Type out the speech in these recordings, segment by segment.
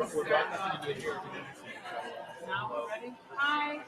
Now we're ready. Hi.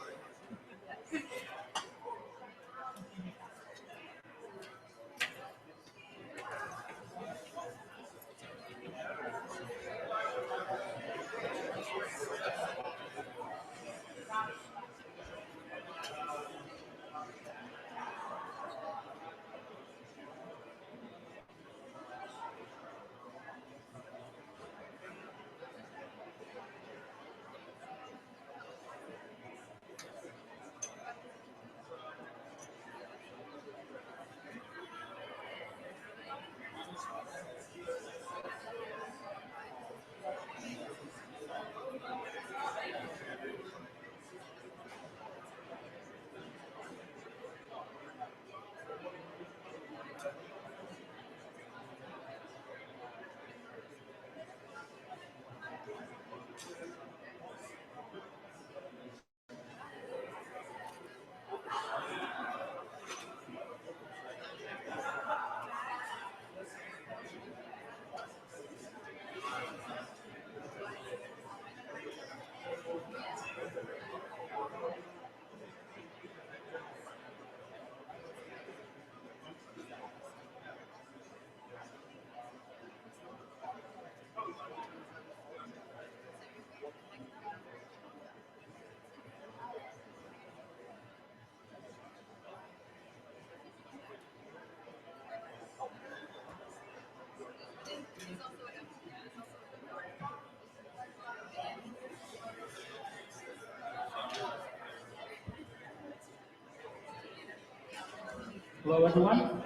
Hello, everyone.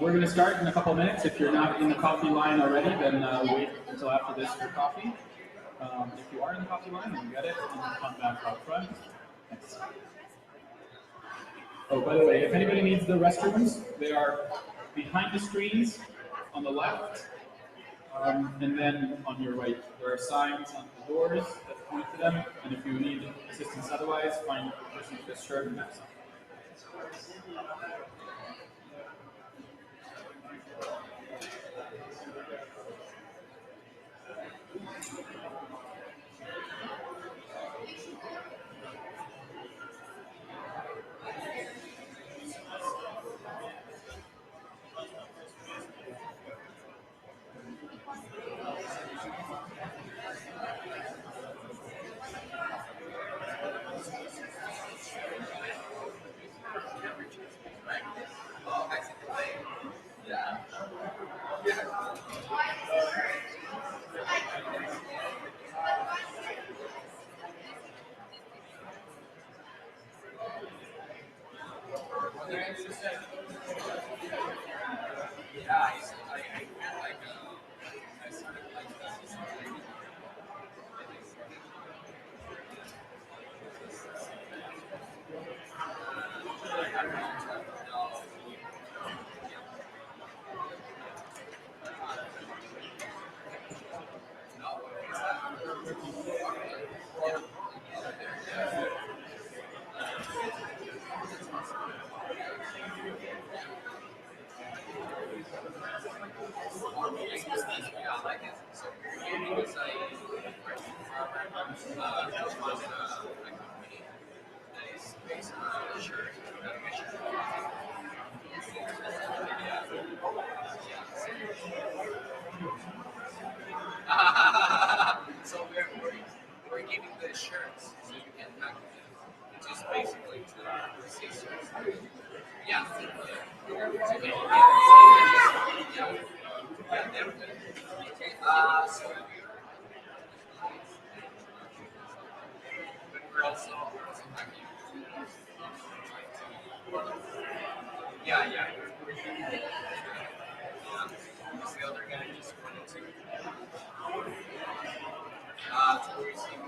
We're going to start in a couple minutes. If you're not in the coffee line already, then wait until after this for coffee. If you are in the coffee line, then get it, and then come back out front. Thanks. Oh, by the way, if anybody needs the restrooms, they are behind the screens on the left, and then on your right. There are signs on the doors that point to them, and if you need assistance otherwise, find the person with this shirt and that sign. So we're giving the shirts so you can pack them. It's just basically to receive shirts. Yeah. So we're also packing. Yeah. Who's the other guy just wanted to receive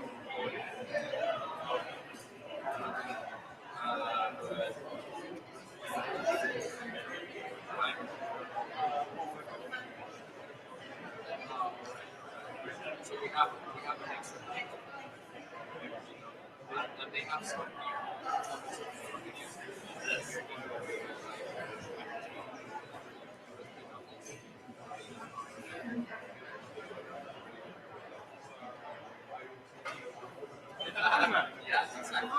so we have an extra pick. And they have some Yeah, exactly.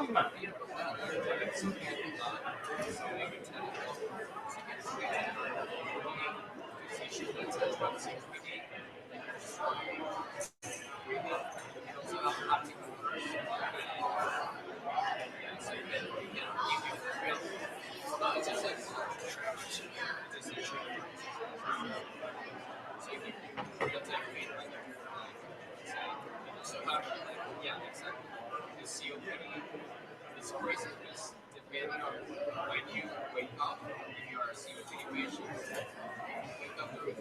So yeah, exactly. The COPD is crazy because depending on when you wake up, if you are a COPD patient, wake up during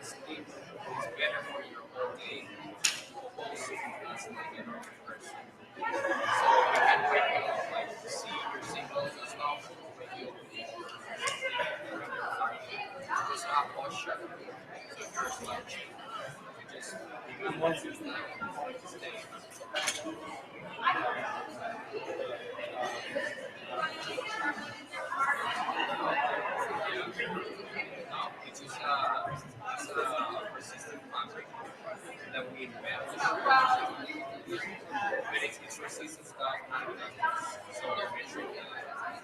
sleep is better for your whole day. Also, because like an old person. So you can wake up, like see your signals as well when you also have posture. So if you're slouching, you just want to stay. No, it's a persistent fabric that we invent. But it's resistant stuff. So they're measuring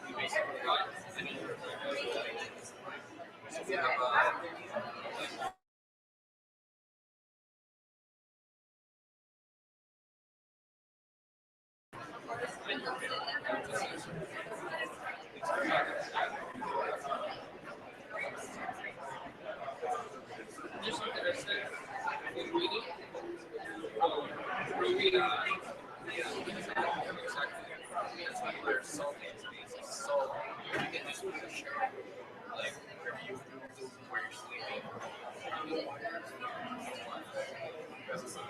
we basically got an so we have just interested in reading. Reading, exactly. That's why we're so space. So you can just put a shirt like where you do where you're sleeping. So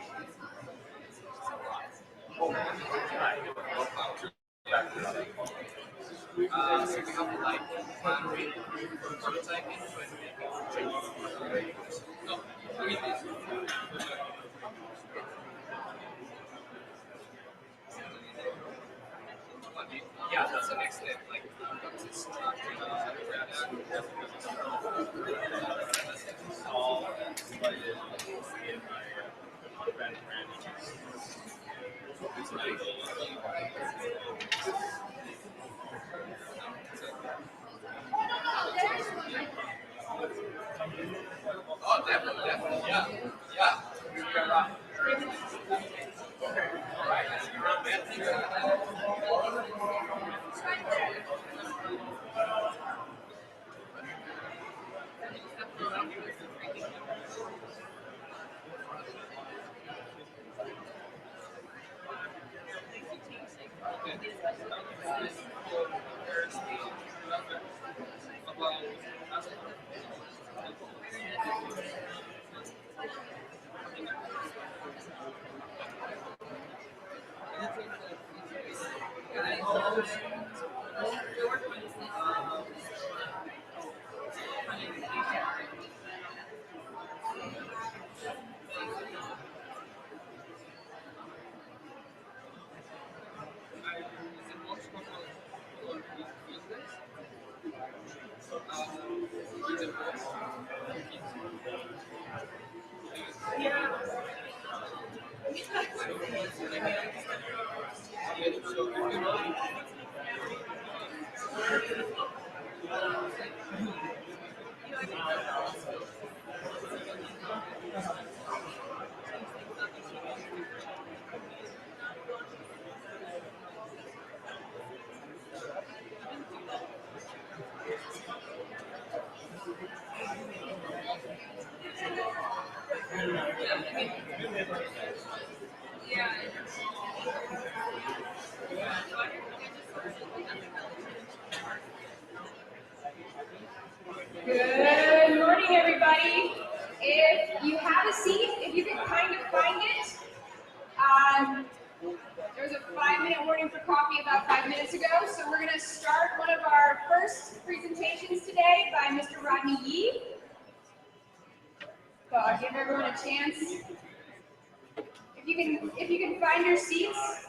we have like plan read, prototyping, no, I mean yeah, that's the next step. Like, it's All but in my friend oh, definitely, definitely, yeah, yeah. We are all right. Good morning, everybody. If you have a seat, if you can kind of find it, there was a 5-minute warning for coffee about 5 minutes ago, so we're going to start one of our first presentations today by Mr. Rodney Yee. So I'll give everyone a chance. If you can find your seats.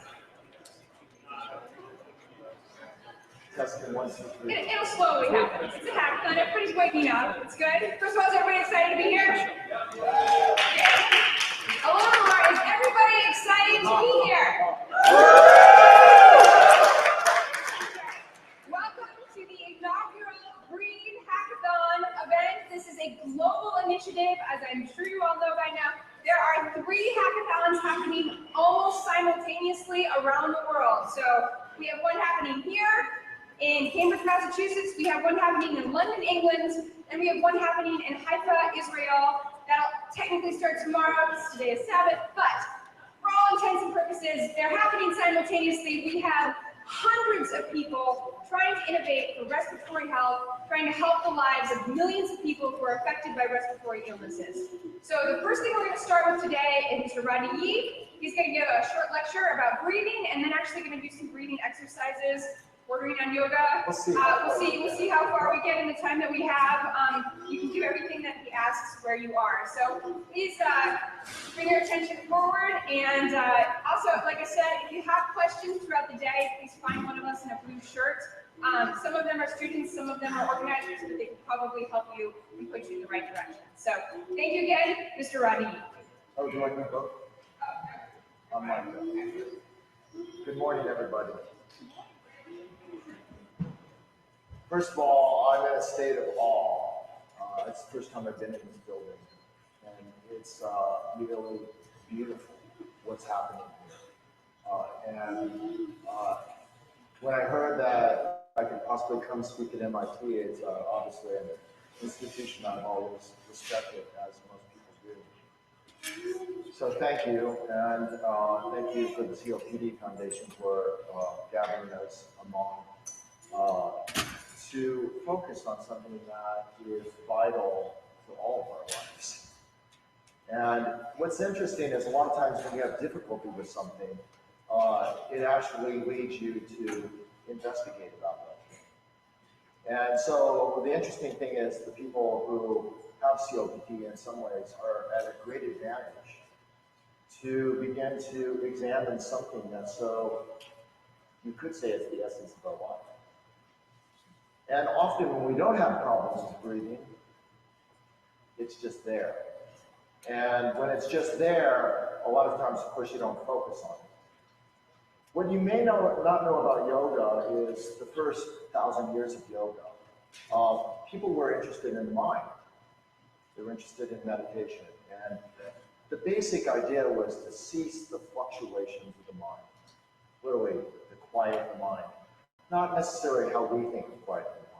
It'll slowly happen. It's a hackathon. Everybody's waking up. It's good. First of all, is everybody excited to be here? A little more. Is everybody excited to be here? simultaneously around the world. So we have one happening here in Cambridge, Massachusetts. We have one happening in London, England, and we have one happening in Haifa, Israel. That'll technically start tomorrow because today is Sabbath, but for all intents and purposes, they're happening simultaneously. We have hundreds of people trying to innovate for respiratory health, trying to help the lives of millions of people who are affected by respiratory illnesses. So the first thing we're going to start with today is Mr. Rodney Yee. He's going to give a short lecture about breathing, and then actually going to do some breathing exercises, bordering on yoga. We'll see how far we get in the time that we have. You can do everything that he asks where you are. So please bring your attention forward. And also, like I said, if you have questions throughout the day, please find one of us in a blue shirt. Some of them are students, some of them are organizers, but they can probably help you and put you in the right direction. So thank you again, Mr. Rodney. Oh, do I need to go? I'm Mike. Good morning, everybody. First of all, I'm in a state of awe. It's the first time I've been in this building, and it's really beautiful what's happening here. When I heard that I could possibly come speak at MIT, it's obviously an institution I've always respected, as most people do. So thank you, and thank you for the COPD Foundation for gathering us among to focus on something that is vital to all of our lives. And what's interesting is a lot of times when you have difficulty with something, it actually leads you to investigate about that. And so the interesting thing is the people who have COPD in some ways are at a great advantage to begin to examine something that's so, you could say it's the essence of our life. And often when we don't have problems with breathing, it's just there. And when it's just there, a lot of times, of course, you don't focus on it. What you may not know about yoga is the first 1,000 years of yoga. People were interested in the mind. They were interested in meditation. And the basic idea was to cease the fluctuations of the mind. Literally, to quiet the mind. Not necessarily how we think of quiet the mind.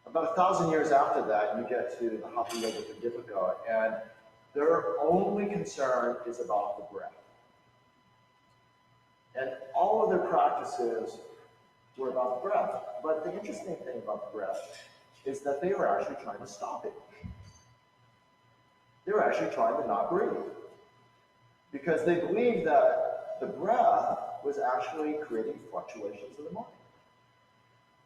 About 1,000 years after that, you get to the Hatha Yoga Pradipika, and their only concern is about the breath. And all of their practices were about the breath. But the interesting thing about the breath is that they were actually trying to stop it. They were actually trying to not breathe. Because they believed that the breath was actually creating fluctuations of the mind.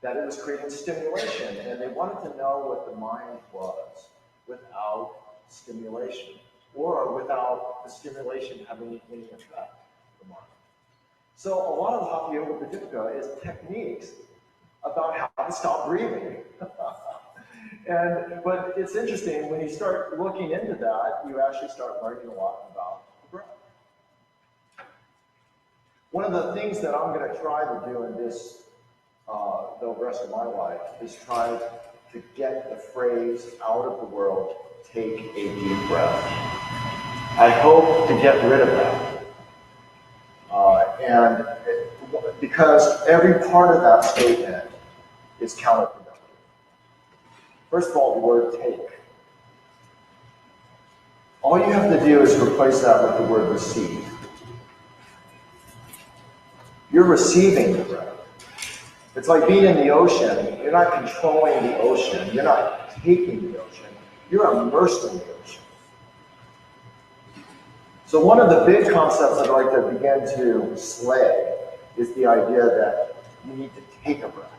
That it was creating stimulation, and they wanted to know what the mind was without stimulation, or without the stimulation having any effect on the mind. So a lot of the Hatha Yoga Pradipika is techniques about how to stop breathing. But it's interesting, when you start looking into that, you actually start learning a lot about the breath. One of the things that I'm going to try to do in this the rest of my life is try to get the phrase out of the world, take a deep breath. I hope to get rid of that. Because every part of that statement is counterproductive. First of all, the word take. All you have to do is replace that with the word receive. You're receiving the breath. It's like being in the ocean. You're not controlling the ocean. You're not taking the ocean. You're immersed in the ocean. So one of the big concepts I'd like to begin to slay is the idea that you need to take a breath.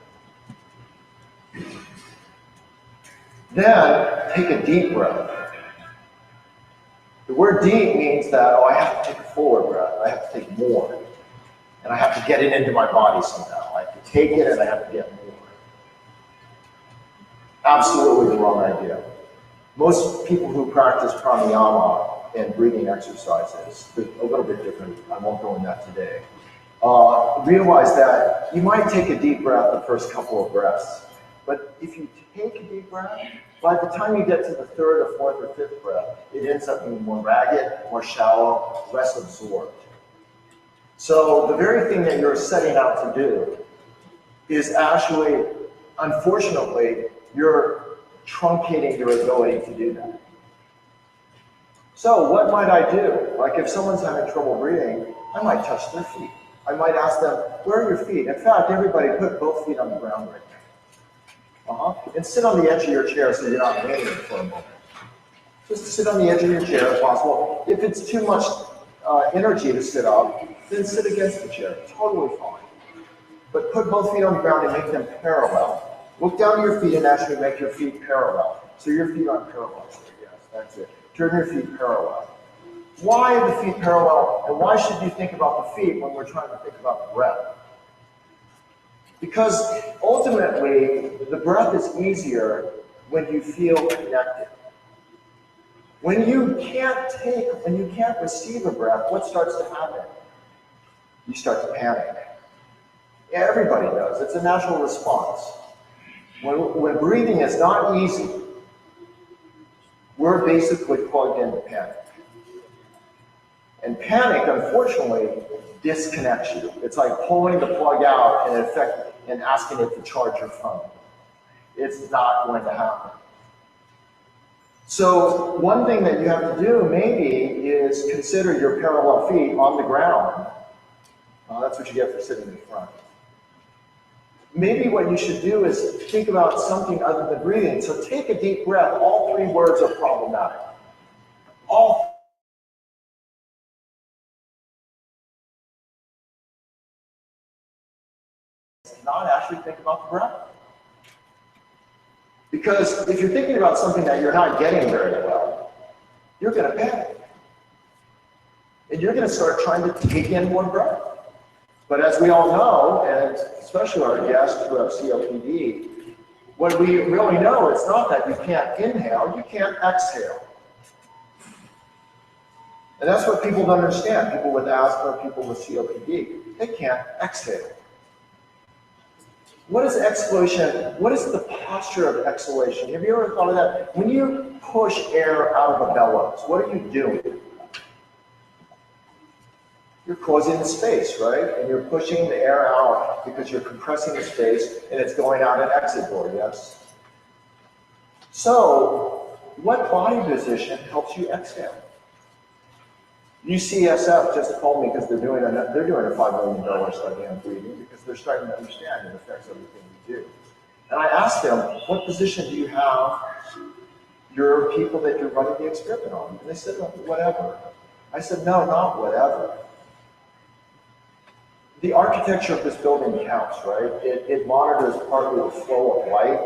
Then take a deep breath. The word deep means that, I have to take a forward breath. I have to take more. And I have to get it into my body somehow. I have to take it and I have to get more. Absolutely the wrong idea. Most people who practice pranayama and breathing exercises, they're a little bit different. I won't go into that today. Realize that you might take a deep breath the first couple of breaths. But if you take a deep breath, by the time you get to the third or fourth or fifth breath, it ends up being more ragged, more shallow, less absorbed. So the very thing that you're setting out to do is actually, unfortunately, you're truncating your ability to do that. So what might I do? Like if someone's having trouble breathing, I might touch their feet. I might ask them, where are your feet? In fact, everybody put both feet on the ground right now. And sit on the edge of your chair so you're not leaning for a moment. Just sit on the edge of your chair if possible. If it's too much energy to sit up, then sit against the chair. Totally fine. But put both feet on the ground and make them parallel. Look down at your feet and actually make your feet parallel. So your feet aren't parallel. So yes, that's it. Turn your feet parallel. Why are the feet parallel? And why should you think about the feet when we're trying to think about the breath? Because ultimately, the breath is easier when you feel connected. When you can't receive a breath, what starts to happen? You start to panic. Everybody does. It's a natural response. When breathing is not easy, we're basically plugged into panic. And panic, unfortunately, disconnects you. It's like pulling the plug out and asking it to charge your phone. It's not going to happen. So one thing that you have to do maybe is consider your parallel feet on the ground. That's what you get for sitting in front. Maybe what you should do is think about something other than breathing. So take a deep breath. All three words are problematic. Not actually think about the breath. Because if you're thinking about something that you're not getting very well, you're going to panic. And you're going to start trying to take in more breath. But as we all know, and especially our guests who have COPD, what we really know, it's not that you can't inhale, you can't exhale. And that's what people don't understand. People with asthma, people with COPD, they can't exhale. What is exhalation? What is the posture of exhalation? Have you ever thought of that? When you push air out of a bellows, what are you doing? You're closing the space, right? And you're pushing the air out because you're compressing the space and it's going out an exit door, yes? So, what body position helps you exhale? UCSF just called me because they're doing a $5 million study on breathing because they're starting to understand it affects everything we do. And I asked them, what position do you have your people that you're running the experiment on? And they said, whatever. I said, no, not whatever. The architecture of this building counts, right? It monitors partly the flow of light,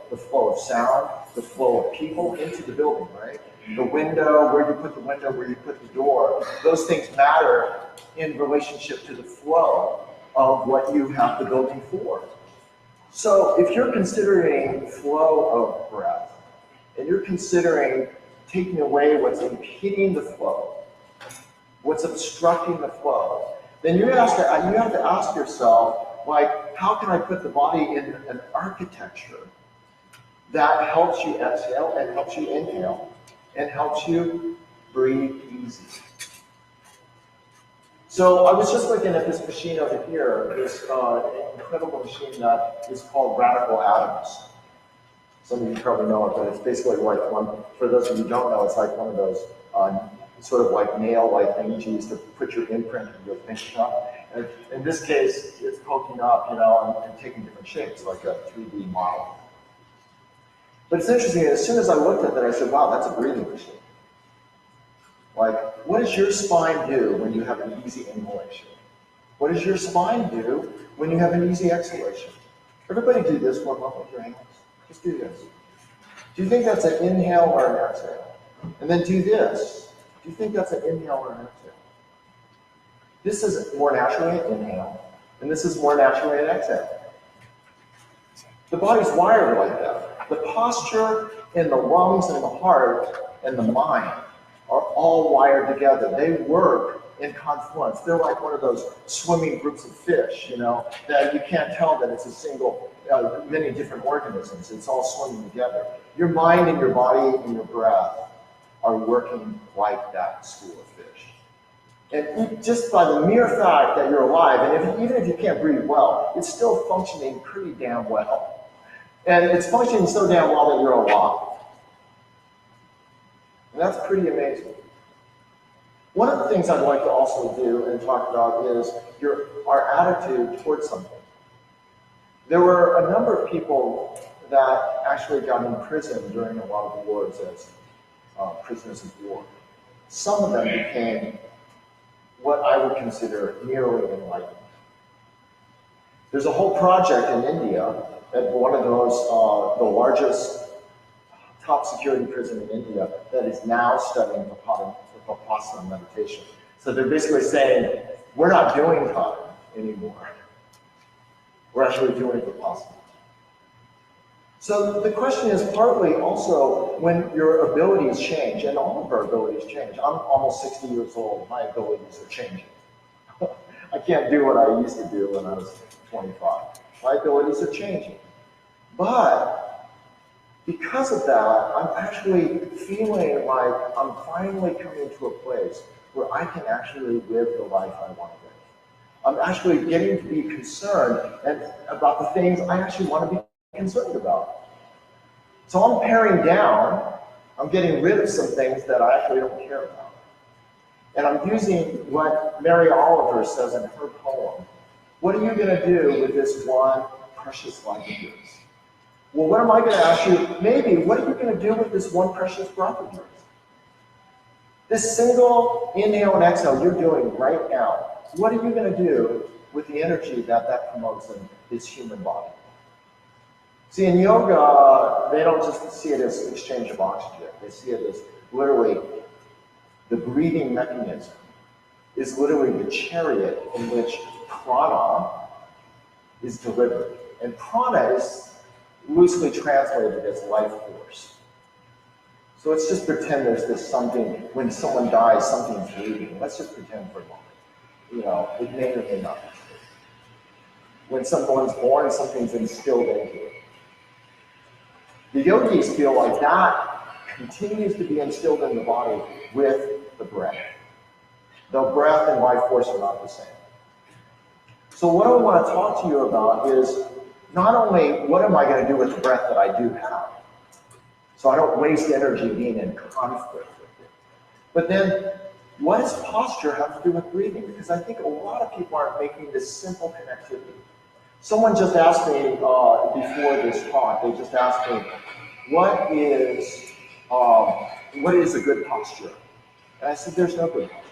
the flow of sound, the flow of people into the building, right? The window, where you put the window, where you put the door, those things matter in relationship to the flow of what you have the building for. So if you're considering flow of breath, and you're considering taking away what's impeding the flow, what's obstructing the flow, then you have to ask yourself, like, how can I put the body in an architecture that helps you exhale and helps you inhale and helps you breathe easy? So I was just looking at this machine over here, this incredible machine that is called Radical Atoms. Some of you probably know it, but it's basically like one, for those of you who don't know, it's like one of those sort of like nail-like things you use to put your imprint of your fingerprint. And in this case, it's poking up, and taking different shapes, like a 3D model. But it's interesting, as soon as I looked at that, I said, wow, that's a breathing machine. Like, what does your spine do when you have an easy inhalation? What does your spine do when you have an easy exhalation? Everybody do this for a moment with your hands. Just do this. Do you think that's an inhale or an exhale? And then do this. Do you think that's an inhale or an exhale? This is more naturally an inhale, and this is more naturally an exhale. The body's wired like that. The posture and the lungs and the heart and the mind are all wired together. They work in confluence. They're like one of those swimming groups of fish, that you can't tell that it's a single, many different organisms. It's all swimming together. Your mind and your body and your breath are working like that school of fish. And just by the mere fact that you're alive, and even if you can't breathe well, it's still functioning pretty damn well. And it's functioning so damn well that you're alive. And that's pretty amazing. One of the things I'd like to also do and talk about is our attitude towards something. There were a number of people that actually got imprisoned during a lot of the wars as prisoners of war. Some of them became what I would consider nearly enlightened. There's a whole project in India at one of those, the largest top security prison in India that is now studying Vipassana meditation. So they're basically saying, we're not doing time anymore. We're actually doing Vipassana. So the question is partly also when your abilities change, and all of our abilities change. I'm almost 60 years old, my abilities are changing. I can't do what I used to do when I was 25. My abilities are changing. But because of that, I'm actually feeling like I'm finally coming to a place where I can actually live the life I want to live. I'm actually getting to be concerned about the things I actually want to be concerned about. So I'm paring down, I'm getting rid of some things that I actually don't care about. And I'm using what Mary Oliver says in her poem. What are you going to do with this one precious life of yours? Well, what am I going to ask you? Maybe, what are you going to do with this one precious breath of yours? This single inhale and exhale you're doing right now, what are you going to do with the energy that promotes in this human body? See, in yoga, they don't just see it as exchange of oxygen. They see it as literally the breathing mechanism is literally the chariot in which prana is delivered. And prana is loosely translated as life force. So let's just pretend there's this something, when someone dies, something's breathing. Let's just pretend for a moment. You know, it may or may not be true. When someone's born, something's instilled into it. The yogis feel like that continues to be instilled in the body with the breath. The breath and life force are not the same. So what I want to talk to you about is not only what am I going to do with the breath that I do have, so I don't waste energy being in conflict with it, but then what does posture have to do with breathing? Because I think a lot of people aren't making this simple connectivity. Someone just asked me before this talk, they just asked me, what is a good posture? And I said, there's no good posture.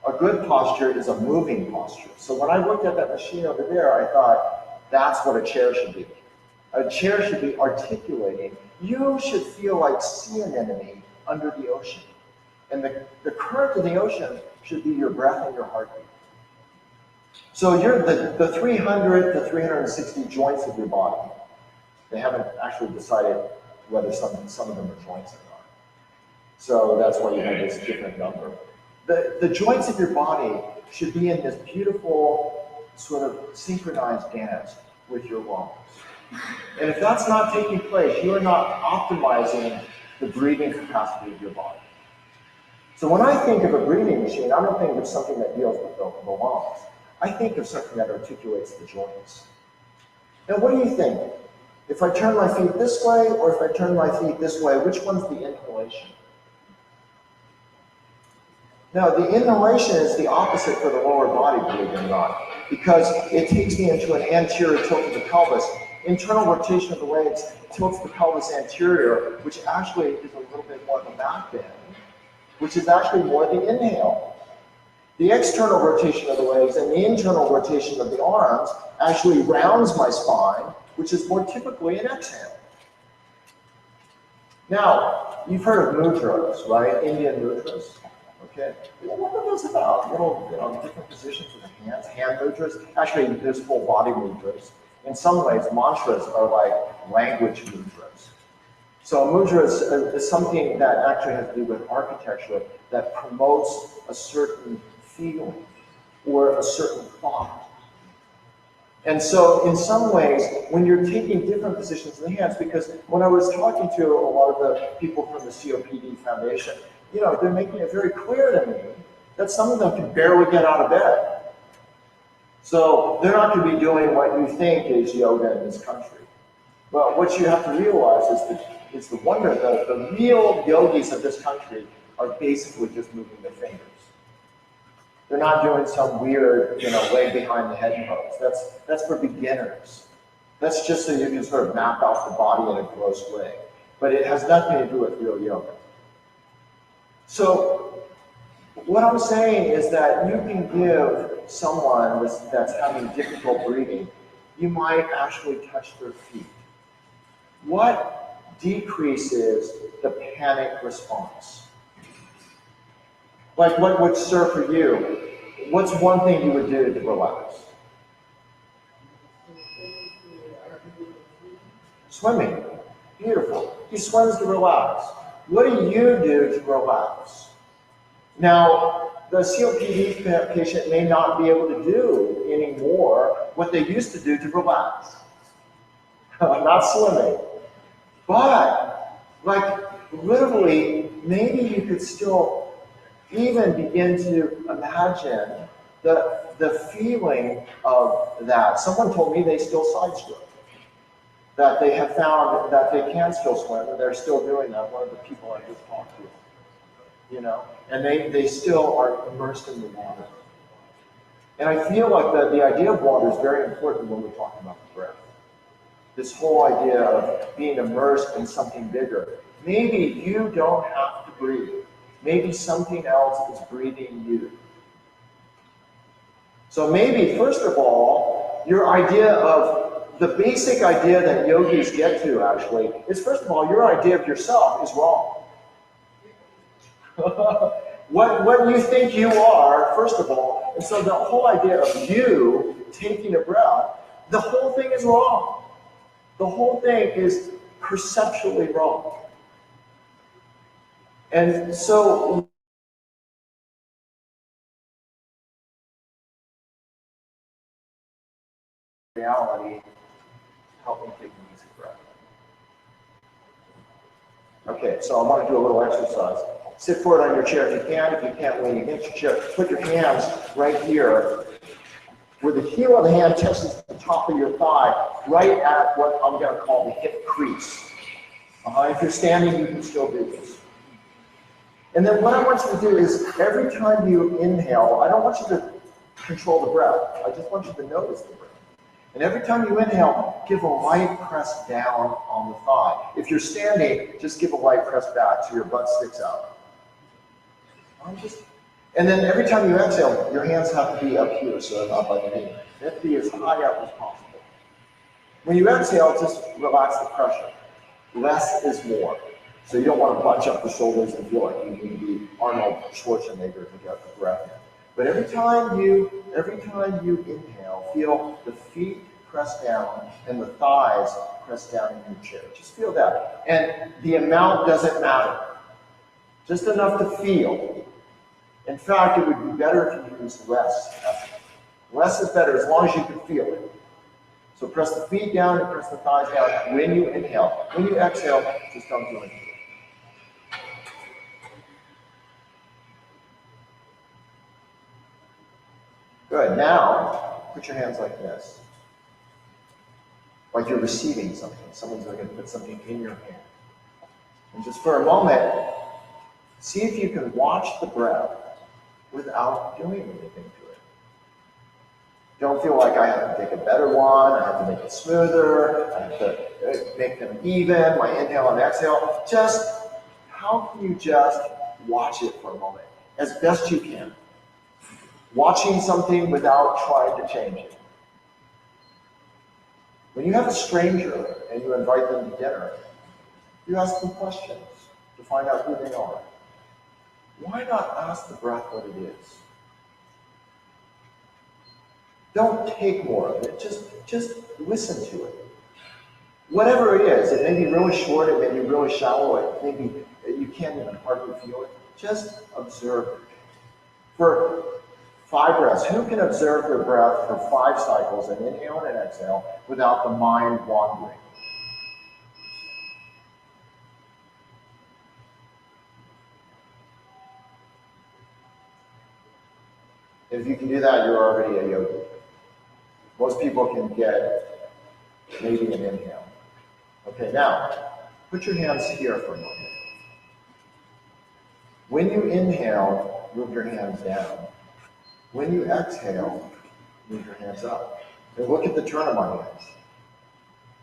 A good posture is a moving posture. So when I looked at that machine over there, I thought, that's what a chair should be. A chair should be articulating. You should feel like sea anemone under the ocean. And the current of the ocean should be your breath and your heartbeat. So you're the 300 to 360 joints of your body. They haven't actually decided whether some of them are joints or not. So that's why you have this different number. The joints of your body should be in this beautiful sort of synchronized dance with your lungs. And if that's not taking place, you are not optimizing the breathing capacity of your body. So when I think of a breathing machine, I don't think of something that deals with the lungs. I think of something that articulates the joints. Now, what do you think? If I turn my feet this way, or if I turn my feet this way, which one's the inhalation? Now, the inhalation is the opposite for the lower body, believe it or not, because it takes me into an anterior tilt of the pelvis. Internal rotation of the legs tilts the pelvis anterior, which actually is a little bit more of a back bend, which is actually more the inhale. The external rotation of the legs and the internal rotation of the arms actually rounds my spine, which is more typically an exhale. Now, you've heard of mudras, right? Indian mudras. Okay. Well, what are those about? Little, different positions with the hands, hand mudras. Actually, there's full body mudras. In some ways, mantras are like language mudras. So a mudra is something that actually has to do with architecture that promotes a certain feeling or a certain thought. And so in some ways, when you're taking different positions in the hands, because when I was talking to a lot of the people from the COPD Foundation, they're making it very clear to me that some of them can barely get out of bed. So they're not going to be doing what you think is yoga in this country. But what you have to realize is the wonder, the real yogis of this country are basically just moving their fingers. They're not doing some weird, leg behind the head pose. That's for beginners. That's just so you can sort of map out the body in a gross way. But it has nothing to do with real yoga. So what I'm saying is that you can give someone that's having difficult breathing, you might actually touch their feet. What decreases the panic response? Like what would serve for you? What's one thing you would do to relax? Swimming. Beautiful. He swims to relax. What do you do to relax? Now, the COPD patient may not be able to do anymore what they used to do to relax. Not swimming. But, like, literally, maybe you could still even begin to imagine the feeling of that. Someone told me they still side swim. That they have found that they can still swim, and they're still doing that. One of the people I just talked to. And they still are immersed in the water. And I feel like the idea of water is very important when we're talking about the breath. This whole idea of being immersed in something bigger. Maybe you don't have to breathe. Maybe something else is breathing you. So maybe, first of all, your idea of the basic idea that yogis get to actually is, first of all, your idea of yourself is wrong. What you think you are, first of all, and so the whole idea of you taking a breath, the whole thing is wrong. The whole thing is perceptually wrong. And so reality, help me take an easy breath. Okay, so I want to do a little exercise. Sit forward on your chair if you can. If you can't, lean against your chair. Put your hands right here, where the heel of the hand touches the top of your thigh, right at what I'm going to call the hip crease. If you're standing, you can still do this. And then what I want you to do is, every time you inhale, I don't want you to control the breath. I just want you to notice the breath. And every time you inhale, give a light press down on the thigh. If you're standing, just give a light press back so your butt sticks out. And then every time you exhale, your hands have to be up here, so they're not by the knee. They have to be as high up as possible. When you exhale, just relax the pressure. Less is more. So you don't want to bunch up the shoulders and feel like you need to be Arnold Schwarzenegger to get the breath in. But every time you inhale, feel the feet press down and the thighs press down in your chair. Just feel that. And the amount doesn't matter. Just enough to feel. In fact, it would be better if you used less effort. Less is better as long as you can feel it. So press the feet down and press the thighs down when you inhale. When you exhale, just don't do anything. Good. Now, put your hands like this. Like you're receiving something. Someone's going to put something in your hand. And just for a moment, see if you can watch the breath without doing anything to it. Don't feel like I have to take a better one, I have to make it smoother, I have to make them even, my inhale and exhale. Just, how can you just watch it for a moment, as best you can? Watching something without trying to change it. When you have a stranger and you invite them to dinner, you ask them questions to find out who they are. Why not ask the breath what it is? Don't take more of it, just listen to it. Whatever it is, it may be really short, it may be really shallow, it may be you can't even hardly feel it. Just observe it. For 5 breaths, who can observe their breath for 5 cycles, an inhale and an exhale, without the mind wandering? If you can do that, you're already a yogi. Most people can get maybe an inhale. Okay, now, put your hands here for a moment. When you inhale, move your hands down. When you exhale, move your hands up. And look at the turn of my hands.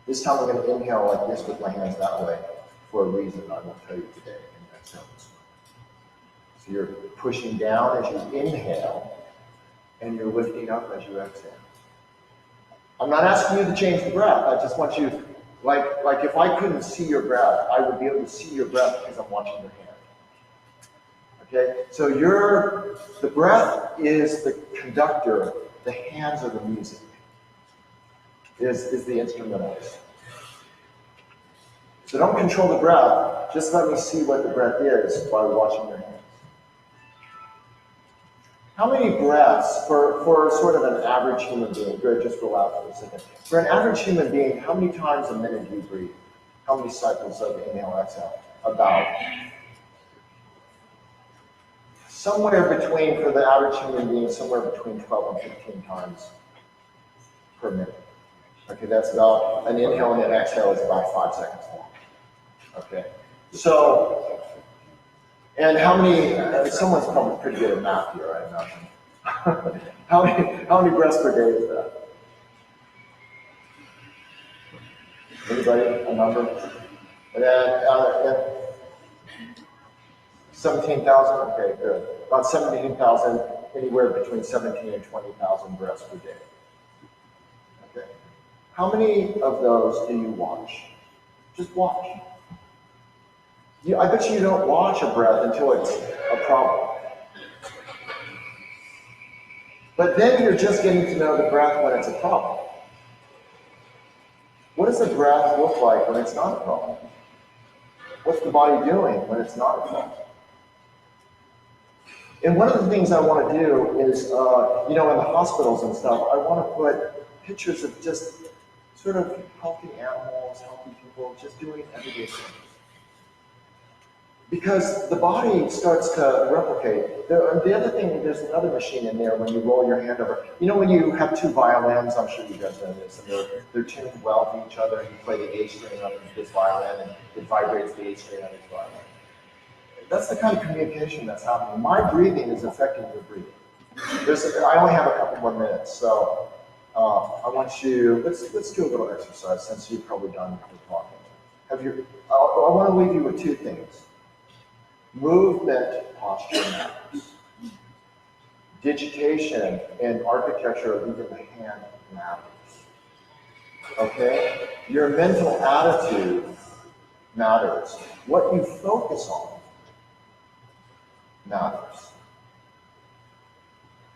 This time I'm going to inhale like this with my hands that way for a reason I won't tell you today. And exhale this way. So you're pushing down as you inhale, and you're lifting up as you exhale. I'm not asking you to change the breath. I just want you, like if I couldn't see your breath, I would be able to see your breath because I'm watching your hand. Okay? So the breath is the conductor, the hands are the music, is the instrumentals. So don't control the breath, just let me see what the breath is by watching your hands. How many breaths for sort of an average human being? Good, just relax for a second. For an average human being, how many times a minute do you breathe? How many cycles of inhale, exhale? About. Somewhere between, for the average human being, somewhere between 12 and 15 times per minute. Okay, that's about, an inhale and an exhale is about 5 seconds long. Okay, so, and how many, someone's probably pretty good at math here, I imagine. how many breaths per day is that? Anybody, a number? And then, 17,000, okay, good. About 17,000, anywhere between 17 and 20,000 breaths per day. Okay. How many of those do you watch? Just watch. I bet you don't watch a breath until it's a problem. But then you're just getting to know the breath when it's a problem. What does the breath look like when it's not a problem? What's the body doing when it's not a problem? And one of the things I want to do is, in the hospitals and stuff, I want to put pictures of just sort of healthy animals, healthy people, just doing everyday things. Because the body starts to replicate. The other thing, there's another machine in there when you roll your hand over. You know when you have two violins, I'm sure you guys know this, and they're tuned well to each other, and you play the A string on this violin, and it vibrates the A string on this violin. That's the kind of communication that's happening. My breathing is affecting your breathing. I only have a couple more minutes, so I want you, let's do a little exercise since you've probably done the talking. I want to leave you with two things. Movement posture matters. Digitation and architecture of even the hand matters. Okay? Your mental attitude matters. What you focus on matters.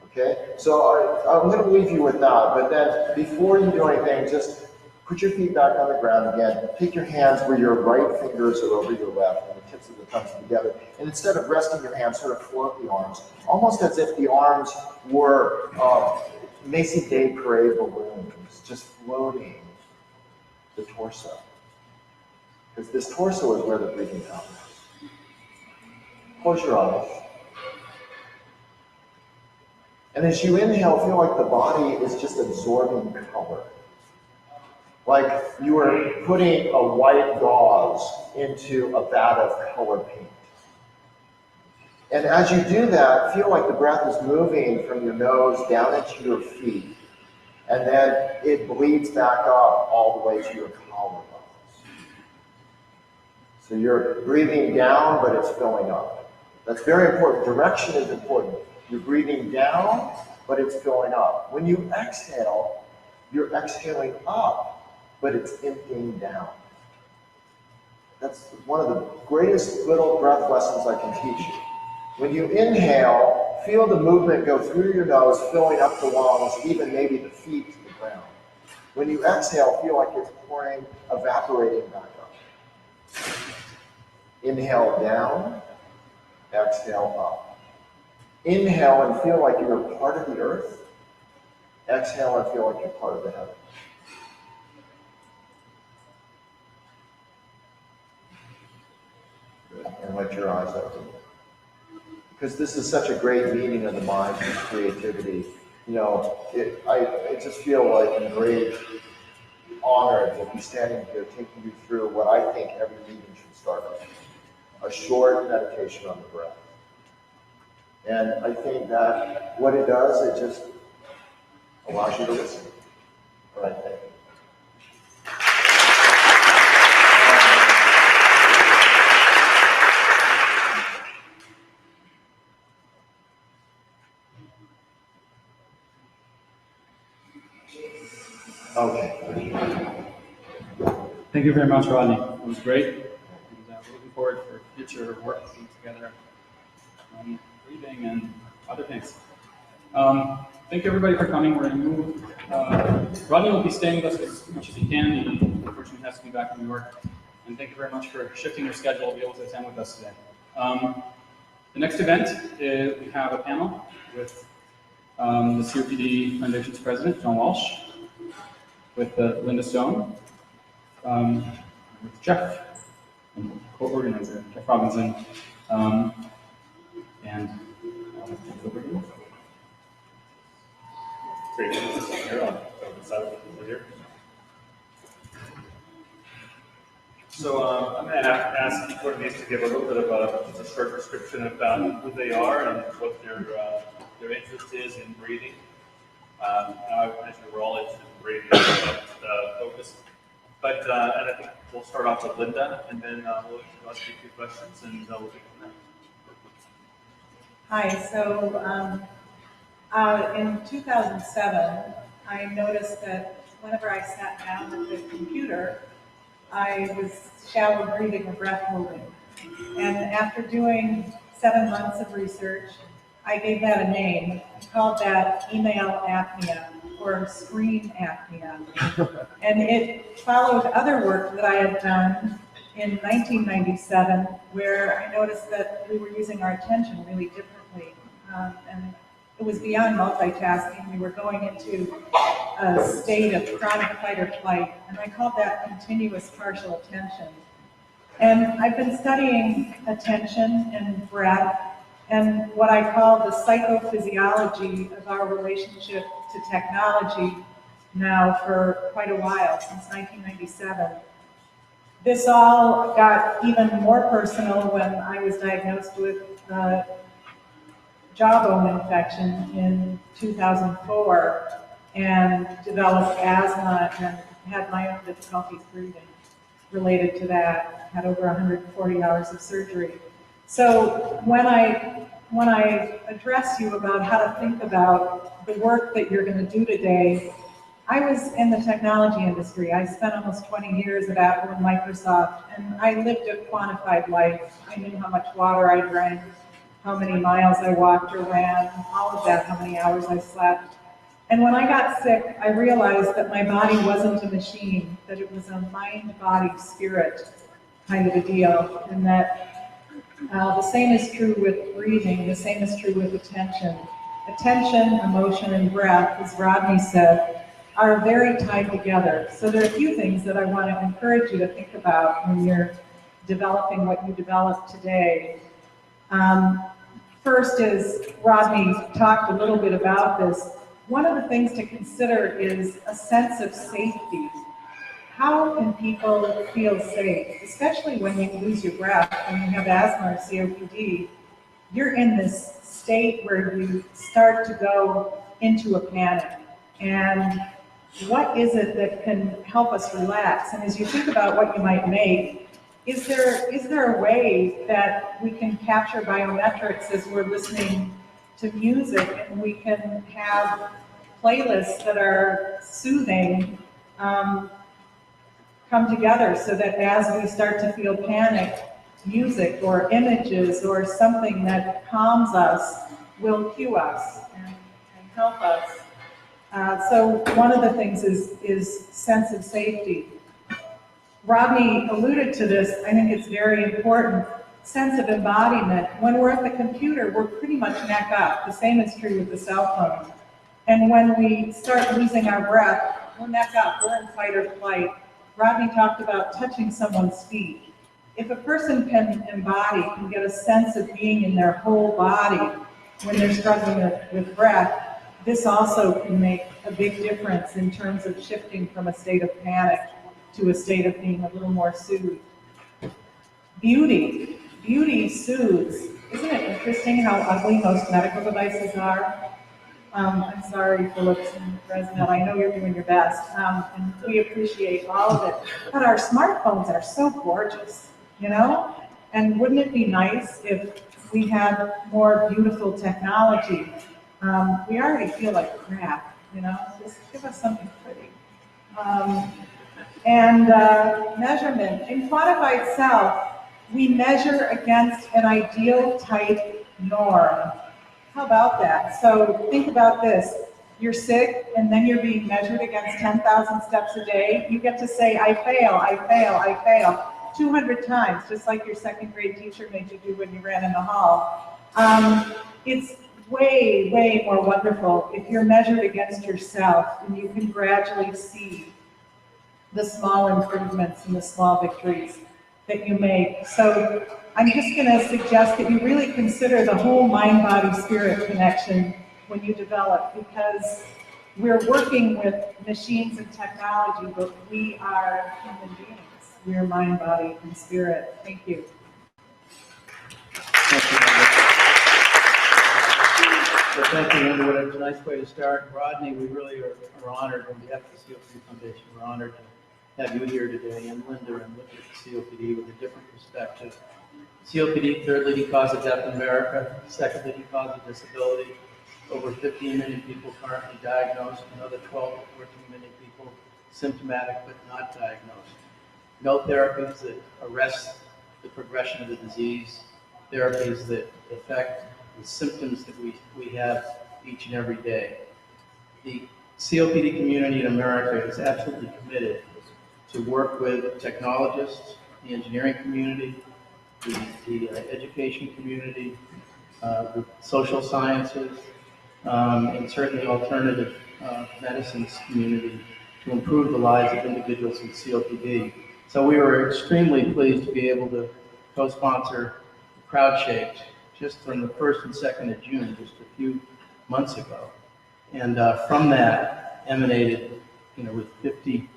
Okay? So I'm going to leave you with that, but then before you do anything, just put your feet back on the ground again. Take your hands where your right fingers are over your left and the tips of the thumbs together. And instead of resting your hands, sort of float the arms, almost as if the arms were Macy Day Parade balloons, just floating the torso. Because this torso is where the breathing happens. Close your eyes. And as you inhale, feel like the body is just absorbing color. Like you are putting a white gauze into a vat of color paint. And as you do that, feel like the breath is moving from your nose down into your feet. And then it bleeds back up all the way to your collarbones. So you're breathing down, but it's filling up. That's very important. Direction is important. You're breathing down, but it's filling up. When you exhale, you're exhaling up, but it's emptying down. That's one of the greatest little breath lessons I can teach you. When you inhale, feel the movement go through your nose, filling up the lungs, even maybe the feet to the ground. When you exhale, feel like it's pouring, evaporating back up. Inhale down, exhale up. Inhale and feel like you're part of the earth. Exhale and feel like you're part of the heaven. Good. And let your eyes open. because this is such a great meeting of the minds and creativity. You know, I just feel like a great honor to be standing here taking you through what I think every meeting should start with, a short meditation on the breath. And I think that what it does, it just allows you to listen. All right, thank you. Okay. Thank you very much, Rodney. It was great. And we're looking forward for future working together on breathing and other things. Thank you everybody for coming. We're going to move. Rodney will be staying with us as much as he can. He unfortunately has to be back in New York. And thank you very much for shifting your schedule to be able to attend with us today. The next event is we have a panel with the COPD Foundation's president, John Walsh, with Linda Stone, with Jeff, and co-organizer, Jeff Robinson, and over here. Great, here on the side of the here. So I'm going to ask each one of these to give a little bit of just a short description about who they are and what their interest is in breathing. As we're all interested in breathing, focus. But and I think we'll start off with Linda, and then we'll ask you a few questions, and we'll take from there. Hi. So in 2007, I noticed that whenever I sat down at the computer, I was shallow breathing or breath holding. And after doing 7 months of research, I gave that a name. I called that email apnea or screen apnea. And it followed other work that I had done in 1997, where I noticed that we were using our attention really differently. And it was beyond multitasking. We were going into a state of chronic fight or flight, and I called that continuous partial attention. And I've been studying attention and breath and what I call the psychophysiology of our relationship to technology now for quite a while, since 1997. This all got even more personal when I was diagnosed with jawbone infection in 2004 and developed asthma and had my own difficulties breathing related to that. Had over 140 hours of surgery. So when I address you about how to think about the work that you're going to do today, I was in the technology industry. I spent almost 20 years at Apple and Microsoft, and I lived a quantified life. I knew how much water I drank, how many miles I walked or ran, all of that, how many hours I slept. And when I got sick, I realized that my body wasn't a machine, that it was a mind, body, spirit kind of a deal, and that the same is true with breathing, the same is true with attention. Attention, emotion, and breath, as Rodney said, are very tied together. So there are a few things that I want to encourage you to think about when you're developing what you developed today. First is, Rodney talked a little bit about this. One of the things to consider is a sense of safety. How can people feel safe, especially when you lose your breath, when you have asthma or COPD? You're in this state where you start to go into a panic. And what is it that can help us relax? And as you think about what you might make, is there a way that we can capture biometrics as we're listening to music, and we can have playlists that are soothing come together so that as we start to feel panic, music or images or something that calms us will cue us and help us. So one of the things is sense of safety. Rodney alluded to this. I think it's very important. Sense of embodiment. When we're at the computer, we're pretty much neck up. The same is true with the cell phone. And when we start losing our breath, we're neck up. We're in fight or flight. Rodney talked about touching someone's feet. if a person can get a sense of being in their whole body when they're struggling with breath, this also can make a big difference in terms of shifting from a state of panic to a state of being a little more soothed. Beauty soothes. Isn't it interesting how ugly most medical devices are? I'm sorry, Phillips and Resnet, I know you're doing your best, and we appreciate all of it. But our smartphones are so gorgeous, you know? And wouldn't it be nice if we had more beautiful technology? We already feel like crap, you know? Just give us something pretty. Measurement. In quantified self, we measure against an ideal type norm. How about that? So think about this. You're sick, and then you're being measured against 10,000 steps a day. You get to say, I fail, I fail, I fail, 200 times, just like your second grade teacher made you do when you ran in the hall. It's way, way more wonderful if you're measured against yourself, and you can gradually see the small improvements and the small victories that you make. So I'm just going to suggest that you really consider the whole mind-body-spirit connection when you develop, because we're working with machines and technology, but we are human beings. We're mind, body, and spirit. Thank you. So thank you, Linda. What a nice way to start. Rodney, we really are honored on behalf of the COPD Foundation. We're honored to have you here today, and Linda, and look at COPD with a different perspective. COPD, third leading cause of death in America, second leading cause of disability. Over 15 million people currently diagnosed, another 12 to 14 million people symptomatic but not diagnosed. No therapies that arrest the progression of the disease, therapies that affect the symptoms that we have each and every day. The COPD community in America is absolutely committed to work with technologists, the engineering community, the education community, the social sciences, and certainly alternative medicines community to improve the lives of individuals with COPD. So we were extremely pleased to be able to co-sponsor Crowd Shaped just from the 1st and 2nd of June, just a few months ago. And from that emanated, with 50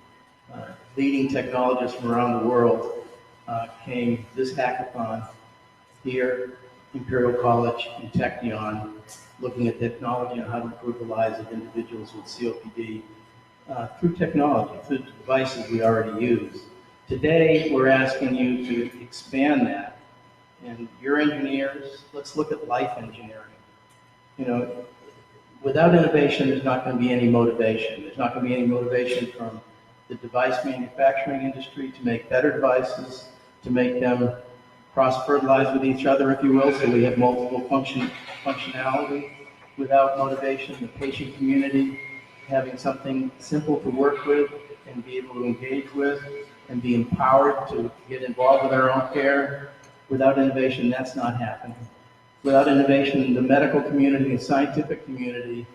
leading technologists from around the world, came this hackathon here, Imperial College and Technion, looking at technology and how to improve the lives of individuals with COPD through technology, through the devices we already use. Today, we're asking you to expand that. And your engineers, let's look at life engineering. Without innovation, there's not going to be any motivation. There's not going to be any motivation from the device manufacturing industry to make better devices, to make them cross-fertilize with each other, if you will, so we have multiple functionality. Without motivation, the patient community having something simple to work with and be able to engage with and be empowered to get involved with our own care. Without innovation, that's not happening. Without innovation, the medical community and scientific community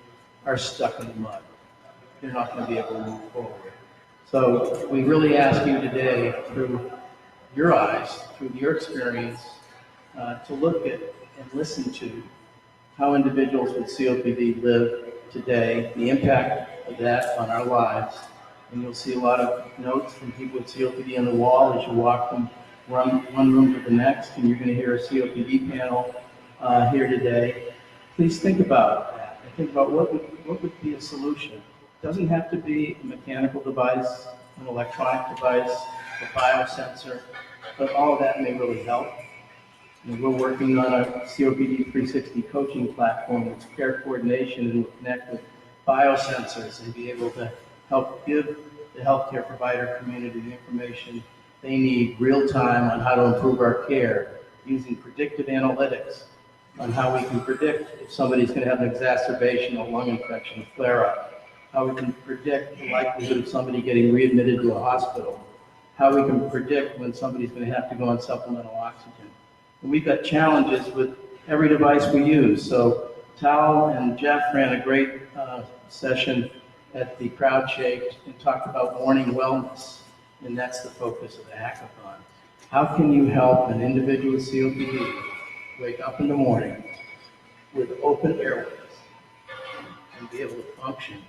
are stuck in the mud. They're not going to be able to move forward. So we really ask you today, through your eyes, through your experience, to look at and listen to how individuals with COPD live today, the impact of that on our lives. And you'll see a lot of notes from people with COPD on the wall as you walk from one room to the next, and you're going to hear a COPD panel here today. Please think about that, and think about what would be a solution. It doesn't have to be a mechanical device, an electronic device, a biosensor, but all of that may really help. And we're working on a COPD 360 coaching platform that's care coordination and will connect with biosensors and be able to help give the healthcare provider community the information they need real time on how to improve our care, using predictive analytics on how we can predict if somebody's going to have an exacerbation, a lung infection, a flare-up, how we can predict the likelihood of somebody getting readmitted to a hospital, how we can predict when somebody's going to have to go on supplemental oxygen. And we've got challenges with every device we use. So Tal and Jeff ran a great session at the Crowd Shaped and talked about morning wellness. And that's the focus of the hackathon. How can you help an individual with COPD wake up in the morning with open airways and be able to function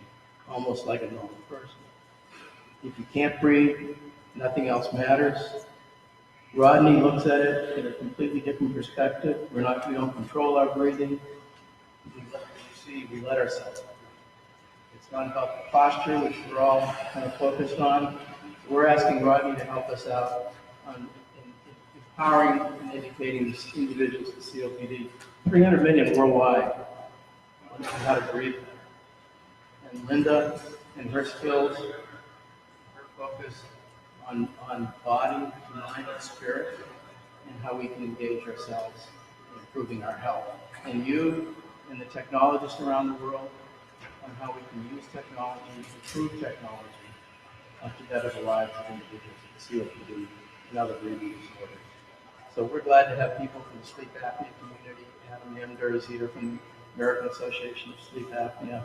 almost like a normal person? If you can't breathe, nothing else matters. Rodney looks at it in a completely different perspective. We don't control our breathing. We let ourselves breathe. It's not about the posture, which we're all kind of focused on. We're asking Rodney to help us out on empowering and educating individuals with COPD. 300 million worldwide on how to breathe. And Linda and her skills, her focus on body, mind, and spirit, and how we can engage ourselves in improving our health. And you and the technologists around the world on how we can use technology, improve technology, to better the lives of individuals with COPD and other breathing disorders. So we're glad to have people from the sleep apnea community. Adam Yemder is here from the American Association of Sleep Apnea.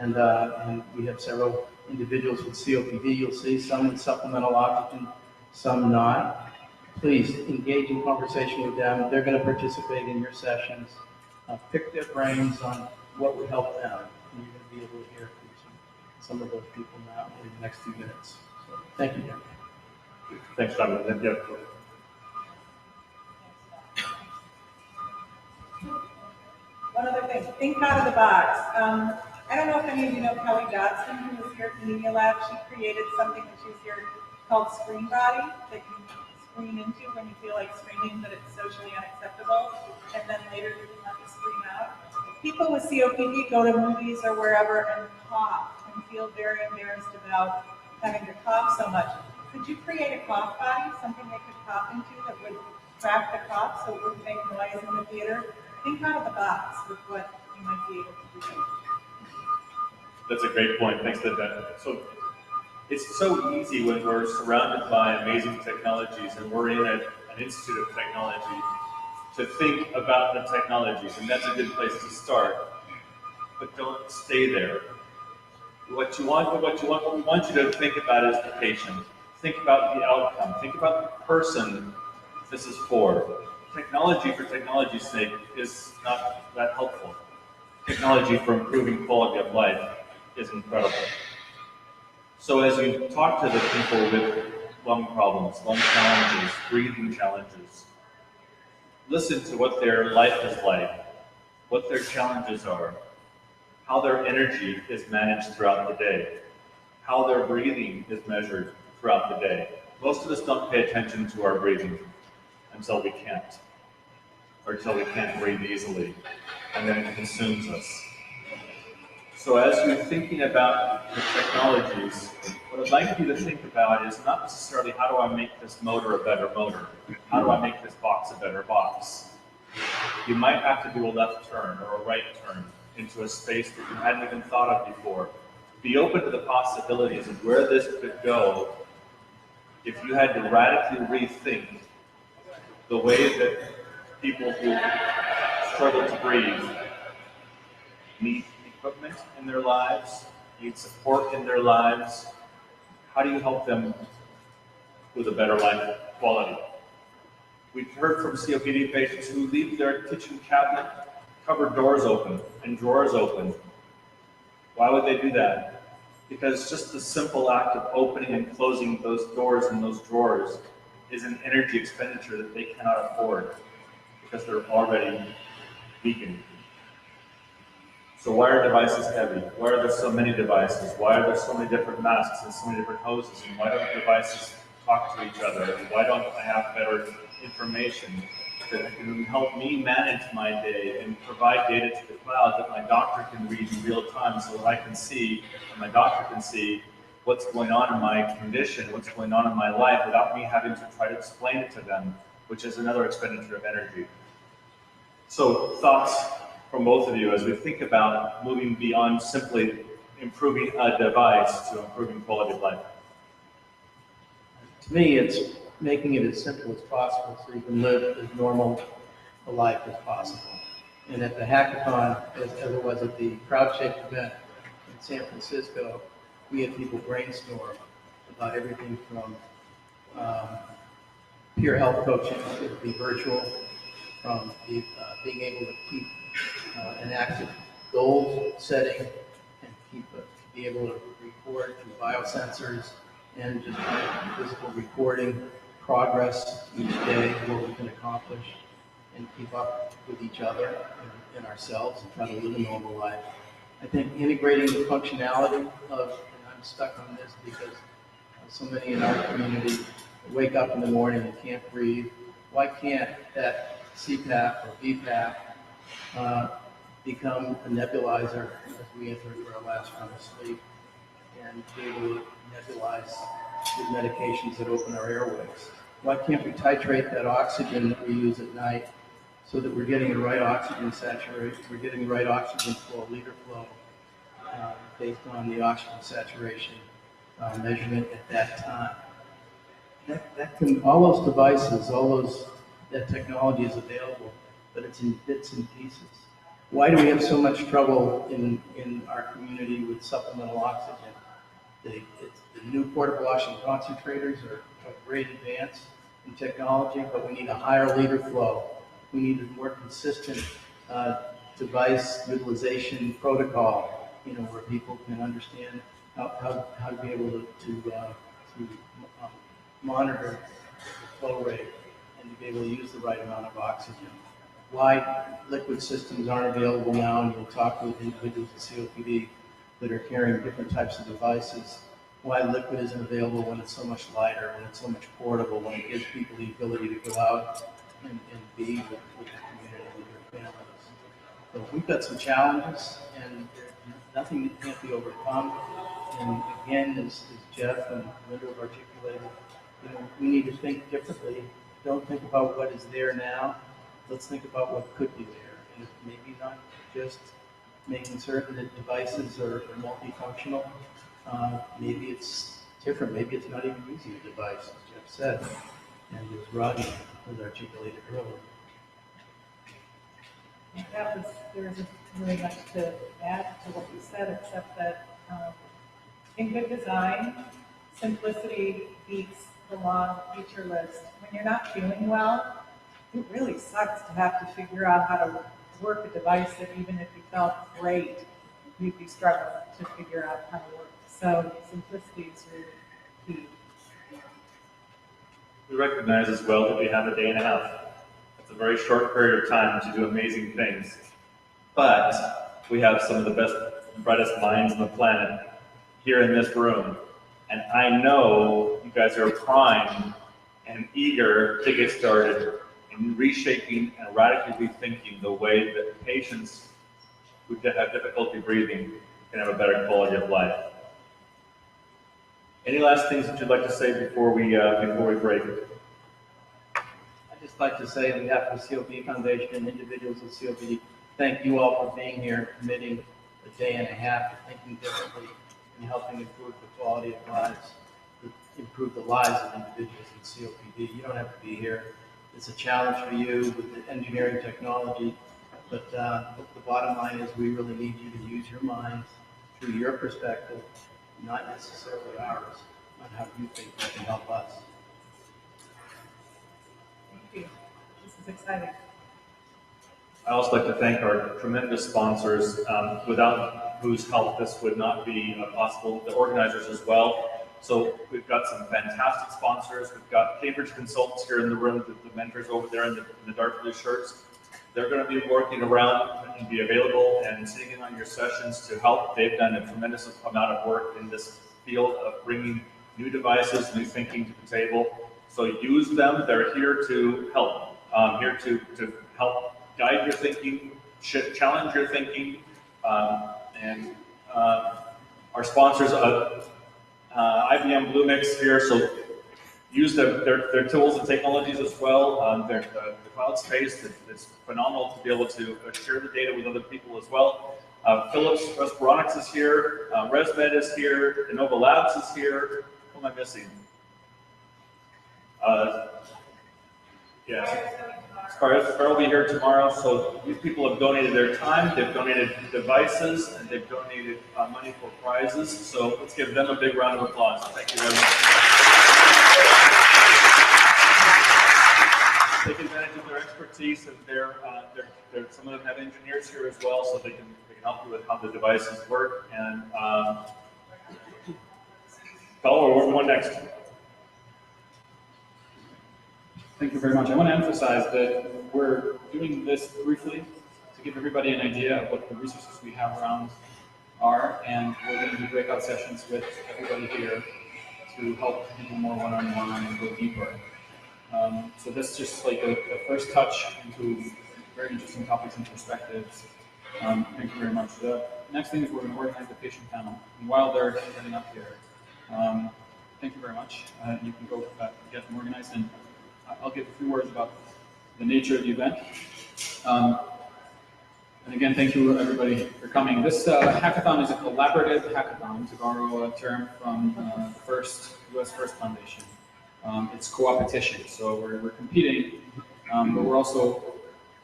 And we have several individuals with COPD. You'll see some with supplemental oxygen, some not. Please engage in conversation with them. They're going to participate in your sessions. Pick their brains on what would help them. And you're going to be able to hear from some of those people now in the next few minutes. So thank you, Jim. Thanks, John. Yeah. One other thing, think out of the box. I don't know if any of you know Kelly Dodson, who was here at the Media Lab. She created something when she was here called Screen Body that you screen into when you feel like screaming, but it's socially unacceptable, and then later you can let the scream out. People with COPD go to movies or wherever and cough and feel very embarrassed about having to cough so much. Could you create a cough body, something they could cough into that would track the cough so it wouldn't make noise in the theater? Think out of the box with what you might be able to do. That's a great point. Thanks, Linda. So it's so easy when we're surrounded by amazing technologies and we're in an institute of technology to think about the technologies, and that's a good place to start. But don't stay there. What we want you to think about is the patient. Think about the outcome. Think about the person this is for. Technology for technology's sake is not that helpful. Technology for improving quality of life is incredible. So as you talk to the people with lung problems, lung challenges, breathing challenges, listen to what their life is like, what their challenges are, how their energy is managed throughout the day, how their breathing is measured throughout the day. Most of us don't pay attention to our breathing until we can't, or until we can't breathe easily, and then it consumes us. So as you're thinking about the technologies, what I'd like you to think about is not necessarily how do I make this motor a better motor? How do I make this box a better box? You might have to do a left turn or a right turn into a space that you hadn't even thought of before. Be open to the possibilities of where this could go if you had to radically rethink the way that people who struggle to breathe need equipment in their lives, need support in their lives. How do you help them with a better life quality? We've heard from COPD patients who leave their kitchen cabinet cupboard doors open and drawers open. Why would they do that? Because just the simple act of opening and closing those doors and those drawers is an energy expenditure that they cannot afford because they're already weakened. So why are devices heavy? Why are there so many devices? Why are there so many different masks and so many different hoses? And why don't devices talk to each other? And why don't I have better information that can help me manage my day and provide data to the cloud that my doctor can read in real time so that I can see, and my doctor can see what's going on in my condition, what's going on in my life without me having to try to explain it to them, which is another expenditure of energy. So thoughts from both of you as we think about moving beyond simply improving a device to improving quality of life. To me, it's making it as simple as possible so you can live as normal a life as possible. And at the Hackathon, as it was at the crowd-shaped event in San Francisco, we had people brainstorm about everything from peer health coaching. It'll be virtual, from being able to keep an active goal setting and be able to record through biosensors and just physical recording progress each day, what we can accomplish, and keep up with each other and ourselves and try to live a normal life. I think integrating the functionality of, and I'm stuck on this because so many in our community wake up in the morning and can't breathe. Why can't that CPAP or BPAP become a nebulizer as we enter into our last round of sleep and be able to nebulize with medications that open our airways? Why can't we titrate that oxygen that we use at night so that we're getting the right oxygen saturation, we're getting the right oxygen flow, liter flow, based on the oxygen saturation measurement at that time? That can, all those devices, that technology is available, but it's in bits and pieces. Why do we have so much trouble in our community with supplemental oxygen? The new portable oxygen concentrators are a great advance in technology, but we need a higher liter flow. We need a more consistent device utilization protocol, where people can understand how to be able to monitor the flow rate and to be able to use the right amount of oxygen. Why liquid systems aren't available now, and you'll talk with individuals with COPD that are carrying different types of devices. Why liquid isn't available when it's so much lighter, when it's so much portable, when it gives people the ability to go out and be with the community, with their families. So we've got some challenges, and there's nothing that can't be overcome. And again, as Jeff and Linda have articulated, we need to think differently. Don't think about what is there now. Let's think about what could be there. And maybe not just making certain that devices are multifunctional. Maybe it's different. Maybe it's not even using a device, as Jeff said, and as Rodney was articulated earlier. There isn't really much to add to what you said, except that in good design, simplicity beats the long feature list. When you're not feeling well, it really sucks to have to figure out how to work a device that even if you felt great, you'd be struggling to figure out how to work. So simplicity is really key. We recognize as well that we have a day and a half. It's a very short period of time to do amazing things. But we have some of the best, brightest minds on the planet here in this room. And I know you guys are primed and eager to get started in reshaping and radically rethinking the way that patients who have difficulty breathing can have a better quality of life. Any last things that you'd like to say before we break? I'd just like to say on behalf of the COPD Foundation and individuals with COPD, thank you all for being here, committing a day and a half to thinking differently and helping improve the quality of lives, improve the lives of individuals with COPD. You don't have to be here. It's a challenge for you with the engineering technology, but the bottom line is we really need you to use your minds through your perspective, not necessarily ours, on how you think you can help us. Thank you. This is exciting. I also like to thank our tremendous sponsors, without whose help this would not be possible, the organizers as well. So we've got some fantastic sponsors. We've got Cambridge Consultants here in the room, the mentors over there in the dark blue shirts. They're going to be working around and be available and sitting in on your sessions to help. They've done a tremendous amount of work in this field of bringing new devices, new thinking to the table. So use them. They're here to help, here to help guide your thinking, challenge your thinking, and our sponsors, IBM Bluemix here, so use their tools and technologies as well. The cloud space, it's phenomenal to be able to share the data with other people as well. Philips Respironics is here, ResMed is here, Innova Labs is here. Who am I missing? Yes. Scar will be here tomorrow, so these people have donated their time, they've donated devices, and they've donated money for prizes, so let's give them a big round of applause. Thank you very much. take advantage of their expertise, and some of them have engineers here as well, so they can help you with how the devices work. And Paul, one next. Thank you very much. I want to emphasize that we're doing this briefly to give everybody an idea of what the resources we have around are, and we're going to do breakout sessions with everybody here to help people more one-on-one and go deeper. So this is just like a first touch into very interesting topics and perspectives. Thank you very much. The next thing is we're going to organize the patient panel. And while they're getting up here, thank you very much. You can go get them organized, and I'll give a few words about the nature of the event. And again, thank you everybody for coming. This hackathon is a collaborative hackathon, to borrow a term from the US First Foundation. It's co-opetition, so we're competing, but we're also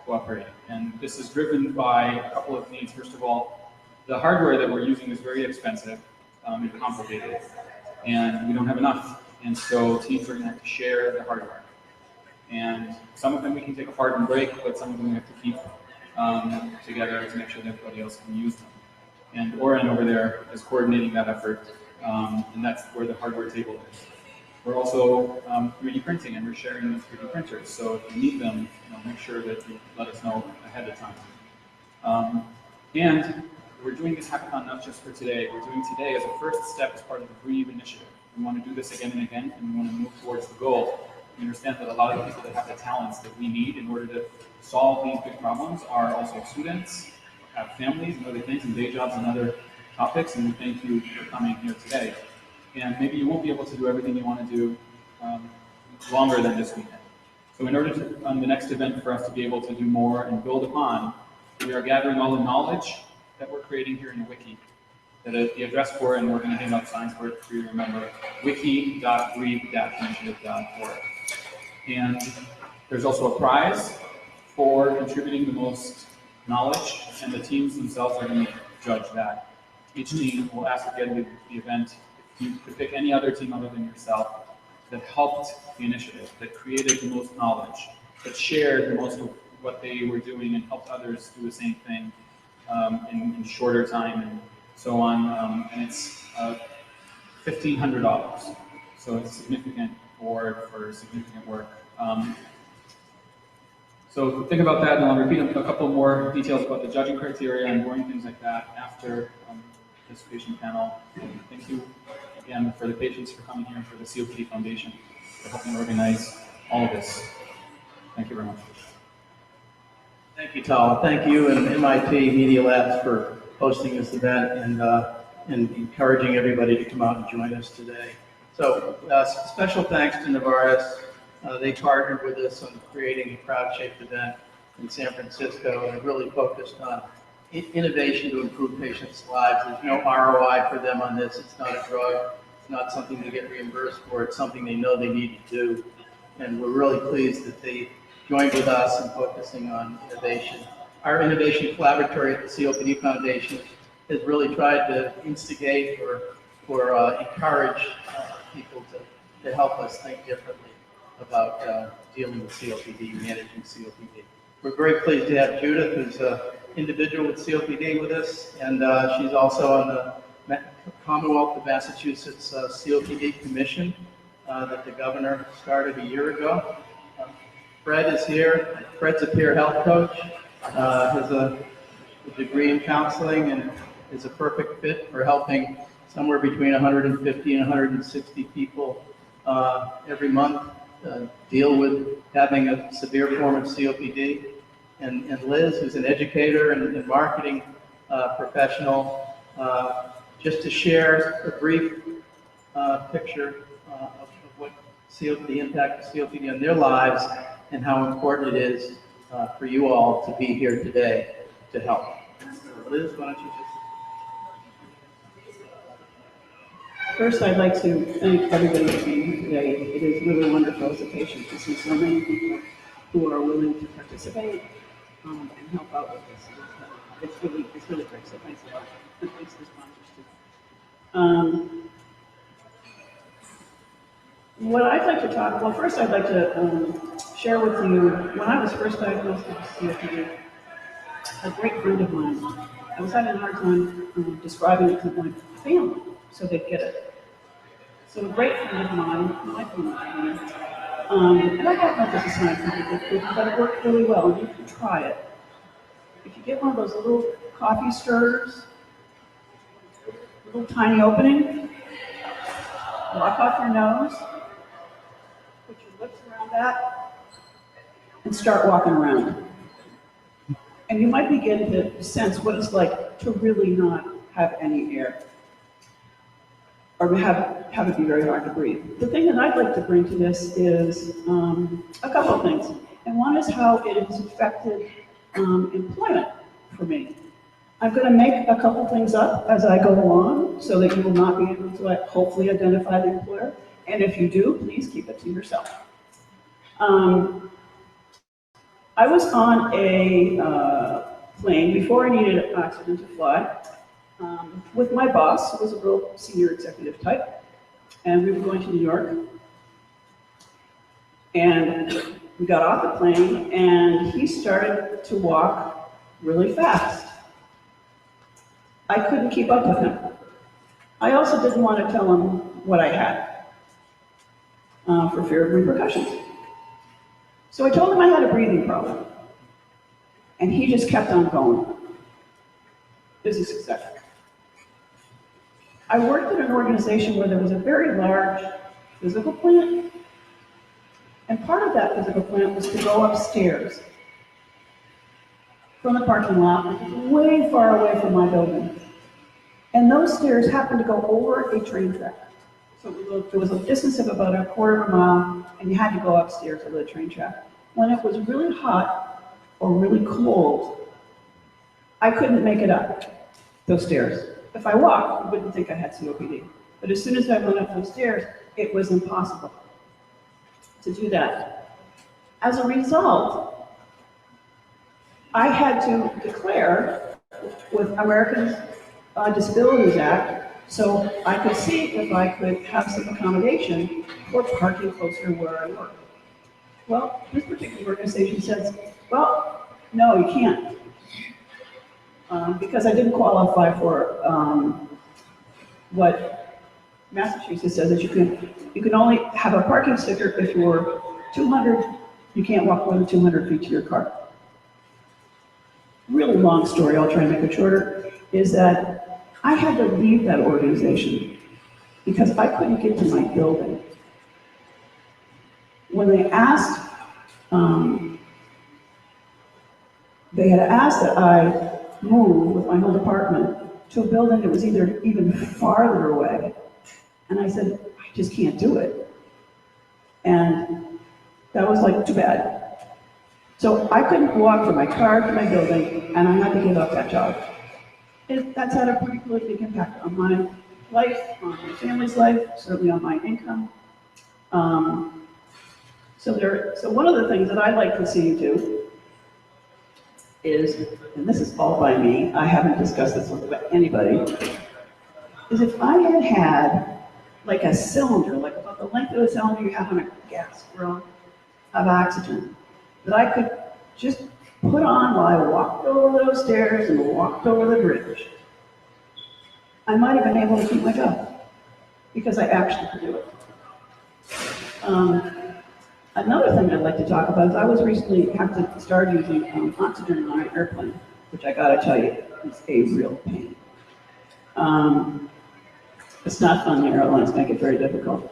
cooperating. And this is driven by a couple of needs. First of all, the hardware that we're using is very expensive and complicated, and we don't have enough. And so teams are going to have to share the hardware. And some of them we can take apart and break, but some of them we have to keep together to make sure that everybody else can use them. And Oren over there is coordinating that effort, and that's where the hardware table is. We're also 3D printing, and we're sharing those 3D printers. So if you need them, make sure that you let us know ahead of time. And we're doing this hackathon not just for today. We're doing today as a first step as part of the Breathe initiative. We want to do this again and again, and we want to move towards the goal. We understand that a lot of the people that have the talents that we need in order to solve these big problems are also students, have families and other things, and day jobs and other topics, and we thank you for coming here today. And maybe you won't be able to do everything you want to do longer than this weekend. So in order to, on the next event, for us to be able to do more and build upon, we are gathering all the knowledge that we're creating here in the wiki. That the address for it, and we're going to hang up signs for it for you to remember, wiki.breathe-initiative.org. And there's also a prize for contributing the most knowledge, and the teams themselves are going to judge that. Each team will ask at the end of the event if you could pick any other team other than yourself that helped the initiative, that created the most knowledge, that shared the most of what they were doing and helped others do the same thing in shorter time and so on. And it's $1,500. So it's a significant award for significant work. So think about that, and I'll repeat a couple more details about the judging criteria and boring things like that after this patient panel. And thank you again for the patients for coming here and for the COPD Foundation for helping organize all of this. Thank you very much. Thank you, Tal. Thank you and MIT Media Labs for hosting this event and encouraging everybody to come out and join us today. So special thanks to Novartis. They partnered with us on creating a crowd-shaped event in San Francisco and really focused on innovation to improve patients' lives. There's no ROI for them on this. It's not a drug. It's not something they get reimbursed for. It's something they know they need to do. And we're really pleased that they joined with us in focusing on innovation. Our innovation collaboratory at the COPD Foundation has really tried to instigate or encourage people to help us think differently about dealing with COPD, managing COPD. We're very pleased to have Judith, who's an individual with COPD, with us, and she's also on the Commonwealth of Massachusetts COPD Commission that the governor started a year ago. Fred is here. Fred's a peer health coach, has a degree in counseling, and is a perfect fit for helping somewhere between 150 and 160 people every month deal with having a severe form of COPD. And Liz, who's an educator and marketing professional, just to share a brief picture of what the impact of COPD on their lives and how important it is for you all to be here today to help. Liz, why don't you just... First, I'd like to thank everybody for being here today. It is really wonderful as a patient to see so many people who are willing to participate and help out with this. It's really great. So thanks a lot. And thanks to the sponsors too. What I'd like to talk. Well, first, I'd like to share with you, when I was first diagnosed with COPD, a great friend of mine, I was having a hard time describing it to my family so they'd get it. So a great friend of mine, my family, and I don't know if this is scientific, but it worked really well, and you can try it. If you get one of those little coffee stirrers, little tiny opening, block off your nose, put your lips around that, and start walking around. And you might begin to sense what it's like to really not have any air, or have it be very hard to breathe. The thing that I'd like to bring to this is a couple of things. And one is how it has affected employment for me. I'm going to make a couple things up as I go along so that you will not be able to hopefully identify the employer. And if you do, please keep it to yourself. I was on a plane before I needed oxygen to fly with my boss, who was a real senior executive type, and we were going to New York. And we got off the plane, and he started to walk really fast. I couldn't keep up with him. I also didn't want to tell him what I had for fear of repercussions. So I told him I had a breathing problem, and he just kept on going. Business executive. I worked at an organization where there was a very large physical plant, and part of that physical plant was to go upstairs from the parking lot, which was way far away from my building. And those stairs happened to go over a train track. So it was a distance of about a quarter of a mile, and you had to go upstairs over the train track. When it was really hot or really cold, I couldn't make it up those stairs. If I walked, you wouldn't think I had COPD. But as soon as I went up those stairs, it was impossible to do that. As a result, I had to declare with Americans Disabilities Act so I could see if I could have some accommodation for parking closer to where I work. Well, this particular organization says, well, no, you can't. Because I didn't qualify for what Massachusetts says is you can only have a parking sticker if you're 200, you can't walk more than 200 feet to your car. Really long story, I'll try and make it shorter, is that I had to leave that organization because I couldn't get to my building. When they asked, they had asked that I move with my whole department to a building that was either even farther away. And I said, I just can't do it. And that was like, too bad. So I couldn't walk from my car to my building, and I had to give up that job. That's had a particularly big impact on my life, on my family's life, certainly on my income. So one of the things that I'd like to see you do is, and this is all by me, I haven't discussed this with anybody, is if I had had like a cylinder, like about the length of a cylinder you have on a gas grill of oxygen, that I could just put on while I walked over those stairs and walked over the bridge, I might have been able to keep my job because I actually could do it. Another thing I'd like to talk about is I was recently have to start using oxygen on an airplane, which I gotta tell you is a real pain. It's not fun. The airlines make it very difficult.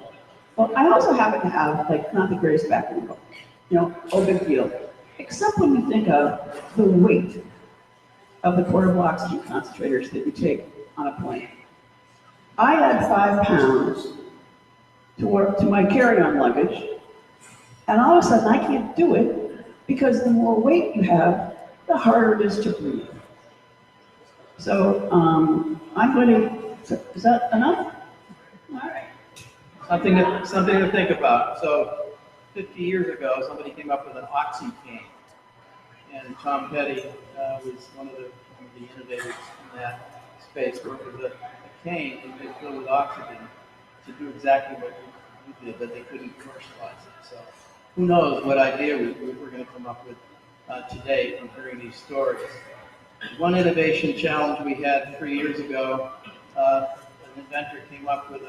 Well, I also happen to have like not the greatest back wrinkle, no big deal. Except when you think of the weight of the portable oxygen concentrators that you take on a plane. I add 5 pounds to my carry-on luggage, and all of a sudden I can't do it because the more weight you have, the harder it is to breathe. So I'm going to, is that enough? All right. Something to think about. So 50 years ago, somebody came up with an oxy cane. And Tom Petty was one of the innovators in that space, worked with a cane that they filled with oxygen to do exactly what you did, but they couldn't commercialize it. So who knows what idea we're going to come up with today from hearing these stories. One innovation challenge we had 3 years ago, an inventor came up with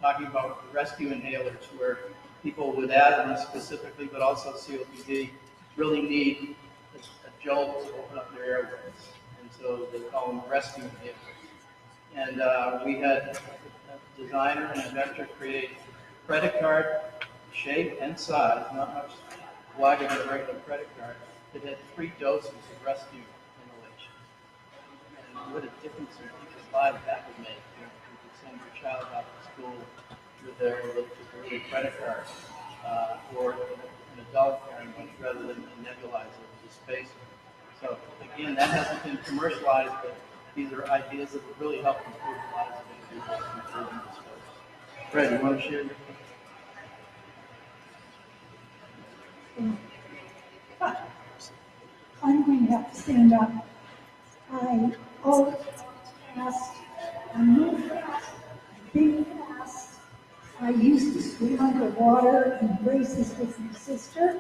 talking about rescue inhalers, where people with asthma specifically, but also COPD, really need a jolt to open up their airways. And so they call them rescue inhalers. And we had a designer and inventor create a credit card shape and size, not much wider than a regular credit card, that had 3 doses of rescue inhalation. And what a difference in people's lives that would make. You could send your child out to school with their credit card, or an adult carrying one rather than a nebulizer with a spacer. So again, that hasn't been commercialized, but these are ideas that would really help improve the lives of individuals, including this folks. Fred, you want to share your I'm going to have to stand up. I always fast, I move fast, I think fast. I used to swim underwater in races with my sister,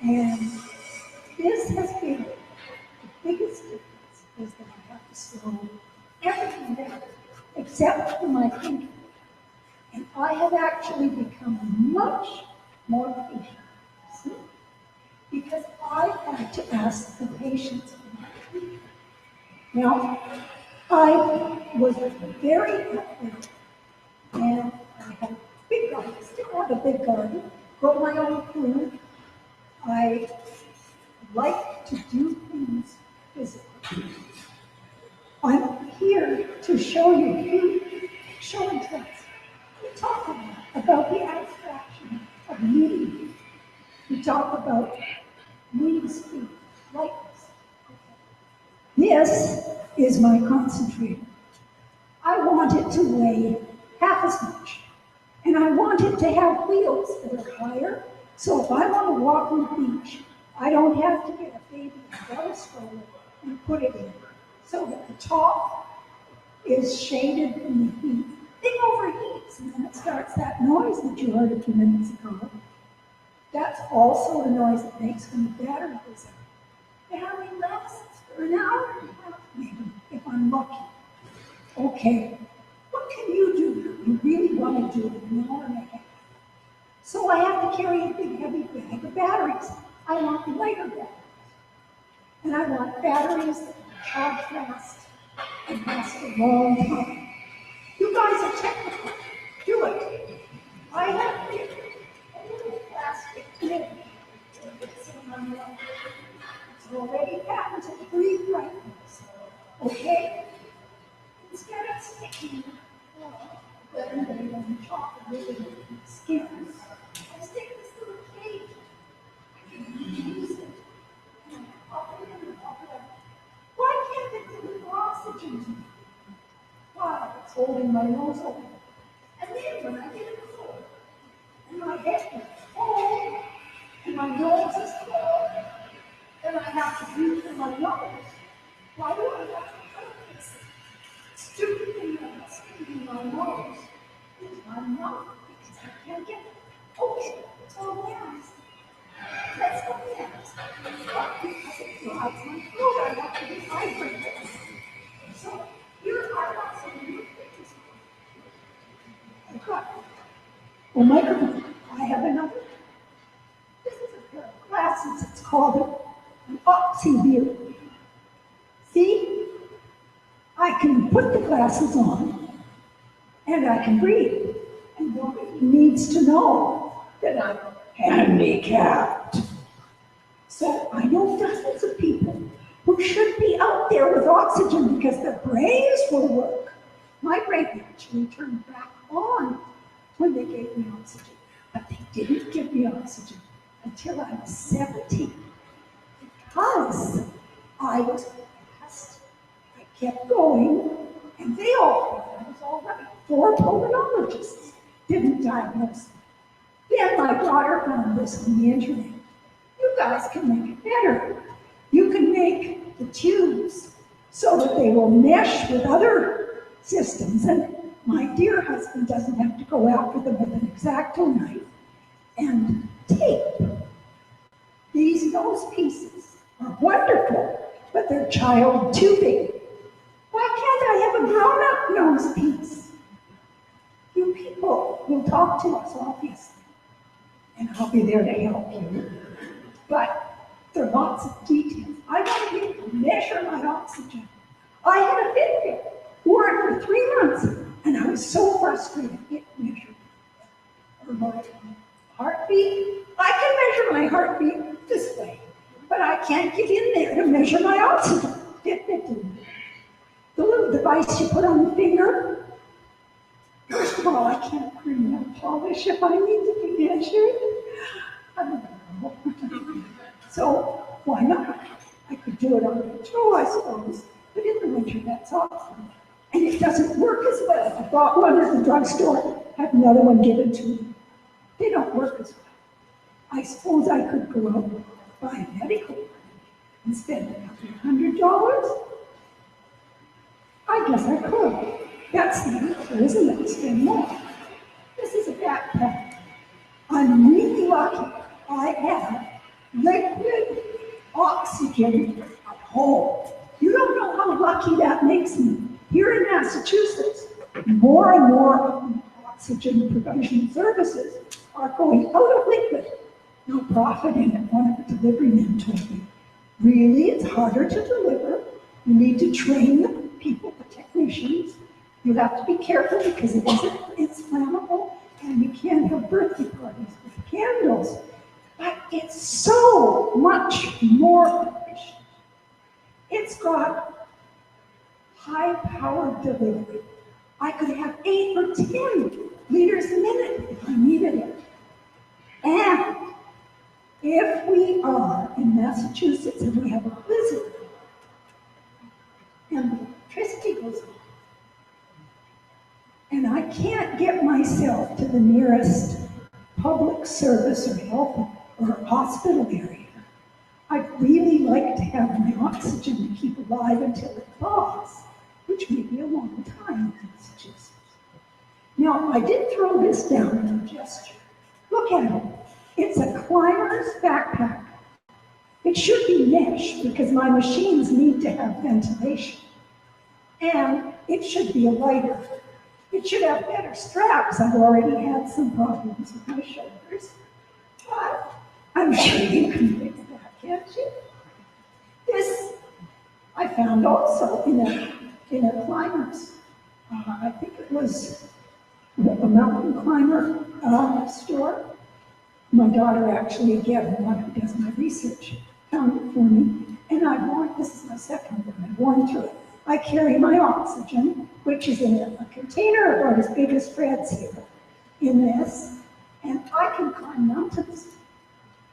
and this has been the biggest difference is that I have to slow everything down, except for my thinking. And I have actually become much more patient. See? Because I had to ask the patients for my treatment. Now, I was very athletic, and I had a big garden, still have a big garden, grow my own food. I like to do things physically. I'm here to show you a few show and tells. We talk about the abstraction of meaning. We talk about meaning speed, lightness. This is my concentrator. I want it to weigh half as much. And I want it to have wheels that are higher, so if I want to walk on the beach, I don't have to get a baby umbrella stroller and put it in, so that the top is shaded from the heat. It overheats, and then it starts that noise that you heard a few minutes ago. That's also the noise it makes when the battery goes out. Battery lasts for an hour and a half, maybe, if I'm lucky. Okay, what can you do if you really want to do it in an hour and a half? So I have to carry a big, heavy bag of batteries. I want lighter batteries. And I want batteries that can charge fast and last a long time. You guys are technical. Do it. I have here a little plastic lid. It's already patented breathe brightness. Okay? Instead of sticking blended on chocolate really skin, I stick this little cage. I can use it. And I pop it in and pop it out. Why can't it deliver oxygen to me? Why? It's holding my nose open. And then when I get it cold, and my head gets cold, and my nose is cold, then I have to breathe through my nose. Why do I have to do this? Stupid thing about sticking my nose is my mouth, because I can't get it. Okay, so next. Let's go next. But because it dries my throat, I have to dehydrate it. So here are lots of new things. I've got a microphone. I have another. This is a pair of glasses. It's called an oxy-view. See? I can put the glasses on, and I can breathe. And nobody needs to know that I'm handicapped. So I know dozens of people who should be out there with oxygen because their brains will work. My brain actually turned back on when they gave me oxygen, but they didn't give me oxygen until I was 17 because I was fast. I kept going, and they all, I was all right. 4 pulmonologists didn't diagnose me. Then my daughter found this on the internet. You guys can make it better. You can make the tubes so that they will mesh with other systems. And my dear husband doesn't have to go after them with an X-Acto knife and tape. These nose pieces are wonderful, but they're child tubing. Why can't I have a grown-up nose piece? You people will talk to us, obviously, and I'll be there to help you. But there are lots of details. I want to be able to measure my oxygen. I had a Fitbit, wore it for 3 months, and I was so frustrated it measured my heartbeat. I can measure my heartbeat this way, but I can't get in there to measure my oxygen. Fitbit didn't. The little device you put on the finger, first of all, I can't bring nail polish if I need to be measured. I don't know. So why not? I could do it on the toe, I suppose, but in the winter that's awesome. And it doesn't work as well. I bought one at the drugstore, had another one given to me. They don't work as well. I suppose I could go out and buy a medical one and spend $100. I guess I could. That's the answer, isn't it? Spend more. This is a backpack. I'm really lucky. I have liquid oxygen at home. You don't know how lucky that makes me. Here in Massachusetts, more and more oxygen production services are going out of liquid. No profit in it, one of the delivery men told me. Really, it's harder to deliver. You need to train the people, the technicians. You have to be careful because it's flammable, and you can't have birthday parties with candles. But it's so much more efficient. It's got high-powered delivery. I could have 8 or 10 liters a minute if I needed it. And if we are in Massachusetts and we have a blizzard, and the electricity goes off, and I can't get myself to the nearest public service or health or hospital area, I'd really like to have my oxygen to keep alive until it thaws, which may be a long time in Massachusetts. Now, I did throw this down in a gesture. Look at it. It's a climber's backpack. It should be mesh because my machines need to have ventilation. And it should be a lighter. It should have better straps. I've already had some problems with my shoulders. But I'm sure you can fix that, can't you? This I found also in a climber's, I think it was a mountain climber store. My daughter actually, again, the one who does my research, found it for me. And this is my second one, I've worn through it. I carry my oxygen, which is in a container about as big as Fred's here, in this, and I can climb mountains.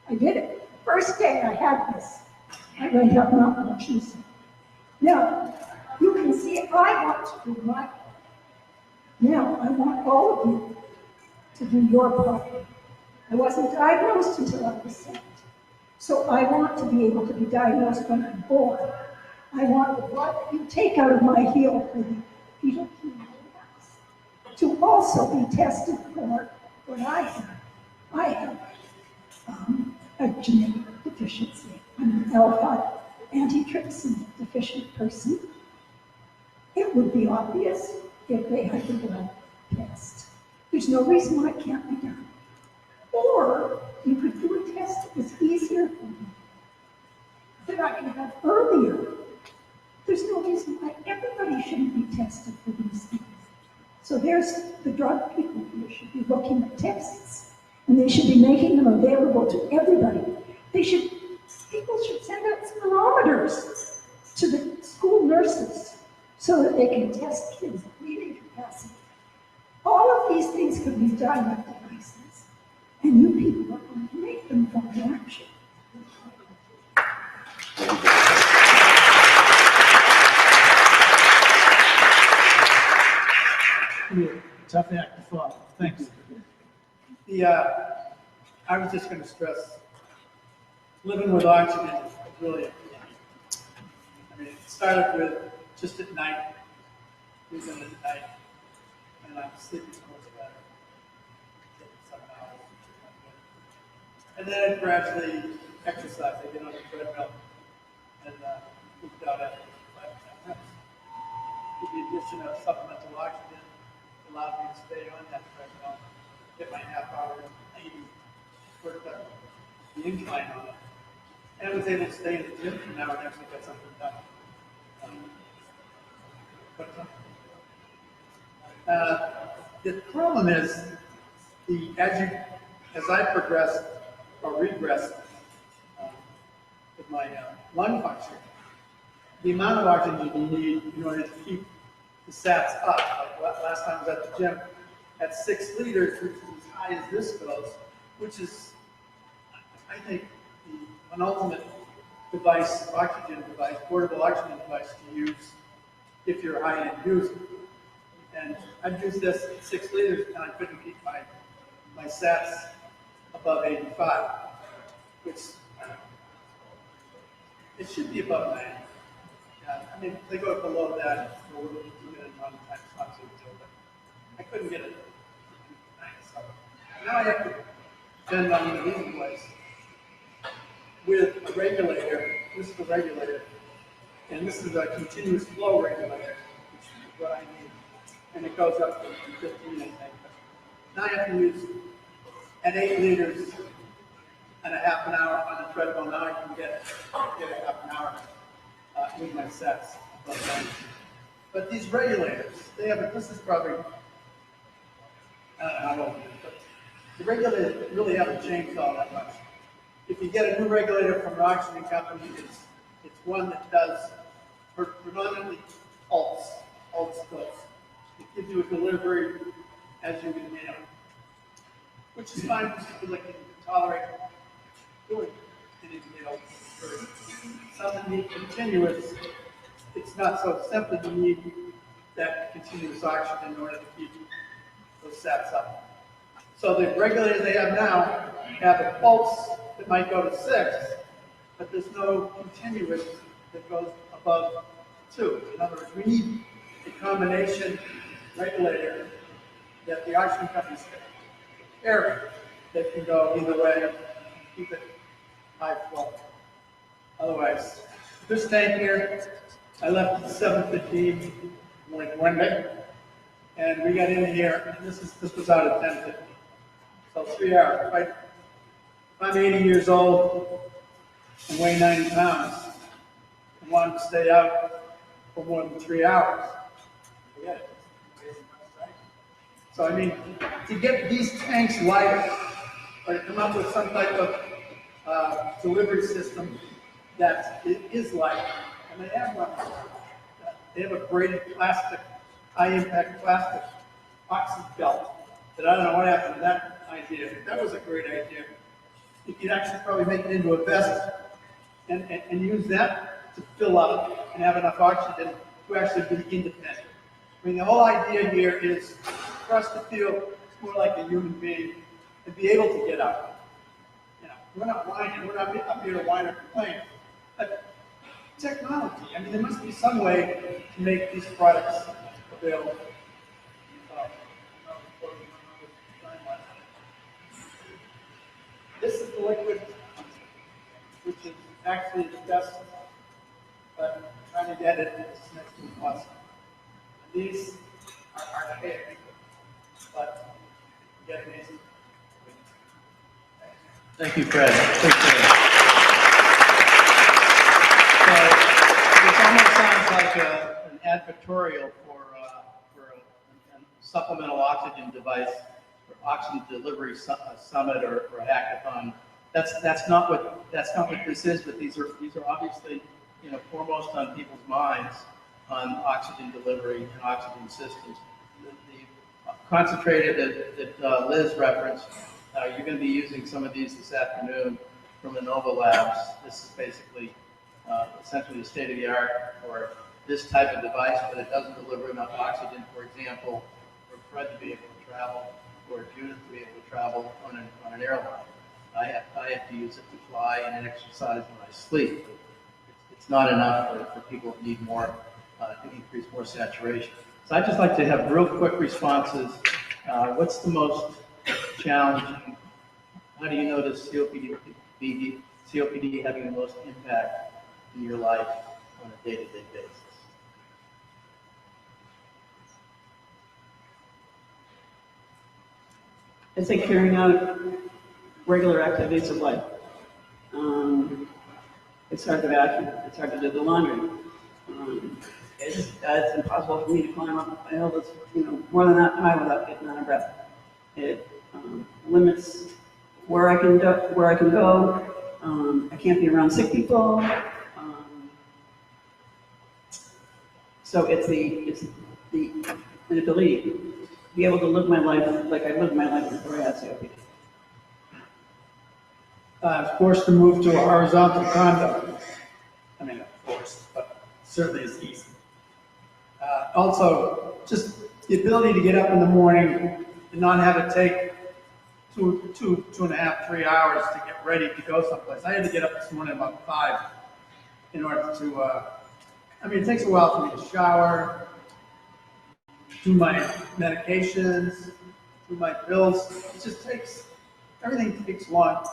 I did it. First day I had this, I went up Mount Washington. Now, you can see I want to do my part. Now, I want all of you to do your part. I wasn't diagnosed until I was 7. So I want to be able to be diagnosed when I'm born. I want the blood that you take out of my heel for the fetal hemoglobin to also be tested for what I have. I have a genetic deficiency. I'm an alpha antitrypsin deficient person. It would be obvious if they had the blood test. There's no reason why it can't be done. Or you could do a test that was easier for me, that I could have earlier. There's no reason why everybody shouldn't be tested for these things. So there's the drug people who should be looking at tests, and they should be making them available to everybody. People should send out spirometers to the school nurses so that they can test kids' breathing capacity. All of these things could be done with devices, and you people are going to make them come to action. Tough act to follow. Thanks. I was just going to stress, living with oxygen is really important. I mean, it started with just at night, using it at night, and I'm sleeping almost better. 7 hours. And then I gradually exercise. I get on the treadmill and move down after 5 or 10 reps. With the addition of supplemental oxygen, it allowed me to stay on that treadmill, get my half hour, 80, worked up the incline on it. And I was able to stay in the gym from now and actually get something done. The problem is, as I progressed or regressed with my lung function, the amount of oxygen you need in order to keep the sats up. Like last time I was at the gym, at 6 liters, which is as high as this goes, which is, I think, the penultimate device, oxygen device, portable oxygen device to use if you're a high-end user. And I've used this at 6 liters and I couldn't keep my sats above 85, which it should be above 90. I mean, they go below that, so we're looking at it on the time sponsor, but I couldn't get it. So now I have to depend on the these device with a regulator. This is the regulator, and this is a continuous flow regulator, which is what I need. And it goes up to 15, I think. Now I have to use at 8 liters and a half an hour on the treadmill. Now I can get a half an hour with my sets. But these regulators, this is probably, I don't know how old it is, but the regulators really haven't changed all that much. If you get a new regulator from an oxygen company, it's one that does predominantly pulse dose. It gives you a delivery as you inhale, which is fine for people that can tolerate doing an inhale. For something need continuous, it's not so simple. You need that continuous oxygen in order to keep those sats up. So the regulators they have now have a pulse that might go to 6, but there's no continuous that goes above 2. In other words, we need a combination regulator that the oxygen companies carry that can go either way and keep it high flow. Otherwise, this tank here, I left at 7:15 one day, and we got in here, and this was out at 10:50. So 3 hours. If I'm 80 years old and weigh 90 pounds and want to stay out for more than 3 hours, forget it. So I mean, to get these tanks lighter, or to come up with some type of delivery system that is light, and they have one. They have a braided plastic, high-impact plastic oxy belt that I don't know what happened to that idea. That was a great idea. You could actually probably make it into a vest and use that to fill up and have enough oxygen to actually be independent. I mean, the whole idea here is for us to feel more like a human being and be able to get up. You know, we're not whining. We're not up here to whine or complain. But technology. I mean, there must be some way to make these products available. This is the liquid, which is actually the best, but I'm trying to get it as next to possible. These are archaic, but get amazing. Thank you, Fred. Appreciate it. So this almost sounds like an advertorial for a supplemental oxygen device, or oxygen delivery summit or a hackathon. That's not what this is. But these are obviously foremost on people's minds on oxygen delivery and oxygen systems. The concentrated that Liz referenced, you're going to be using some of these this afternoon from the Nova Labs. This is basically essentially the state of the art for this type of device, but it doesn't deliver enough oxygen, for example, for Fred to be able to travel or Judith to be able to travel on an airline. I have to use it to fly and exercise when I sleep. It's not enough for people who need more, to increase more saturation. So I'd just like to have real quick responses. What's the most challenging How do you notice COPD having the most impact in your life on a day-to-day basis? I'd say carrying out regular activities of life. It's hard to vacuum. It's hard to do the laundry. It's impossible for me to climb up a hill that's more than that high without getting out of breath. It limits where I can go. I can't be around sick people. So it's the inability to be able to live my life like I lived my life before I had COPD. Forced to move to a horizontal condo. I mean, not forced, but certainly is easy. Also, just the ability to get up in the morning and not have it take two and a half, 3 hours to get ready to go someplace. I had to get up this morning about 5 in order to, it takes a while for me to shower, do my medications, do my bills. It just everything takes long.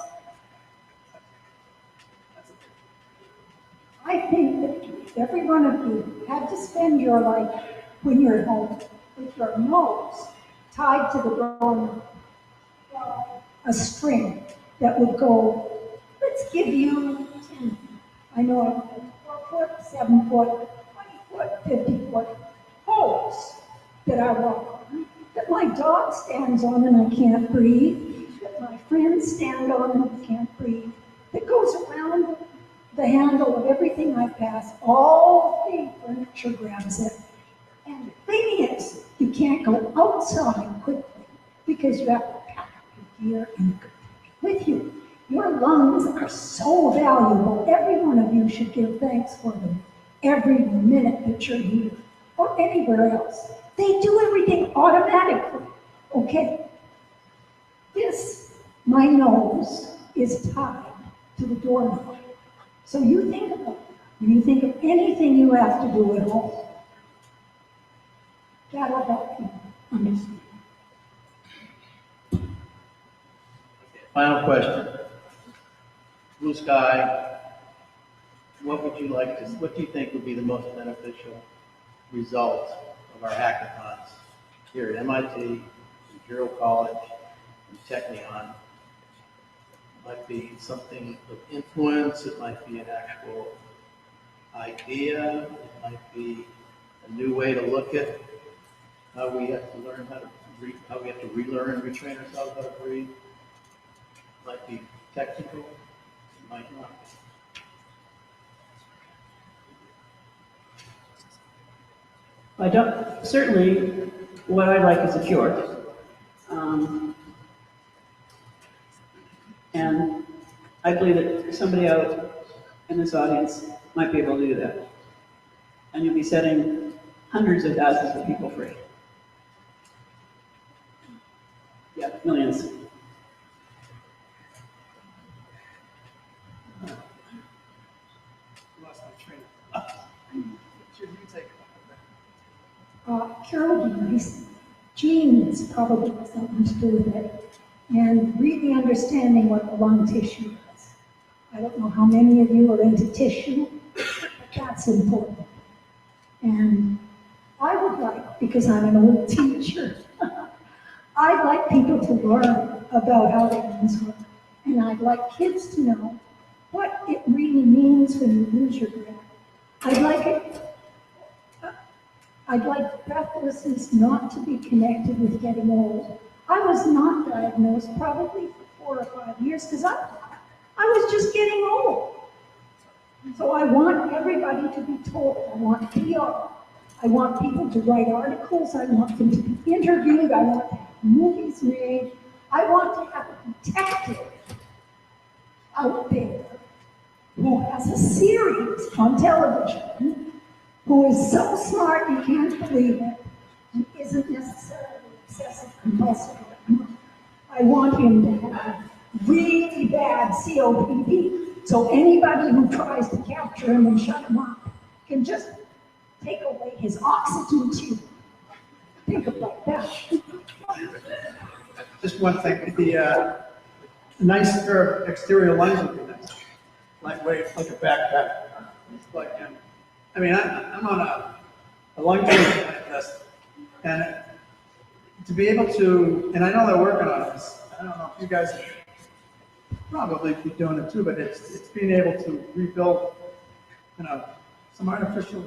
I think that every one of you had to spend your life when you're at home with your nose tied to the door, a string that would go, let's give you 10, I know I'm 4 foot, 7 foot, 20 foot, 50 foot poles that I walk on, that my dog stands on and I can't breathe, that my friends stand on and I can't breathe, that goes around the handle of everything I pass, all the furniture grabs it. And the thing is, you can't go outside quickly because you have to pack up your gear and go with you. Your lungs are so valuable. Every one of you should give thanks for them every minute that you're here or anywhere else. They do everything automatically. Okay. My nose is tied to the doorknob. So you think about it. When you think of anything you have to do at home, that'll help you understand. Final question. Blue sky, what do you think would be the most beneficial result of our hackathons here at MIT, Imperial College, and Technion? It might be something of influence, it might be an actual idea, it might be a new way to look at how we have to learn how we have to relearn and retrain ourselves how to breathe. It might be technical, it might not be. Certainly, what I like is a cure. And I believe that somebody out in this audience might be able to do that. And you'll be setting hundreds of thousands of people free. Yeah, millions. Lost my train of thought. What should you take Carol Deary's genes probably has something to do with it, and really understanding what the lung tissue is. I don't know how many of you are into tissue, but that's important. And I would like, because I'm an old teacher, I'd like people to learn about how their lungs work. And I'd like kids to know what it really means when you lose your breath. I'd like breathlessness not to be connected with getting old. I was not diagnosed probably for 4 or 5 years because I was just getting old. So I want everybody to be told. I want PR. I want people to write articles. I want them to be interviewed. I want to have movies made. I want to have a detective out there who has a series on television, who is so smart you can't believe it, and isn't necessarily obsessive compulsive. I want him to have really bad COPD, so anybody who tries to capture him and shut him up can just take away his oxygen tube. Think about that. Just one thing, A nice pair of exterior lens would be nice. Lightweight, like a backpack. Like, I mean, I'm on a long-term like this, and to be able to, and I know they're working on this. I don't know if you guys probably be doing it too, but it's being able to rebuild, some artificial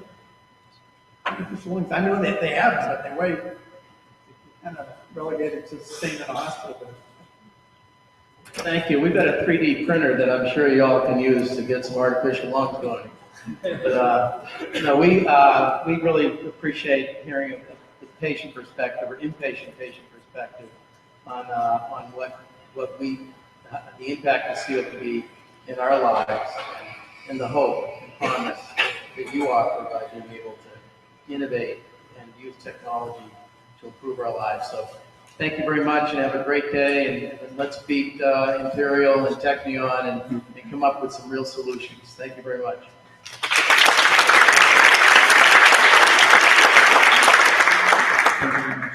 wings. I know that they have them, but they weigh kind of relegated to staying in a hospital. Thank you. We've got a 3D printer that I'm sure you all can use to get some artificial lungs going. But, we really appreciate hearing the patient perspective or inpatient patient perspective on the impact of COPD in our lives and the hope and promise that you offer by being able to innovate and use technology to improve our lives. So thank you very much and have a great day, and let's beat Imperial and Technion and come up with some real solutions. Thank you very much. Thank you very much.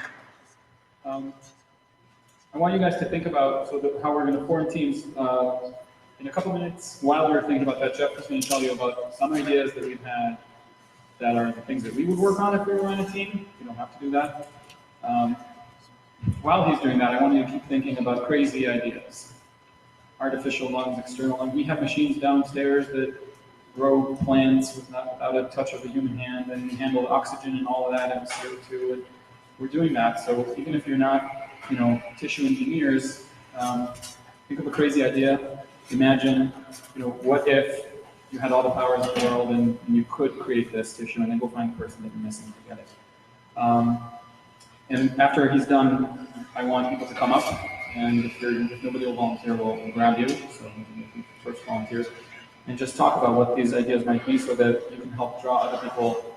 I want you guys to think about how we're going to form teams. In a couple minutes, while we're thinking about that, Jeff is going to tell you about some ideas that we've had that are the things that we would work on if we were on a team. You don't have to do that. While he's doing that, I want you to keep thinking about crazy ideas. Artificial lungs, external lungs. We have machines downstairs that grow plants without a touch of a human hand and handle oxygen and all of that and CO2. And we're doing that. So even if you're not, tissue engineers, think of a crazy idea. Imagine, what if you had all the powers in the world and you could create this tissue, and then go find the person that you're missing to get it. And after he's done, I want people to come up, and if nobody will volunteer, we'll grab you. So first volunteers, and just talk about what these ideas might be, so that you can help draw other people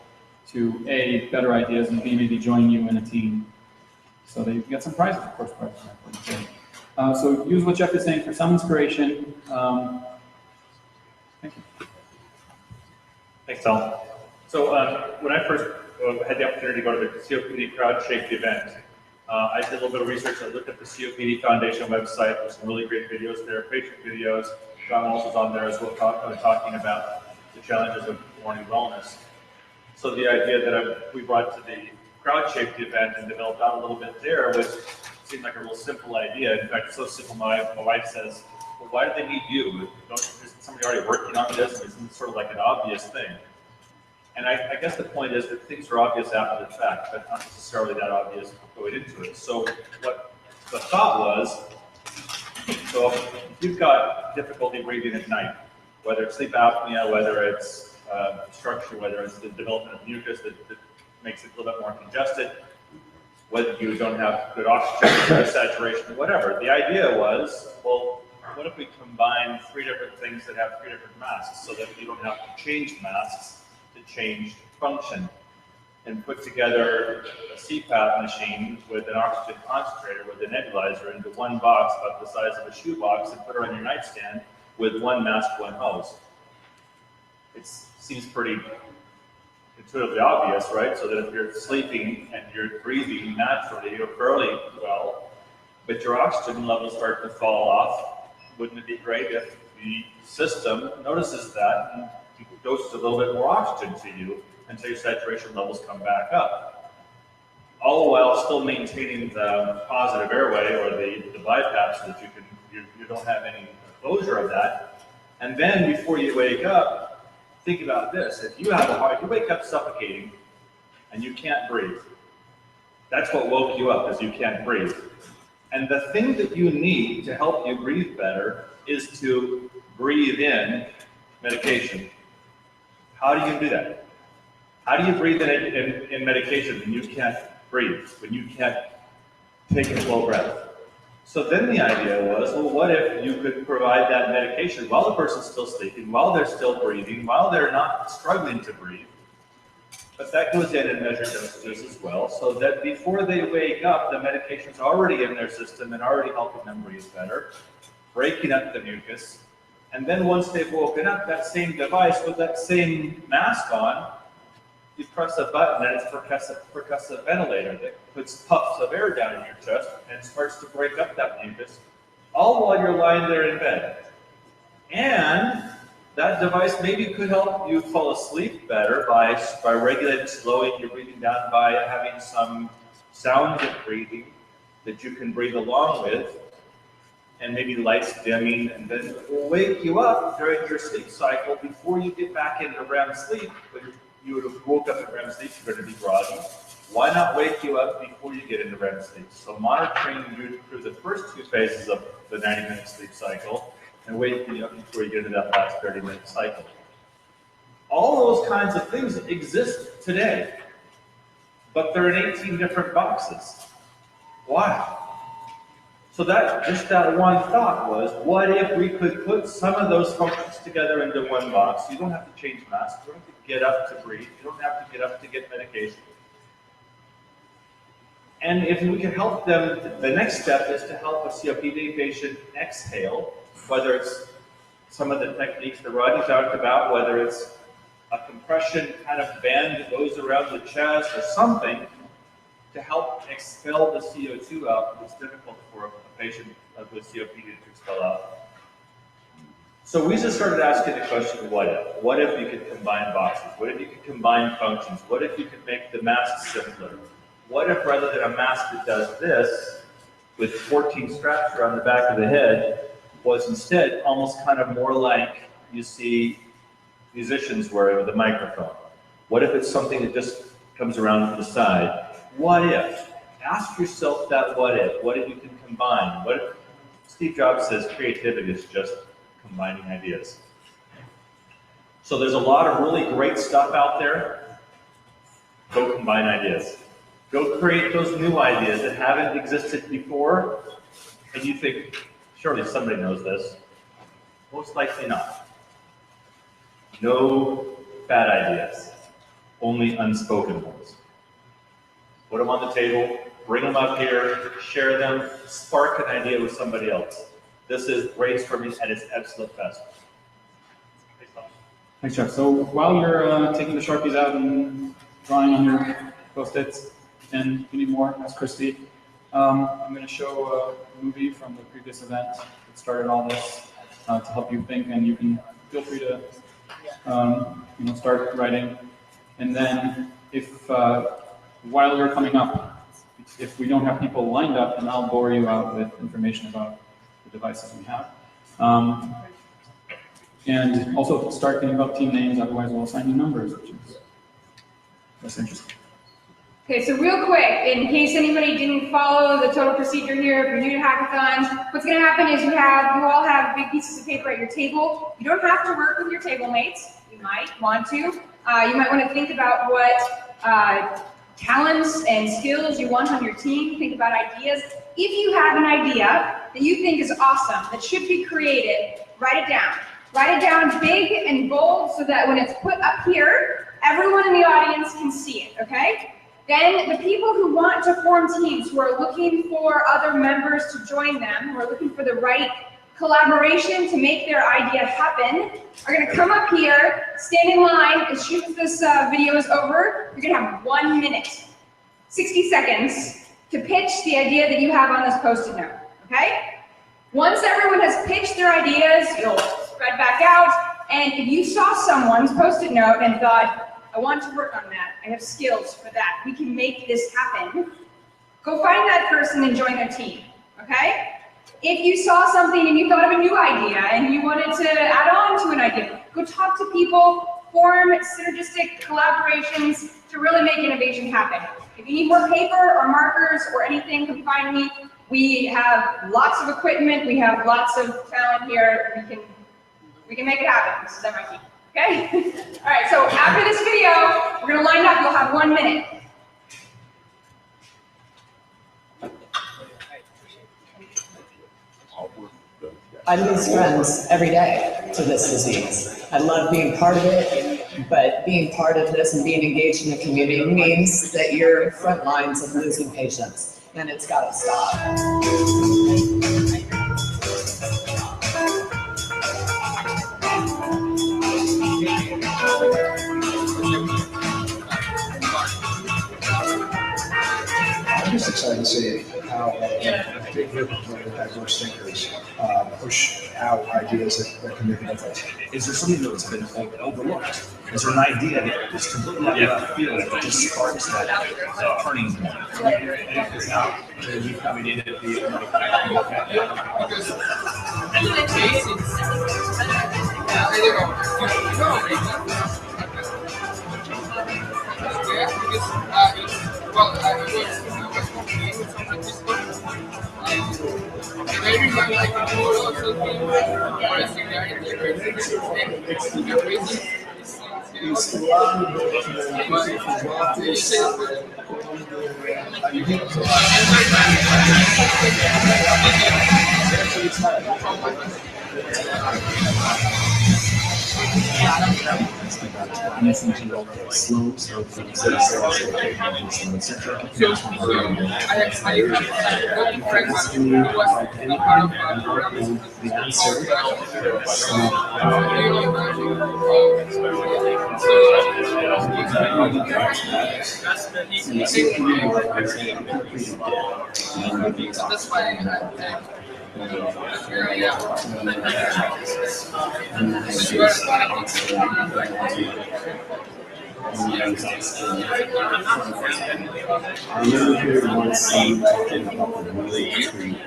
to A, better ideas, and B, maybe join you in a team, so that you can get some prizes, of course, prizes. So use what Jeff is saying for some inspiration. Thank you. Thanks, Tom. So when I first had the opportunity to go to the COPD crowd-shaped event, I did a little bit of research. I looked at the COPD Foundation website. There's some really great videos there, patient videos. John Walsh was on there as well, talking about the challenges of morning wellness. So the idea that we brought to the crowd-shaped event and developed out a little bit there seemed like a real simple idea. In fact, it's so simple, my wife says, well, why do they need you? Isn't somebody already working on this? Isn't sort of like an obvious thing? And I guess the point is that things are obvious after the fact, but not necessarily that obvious going into it. So what the thought was, so if you've got difficulty breathing at night, whether it's sleep apnea, whether it's obstruction, whether it's the development of mucus that makes it a little bit more congested, whether you don't have good oxygen saturation, whatever. The idea was, well, what if we combine 3 different things that have 3 different masks, so that you don't have to change masks to change function, and put together a CPAP machine with an oxygen concentrator with a nebulizer into one box about the size of a shoebox, and put it on your nightstand with 1 mask, 1 hose. It seems pretty intuitively obvious, right? So that if you're sleeping and you're breathing naturally or fairly well, but your oxygen levels start to fall off, wouldn't it be great if the system notices that and doses a little bit more oxygen to you until your saturation levels come back up? All the while still maintaining the positive airway or the bypass, so that you don't have any closure of that. And then before you wake up, think about this. If you wake up suffocating and you can't breathe, that's what woke you up, is you can't breathe. And the thing that you need to help you breathe better is to breathe in medication. How do you do that? How do you breathe in medication when you can't breathe, when you can't take a slow breath? So then the idea was, well, what if you could provide that medication while the person's still sleeping, while they're still breathing, while they're not struggling to breathe, but that goes in and measures dosages as well, so that before they wake up, the medication's already in their system and already helping them breathe better, breaking up the mucus. And then once they've woken up, that same device with that same mask on, you press a button and it's a percussive ventilator that puts puffs of air down in your chest and starts to break up that mucus, all while you're lying there in bed. And that device maybe could help you fall asleep better by regulating, slowing your breathing down, by having some sounds of breathing that you can breathe along with, and maybe lights dimming, and then it will wake you up during your sleep cycle before you get back into REM sleep. When you would have woke up in REM sleep, you're going to be groggy. Why not wake you up before you get into REM sleep? So monitoring you through the first 2 phases of the 90-minute sleep cycle, and waking you up before you get into that last 30-minute cycle. All those kinds of things exist today, but they're in 18 different boxes. Why? So that one thought was, what if we could put some of those functions together into one box? You don't have to change masks, you don't have to get up to breathe, you don't have to get up to get medication. And if we can help them, the next step is to help a COPD patient exhale, whether it's some of the techniques that Rodney talked about, whether it's a compression kind of band that goes around the chest or something to help expel the CO2 out. It's difficult for a patient with COPD to expel out. So we just started asking the question, what if? What if you could combine boxes? What if you could combine functions? What if you could make the mask simpler? What if rather than a mask that does this, with 14 straps around the back of the head, was instead almost kind of more like you see musicians wear with a microphone? What if it's something that just comes around to the side? What if? Ask yourself that what if. What if you can combine? What if Steve Jobs says creativity is just combining ideas. So there's a lot of really great stuff out there. Go combine ideas. Go create those new ideas that haven't existed before, and you think, surely somebody knows this. Most likely not. No bad ideas, only unspoken ones. Put them on the table, bring them up here, share them, spark an idea with somebody else. This is brainstorming at its absolute best. Thanks, Jeff. So while you're taking the Sharpies out and drawing on your Post-its, and if you need more, ask Christy. I'm going to show a movie from the previous event that started all this to help you think, and you can feel free to start writing. And then if while you're coming up, if we don't have people lined up, then I'll bore you out with information about the devices we have. And also start thinking about team names, otherwise we'll assign you numbers, which is less interesting. Okay, so real quick, in case anybody didn't follow the total procedure here, if you're new to hackathons, what's going to happen is you all have big pieces of paper at your table. You don't have to work with your table mates. You might want to. You might want to think about what talents and skills you want on your team. Think about ideas. If you have an idea that you think is awesome, that should be created, write it down. Write it down big and bold so that when it's put up here, everyone in the audience can see it, okay? Then the people who want to form teams, who are looking for other members to join them, who are looking for the right collaboration to make their idea happen, are going to come up here, stand in line. As soon as this video is over, you're going to have 1 minute, 60 seconds, to pitch the idea that you have on this Post-it note, okay? Once everyone has pitched their ideas, you'll spread back out, and if you saw someone's Post-it note and thought, I want to work on that, I have skills for that, we can make this happen, go find that person and join their team, okay? If you saw something and you thought of a new idea and you wanted to add on to an idea, go talk to people, form synergistic collaborations to really make innovation happen. If you need more paper or markers or anything, come find me. We have lots of equipment, we have lots of talent here, we can make it happen. This is MIT. Okay? All right, so after this video, we're going to line up. You'll have 1 minute. I lose friends every day to this disease. I love being part of it, but being part of this and being engaged in the community means that you're front lines of losing patients, and it's got to stop. I'm just excited to see how big group of really diverse thinkers push out ideas that can make a difference. Is there something that's been overlooked? Is there an idea that is completely out of left field that just sparks that turning point? You probably need it to be That's why I remember hearing one scene talking about the really tree.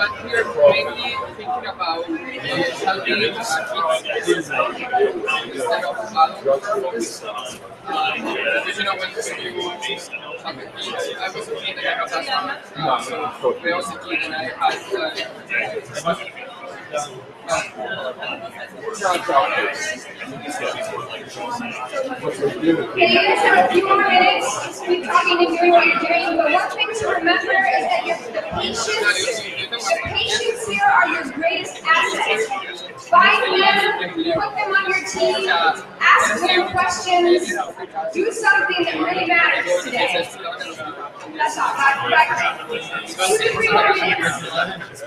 but we're mainly thinking about helping kids instead of adults. Because you know when you have a kid, I was a kid and I have asthma. When I was a kid and I had Okay, you guys have a few more minutes to keep talking and doing what you're doing, but one thing to remember is that the patients here are your greatest asset. Find them, put them on your team, ask them questions, do something that really matters today. That's all. Back 2 to 3 more minutes.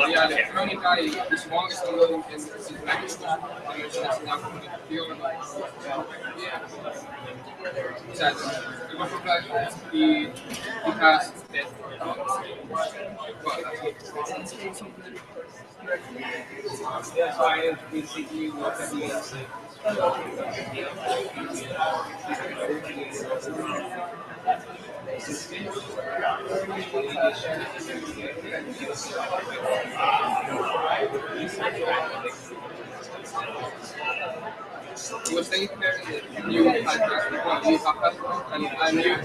Yeah, the chronic eye is longest alone in the because that's why basically what the he was saying there is a new podcast, new Hackathon, and I'm new.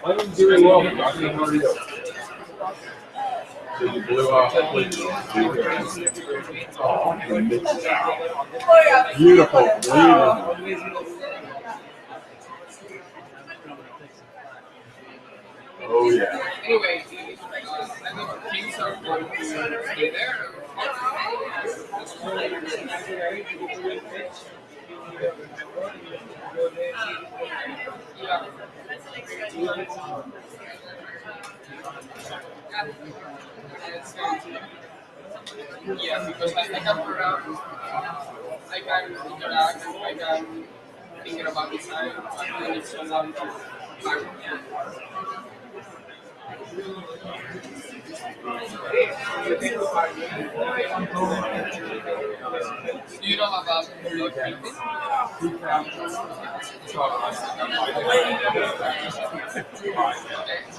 I'm doing well. How are you? So you blew off beautiful. Oh yeah. Anyway, I think things are going to stay there. Yeah, because I can program, I can interact, I can think about design, and it's a lot of Do you know about 3D printing?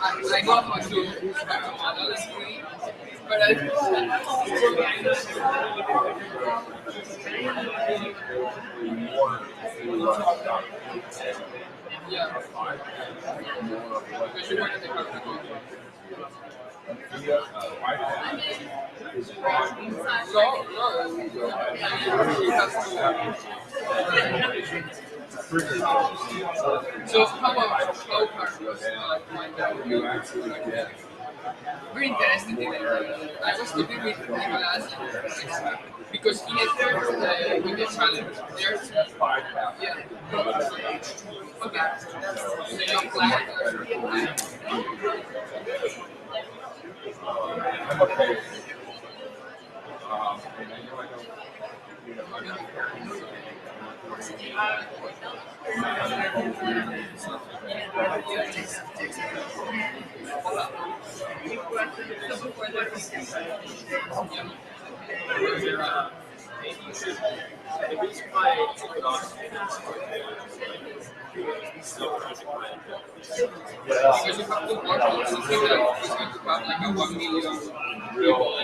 I know how to construct a model in 3D, but I yeah. Because you wanted to have to go. So how about how hard was very interesting. I was talking with Nicolas because he entered with the challenge. There's yeah. Okay. So you apply. I'm okay. Because you have to work on something that is going to have like a 1 million people.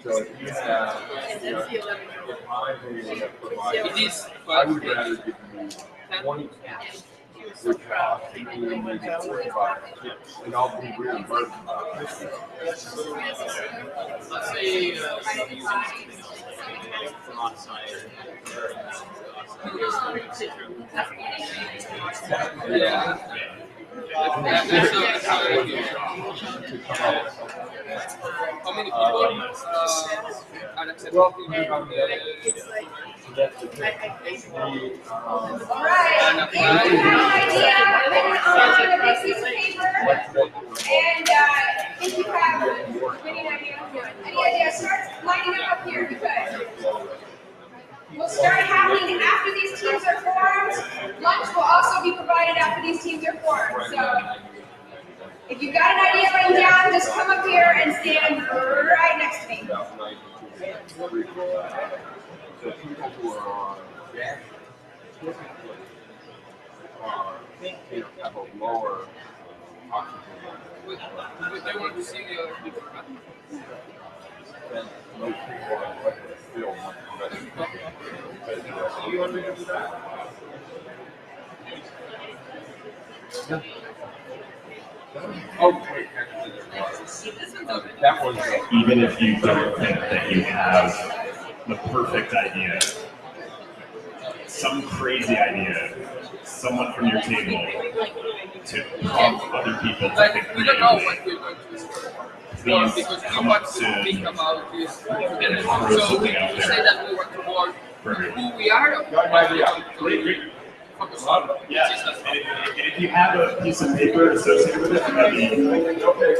So if you have, if I'm able to provide, It is, I would rather give you 20 cats, which cost me maybe 45 chips, and I'll be reimbursed. let's say from on site. Yeah. How many people are accepted? Well, that's the thing. All right, if you have an idea, written on a big piece of paper, and if you have any idea, start lining them up here because we'll start happening after these teams are formed. Lunch will also be provided after these teams are formed. So if you've got an idea written down, just come up here and stand right next to me. So people who are on gas have a lower oxygen But they want to see the other people. than most people on electric feel much better. You want me to do that? Oh, wait, actually, that was Even if you don't think that you have the perfect idea, some crazy idea, someone from your table to prompt other people to think We don't know creatively. what we're going to discover. Please Because we come want up to soon think about this. and throw So something out we say there. that we want to work For everyone. who we are. Great. Yeah, and if you have a piece of paper associated with it, that'd be okay.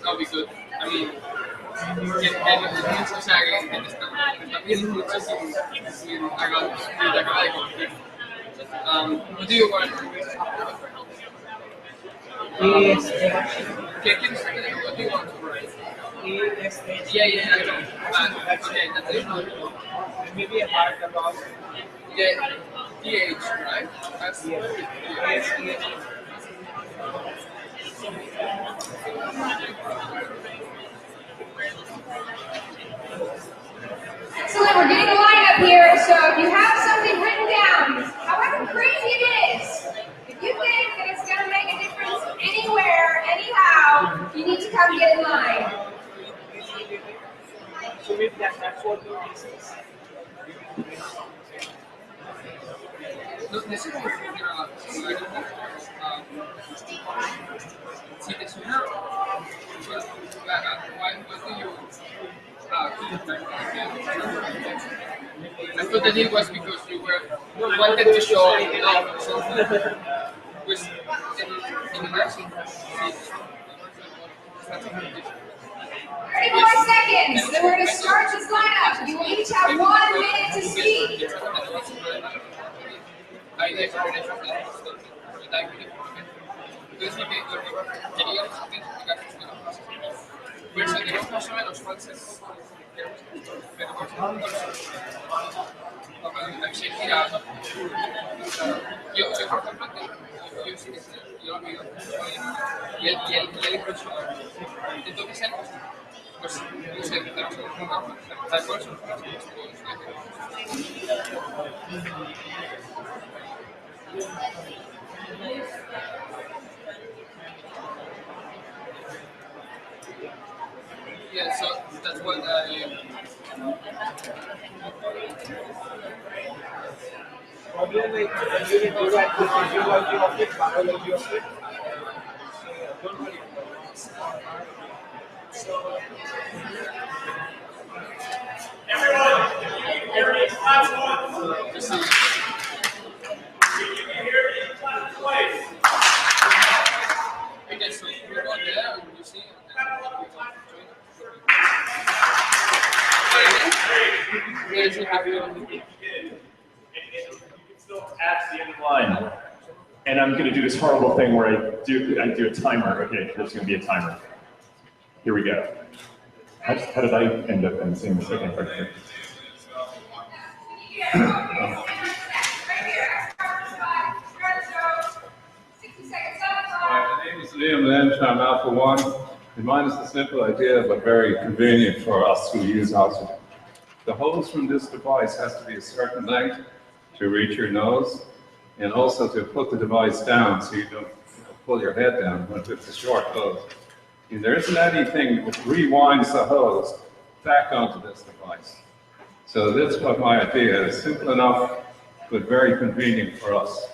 That'll be good. I mean, o sea, que está pidiendo muchísimo. Acaba de cumplir. What do you want? ¿Qué quieres saber? What do you want? Yeah, I know. Okay, that's it. Maybe a part about DH, right? That's Excellent, we're getting a lineup here, so if you have something written down, however crazy it is, if you think that it's going to make a difference anywhere, anyhow, you need to come get in line. So maybe that's what this is si te suena, why do you I thought that it was because you wanted to show off something with in nursing. 30 more seconds, then we're going to start this lineup. You will each have 1 minute to speak. Yeah, so that's what obviously, you need to write the physiology of it, biology of it. Don't worry. So, everyone, class one. Can you hear me in class twice? Okay, so we go there and you see. At the end of the line. And I'm going to do this horrible thing where I do a timer. Okay, there's going to be a timer. Here we go. How did I end up in saying the second part here? My name is Liam Lynch. I'm Alpha One. And mine is the simple idea, but very convenient for us who use oxygen. The hose from this device has to be a certain length to reach your nose, and also to put the device down so you don't pull your head down when it's a short hose. And there isn't anything that rewinds the hose back onto this device. So that's what my idea is. Simple enough, but very convenient for us.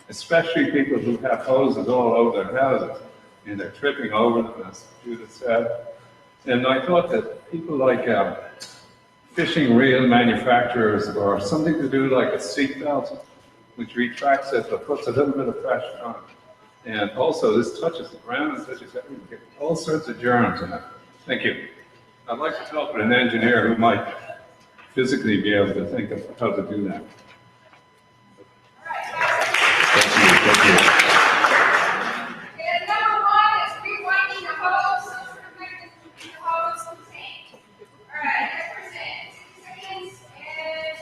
Especially people who have hoses all over their houses, and they're tripping over them, as Judith said. And I thought that people like fishing reel manufacturers, or something to do like a seat belt, which retracts it but puts a little bit of pressure on it. And also this touches the ground and touches everything. You get all sorts of germs in it. Thank you. I'd like to talk with an engineer who might physically be able to think of how to do that. Thank you. And number 1 is rewinding the hose. The hose contained. All right, next person. 60 seconds and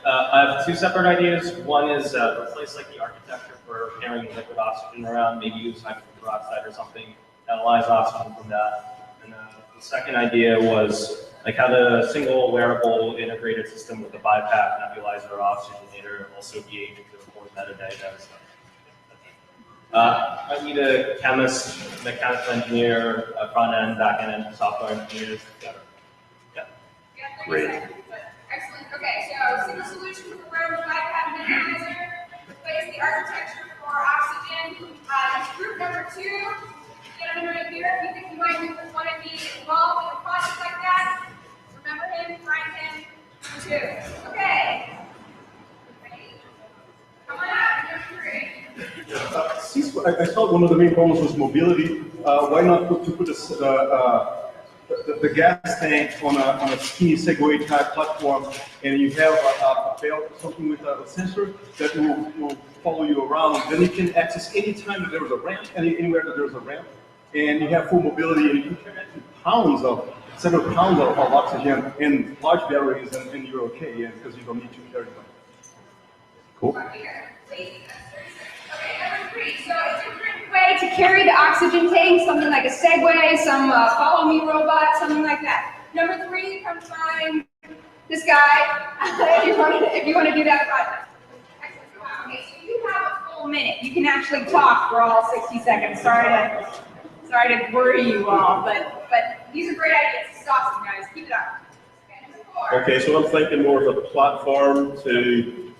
go. I have two separate ideas. One is replace like the architecture for carrying liquid oxygen around, maybe use hydrogen peroxide or something, analyze oxygen from that. And the second idea was like have a single wearable integrated system with a BiPAP nebulizer oxygenator, also be able to record metadata and stuff. I need a chemist, mechanical engineer, a front end, back end, software engineers, etc. Great. Excellent. Okay, so single solution for room 5 cabinet analyzer. Replace the architecture for oxygen. That's group number 2. Gentlemen right here, if you think you might want to be involved in a project like that, remember him, find him. 2. Okay. Ready? Come on up, number 3. Since I thought one of the main problems was mobility, why not put the gas tank on a skinny Segway type platform, and you have a belt, something with a sensor that will follow you around. Then you can access any time that there is a ramp, anywhere that there is a ramp, and you have full mobility, and you can carry several pounds of oxygen and large batteries, and you're okay, yeah, because you don't need to carry them. Cool. Okay, number 3. So a different way to carry the oxygen tank, something like a Segway, some follow me robot, something like that. Number 3, come find this guy if you want to do that project. Okay, so you have a full minute. You can actually talk for all 60 seconds. Sorry to worry you all, but these are great ideas. This is awesome, guys. Keep it up. Okay, number 4. Okay, so I'm thinking more of a platform to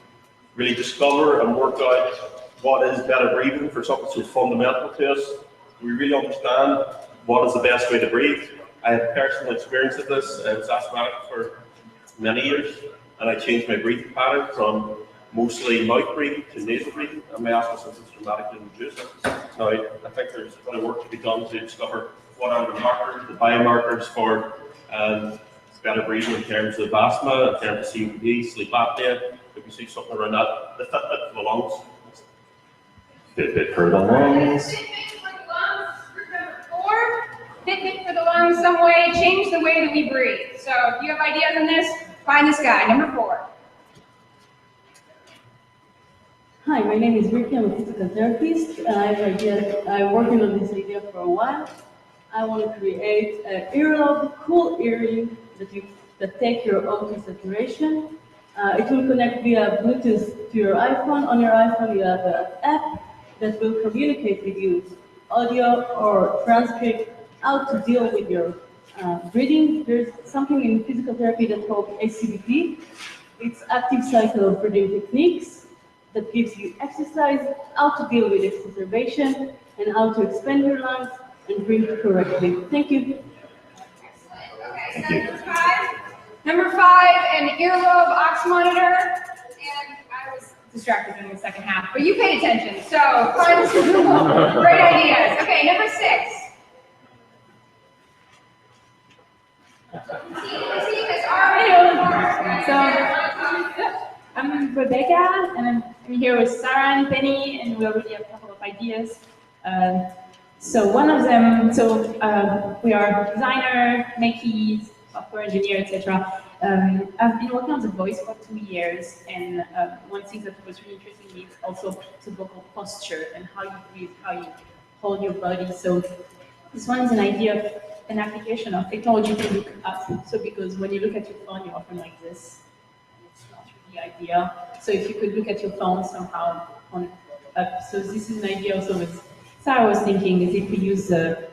really discover and work out what is better breathing for something so fundamental to us. We really understand what is the best way to breathe. I have personal experience of this. I was asthmatic for many years, and I changed my breathing pattern from mostly mouth breathing to nasal breathing, and my asthma symptoms dramatically reduced. Now, I think there's a bit of work to be done to discover what are the markers, the biomarkers for better breathing in terms of asthma, in terms of COPD, sleep apnea. If you see something around that, the Fitbit for the lungs. Fitbit for the lungs. Fitbit for the lungs, group number 4. Fitbit for the lungs, some way, change the way that we breathe. So if you have ideas on this, find this guy, number 4. Hi, my name is Ricky. I'm a physical therapist, and I'm working on this idea for a while. I want to create an earlobe, cool earring that take your O2 saturation. It will connect via Bluetooth to your iPhone. On your iPhone, you have an app that will communicate with you, audio or transcript, how to deal with your breathing. There's something in physical therapy that's called ACBT. It's active cycle breathing techniques that gives you exercise, how to deal with exacerbation, and how to expand your lungs and breathe correctly. Thank you. Okay, so number 5, an earlobe ox monitor. And I was distracted in the second half, but you paid attention, so find some great ideas. Okay, number 6. Team is already So, I'm Rebecca, and I'm here with Sarah and Penny, and we already have a couple of ideas. So one of them, we are designer, makeys, software engineer, etc. I've been working on the voice for 2 years, and one thing that was really interesting is also the vocal posture and how you breathe, how you hold your body. So this one is an idea of an application of technology to look up. So because when you look at your phone, you're often like this, and it's not really ideal. So if you could look at your phone somehow on up. So this is an idea also with Sarah was thinking is if we use the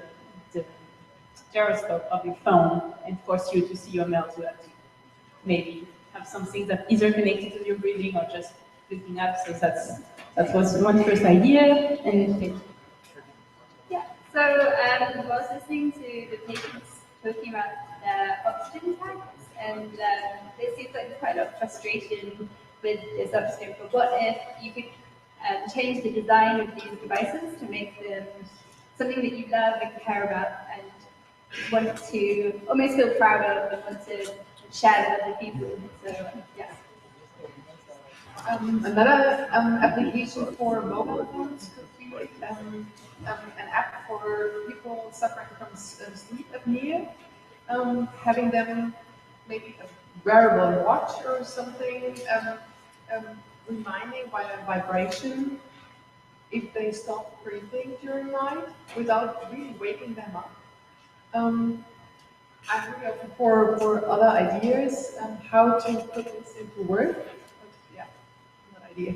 gyroscope of your phone and force you to see your mail, to have to maybe have something that either connected to your breathing or just looking up. So that was one first idea. And yeah, so I was listening to the patients talking about the oxygen tanks, and there seems like quite a lot of frustration with this oxygen. But what if you could change the design of these devices to make them something that you love and care about and want to almost feel proud of and want to share with other people. So, yeah. Another application for mobile phones could be an app for people suffering from sleep apnea, having them maybe a wearable watch or something, reminding by a vibration if they stop breathing during night without really waking them up. I'm really open for other ideas how to put this into work. But yeah, another idea.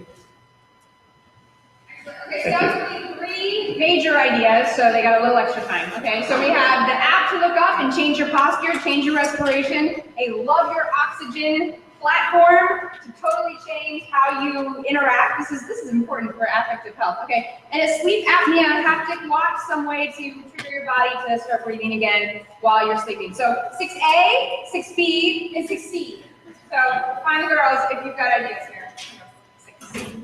Okay, so 3 major ideas, so they got a little extra time, okay? So we have the app to look up and change your posture, change your respiration, a Love Your Oxygen platform to totally change how you interact. This is important for affective health, okay? And a sleep apnea haptic watch, some way to trigger your body to start breathing again while you're sleeping. So 6A, 6B, and 6C. So find the girls if you've got ideas here. 6C.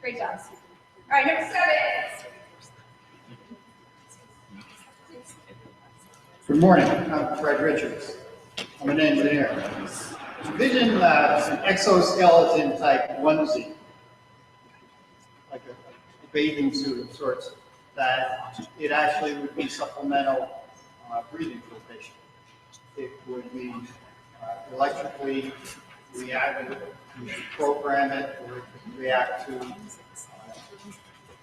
Great job. All right, number 7. Good morning, I'm Fred Richards. I'm an engineer. Envision an exoskeleton type onesie, like a bathing suit of sorts, that it actually would be supplemental breathing for the patient. It would be electrically reactive. You should program it, or it could react to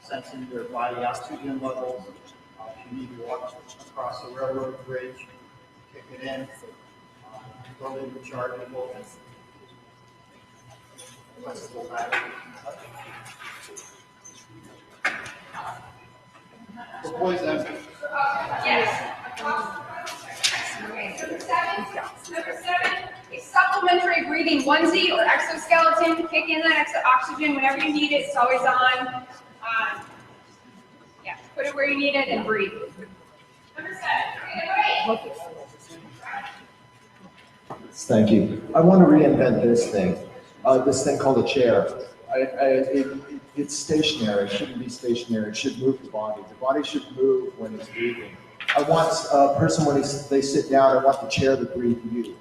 sensing your body oxygen levels. If you need to walk across a railroad bridge, kick it in, totally rechargeable, flexible battery. For boys and Yes. Okay, number 7, a supplementary breathing onesie or exoskeleton. Kick in that extra oxygen whenever you need it. It's always on. Yeah, put it where you need it and breathe. Number 7. Okay, number 8. Thank you. I want to reinvent this thing called a chair. It's stationary. It shouldn't be stationary. It should move the body. The body should move when it's breathing. I want a person, when they sit down, I want the chair to breathe you.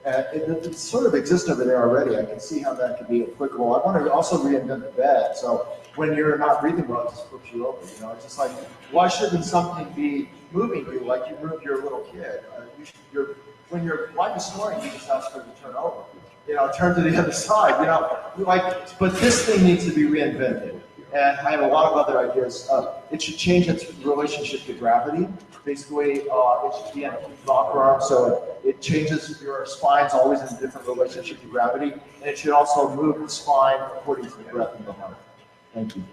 It sort of exists over there already. I can see how that could be applicable. I want to also reinvent the bed. So when you're not breathing well, it just flips you over. You know, it's just like, why shouldn't something be moving you like you move your little kid? When your wife is snoring, you just ask her to turn over. You know, turn to the other side. You know, but this thing needs to be reinvented. And I have a lot of other ideas. It should change its relationship to gravity. Basically, it should be in a locker arm, so it changes your spine's always in a different relationship to gravity. And it should also move the spine according to the breath in the heart. Thank you.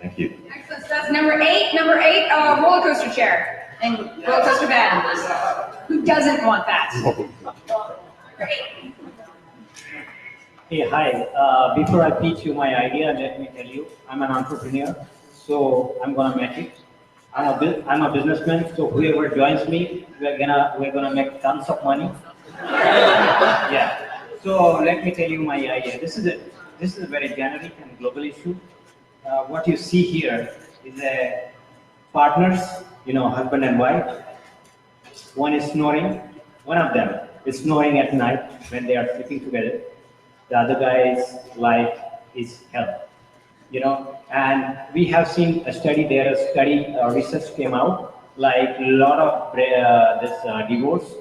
Thank you. Excellent. So that's number 8. Number 8, roller coaster chair and roller coaster bed. Who doesn't want that? Great. Hey, hi. Before I pitch you my idea, let me tell you, I'm an entrepreneur, so I'm gonna make it. I'm a businessman, so whoever joins me, we're gonna make tons of money. Yeah. So let me tell you my idea. This is a very generic and global issue. What you see here is a partners, husband and wife. One is snoring. One of them is snoring at night when they are sleeping together. The other guy's life is health. And we have seen a study. Research came out, like a lot of this divorce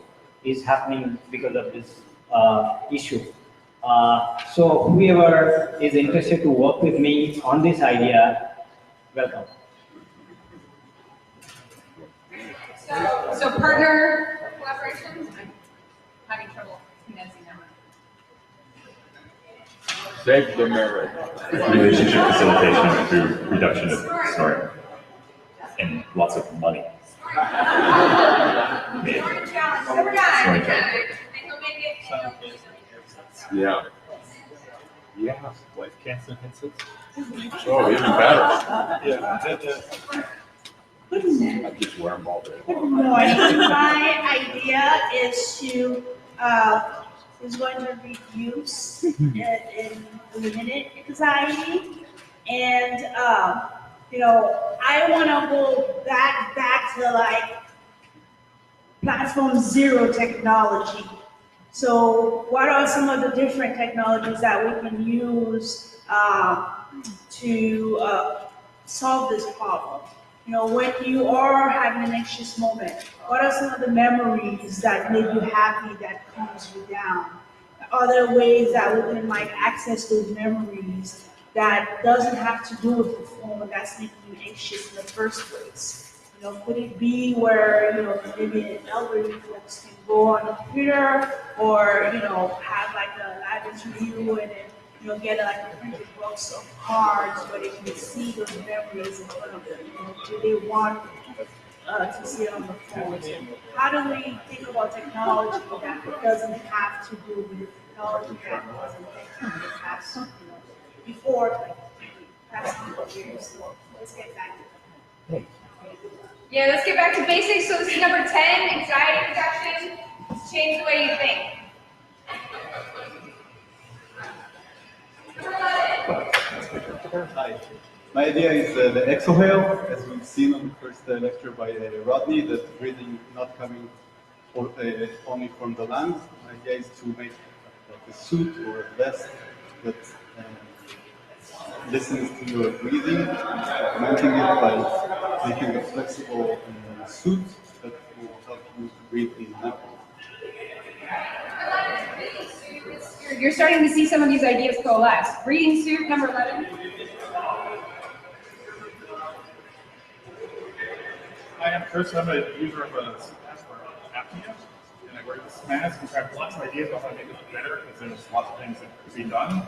is happening because of this issue. So whoever is interested to work with me on this idea, welcome. So partner collaborations? I'm having trouble condensing them. Save the marriage. Relationship facilitation through reduction of snoring and lots of money. Snoring challenge, number 9. Snoring challenge. Yeah. Yeah, life cancer hints. Oh, even better. Yeah. I just wear them all day Good long. morning. My idea is going to reduce and eliminate anxiety. And, I want to go back to like platform 0 technology. So what are some of the different technologies that we can use to solve this problem? When you are having an anxious moment, what are some of the memories that make you happy that calms you down? Are there ways that we can access those memories that doesn't have to do with the phone that's making you anxious in the first place? Could it be where, maybe an elderly folks can go on the computer or, have like a live interview and get like a printed box of cards where they can see those memories in front of them. Do they want to see it on the phone? So how do we think about technology that doesn't have to do with the technology that wasn't there in the past, before like past couple of years? So let's get back to that. Yeah, let's get back to basics. So this is number 10, anxiety reduction. Change the way you think. Hi. My idea is the exhale, as we've seen on the first lecture by Rodney, that breathing not coming only from the lungs. My idea is to make like a suit or a vest that listens to your breathing, implementing it by making a flexible suit that will help you to breathe in and out. You're starting to see some of these ideas coalesce. Breathing suit, number 11. Hi, I'm Chris. I'm a user of a mask for apnea, and I wear this mask and I have lots of ideas about how to make it better because there's lots of things that could be done.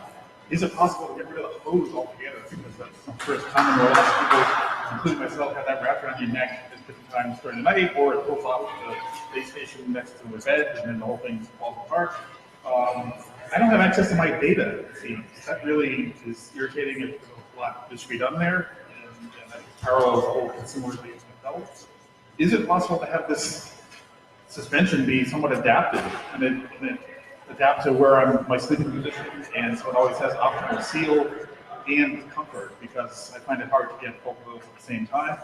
Is it possible to get rid of the hose altogether? Because that's first common where lots of people, including myself, have that wrapped around your neck at different times during the night, or it pulls off the base station next to the bed, and then the whole thing falls apart. I don't have access to my data, it seems. That really is irritating. If a lot that should be done there, and that parallels the whole consumer thing itself. Is it possible to have this suspension be somewhat adaptive and it adapt to where my sleeping position, and so it always has optimal seal and comfort, because I find it hard to get both of those at the same time.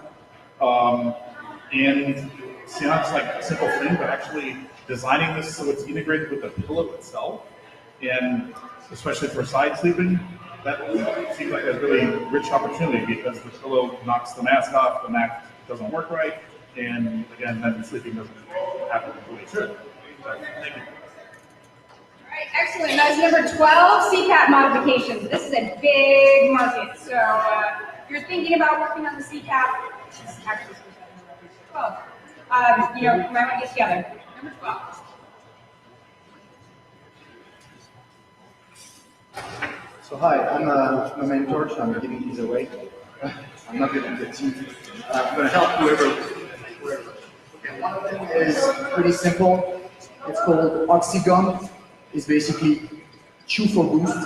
And it's not just like a simple thing, but actually designing this so it's integrated with the pillow itself, and especially for side sleeping, that seems like a really rich opportunity, because the pillow knocks the mask off, the mask doesn't work right, and again, then sleeping doesn't happen the way it should. So, thank you. All right, excellent. That's number 12, CPAP modifications. This is a big market. So if you're thinking about working on the CPAP, this is actually 12. You might want to get together. Number 12. So hi, I'm a mentor, so I'm giving these away. I'm not going to get too. I'm going to help whoever. Okay, one of them is pretty simple. It's called Oxygum. It's basically chew for boost.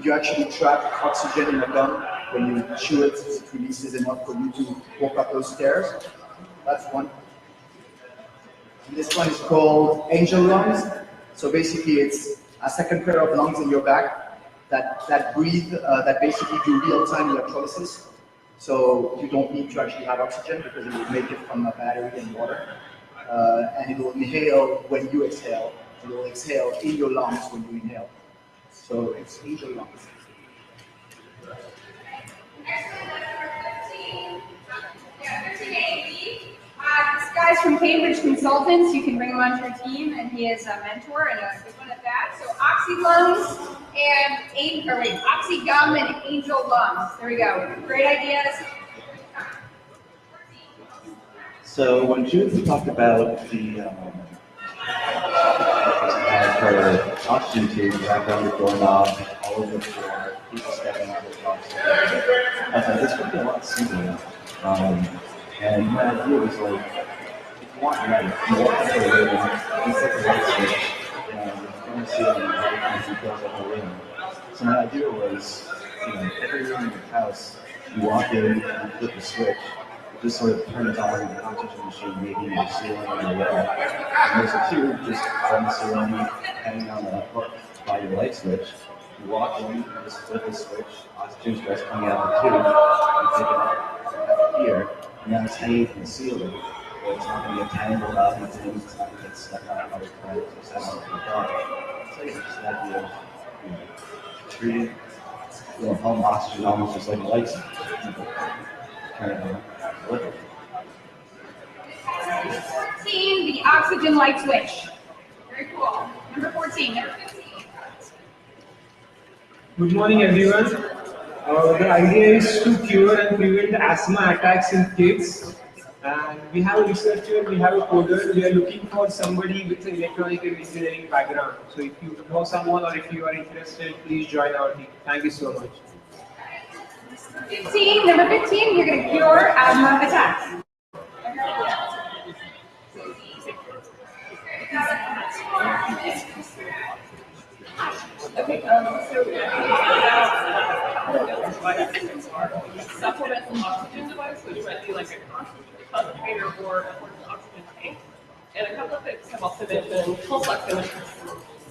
You actually trap oxygen in a gum. When you chew it, it releases enough for you to walk up those stairs. That's one. And this one is called Angel Lungs. So basically, it's a second pair of lungs in your back that breathe, that basically do real-time electrolysis. So you don't need to actually have oxygen, because it will make it from a battery and water. And it will inhale when you exhale. It will exhale in your lungs when you inhale. So it's Angel Lungs. Yeah, 13 AD. This guy's from Cambridge Consultants. You can bring him onto your team, and he is a mentor and a good one at that. So Oxylungs and Oxygum and Angel Lungs. There we go. Great ideas. So when Judith talked about the her oxygen tube wrapped around the doorknob, all over the floor, people stepping on the oxygen, I thought this would be a lot simpler. And my idea was like, if you want more of a room, you click the light switch, and you're going to see it in the details of the room. So my idea was, every room in your house, you walk in, you flip the switch, it just sort of turns on the oxygen machine, maybe in the ceiling or the wall. And there's a tube just on the ceiling, hanging on the hook by your light switch. You walk in, you just flip the switch, oxygen starts coming out of the tube, you pick it up, have it here, and now it's hanging from the ceiling. So it's not going to get tangled up into things, it's not going to get stuck on other planets or stuck on the dog. So it's just that idea of treating home oxygen almost just like a light switch. Turn it on. 14, the oxygen light switch. Very cool. Number 14. Number 15. Good morning, everyone. The idea is to cure and prevent asthma attacks in kids. And we have a researcher, we have a coder, we are looking for somebody with an electronic and engineering background. So if you know someone or if you are interested, please join our team. Thank you so much. 15, number 15, you're going to cure asthma attacks. Okay, so supplemental oxygen device, which might be like a concentrator or an oxygen tank. And a couple of folks have also mentioned pulse oximeters.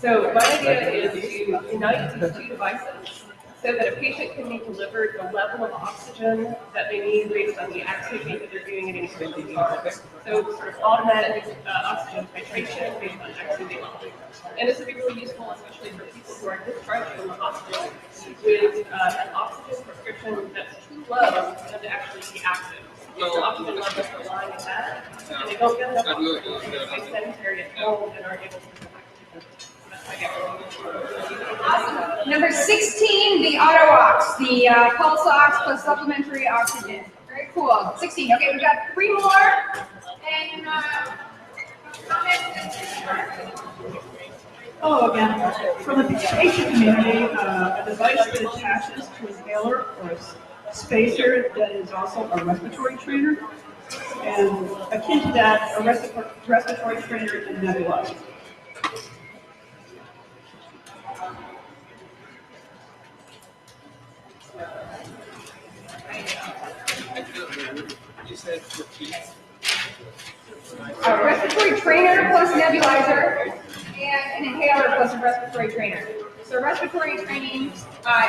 So my idea is to unite these two devices so that a patient can be delivered the level of oxygen that they need based on the activity that they're doing at any given time. So sort of automatic oxygen titration based on activity level. And this would be really useful, especially for people who are discharged from the hospital with an oxygen prescription that's too low for them to actually be active. If the oxygen levels are lying in bed, and they don't get enough oxygen, they stay sedentary at home and aren't able to be active. Awesome. Number 16, the auto ox, the pulse ox plus supplementary oxygen. Very cool. 16. Okay, we've got 3 more. And Oh, again, for the patient community, a device that attaches to an inhaler or a spacer that is also a respiratory trainer, and akin to that, a respiratory trainer and nebulizer. a respiratory trainer plus nebulizer, and an inhaler plus a respiratory trainer. So respiratory training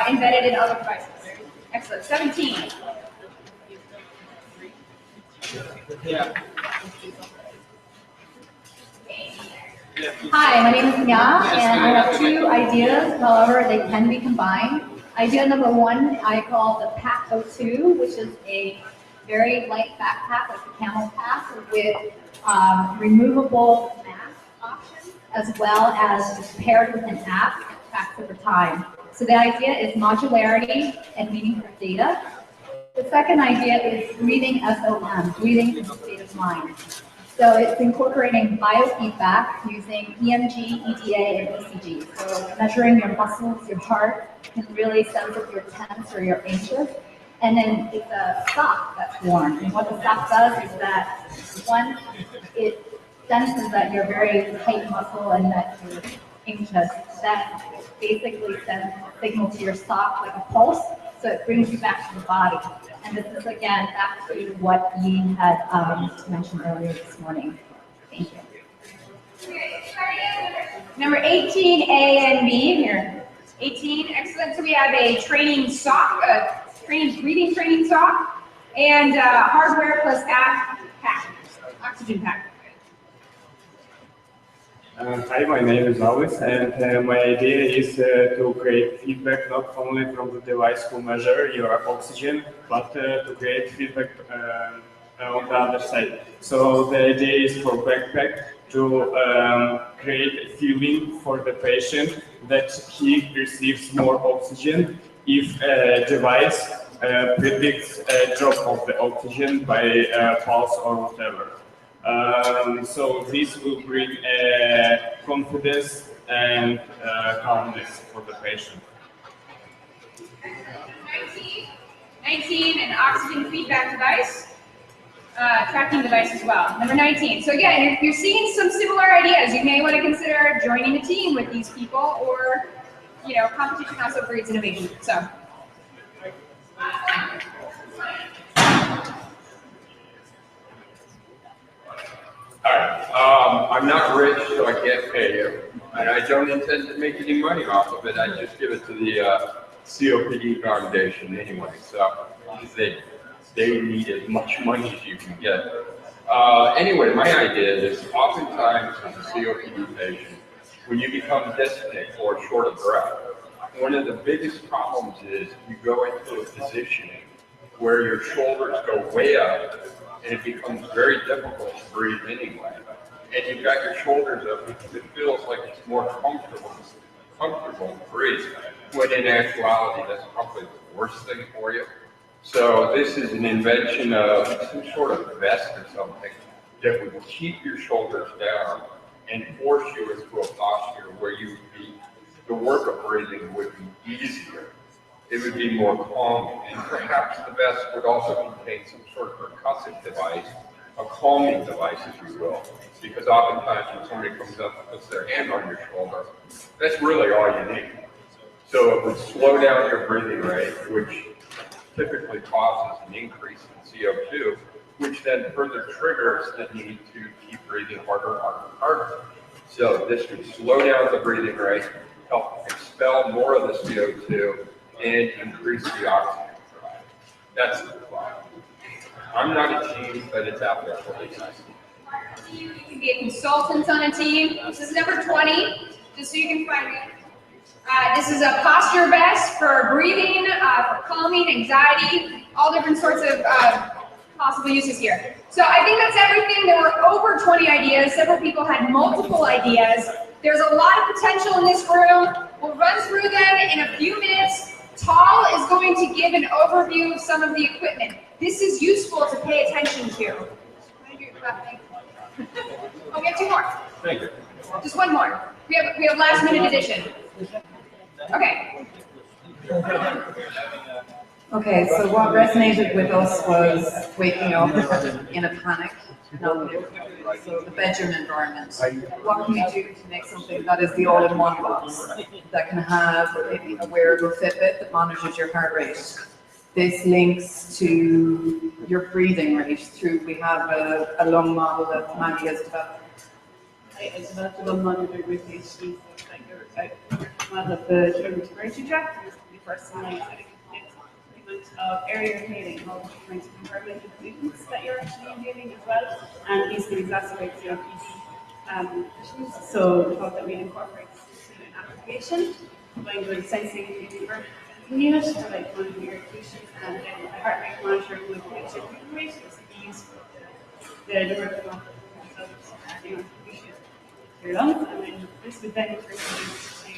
embedded in other devices. Excellent. 17. Yeah. Hi, my name is Nya, and I have 2 ideas, however, they can be combined. Idea number 1, I call the Pack 02, which is a very light backpack, like a camel pack, with removable mask options, as well as paired with an app that tracks over time. So the idea is modularity and meaningful data. The second idea is breathing SOM, breathing in the state of mind. So it's incorporating biofeedback using EMG, EDA, and ECG. So measuring your muscles, your heart, can really sense if you're tense or you're anxious. And then it's a sock that's worn. And what the sock does is that, one, it senses that you're very tight muscle and that you're anxious. That basically sends a signal to your sock like a pulse, so it brings you back to the body. And this is, again, back to what Yi had mentioned earlier this morning. Thank you. Number 18, A and B here. 18, excellent. So we have a training sock, breathing training sock, and hardware plus app pack, oxygen pack. Hi, my name is Alice, and my idea is to create feedback not only from the device to measure your oxygen, but to create feedback on the other side. So the idea is for backpack to create a feeling for the patient that he receives more oxygen if a device predicts a drop of the oxygen by pulse or whatever. So this will bring confidence and calmness for the patient. 19, an oxygen feedback device, tracking device as well. Number 19. So again, you're seeing some similar ideas. You may want to consider joining a team with these people, or competition also breeds innovation. So. Hi, I'm not rich, so I can't pay you, and I don't intend to make any money off of it. I just give it to the COPD Foundation anyway, so they need as much money as you can get. Anyway, my idea is oftentimes as a COPD patient, when you become dyspneic or short of breath, one of the biggest problems is you go into a position where your shoulders go way up, and it becomes very difficult to breathe anyway. And you've got your shoulders up because it feels like it's more comfortable to breathe, when in actuality that's probably the worst thing for you. So this is an invention of some sort of vest or something that would keep your shoulders down and force you into a posture where the work of breathing would be easier. It would be more calming, and perhaps the vest would also contain some sort of percussive device, a calming device, if you will, because oftentimes when somebody comes up and puts their hand on your shoulder, that's really all you need. So it would slow down your breathing rate, which typically causes an increase in CO2, which then further triggers the need to keep breathing harder, harder, harder. So this would slow down the breathing rate, help expel more of the CO2, and increase the oxygen provided. That's the thought. I'm not a team, but it's out there for you guys. You can be a consultant on a team. This is number 20, just so you can find me. This is a posture vest for breathing, for calming, anxiety, all different sorts of possible uses here. So I think that's everything. There were over 20 ideas. Several people had multiple ideas. There's a lot of potential in this room. We'll run through them in a few minutes. Tal is going to give an overview of some of the equipment. This is useful to pay attention to. Oh, we have two more. Thank you. Just one more. We have last minute addition. Okay. Okay, so what resonated with us was waking up in a panic, not in a so the bedroom environment. What can we do to make something that is the all-in-one box, that can have a wearable Fitbit that monitors your heart rate? This links to your breathing rate through, we have a lung model that Mandy has developed. I developed a lung monitor with HD, model of the children's respiratory tract. This is the personalized of area inhaling, all the different environmental pollutants that you're actually inhaling as well, and these can exacerbate COPD issues. So we thought that we'd incorporate this into an application, combined with sensing in the environment unit, so like monitoring your pollution, and then a heart rate monitor with your breathing rate, this would be used for the direct adding on pollution to your lungs, and then this would then be used to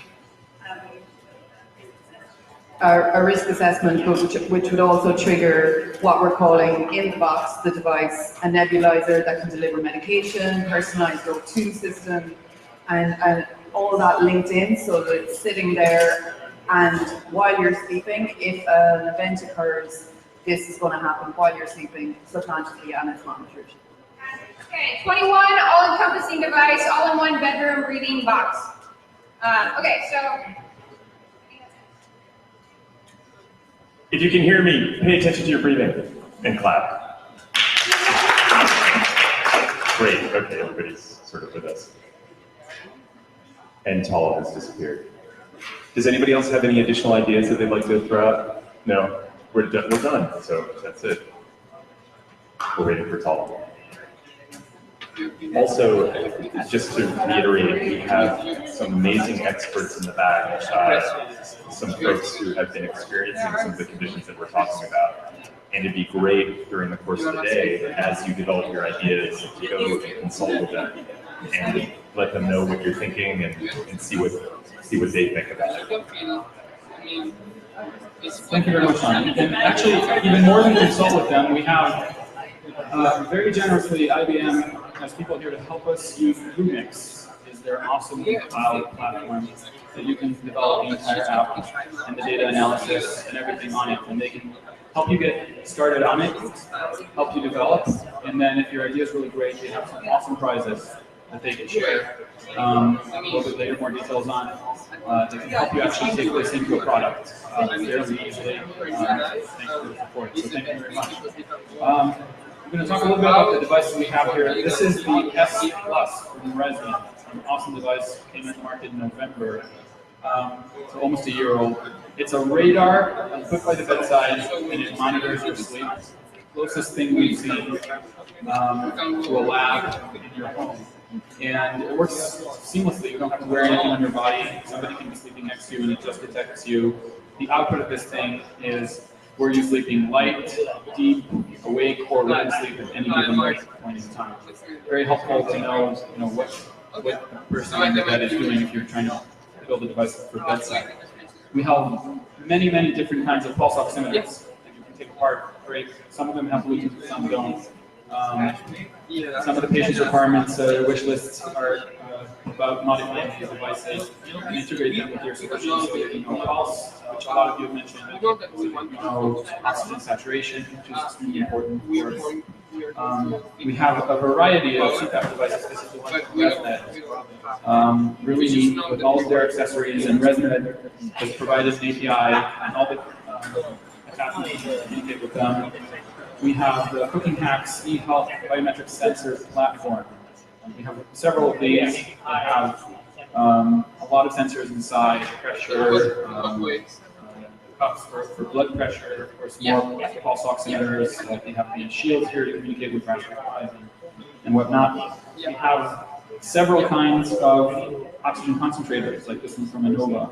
a risk assessment, which would also trigger what we're calling in the box, the device, a nebulizer that can deliver medication, personalized O2 system, and all that linked in so that it's sitting there, and while you're sleeping, if an event occurs, this is going to happen while you're sleeping subconsciously, and it's monitored. Okay, 21, all-encompassing device, all-in-one bedroom breathing box. Okay, so. If you can hear me, pay attention to your breathing and clap. Great, okay, everybody's sort of with us. And Tal has disappeared. Does anybody else have any additional ideas that they'd like to throw out? No, we're done, so that's it. We're waiting for Tal. Also, just to reiterate, we have some amazing experts in the back, some folks who have been experiencing some of the conditions that we're talking about. And it'd be great during the course of the day, as you develop your ideas, to go and consult with them and let them know what you're thinking and see what they think about it. Thank you very much, Sean. And actually, even more than consult with them, we have very generously IBM has people here to help us use Remix. Is their awesome cloud platform that you can develop the entire app and the data analysis and everything on it, and they can help you get started on it, help you develop, and then if your idea is really great, they have some awesome prizes that they can share. A little bit later, more details on. They can help you actually take this into a product fairly easily. Thanks for the support. So thank you very much. I'm going to talk a little bit about the device we have here. This is the S Plus from Resonant. It's an awesome device. Came into market in November. It's almost a year old. It's a radar put by the bedside, and it monitors your sleep. Closest thing we've seen to a lab in your home. And it works seamlessly. You don't have to wear anything on your body. Somebody can be sleeping next to you, and it just detects you. The output of this thing is, were you sleeping light, deep, awake, or REM sleep at any given point in time? Very helpful to know, what the person in the bed is doing if you're trying to build a device for bedside. We have many different kinds of pulse oximeters that you can take apart, break. Some of them have Bluetooth, some don't. Some of the patient's requirements, wish lists are about modifying these devices and integrate them with your solution so that you know pulse, which a lot of you have mentioned, oxygen saturation, which is extremely important for us. We have a variety of CPAP devices. This is the one from ResMed. Really neat with all of their accessories, and ResMed has provided an API and all the attachments to communicate with them. We have the Cooking Hacks eHealth biometric sensor platform. We have several of these that have a lot of sensors inside, pressure, cups for blood pressure, of course, more pulse oximeters. We have the shields here to communicate with pressure and whatnot. We have several kinds of oxygen concentrators, like this one from Innova.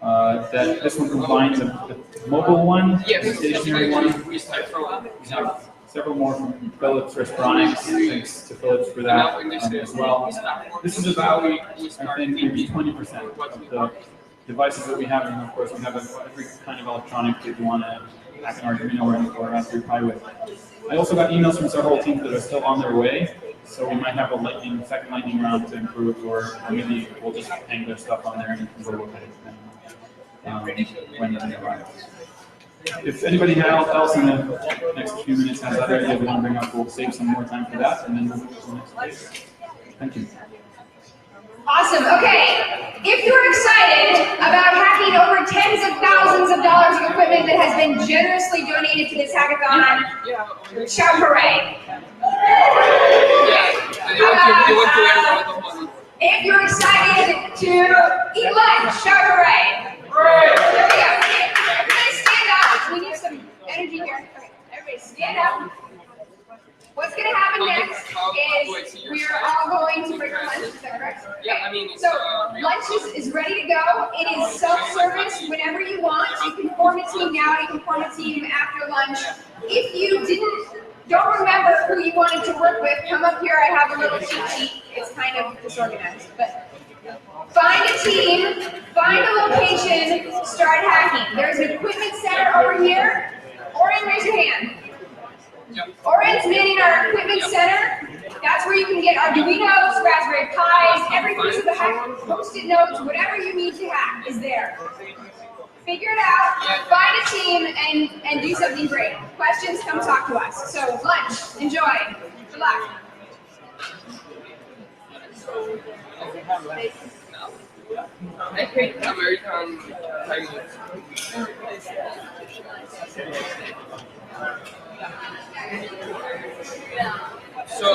That this one combines a mobile one, a stationary one. We have several more from Philips Respironics. Thanks to Philips for that as well. This is about, I think, maybe 20% of the devices that we have, and of course we have every kind of electronic that you want to hack an Arduino or Raspberry Pi with. I also got emails from several teams that are still on their way, so we might have a second lightning round to improve, or maybe we'll just hang their stuff on there and you can go look at it when they arrive. If anybody else in the next few minutes has other ideas we want to bring up, we'll save some more time for that, and then we'll move to the next place. Thank you. Awesome. Okay. If you're excited about hacking over tens of thousands of dollars of equipment that has been generously donated to this hackathon, shout hooray. If you're excited to eat lunch, shout hooray. There we go. Everybody stand up. We need some energy here. Okay. Everybody stand up. What's going to happen next is we're all going to break for lunch. Is that correct? Okay. So lunch is ready to go. It is self-service whenever you want. You can form a team now. You can form a team after lunch. If you don't remember who you wanted to work with, come up here. I have a little cheat sheet. It's kind of disorganized, but find a team, find a location, start hacking. There's an equipment center over here. Oren, raise your hand. Oren's manning our equipment center. That's where you can get Arduinos, Raspberry Pis, every piece of the hack, Post-it notes, whatever you need to hack is there. Figure it out, find a team, and do something great. Questions, come talk to us. So lunch, enjoy, good luck. I hate American time. So,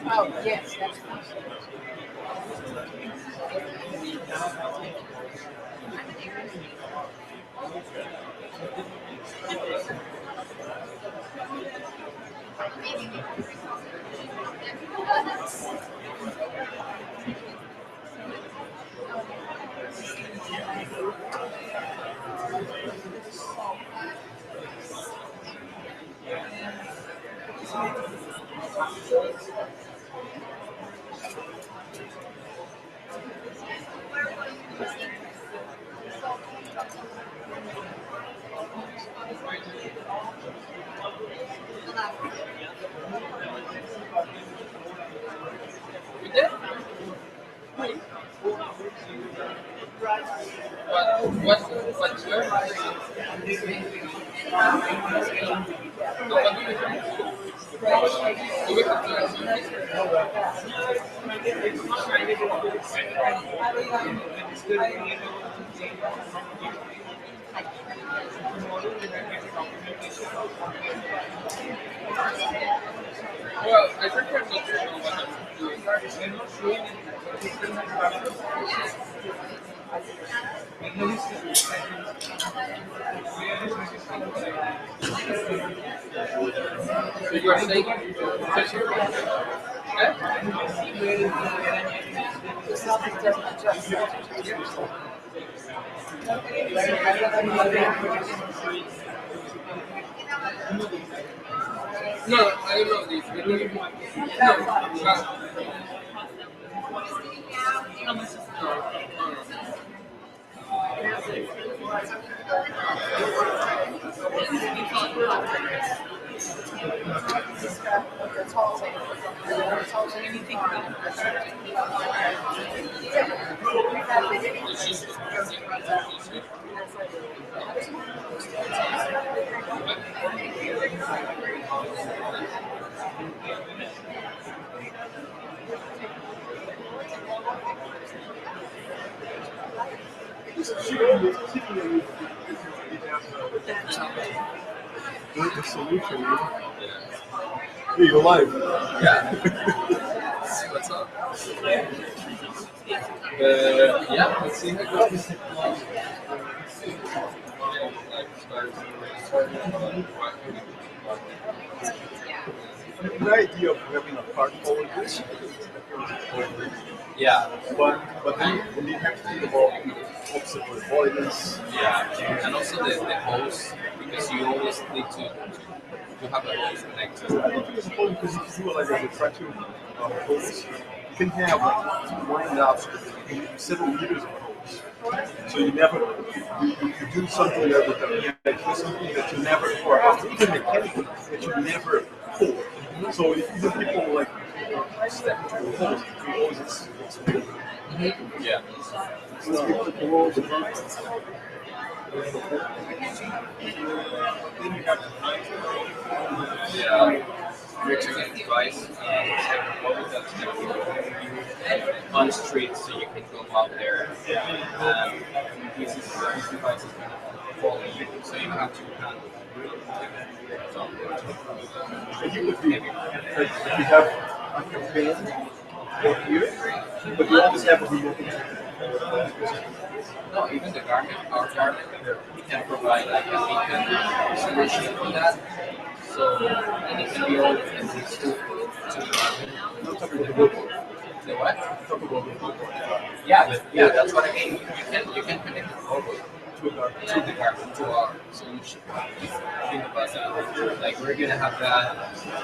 Oh, yes, that's What's where? Well, I think there's a different So you are saying no, I don't know this. The solution, man. Be your life. Yeah. See what's up. Yeah, let's see how it goes. The idea of having a cart full of this. Yeah. But then you have to think about obstacle avoidance. Yeah. And also the hose, because you always need to have a hose connected. I don't think it's important because if you do like a refractive hose, you can have like lined up several meters of hose. So you never, you do something that with something that you never, or even mechanically, that you never pull. So if you people like step into the hose, you always explain. Yeah. So people close the Yeah. Reaching a device on street, so you can go out there. These devices follow you, so you have to handle. you would be like if you have a campaign for here, but you always have a remote control. No, even the garment, our garment, we can provide like a beacon solution for that. So, and it can be all in these two garment. The what? Yeah, that's what I mean. You can connect the robot to the garment, to our solution. Think about that. Like we're gonna have that,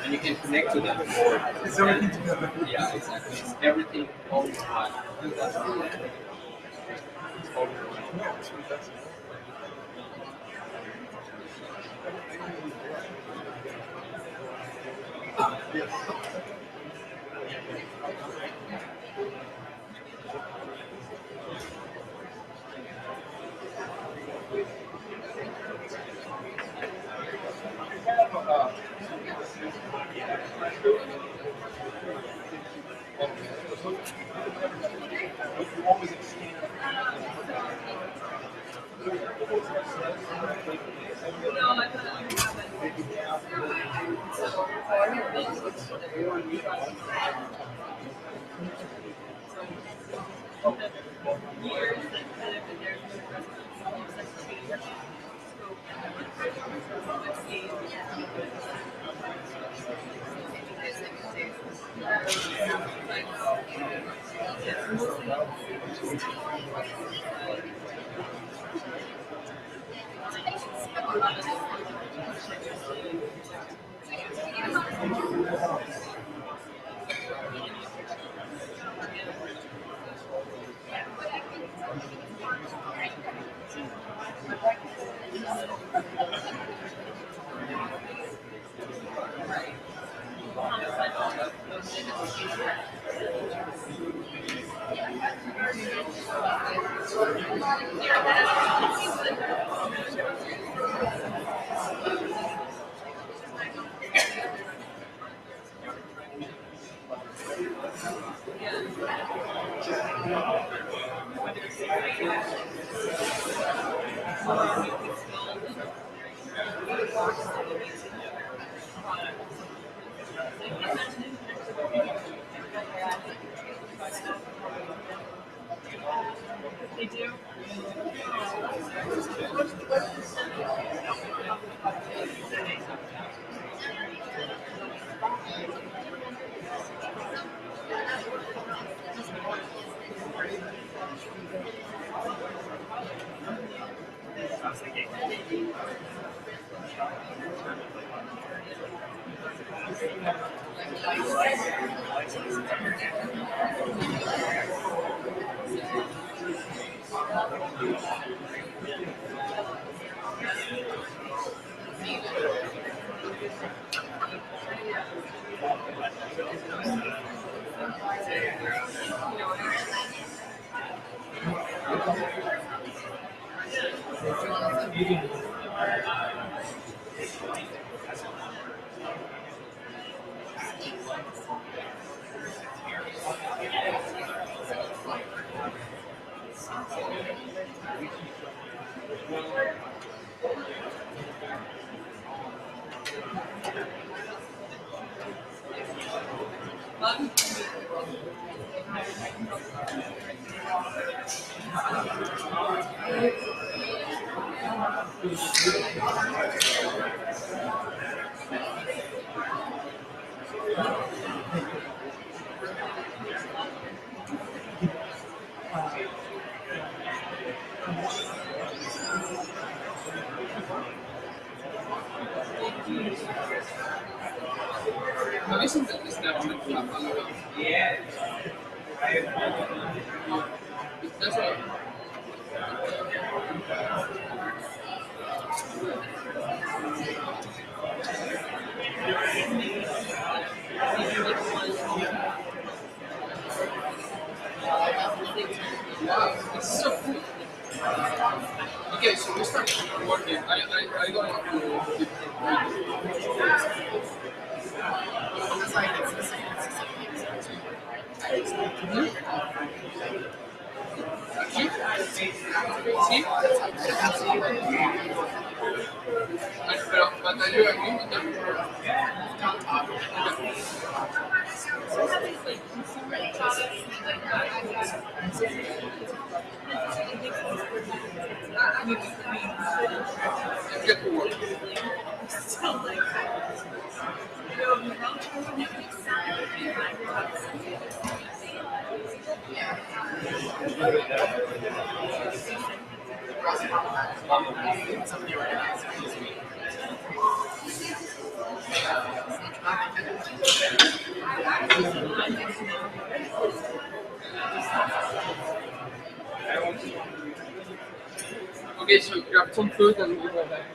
and you can connect to the board. It's everything together. Yeah, exactly. It's everything all in one. And that's really it's all in one. Yeah, that's fantastic. Yes. They do. ¿No habéis intentado Snapchat? Yeah. That's what. Wow, this is so cool. Okay, so we start working. I go into it's like it's the same. Sí, pero batalló aquí, get to work. Okay, so grab some food and we'll go back.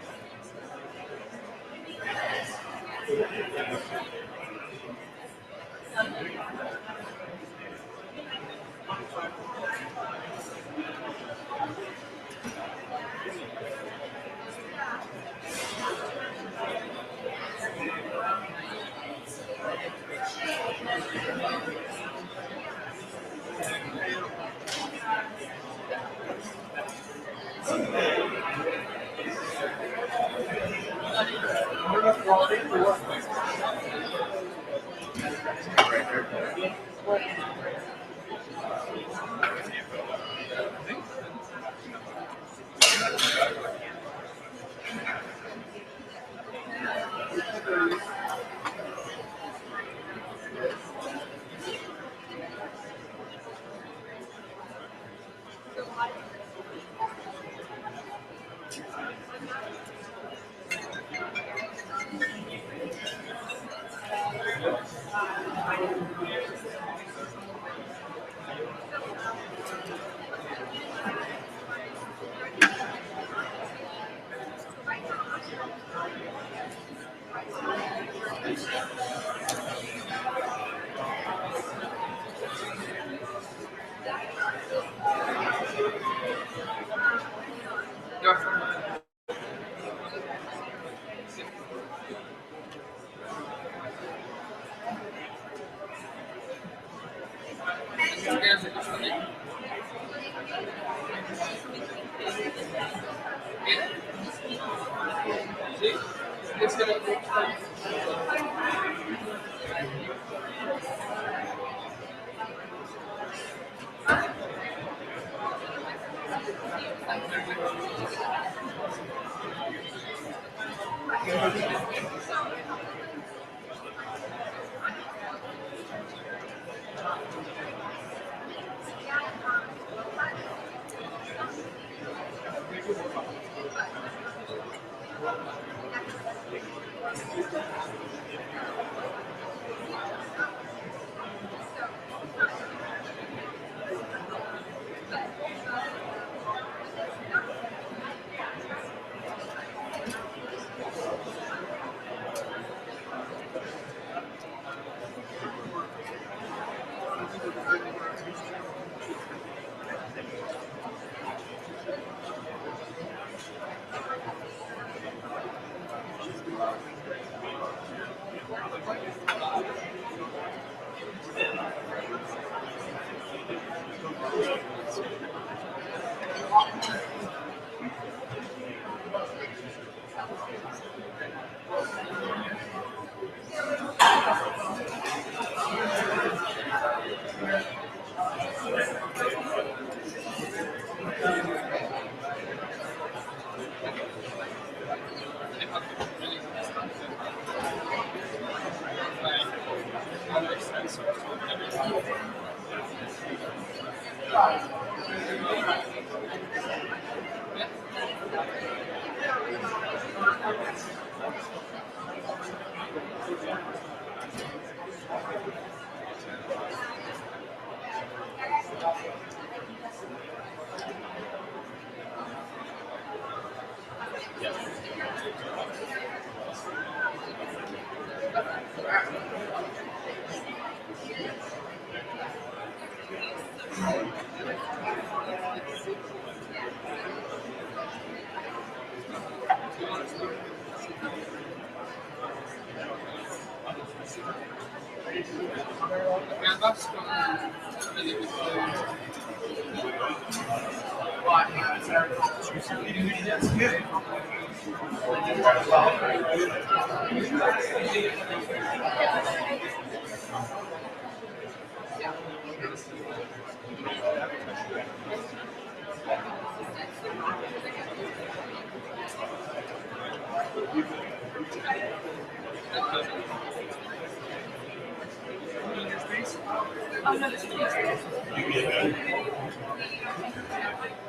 That's good.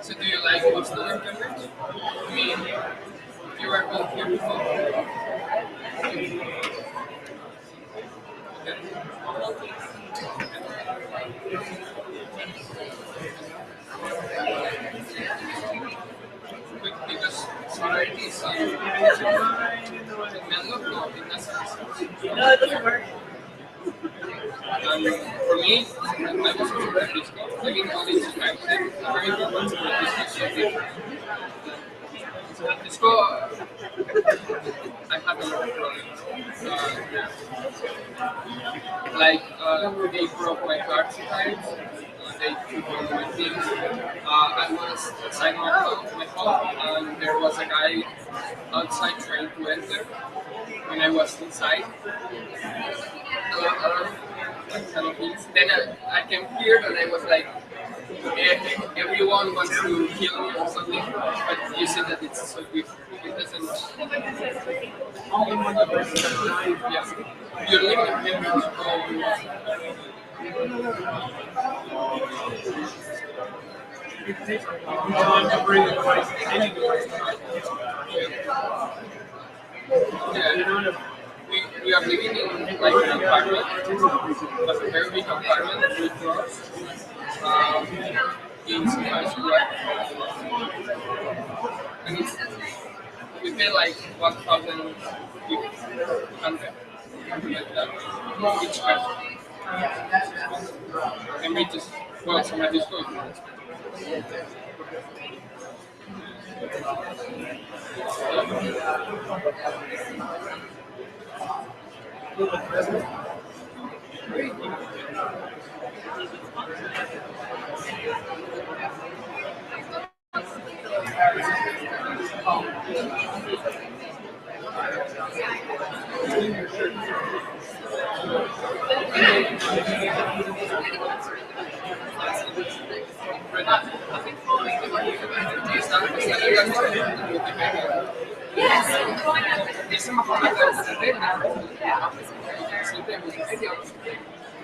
So do you like Boston and Cambridge? I mean, you were both here before. Because sororities are No, it doesn't work. For me, I was also very risky. Like in college, I think very important to practice so different. So at disco, I had a lot of problems. They broke my car sometimes. They took all my things. I was inside my home, and there was a guy outside trying to enter when I was inside. A lot of kind of things. Then I came here and I was like, everyone wants to kill me or something, but you said that it's so good. It doesn't. Yeah. You're living in Cambridge. It takes time to bring the device, any device to Yeah. We are living in like an apartment, a very big apartment, 3 floors, in Times Square. And we pay like 1,500 like that, each person. And we just, well, some of this food.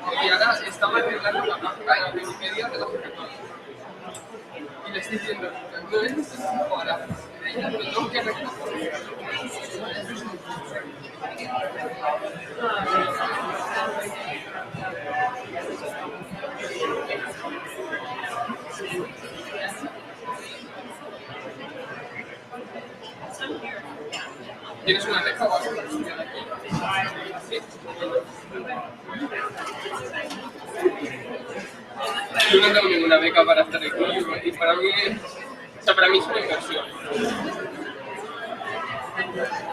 Y ahora estaba arreglando la página de Wikipedia de la Hackathon. Y le estoy diciendo, no es necesario ahora, tengo que arreglar. ¿Tienes una beca o algo? Sí. Yo no tengo ninguna beca para estar aquí y para mí, para mí es una inversión.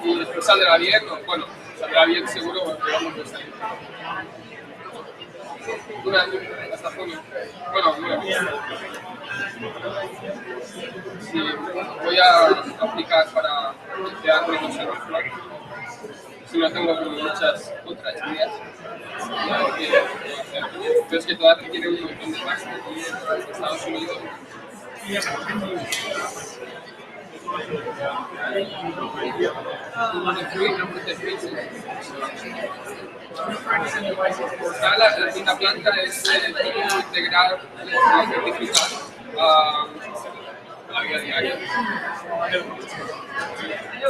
Y después saldrá bien, bueno, saldrá bien seguro porque vamos a estar ahí. Un año, hasta junio. Bueno, sí, voy a aplicar para quedarme 2 años más. Si no tengo como muchas otras ideas. Pero es que todavía tiene un montón de pasta aquí en Estados Unidos. La quinta planta es integrar la certificado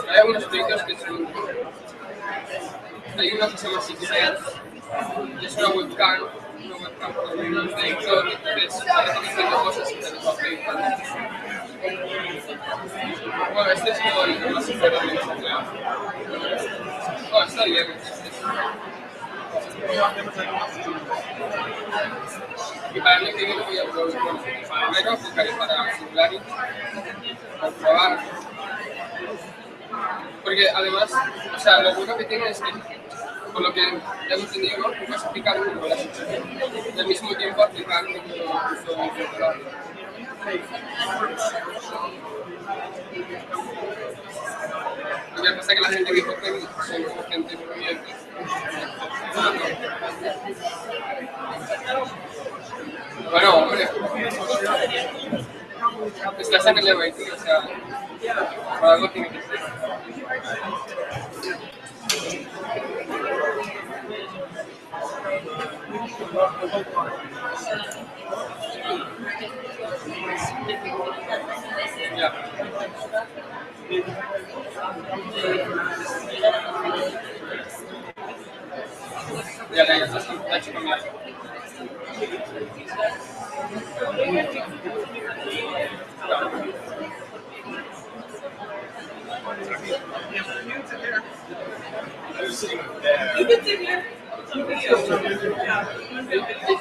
Hay unos proyectos que son... Hay uno que se llama Sixel, y es una webcam con un proyector que es haciendo cosas y te lo va proyectando. Bueno, este es como el más importante. Oh, está bien. Y para el año que viene voy a probar, para enero buscaré para Singularity, para probar. Porque además, o sea, lo bueno que tiene es que, por lo que tengo entendido, ¿no? Puedes aplicar como las y al mismo tiempo aplicar como uso circular. Lo que pasa es que la gente que coge son como gente muy bien. Bueno, hombre, estás en el MIT, o sea, por algo tiene que ser. Ya. Ya la he hecho cambiar.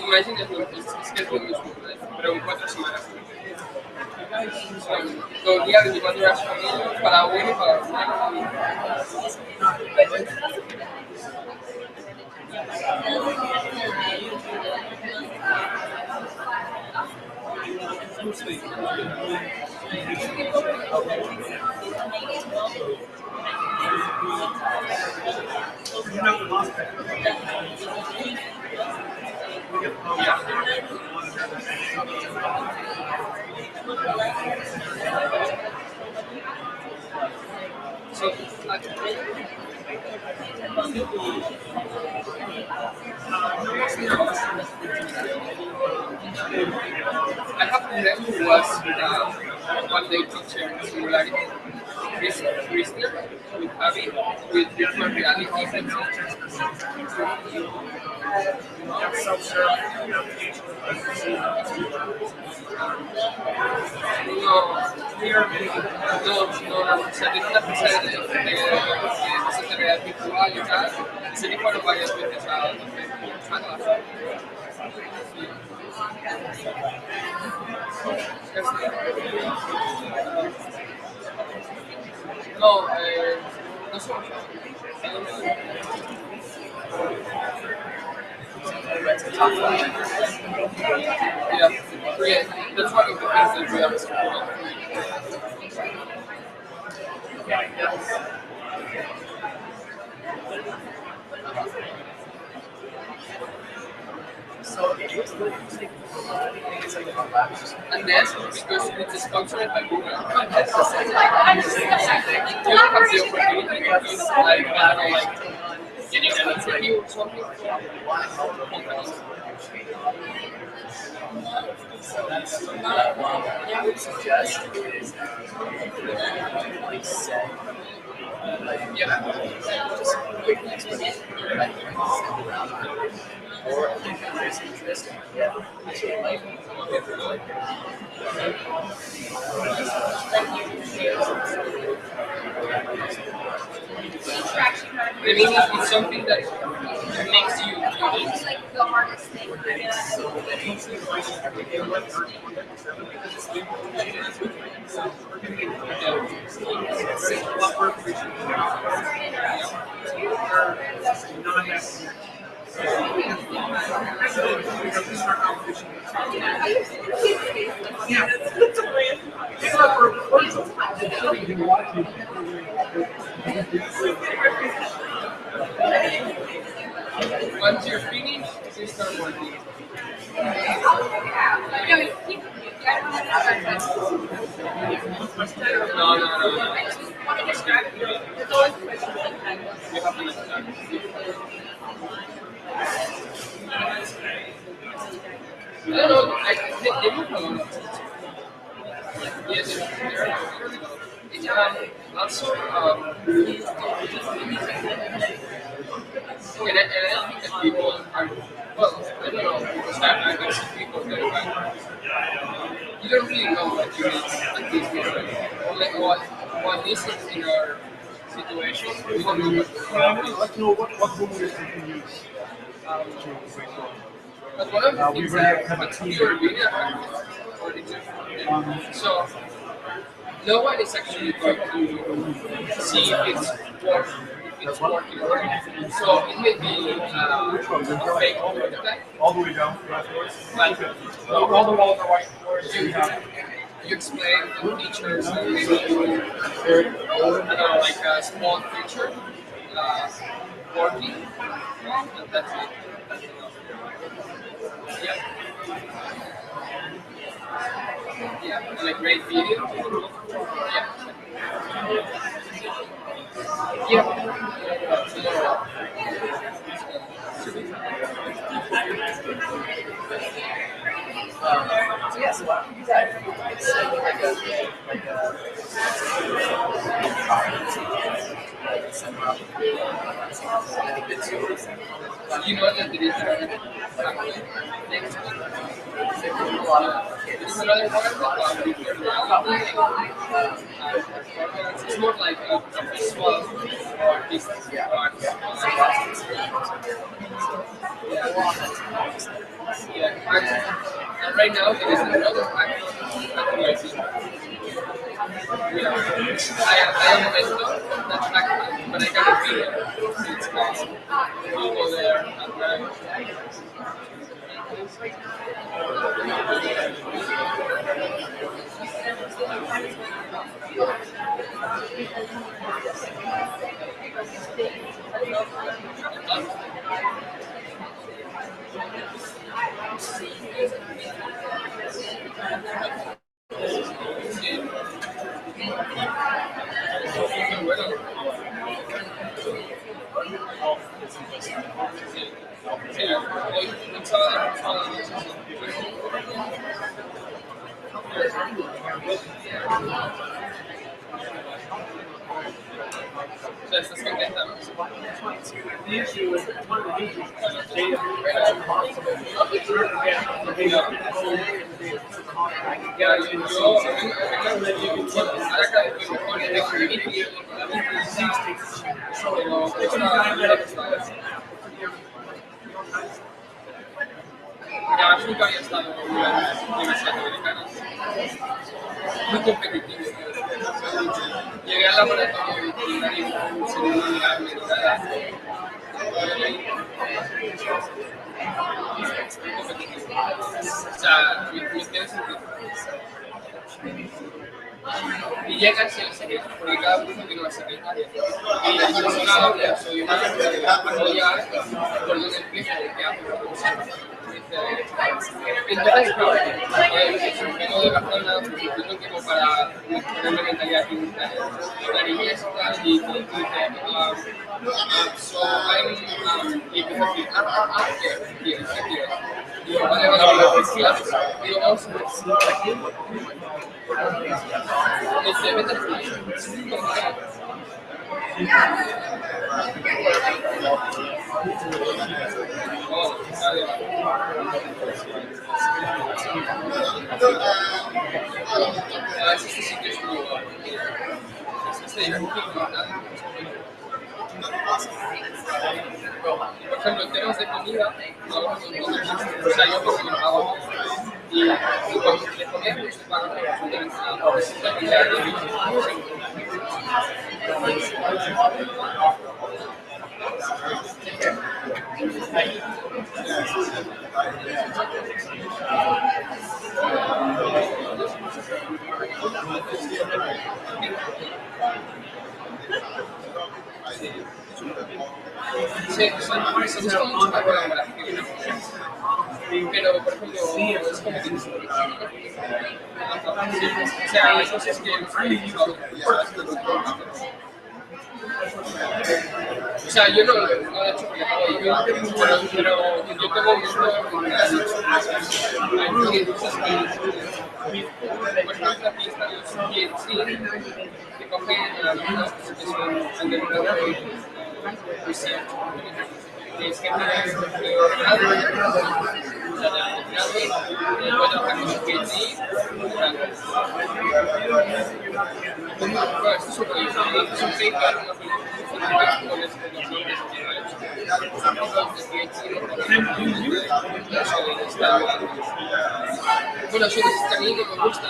Imagínate, es que es lo mismo, pero en 4 semanas. Todo el día, 24 horas con ellos, para uno y para otro. So, I have a friend who was one day teacher in Singularity, Kristen, with Abby, with virtual reality headsets. No, o sea, tiene una empresa de realidad virtual y tal, y se fueron varias veces a clase. No, no sé. Yeah, that's one of the things that we have to and then, because it is sponsored by Google, you have the opportunity to use, like, I don't know, like, getting an interview or something from companies. So that's what I would suggest is like set just quick explanation that you can send around or if there's interest I mean, it's something that makes you It's like the hardest thing. Once you're finished, you start working. No. You have to understand. I don't know, they look a lot. Yes, also, and I think that people are, well, I don't know, because I see people that you don't really know what you need at this moment. Like what is in our situation, we don't know what Well, I would like to know what rules you can use to brainstorm. But one of the things that you're really so no one is actually going to see if it's working or not. So it may be a fake prototype. All the way down. Like all the walls are white. You explain the features and maybe like a small feature working. And that's it. Yeah. Yeah, and a great video. Yeah. Yes, well, exactly. You know that there is next week. It's another one of the it's more like a visual artist. Yeah, and right now there is another hackathon. I am a mentor, that's hackathon, but I cannot be there. It's called you go there and learn. ¿Estás contenta? The issue is one of the issues Ya, nunca había estado en una universidad americana. Muy competitivo. Llegué al laboratorio y nadie se me mirarme ni nada. O sea, me tiene sentido. Y llegas y el secreto, porque cada uno tiene una secretaria. Y la persona habla, soy una apoyar por donde empiezo, que hace la cosa. Entonces, vengo de Barcelona, yo no tengo para ponerme mentalidad la niñez y te dice, so I'm, y empieza a decir, ¿qué quieres? Digo, vale, digo, vamos a ver. Este, vete al este sitio es muy guapo. Este divertido. Por ejemplo, en temas de comida, o sea, yo porque lo hago. Y cuando de comer, no se paga absolutamente nada. Se busca mucho la colaboración. Pero, por ejemplo, es como que o sea, hay cosas que no se han dicho. O sea, yo no lo he hecho porque no lo veo, pero yo tengo un grupo que me ha dicho, hay clientes que, por ejemplo, aquí están los PhD, que cogen alumnos que son undergraduate research, que es gente de grado, y luego trabajar con los PhD, bueno, esto es un proyecto, es un paper, con los nombres que ha hecho. Bueno, eso es que a mí no me gusta.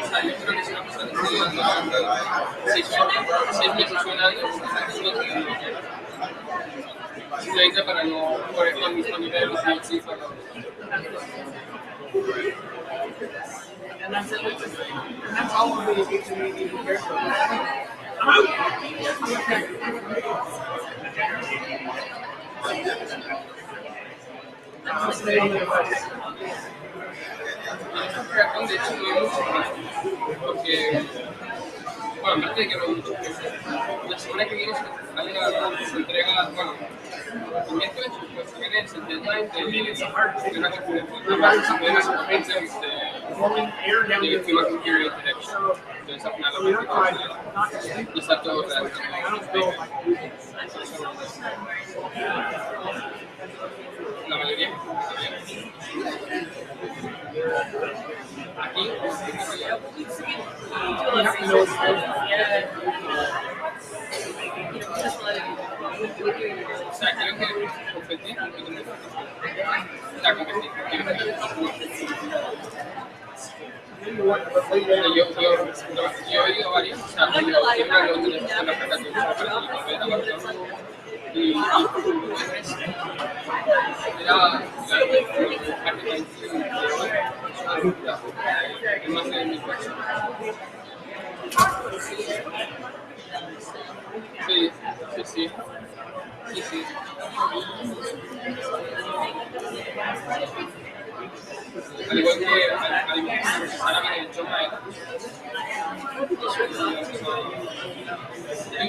O sea, yo creo que si una persona está estudiando 6 meses o un año, simplemente para no poner al mismo nivel los PhD para And that's it. And that's all we're really need to be prepared for. Hackathon, de hecho, no hay mucho más, porque, bueno, aparte de que no hay mucho más, la semana que viene se entrega, bueno, el miércoles se viene el deadline de una conferencia de Human Computer Interaction. Entonces, al final, la práctica y está todo la mayoría. Aquí, o sea, creo que competir, yo he ido a varios, o sea, siempre lo tengo en la plataforma para volver a Barcelona. Y era más de mi coche. Sí. Al igual que ahora viene John Maeda.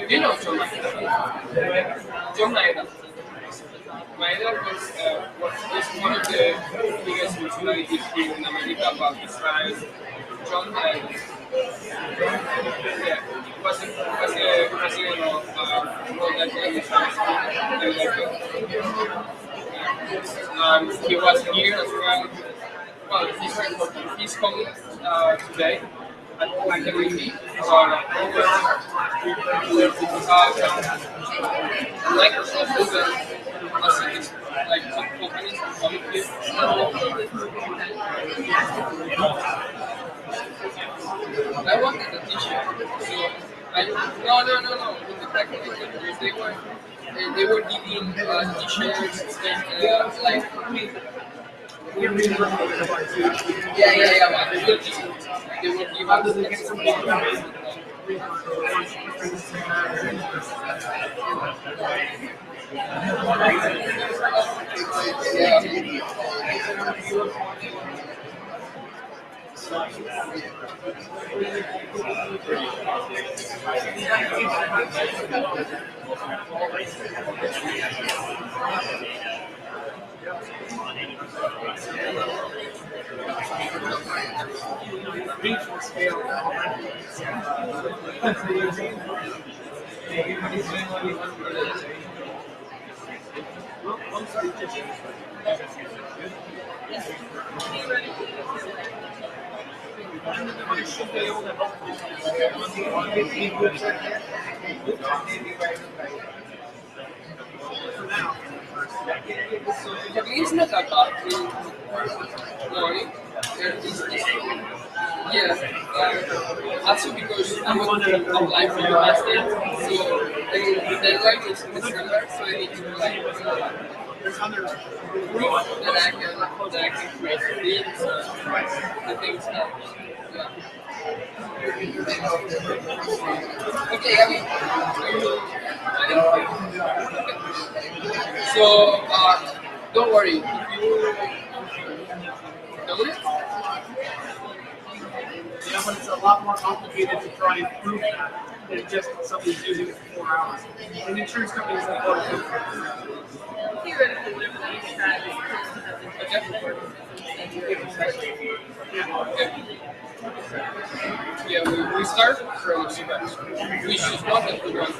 You know John Maeda. Maeda is one of the biggest personalities here in America about Israel. John Maeda. Yeah, was the president of World Economic he was here as well. Well, he's coming today at Hackathon Microsoft is like top companies coming here. I wanted a t-shirt, so no. In the technical interviews, they were giving t-shirts and like. Yeah, but they will give us It's not that bad. Yeah, also because I want to apply for the master, so the deadline is in December, so I need to like prove that I can create the things, the things that, yeah. Okay, I mean, so don't worry, if you do it, Yeah, but it's a lot more complicated to try and prove that than just somebody's using it for 4 hours. And insurance companies have more to Theoretically, whatever that is, that is supposed to have been Yeah, we start from scratch. We choose one that we want to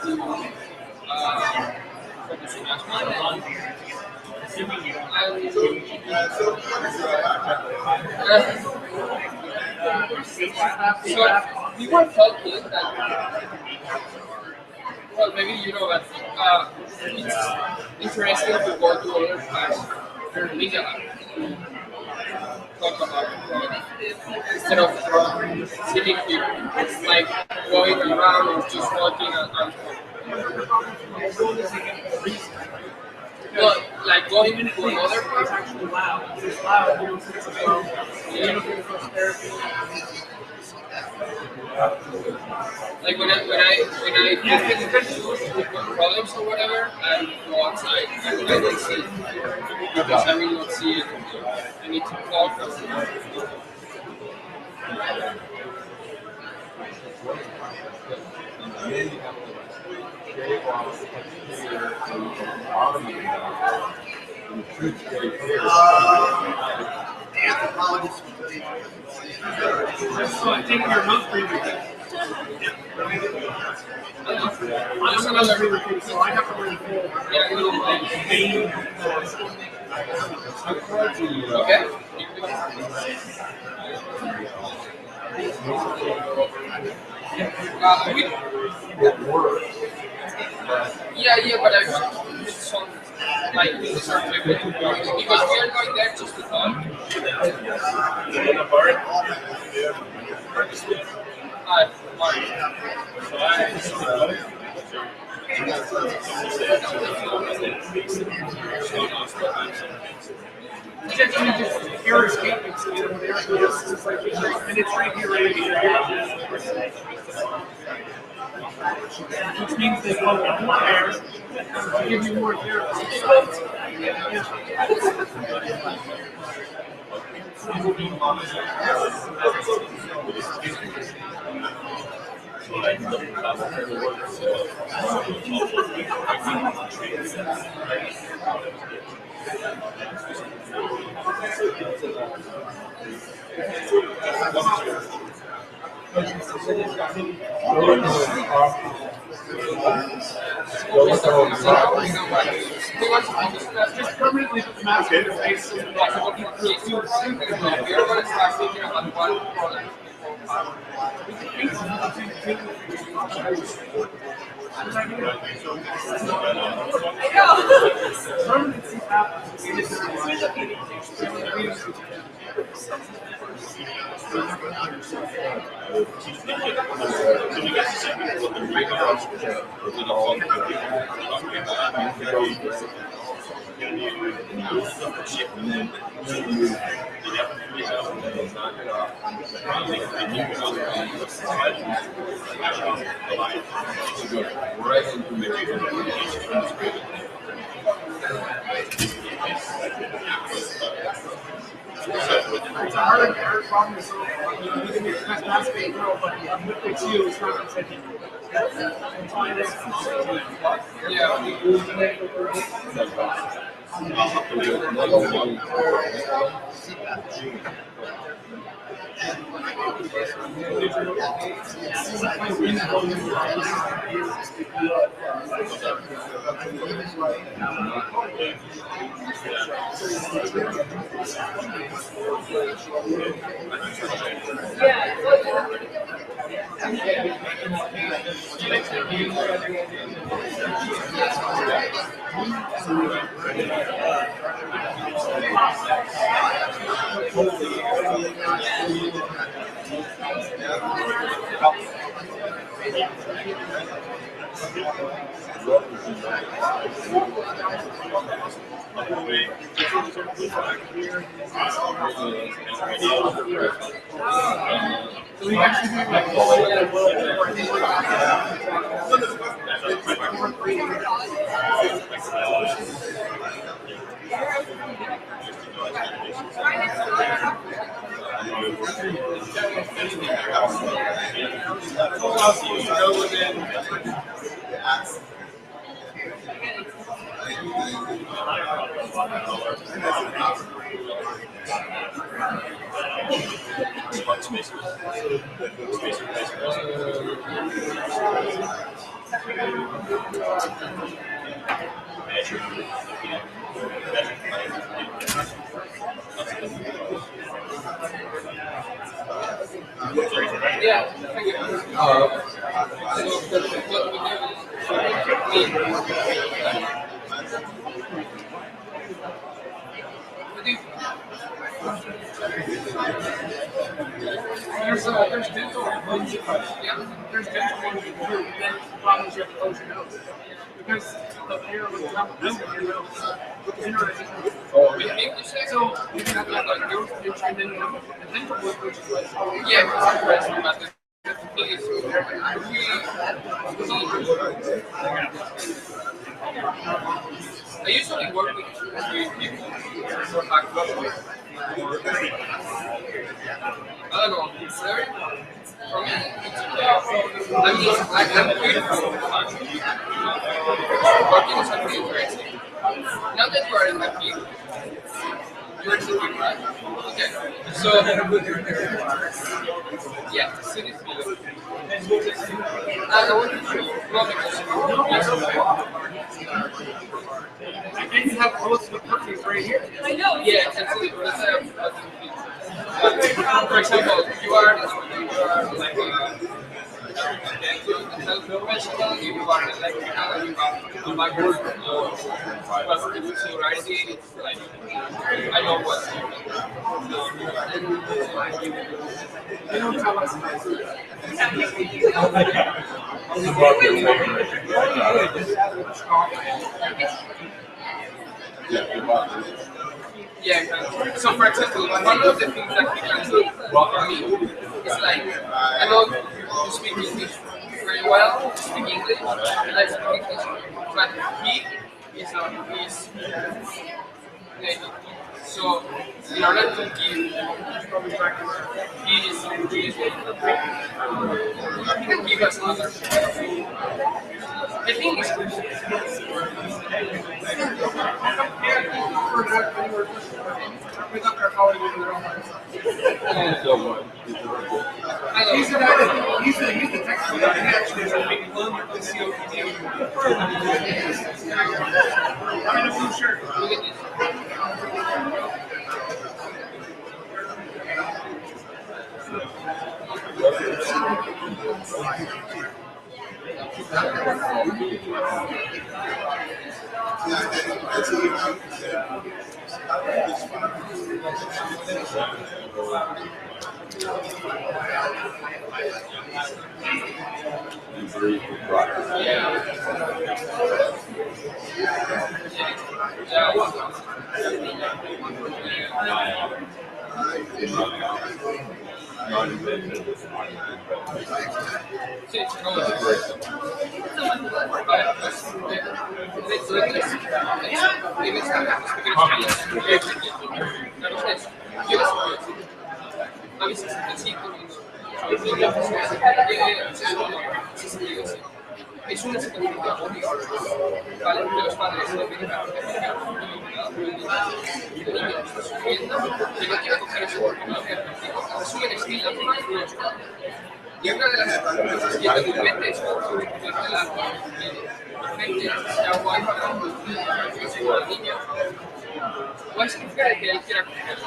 focus on. So we were talking that, well, maybe you know that it's interesting to go to other class media lab. Talk about instead of sitting here, like going around or just walking and well, like going to another place actually loud. It's loud, you don't sit so well. You don't get as much therapy. Like when I get problems or whatever, I go outside and I don't see it because I really don't see it. I need to talk. I'm taking your mouth breathing. I'm another breather, so I have to learn okay. Yeah, but I want some like this are because we are going there just to talk. It's actually just air escaping, so you know, it's like, and it's right here, right here. Which means they blow more air to give you more air. Just permanently put the mask in your face so you're not looking through it too soon. You're going to start thinking about one product. Permanency happens. It's a hard problem to solve. You can make the best basketball girl, but with you, it's not consenting. allows you to go within. Yeah. There's dental ones. Yeah, there's dental ones who then problems you have to close your nose because the hair will come under your nose. So you can have like your pinch and then the dental work, which is like yeah, because I'm pressing about the biggest I usually work with people for Hackathon. I don't know, it's very, for me, I'm grateful for fun. Working is something interesting. Now that you are in the field, you're sitting right? Okay, so, yeah, seriously. I want to show I think you have most of the cookies right here. I know. Yeah, for example, you are like health professional, you are an electrical, you have a background, but if you write it, it's like, I know what you don't tell us. Yeah, exactly. So for example, one of the things that he can do for me is like, I know you speak English very well, you speak English, and I speak English, but he is not, he is native. So in order to give, he can give us another. I think it's he's the textbook. He actually is a big one with the COPD. I'm in a blue shirt. Look at this. Es una situación de apoyo, ¿vale? De los padres no tienen la oportunidad y el niño está sufriendo y no quiere coger esa oportunidad. Asumen estilo, y una de las cosas que yo documente es que la gente se aguanta al niño. ¿Cuál significa que él quiera coger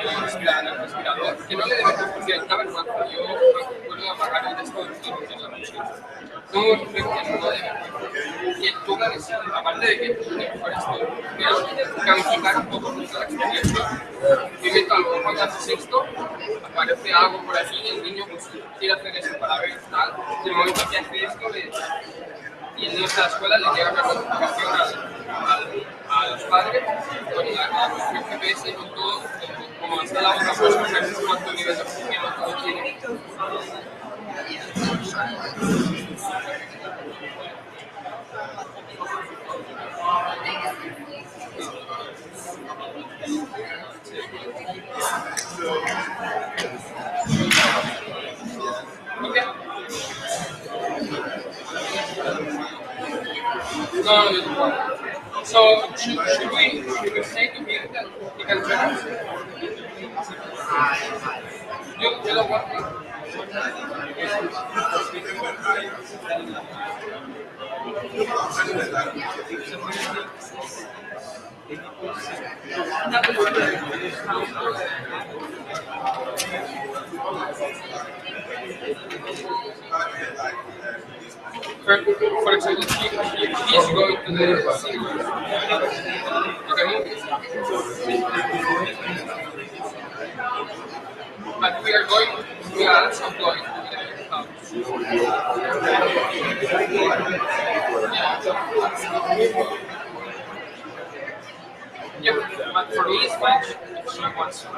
el respirador? Que no le debe confundir el vergüenza. Yo recuerdo apagar el desconocido en la música. No que no debe. Que pongan eso, aparte de que por esto, gamificar un poco nuestra experiencia. Yo meto algo cuando haces esto, aparece algo por aquí y el niño pues, quiere hacer eso para ver tal. Y el momento que hace esto, y en nuestra escuela le llega una notificación a los padres con la cuestión GPS y con todo, como está la otra cosa, sabes cuánto nivel de oxígeno todo tiene. No, it's one. So should we say to him that he can join us? You don't want me? For example, he's going to the cinema. You can move it. But we are also going to the house. Yeah, but for me it's fine if she wants to.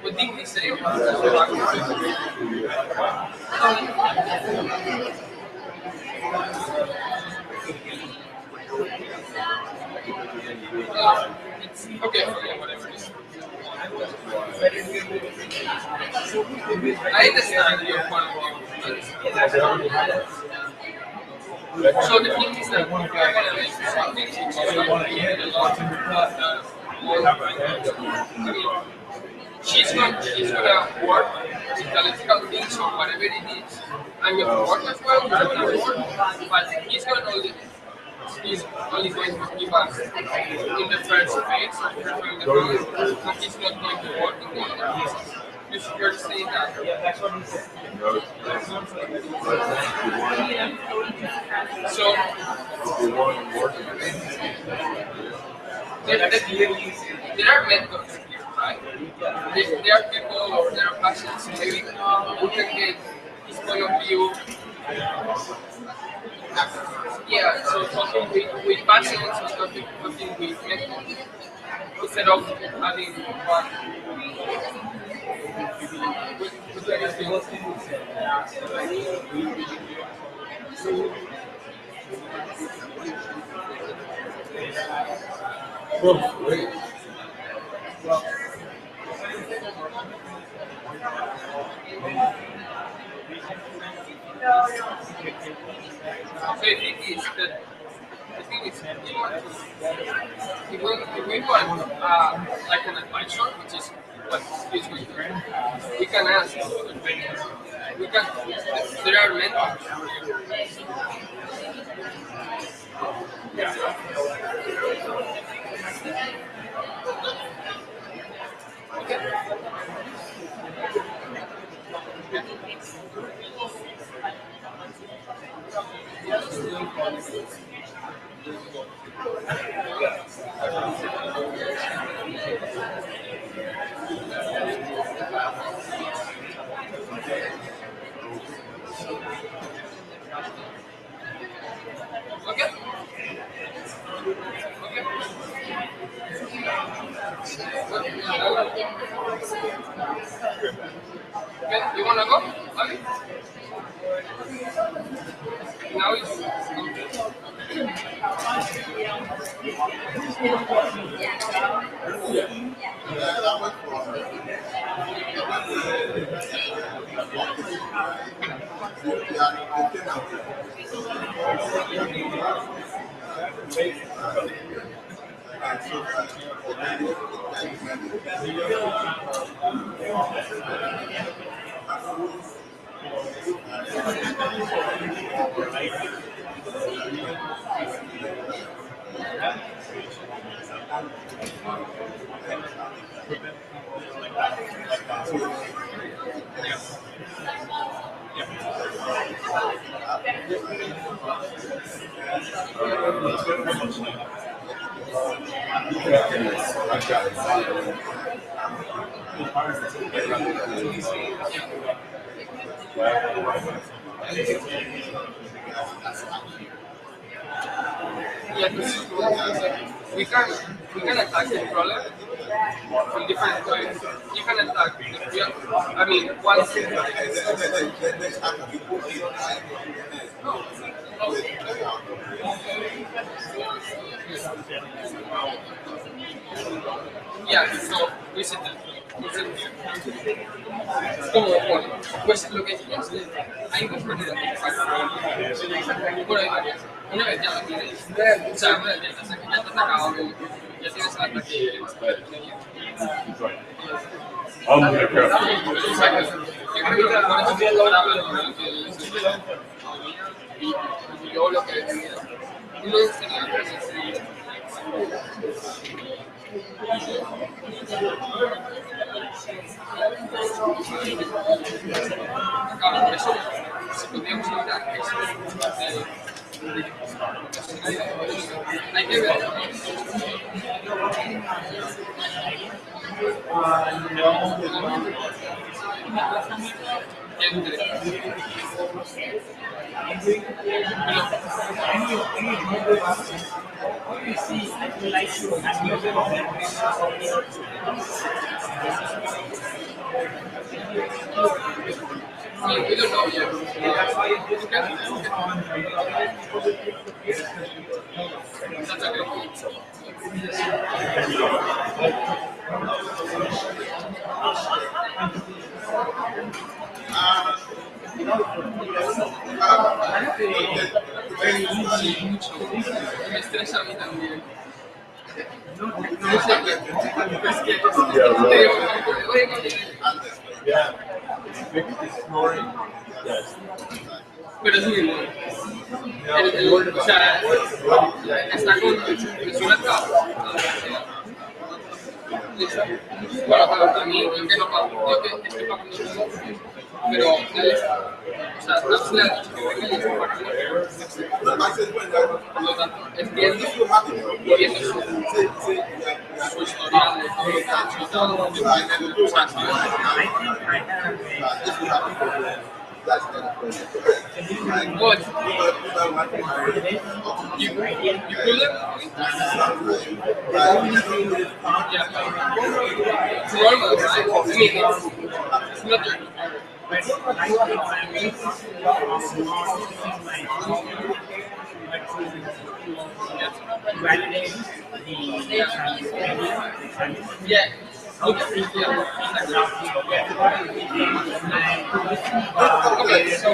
What did we say? It's okay for you, whatever it is. I understand your point of view. So the thing is that we're gonna make something which is going to be a lot she's gonna work with electrical things or whatever it is. I'm gonna work as well with the but he's only going to give us in the first phase of preparing the project, and he's not going to work in the other pieces. You're saying that. Yeah, that's what he said. So, there are mentors here, right? There are people or there are passions maybe who can get his point of view. Yeah, so talking with passions or talking with mentors instead of having one. If we want like an advisor, which is what is with we can ask. We can. There are mentors. You wanna go? Okay. Now it's Yeah, we can attack the problem from different ways. You can attack. I mean, one thing. Yeah, so visit here. Como, bueno, pues lo que hicimos es, hay dos maneras de atacar. Bueno, hay varias. Una vez ya lo tienes, o sea, una vez ya te has atacado, ya tienes el ataque. Exacto. Yo creo que lo mejor es ahora lo que y luego lo que decía. Uno sería claro, eso, si podríamos evitar eso, hay que ver. We don't know yet. That's me estresa a mí también. No sé qué. Es que pero es muy bueno. O sea, está con es una capa. Bueno, para mí, yo que no pago, yo que estoy pagando todo, pero o sea, no se le ha dicho que venga y se paga. Por lo tanto, entiendo su historial de todo lo que ha hecho y todo, o sea, what? You pull it? Yeah. It's normal, right? I mean, it's not your... Yeah. Okay, so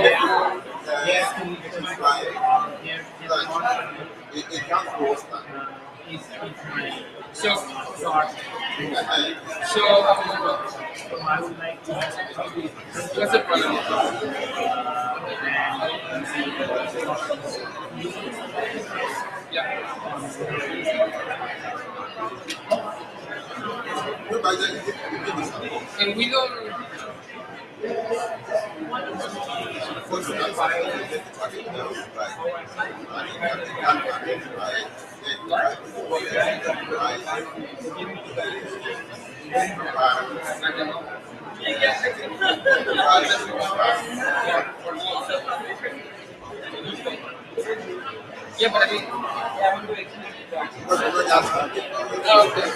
what's the problem? Yeah. And we don't. Yeah, but I mean. Okay.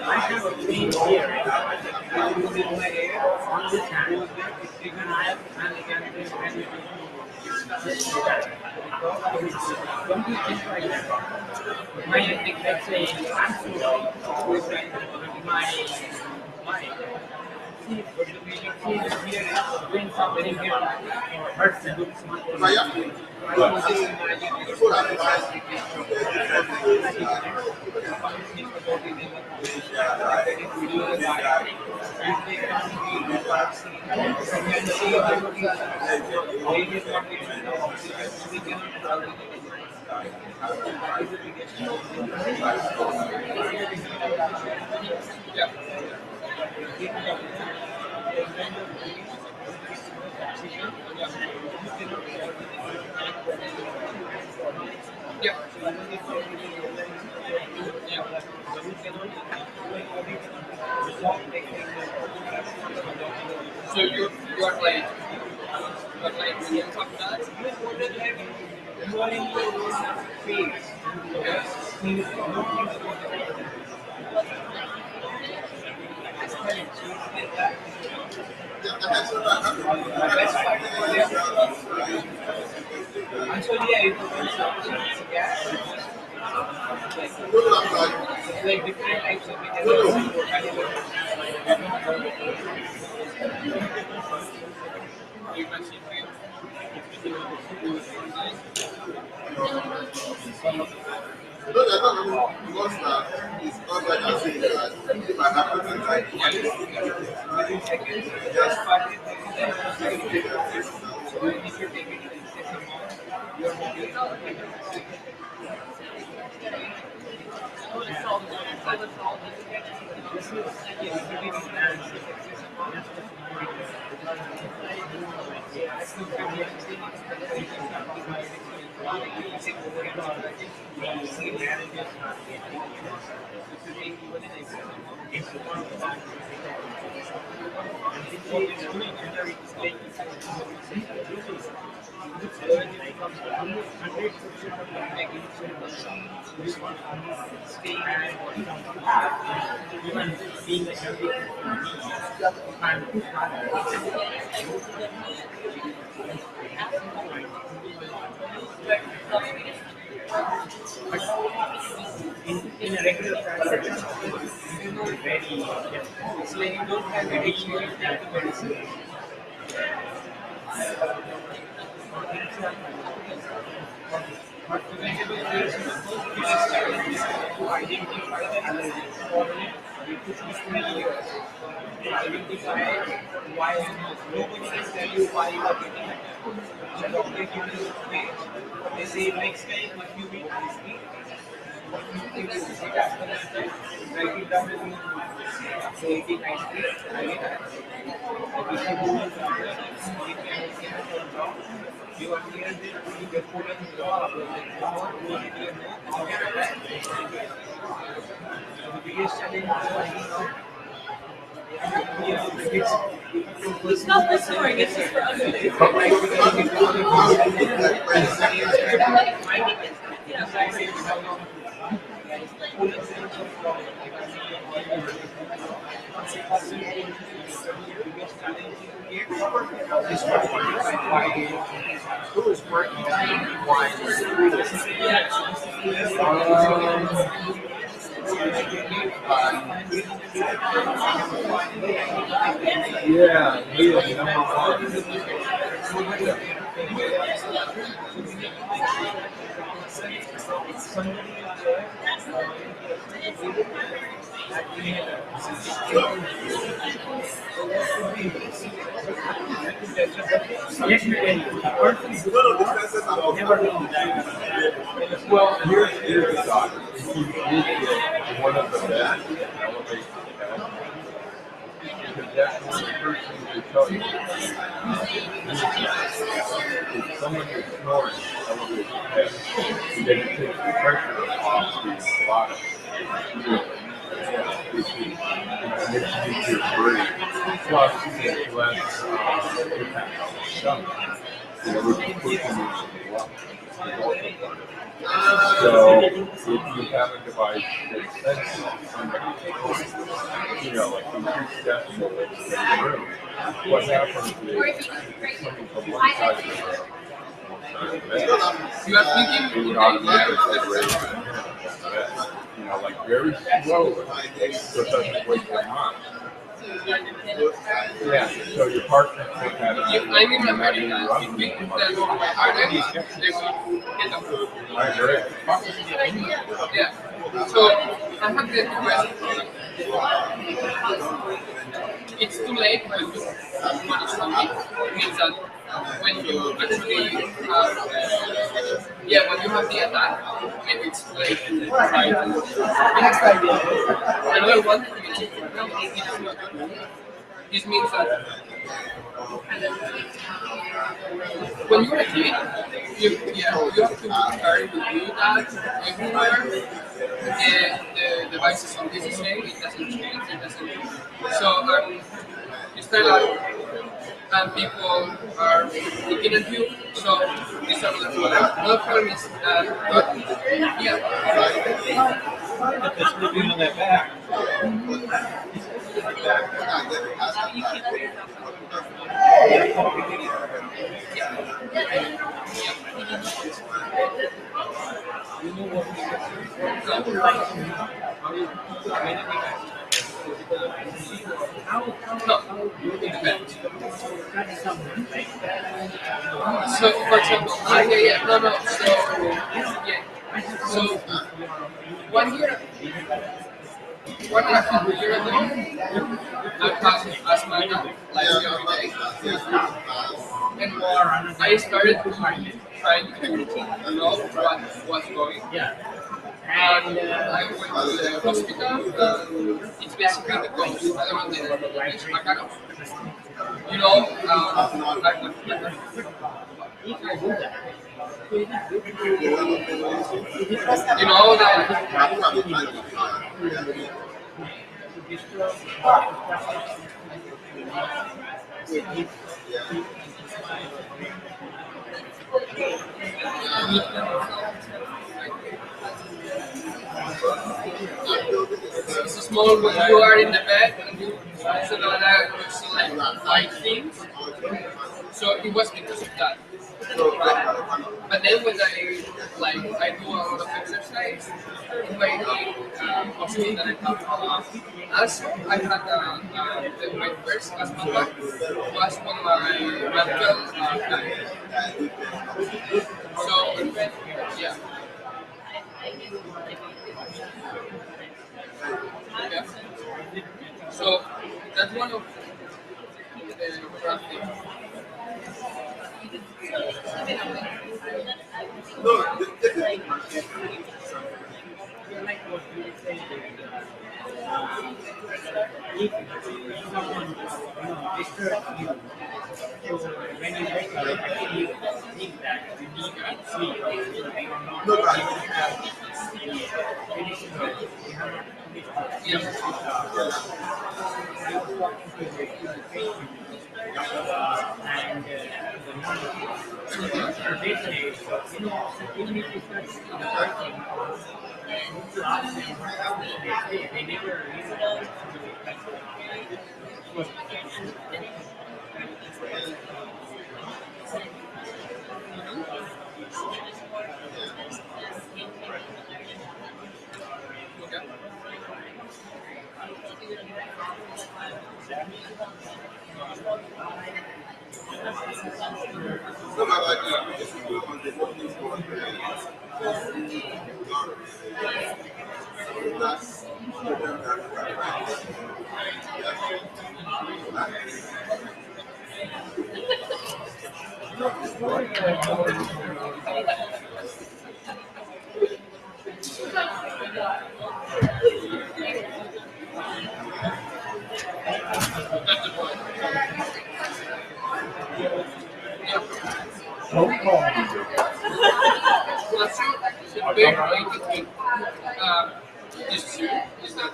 I have a green here. I use it in my hair on this hand. Even I can do anything. Don't you think like that? My, let's say, I'm so my see, but the way you see it here is doing something here or hurts them. So you are like millions of dollars? You are in your own phase. Like different types of No, they're not really because it's not like I'm saying that if I happen to like in a regular practice, very it's like you don't have any medicine. But preventable is to identify the allergy. You put it 3 years. Identify why nobody can tell you why you are getting attacked. The doctor gives you a page. They say next time if you meet this week, what you think is the after that, write it down in your say 80, 90, write it down. If you do it, you are near there, you get put in the law. The biggest challenge It's not for snoring, it's just for understanding. who is working why Well, here's the thought. If you did get one of the best elevation tests, because that's one of the first things they tell you. If someone is snoring elevation test, then it takes the pressure off the bottom. It makes you your brain. Plus, it's less impact on the stomach. Which is pushing you as well. So if you have a device that says somebody, like in 2 steps in the room, what happens is it's coming from one side of the room. You are thinking And it automatically raises like very slowly, so it doesn't wake them up. Yeah, so your partner could have I'm in America. If we put that on my partner, they will get a food. I agree. Yeah. So I have the question. It's too late when you punish something. It means that when you actually have, when you have the attack, maybe it's too late to try to. Another one, this means that when you're a kid, you have to learn to do that everywhere. The device is always the same, it doesn't change, it doesn't. So you start out and people are looking at you. So this is another problem. Another problem is Just living on their back. So, for example, So, 1 year, 1.5 years ago, I passed asthma like the other day, and I started trying to know what was going. And I went to the hospital. It's basically the ghost. I don't know the English. Hackathon. You know, it's small when you are in the bed and you so that you see like white things. So it was because of that. Right? But then when I do a lot of exercise, in my hospital that I have asthma, I had my first asthma attack was when my mental died. So yeah. Yeah. So that's one of the rough things. If someone disturbs you, so when you wake up, actually you think that you need to sleep, you are not able to have the finished work, you have not finished you're talking to the patient, and the nurse, so they say, even if you start seeing the person, you ask them what they say, they never really Is that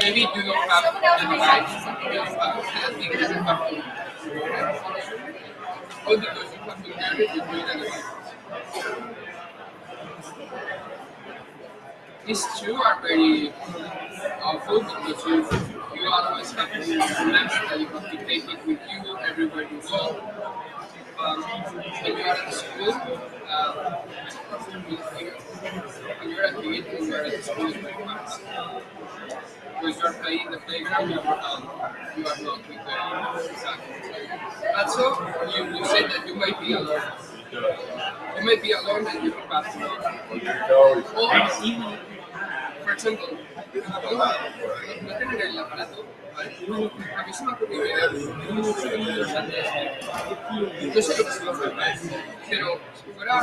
maybe you don't have the device, you don't have the thing that you have to, or because you have to carry it with you. These two are very awful because you always have to remember that you have to take it with you everywhere you go. When you are at school, when you're a kid and you're at school, it's very hard. When you're playing in the playground, you are not with the exactly. Also, you said that you might be alone. You might be alone and you have passed or, por ejemplo, no tener el aparato, a mí se me ocurrió muchos años antes. Yo sé lo que se va a hacer, pero si fuera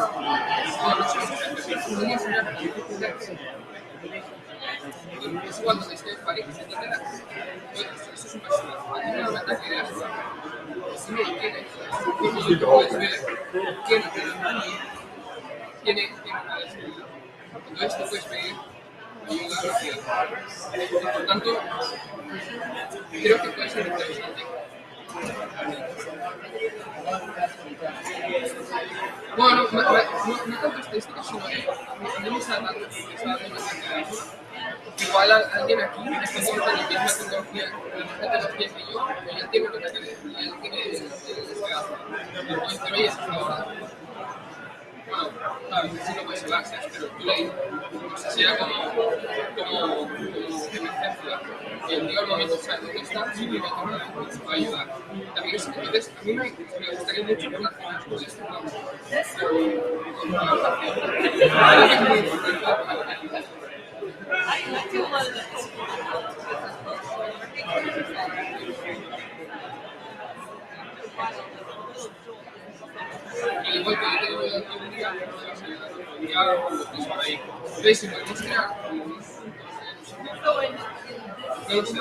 es cuando esté parejas, etc. Eso es un personaje. A mí me da que ideas. Si no lo tienes, tú puedes ver quién tiene una desigualdad. Entonces tú puedes pedir ayuda rápida. Por tanto, creo que puede ser interesante. Bueno, no tanto estadística, sino que a mí me está dando igual alguien aquí está con la misma tecnología que yo, pero ya tiene un ataque de él tiene el despedazo. Entonces, pero oye, ahora. Bueno, sabes, sí no puede ser access, pero tú leí, no sé si era como emergencia. Y el tío al momento sabe dónde está, si viene con una nos puede ayudar. También es, entonces, a mí me gustaría mucho relacionar con esto, con la adaptación. Creo que es muy importante. I do love that. Y igual que yo tengo un día, ahí. Entonces, si podemos crear no lo sé,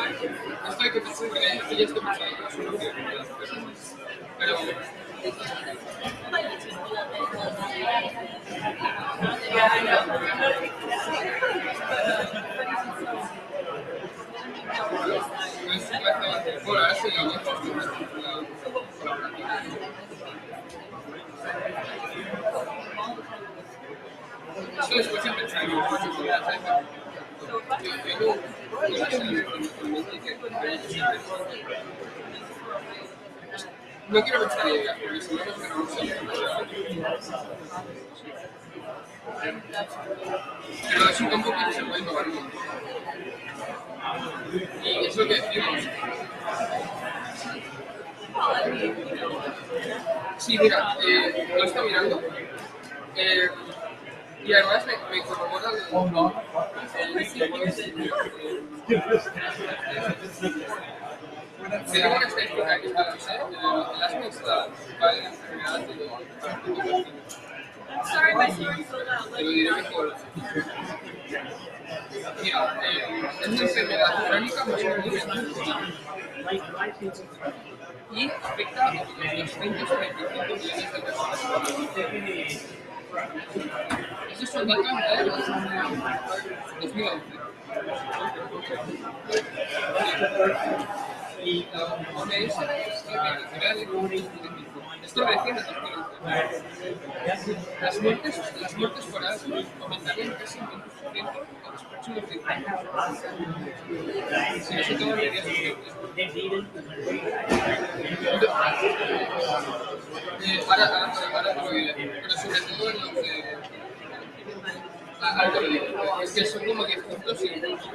estoy que pensé que ya estoy pensando, solo que pero bueno, ahora sí, eso después de pensar en no quiero pensar en ideas, porque si no nos quedamos pero es un campo que se puede innovar mucho. Y es lo que decimos. Sí, mira, lo estoy mirando. Y además me corrobora se digo una estadística que está, no sé, el asma está vale la enfermedad de Sorry, my story's so loud. te lo diré mejor. Mira, es una enfermedad crónica más común y afecta a unos 235 millones de personas. Esos son datos de 2011. Y me dice esto recién es 2011. Las muertes por asma aumentarían casi un 20% en los próximos 10 años. Si no se toman medidas urgentes. Ahora te lo diré, pero sobre todo en los de alto riesgo, es que son como 10 puntos y entonces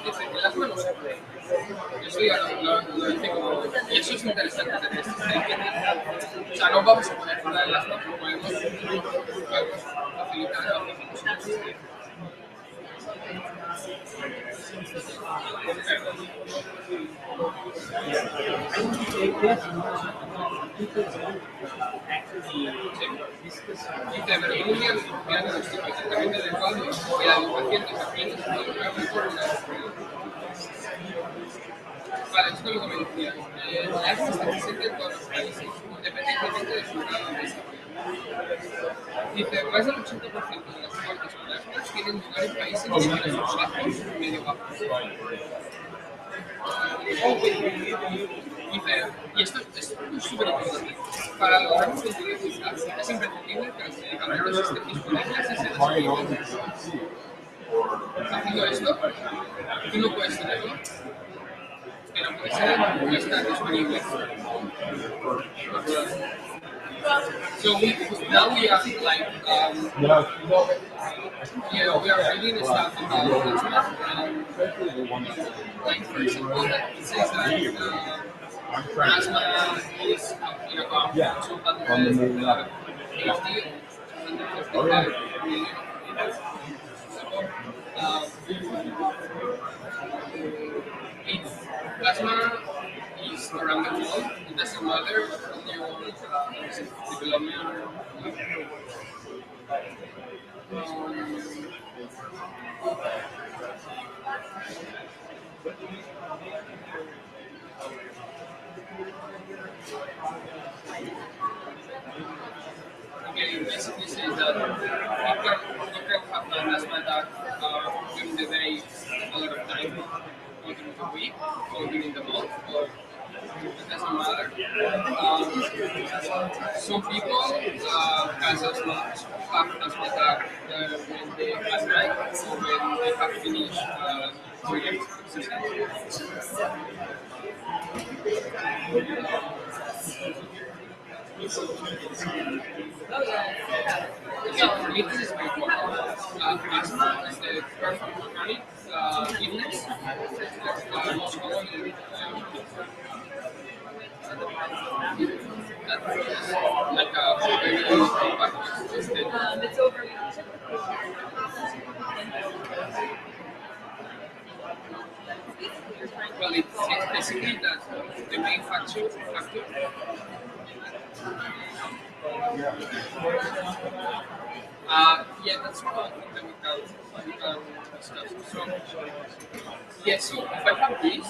dice que el asma no se puede. Eso ya lo dice como, y eso es interesante de este o sea, no vamos a poder curar el asma, pero podemos facilitar a otros pacientes. Dice, pero un día mirando los tipos exactamente adecuado y la educación de pacientes se puede lograr mejor una Vale, esto es lo que me decía. El asma está presente en todos los países, independientemente de su grado de desarrollo. Dice, más del 80% de las muertes por asma tienen lugar en países de ingresos bajos y medio bajos. Dice, y esto es súper importante. para lograr un sentido de utilidad es imprescindible que los medicamentos estén disponibles y se distribuyan. Haciendo esto, tú no puedes tenerlo, pero puede ser no estar disponible. So now we are like, we are reading stuff about like for example, it says that asthma is about 250 million. It's asthma is around the world. It doesn't matter your development. Okay, basically says that you can have an asthma attack during the day a lot of time, or during the week, or during the month, or it doesn't matter. Some people have asthma attack when they at night or when they have finished doing exercise. Yeah, for me this is very important. Asthma is the perfect chronic illness most commonly like a very it's over. Well, it's basically that the main factor. Yeah, that's one thing that we can discuss. So, yeah, so if I have this,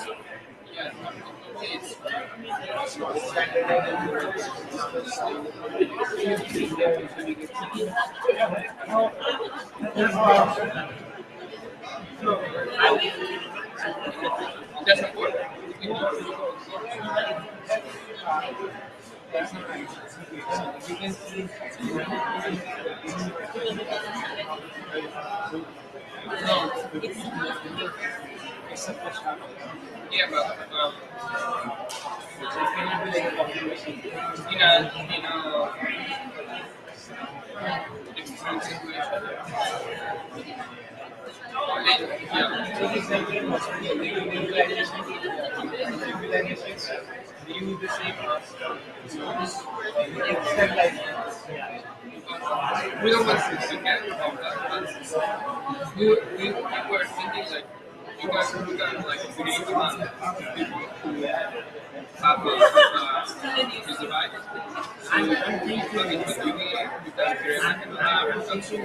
yeah, it's doesn't work. Yeah, but in a extreme situation, we don't want to forget about that. We were thinking like you guys like create people who have this device. So you can create like an app and so on.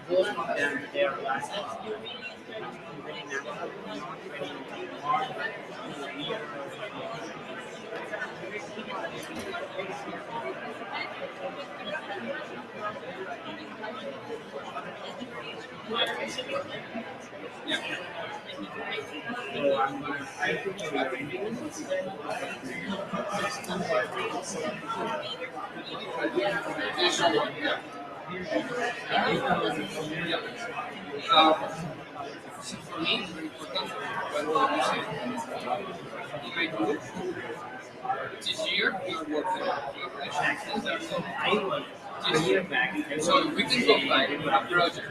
Both of them, their last So I'm going to try to So for me, it's very important what you say. In my group, this year we are working on so we can go like a project.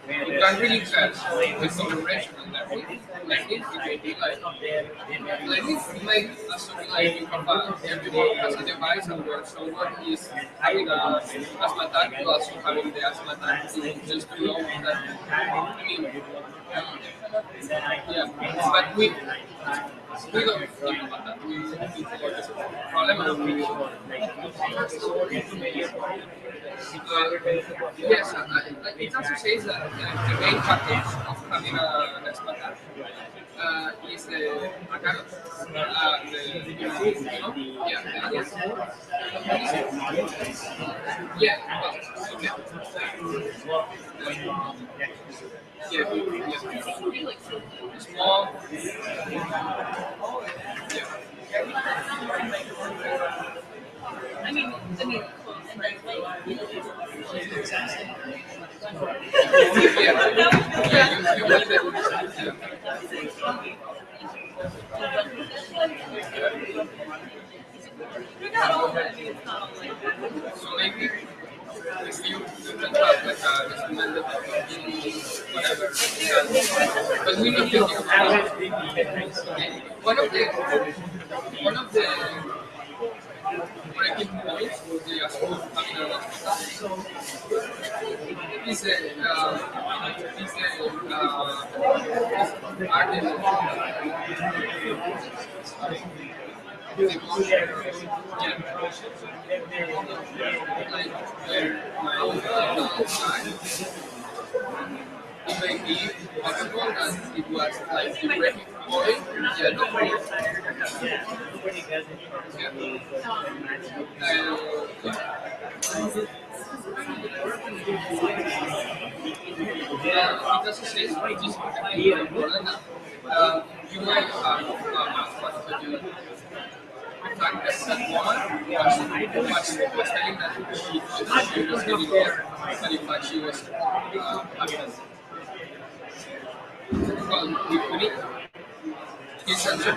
You can really test with collaboration and everything. Like this, you can be like this, make something like you can find everyone has a device and where someone is having a asthma attack, you also having the asthma attack, just to know that, I mean, yeah, but we don't think about that. We think about the problem of yes, it also says that the main factors of having an asthma attack is the Small. So maybe if you can have like a recommended whatever, but we need to think about one of the breaking points for the school having a hospital is the it may be possible that it was like the breaking point. Yeah, the it doesn't say it is particularly important. You might have what to do. In fact, that woman was telling that she thought she was getting there, but in fact she was having well, we need it's such a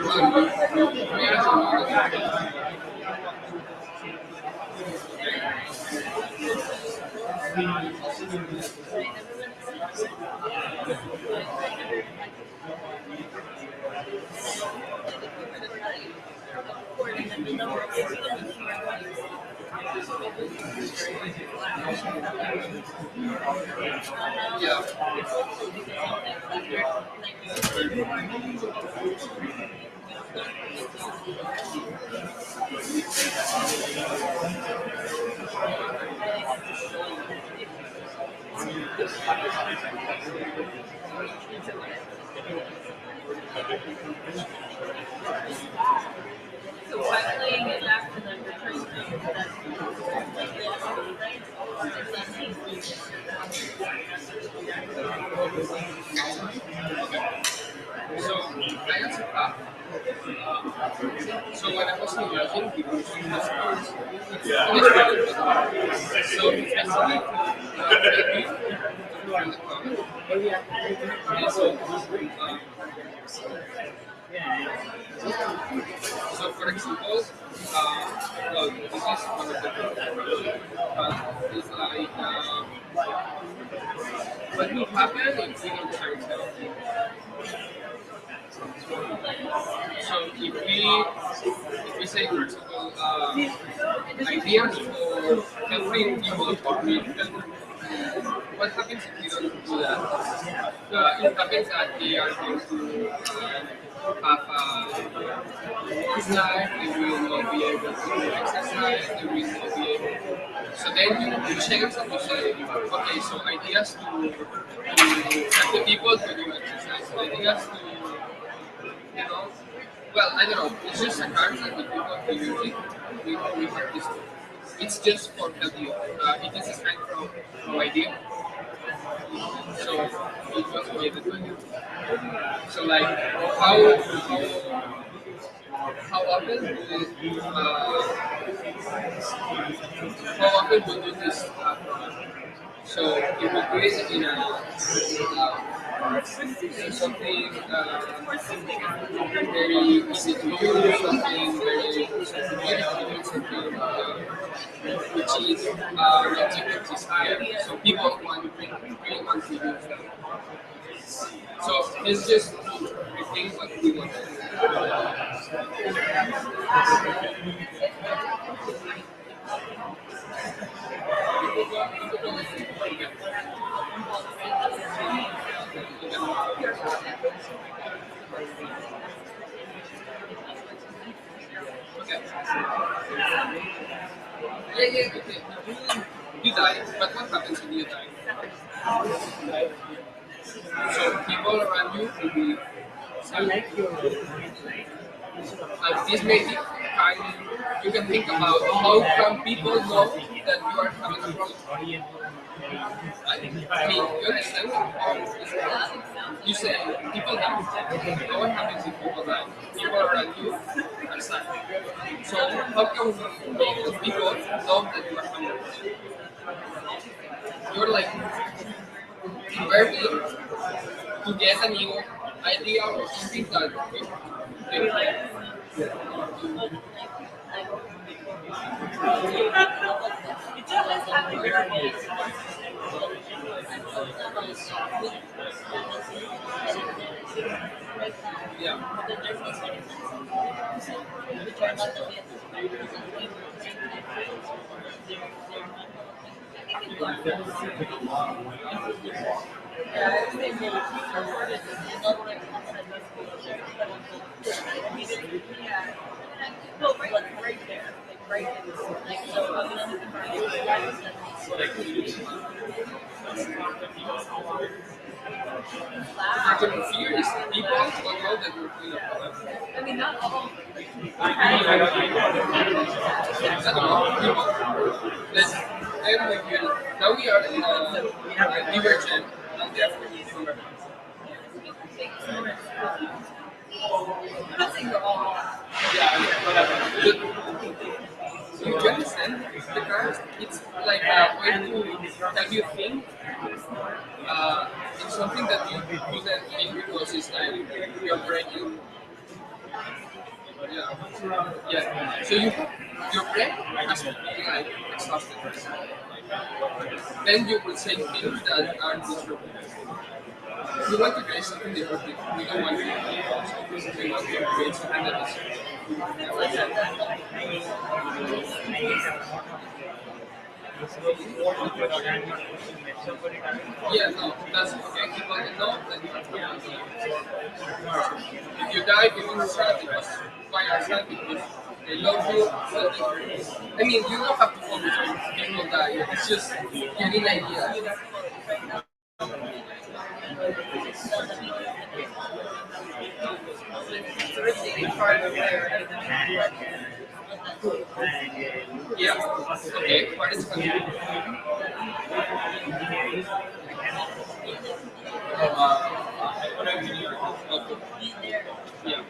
So by playing it back to them, returning them So I answered that. So when I was in Belgium, people were doing this course. So basically, so for example, well, this is one of the it's like what will happen if we don't try to help. So if we say, for example, ideas for helping people to read better, what happens if we don't do that? It happens that they are going to have this life, they will not be able to exercise, they will not be able. So then you change and you say, okay, so ideas to help the people to do exercise, ideas to well, I don't know. It's just a card that the people who use it, we have this. It's just for helping. It is designed from idea. So it was created by you. So like how often how often we do this? So if we create it in something very easy to use, something very beautiful, something which is objective is higher. So people really want to use that. So it's just the things that we want to do. Yeah, okay. You die, but what happens when you die? So people around you will be This may be kind. You can think about how can people know that you are having a problem. I mean, you understand? You say people die. What happens if people die? People around you are sad. So how can those people know that you are having a problem? You're like very to get a new idea or something that they like. Well, right there, right in this, so I can confuse people don't know that you're doing a problem. I mean, not all. I don't know, people. Then we can, now we are in a divergent, and therefore we can. I'm not saying they're all. Do you understand? Because it's like a way to help you think. It's something that you couldn't think because it's like your brain. Yeah. So your brain has to be like exhausted. Then you will say things that are disruptive. You want to create something disruptive. You don't want to you want to create something that is. Yeah, no, that's okay. People don't know that you are talking. If you die, people are sad because why are sad? Because they love you. I mean, you don't have to focus on people die. It's just getting an idea. Yeah. Okay. What is it? Yeah.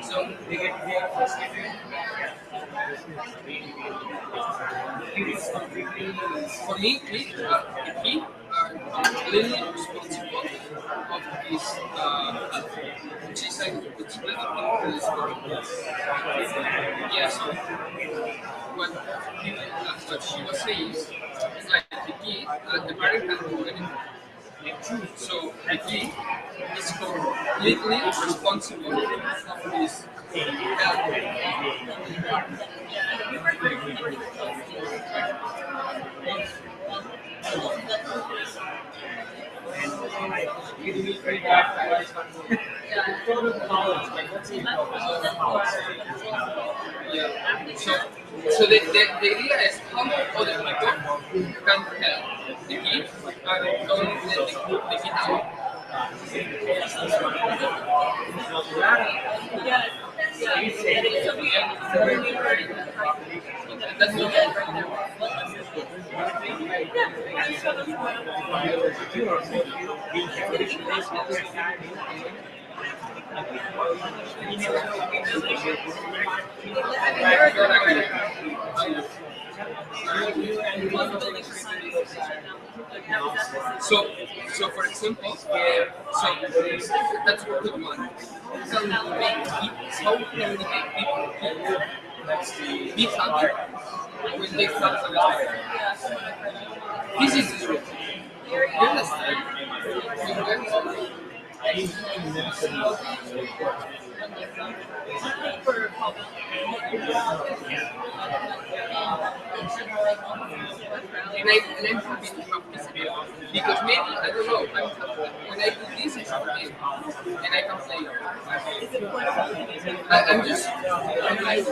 So they get more frustrated. For me, the key are completely responsible of this which is like it's really this story. Yes. What she was saying is like the kid the parent can do anything. So the kid is completely responsible of his health. Yeah. So the idea is how other people can help the kid and don't let the kid out. That's So for example, that's what we want. So how can we make people be happy when they felt alive? This is the truth. You understand? And I'm happy to have this skill because maybe I don't know. When I do this, I have a game and I can play. I'm just I'm like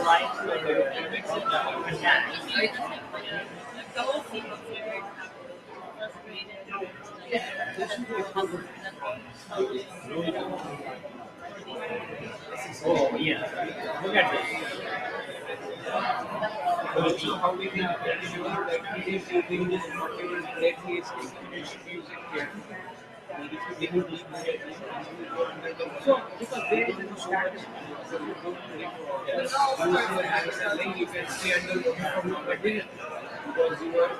Oh, yeah. Look at this. So how we can continue like we can do this whatever great is we should use it here. And if you didn't use it, so because there is no status, so you don't you can stay under but because you are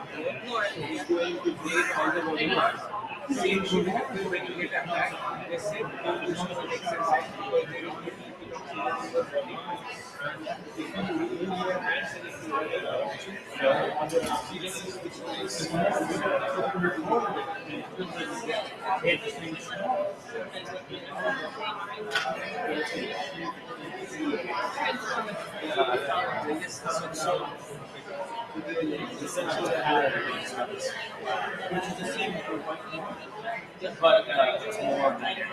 going to create all the volumes. Same should happen when you get attacked. They say don't do some exercise because there is no if you remove your hands and if you run around, the oxygen is which Which is the same, but it's more dynamic.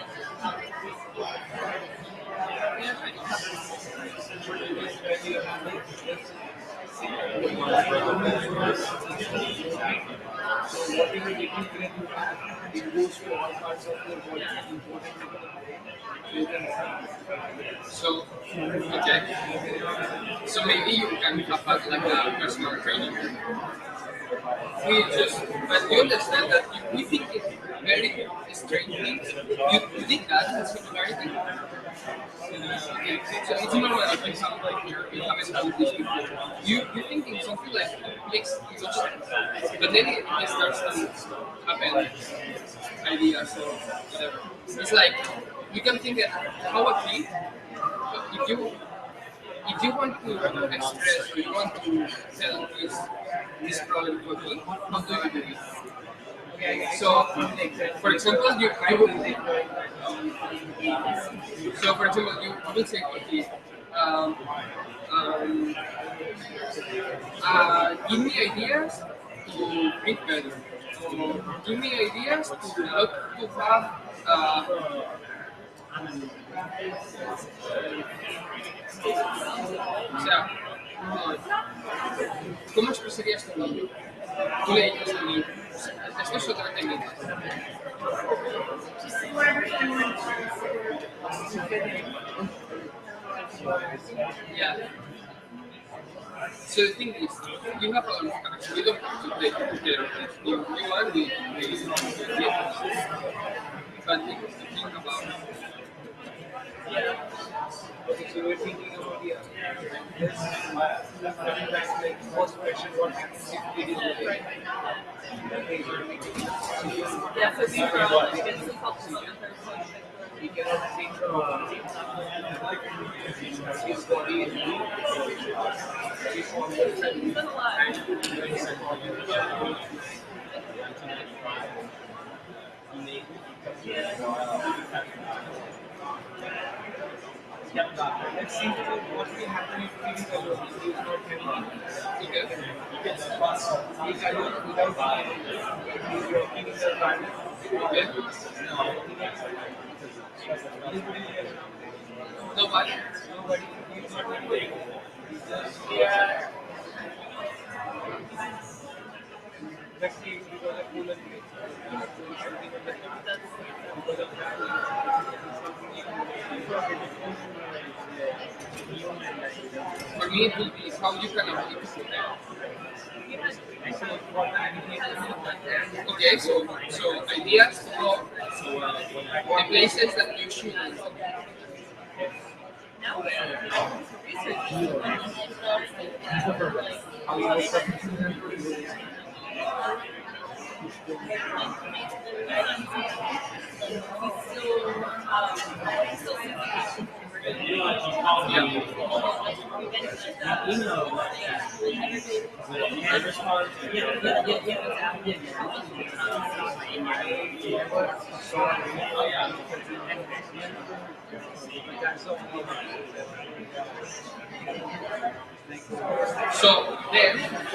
so okay. So maybe you can have like a personal training. We just, but you understand that if we think it's very strange things, you think that in singularity. Okay, so it's normal that for example, like you haven't done this before. You think in something like makes no sense, but then it starts to happen ideas or whatever. It's like you can think that how a kid, if you want to express or you want to tell this problem to a kid, how do you do it? So, for example, so for example, you will say, okay, um, um, give me ideas to breathe better. Give me ideas to not to have. O sea, ¿cómo expresarías tu niño? Tú le dices a tu niño, esto es otra técnica. Yeah. So the thing is, you have a lot of time. You don't have to play together. You want to but you have to think about it. okay, so we're thinking about this like first question, what happens if it is okay? Yeah, so these are all this is helpful. We cannot think his body is weak, his organs let's see what will happen if he is alone. He is not having he is alone without anyone. He is walking in the garden. Nobody. He is not doing. He's just here. Let's see because of cooler place. Because of For me, it will be how you can avoid it. Okay, so ideas of the places that you should go.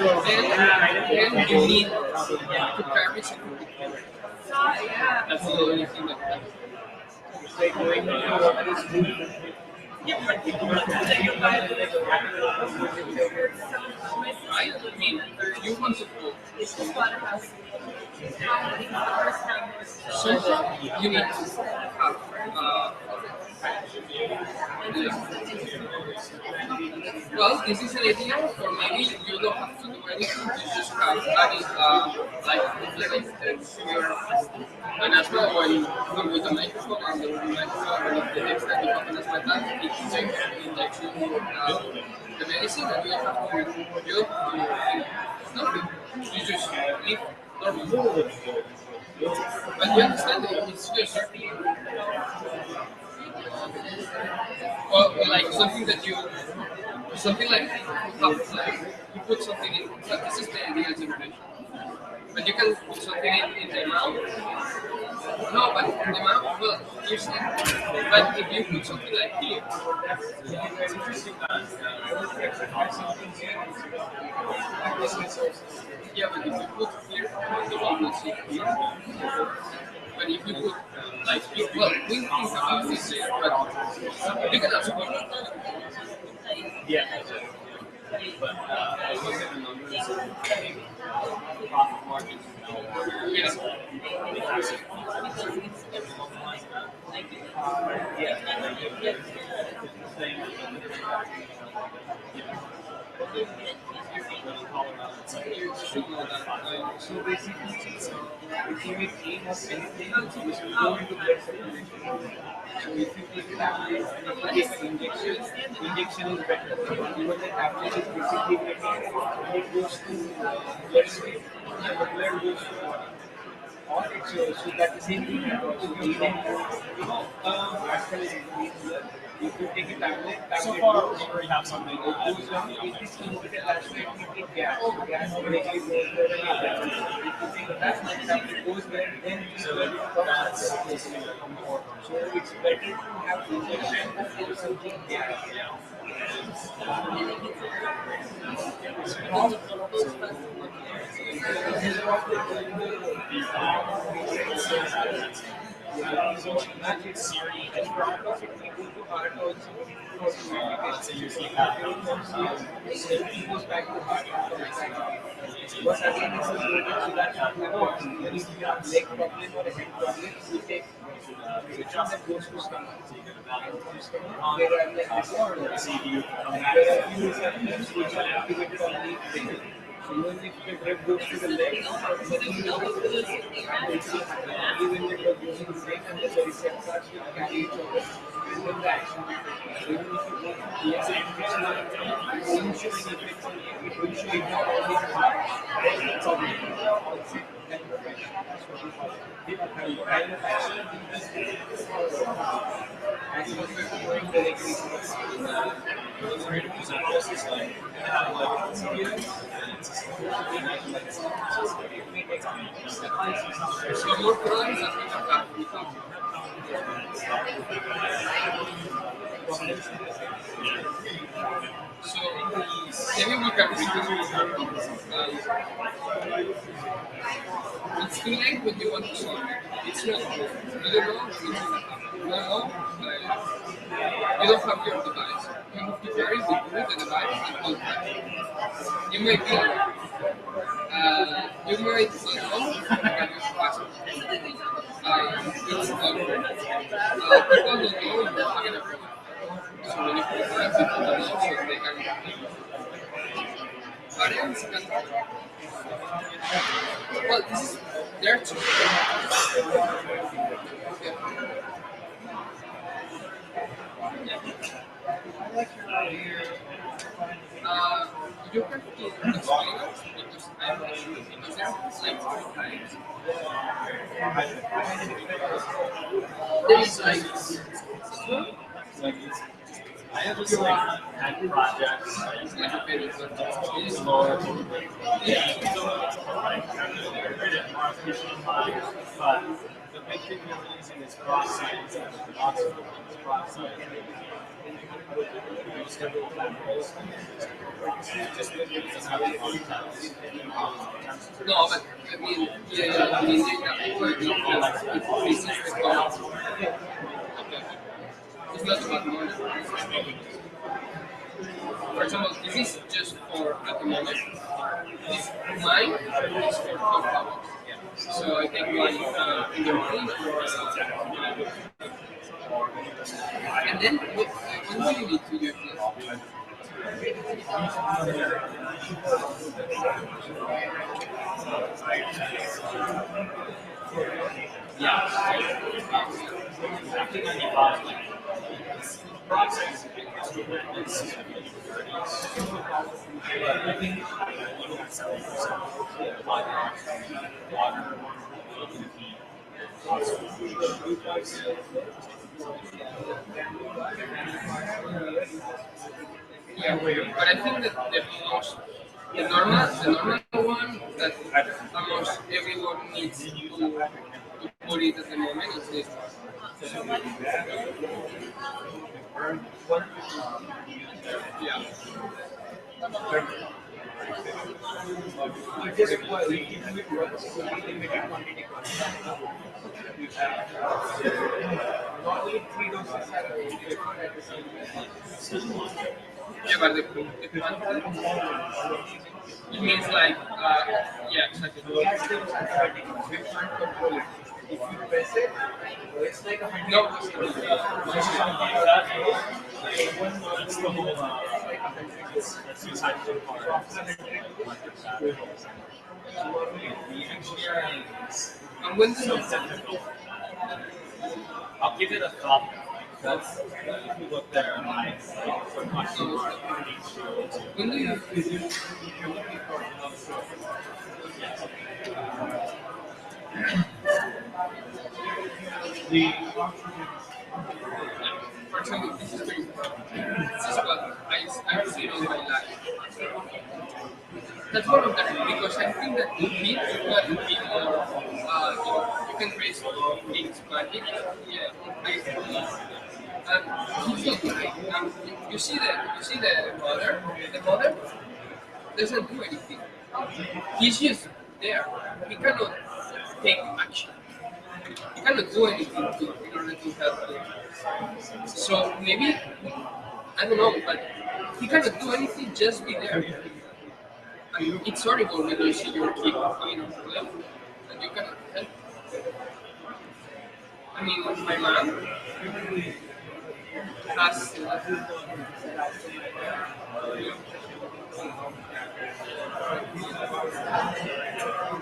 and you need to carry something with you. That's the only thing that happens. I mean, you want to go. So you need to have well, this is an idea for maybe you don't have to do anything, you just have added like implemented your and as well when with the microphone and the microphone and the next time you have an like that, it injects you the medicine and you don't have to do nothing. You just live normally. But you understand it, it's just or like something that you something like you put something in. So this is the ideal generation. But you can put something in the mouth. No, but in the mouth, well, you see. But if you put something like here, it's interesting that yeah, but if you put here, the one will see here. But if you put like well, we think about this here, but you can also put yeah. But I look at the numbers of profit margins. Yes. So basically, if you make aim of anything, you should go into blood circulation. So if you take a tablet and if you take injection is better. Even the tablet is basically getting when it goes to blood stream, and the blood goes to body. Or so that the same thing happens. So you as well as if you take a tablet, So far, we already have something. it goes down, it is converted as nitric gas. So gas directly goes there. If you take a tablet goes there, then So that's more. so it's better to have injection or something gas. But again, it's so that when you have leg problem or a head problem, you take which one that goes to stomach. There are like before, there are few receptors which are activated on the brain. So even if the drug goes to the leg, nothing will happen. And it will happen only when the drug goes to the brain and the receptors will carry each other. And then the action will take. So even if you go to the infection, it won't show any infection, it will show it not only the heart. It's all the that's what we call it. Kind of action as well as going directly to so more problems that we have. So maybe we can it's too late when you want to solve it. It's not. You don't know. You don't know. You don't have your device. You have to carry the device and hold it. You might be you might not know if you can use password. It's people don't know you're having a problem. So when you put it, people don't know so they can variants can well, this is there too. You have to explain it because I'm not sure because there are like 3 times. There is like I have just like had projects. I used to have it's lower. Yeah. But think we're using this cross science and philosophy, cross science. No, but I mean, yeah, I mean, this is the cost. Okay. It's not about money. For example, this is just for at the moment. This mine is for 12 hours. So I think one in the morning and then when do you need to use this? Process. Yeah, but I think that the normal one that almost everyone needs to put it at the moment is this one. Yeah. Yeah, but the quantity, it means like, yeah, exactly. If you press it, it's like a no. That's the whole. That's the hydrogen part. The engineering is so technical. I'll give it a thought. That's if you look there, so much more. When do you? If you're looking for another source. The For example, this is very important. This is what I've seen all my life. That's one of them because I think that in heat you can be more, you can raise things, but yeah, basically. And he's not right. You see the mother. The mother doesn't do anything. He's just there. He cannot take action. He cannot do anything in order to help them. So maybe I don't know, but he cannot do anything. Just be there. I mean, it's horrible when you see your kid having a problem and you cannot help. I mean, my mom has.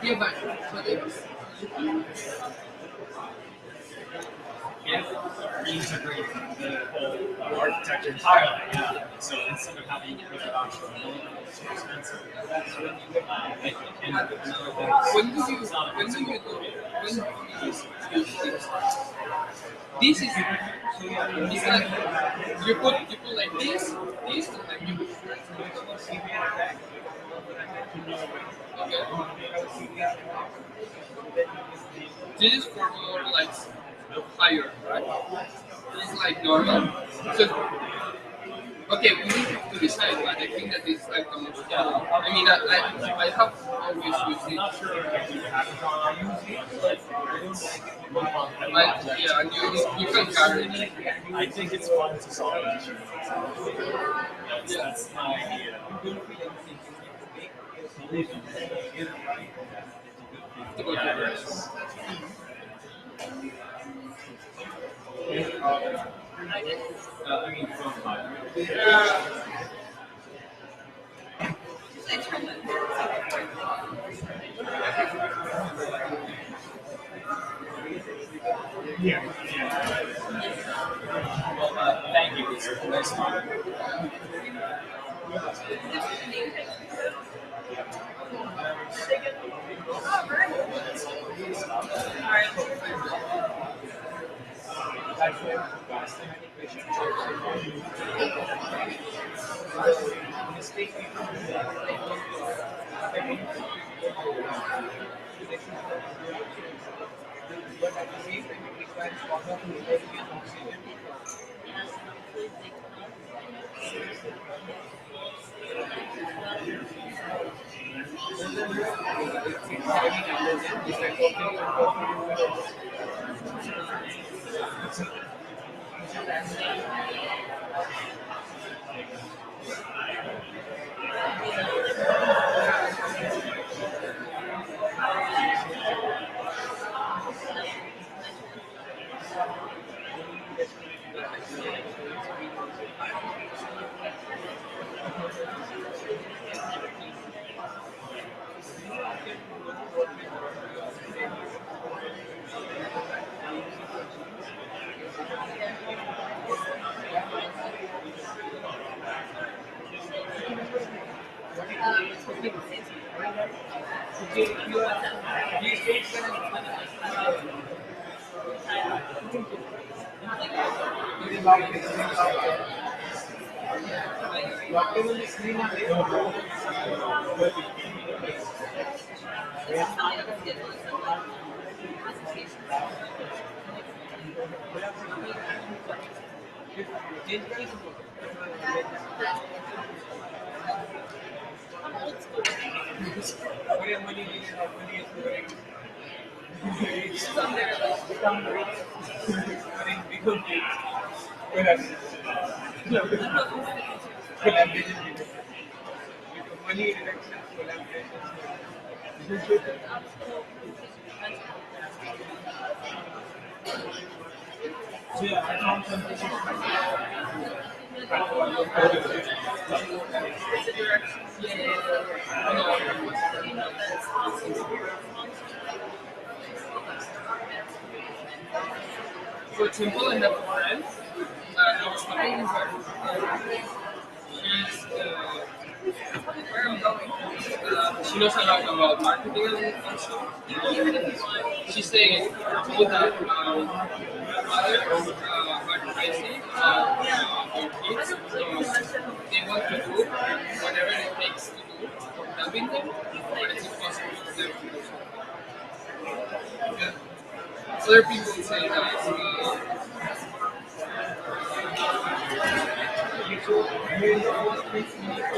Yeah, but it's. Reintegrate the whole architecture entirely. Yeah. So instead of having to put it on it's too expensive. When do you use this is it's like you put like this, and then you okay. This is for more like higher, right? This is like normal. So okay, we need to decide, but I think that this is like the most. I mean, I have always used it. Yeah, and you can carry it. I think it's fun to solve issues. That's my idea. Yes. I mean, from my. Yeah. Well, thank you. It's nice talking. at the same time it requires a lot of energy and oxygen. So yeah, I found some For example, I have a friend, I was talking with her, she's, where I'm going, she knows a lot about marketing and stuff. She's saying with that mothers are crazy about their kids, so they want to do whatever it takes to do, helping them, but it's impossible for them to do so. Yeah. Other people say that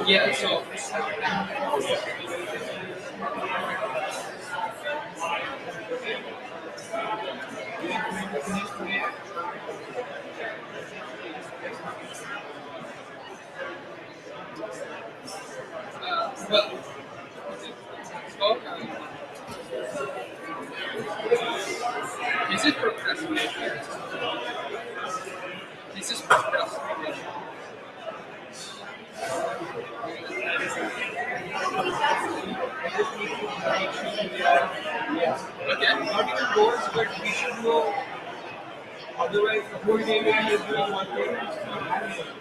yeah, so well, this is procrastination. This is procrastination. okay, not even goals, but we should know. Otherwise, the whole day we are just doing one thing.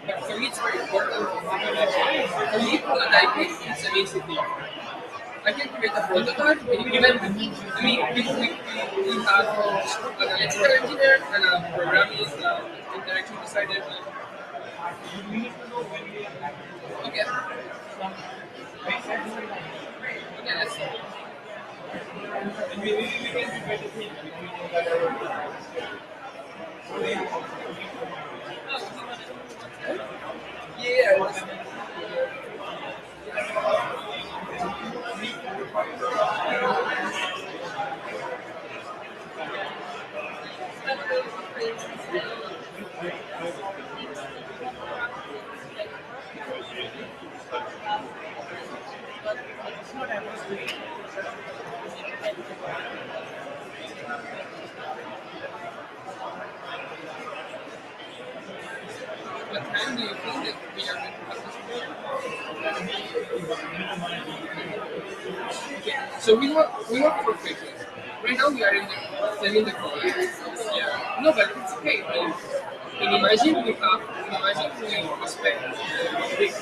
But for me, it's very important. For me, prototyping is an easy thing. I can create a prototype, and even, I mean, we have an electrical engineer and a programming interaction designer. We need to know when we are Okay. Okay, let's see. and maybe we can do better things if we know that our What time do you think that we are going to participate? Okay, so we work for quickly. Right now we are in the call. Yeah. No, but it's okay. And imagine we spend big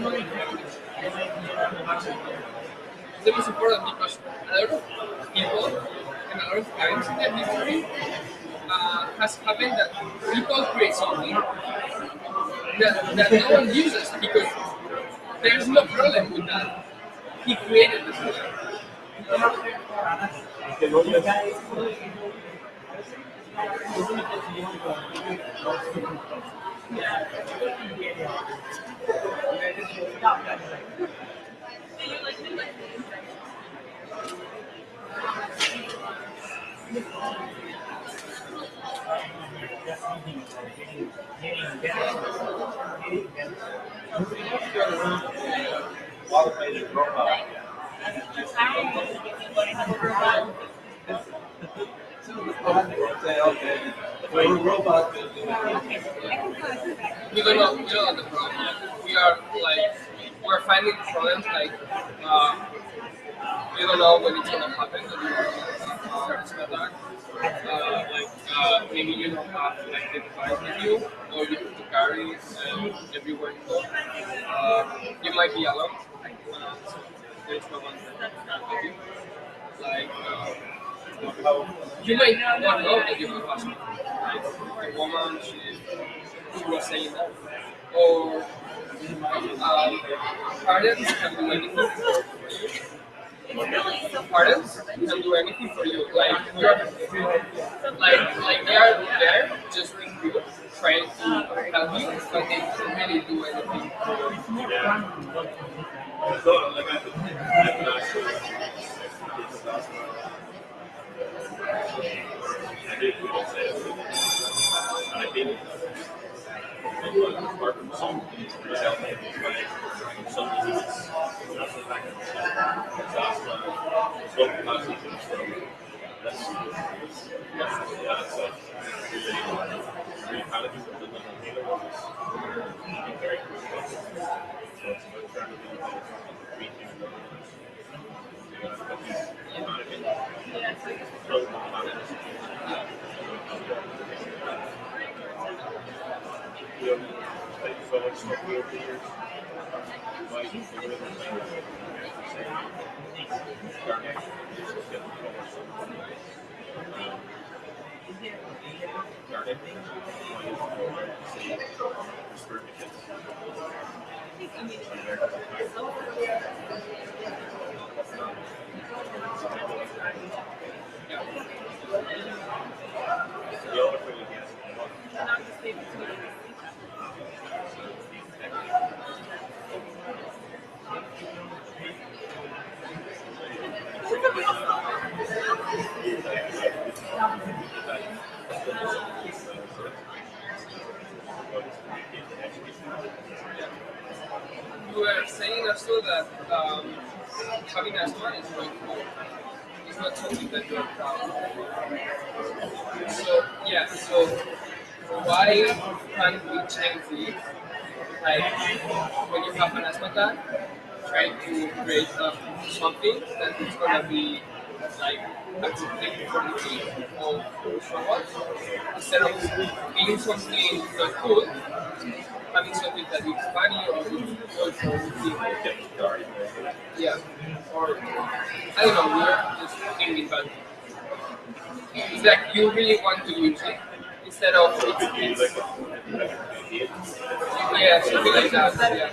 money. That is important because a lot of people and a lot of times in the history has happened that people create something that no one uses because there's no problem with that. He created the problem. Automated robot. Okay. Robot. We don't know the problem. We're finding problems like we don't know when it's gonna happen. It's attack. Maybe you don't have like the device with you, or you have to carry it everywhere you go. You might be alone. So there's no one with you. Like you might not know that you have a passport. Like the woman, she was saying that, or parents can do anything for you. Parents can do anything for you. Like they are there just with you, trying to help you, but they can't really do anything for you. You were saying also that having asthma is not cool. It's not something that you're proud of. So yeah, so why can't we change it? Like when you have an asthma attack, trying to create something that is gonna be like accepted for the team or for what? Instead of being something not cool, having something that is funny or good for the team. Yeah. Or I don't know, we're just thinking, but it's like you really want to use it instead of it's yeah, something like that. Yeah.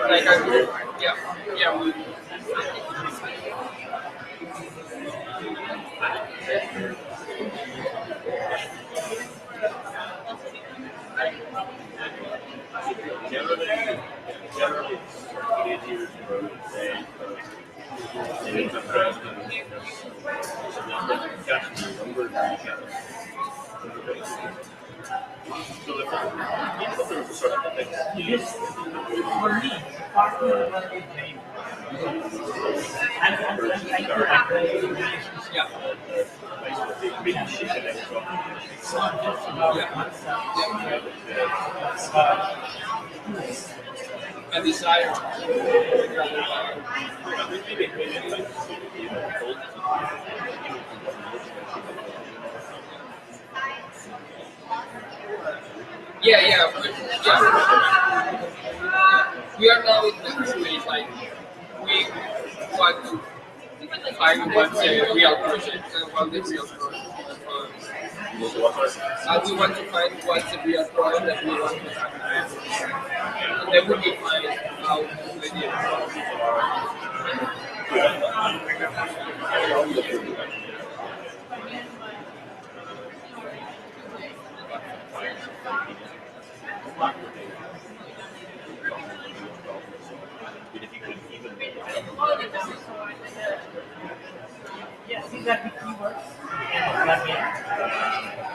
Like yeah, we a desire. Yeah. We are now in the space like we want to find what's a real project and what the real project is. And we want to find what's the real project that we want to have. And then we can find out the idea. Yes, these are the keywords and plugin.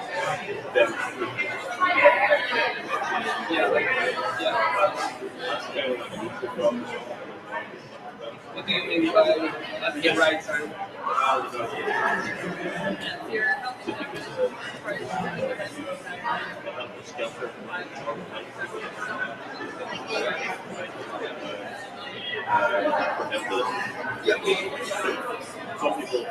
What do you mean by at the right time? Some people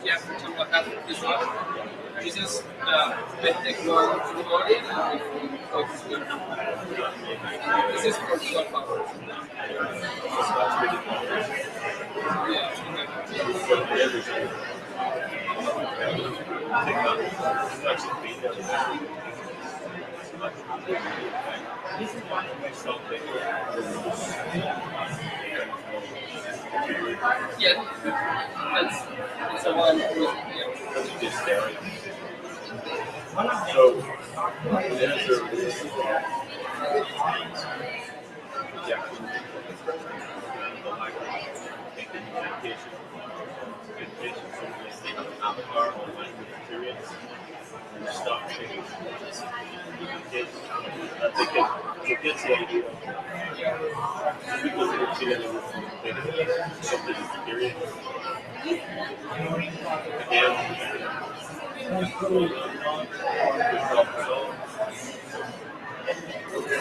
Yeah, for example, I have this one. This is the technology This is for 12 hours. Yeah, that's the one.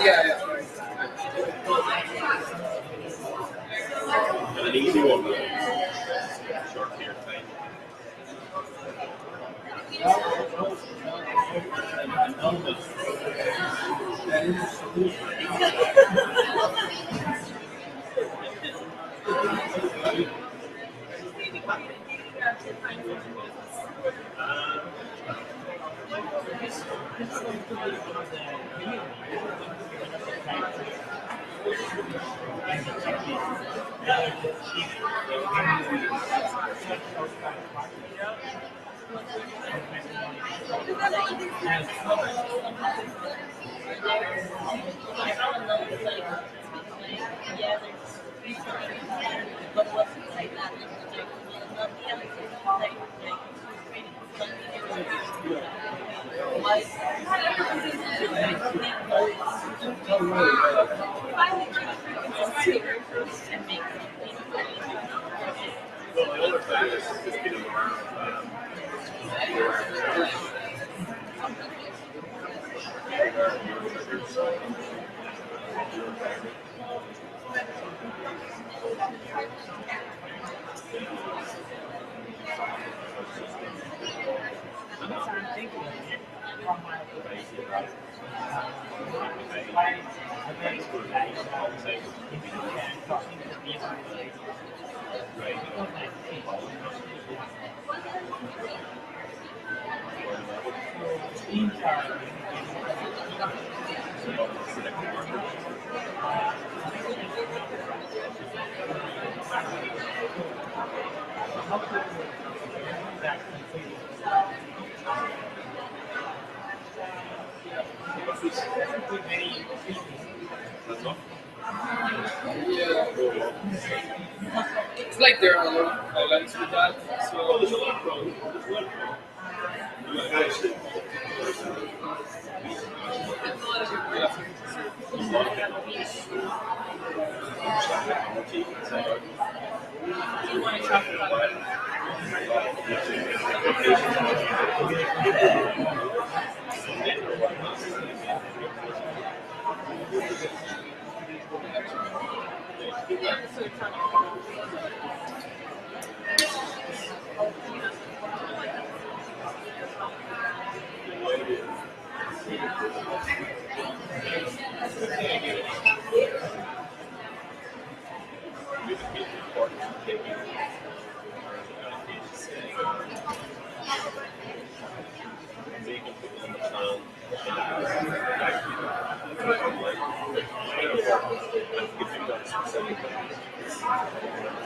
Yeah. An easy one. Short here, thank It's like there are a lot of highlights with that.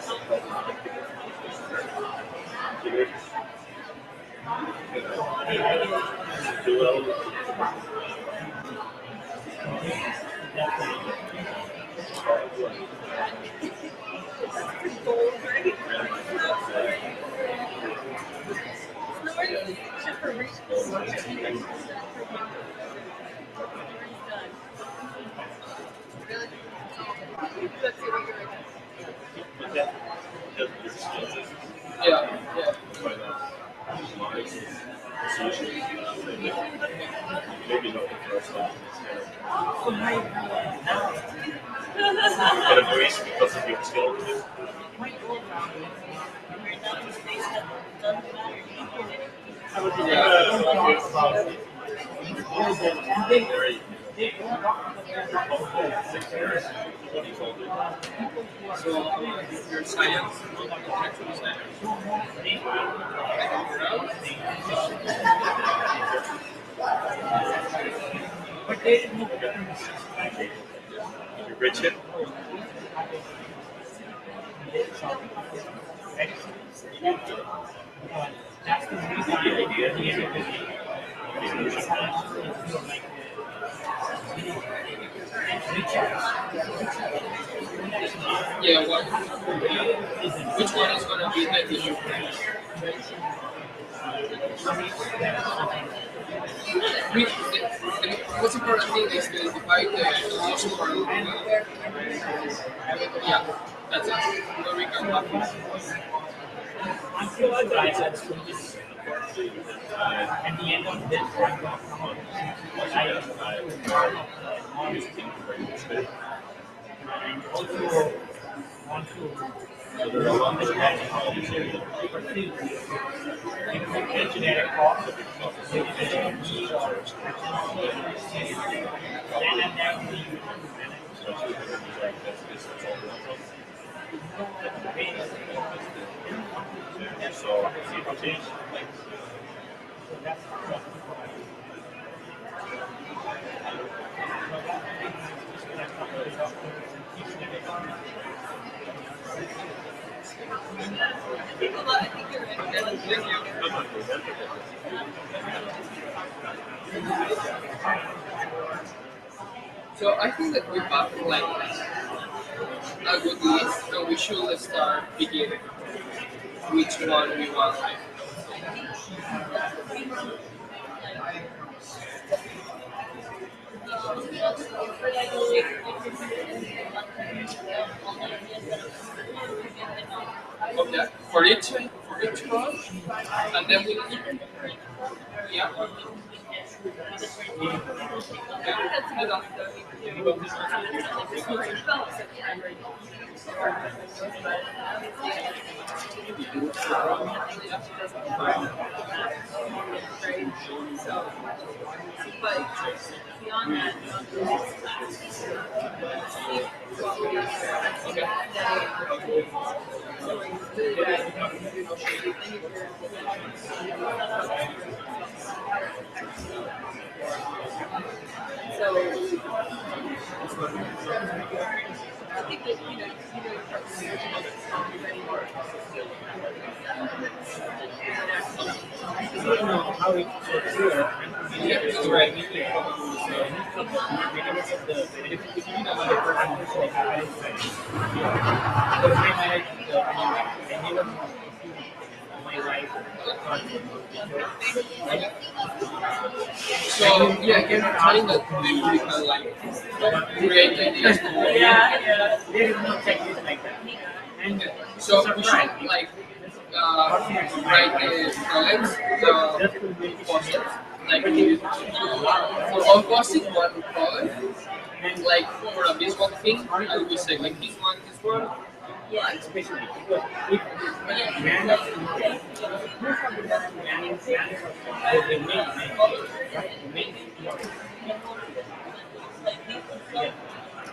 So Yeah, yeah. Maybe not the first time. Kind of ways because of your skill. So your science, actually science. You Richard? Yeah, what? Which one is gonna be the issue? The most important thing is to identify the most important thing. Yeah, that's it. Where we can have this. At the end of this, and also want to understand how to pursue engineering costs, then So I think that we have like a good list, so we should start picking which one we want. Okay, for each one, and then we yeah. how it works here. Yeah, that's right. So yeah, again, trying that maybe we can like create ideas. Yeah, there is no checklist like that. And so we should like write the problems, posters, like for all posting one problem, and like for a visual thing, I will say like this one, yeah, especially because if man of the main,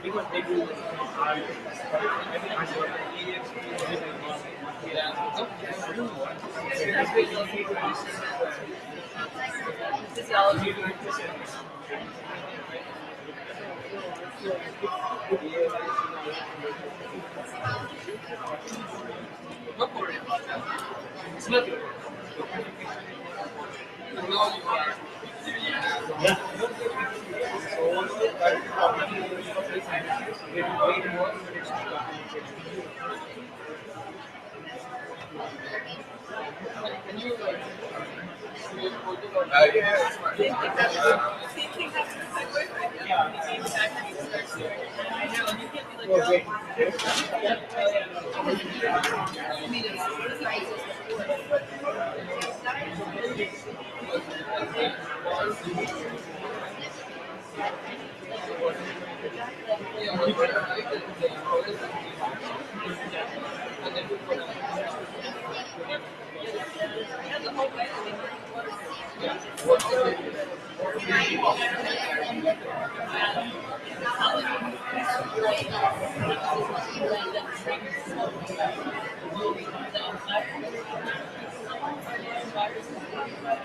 because they do Don't worry about that. It's not your I know you are. And you like, Same thing happens with my boyfriend. He came back and he starts doing it. I know, and you can't be like, oh, yeah, I mean, it's right.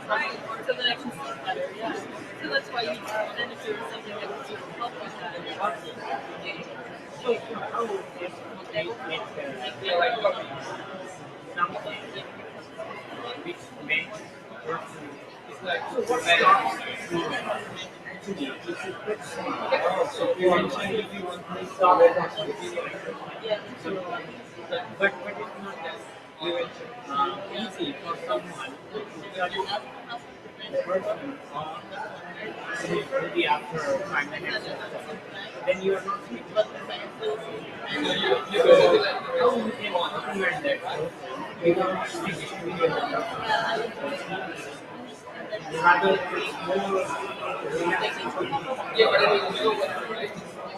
Right, so then I can see better, yeah. So that's why you, then if there was something that would help with But it's not that easy for someone to the person maybe after 5 minutes, then you are not so how you can implement that without speaking rather it's more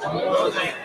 more like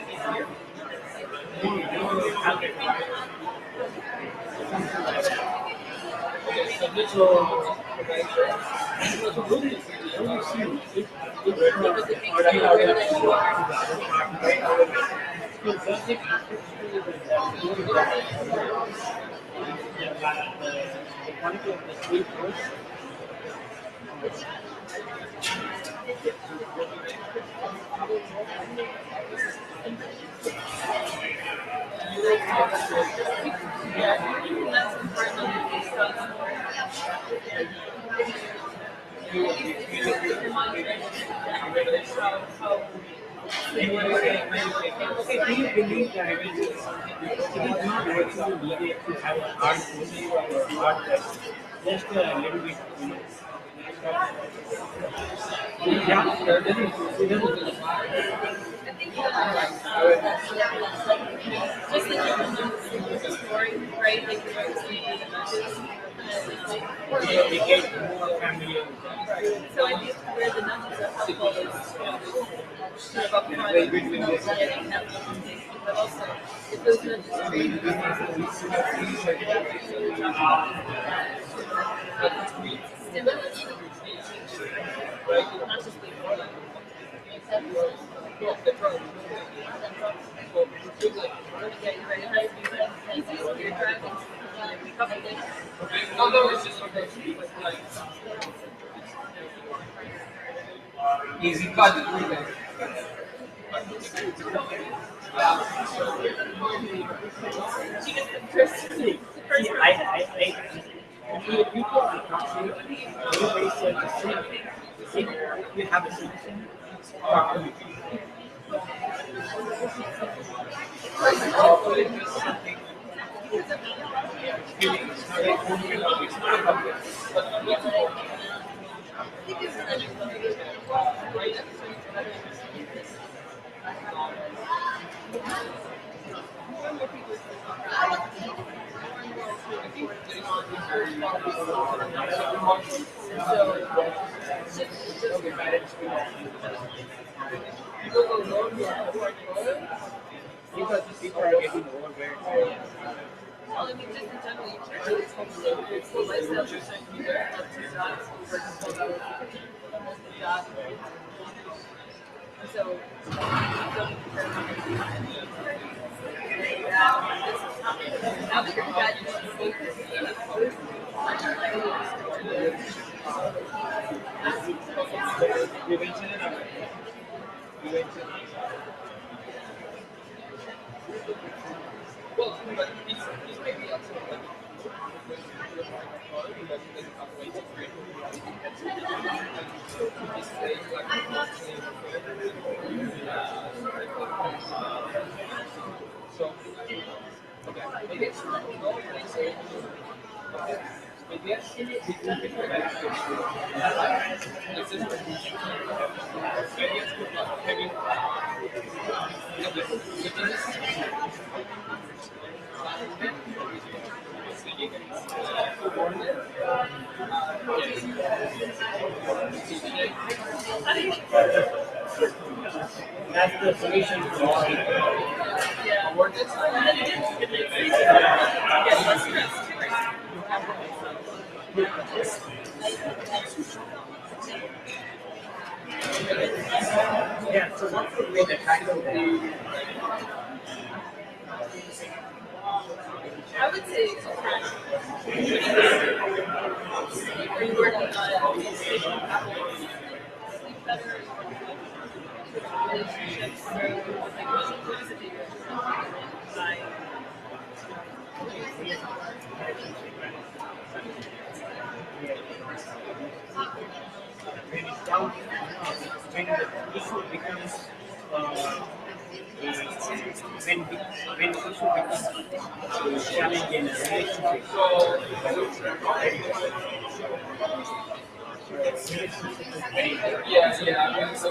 okay, do you believe that it is not working to mediate to have a hard pushing or hard test, just a little bit, yeah, it doesn't. Just like you know the story, right? Like you're going to see the nudges. So I think where the nudges are helpful is, sort of upfront, getting that conversation, but also if those nudges are being stimulus, right? Not just the Easy cut. People are talking, everybody says the same thing. If you have a solution, talk to me. Because people are getting overwhelmed. Well, I mean, just in general, you can't really tell the lifestyle you're trying to be there, that's your job, for example, that was the job. And so, you don't care how many times. Now that you're dad, you don't see this. You mentioned it already. You mentioned it. Well, but this may be also because it doesn't have way to create this way, like so, okay, maybe it's not no place okay, That's the solution to all. Yeah, so what's the way to tackle that? I would say are you working on sleep better relationships When it's down, when the issue becomes when issue becomes a challenge in a relationship. Yeah, so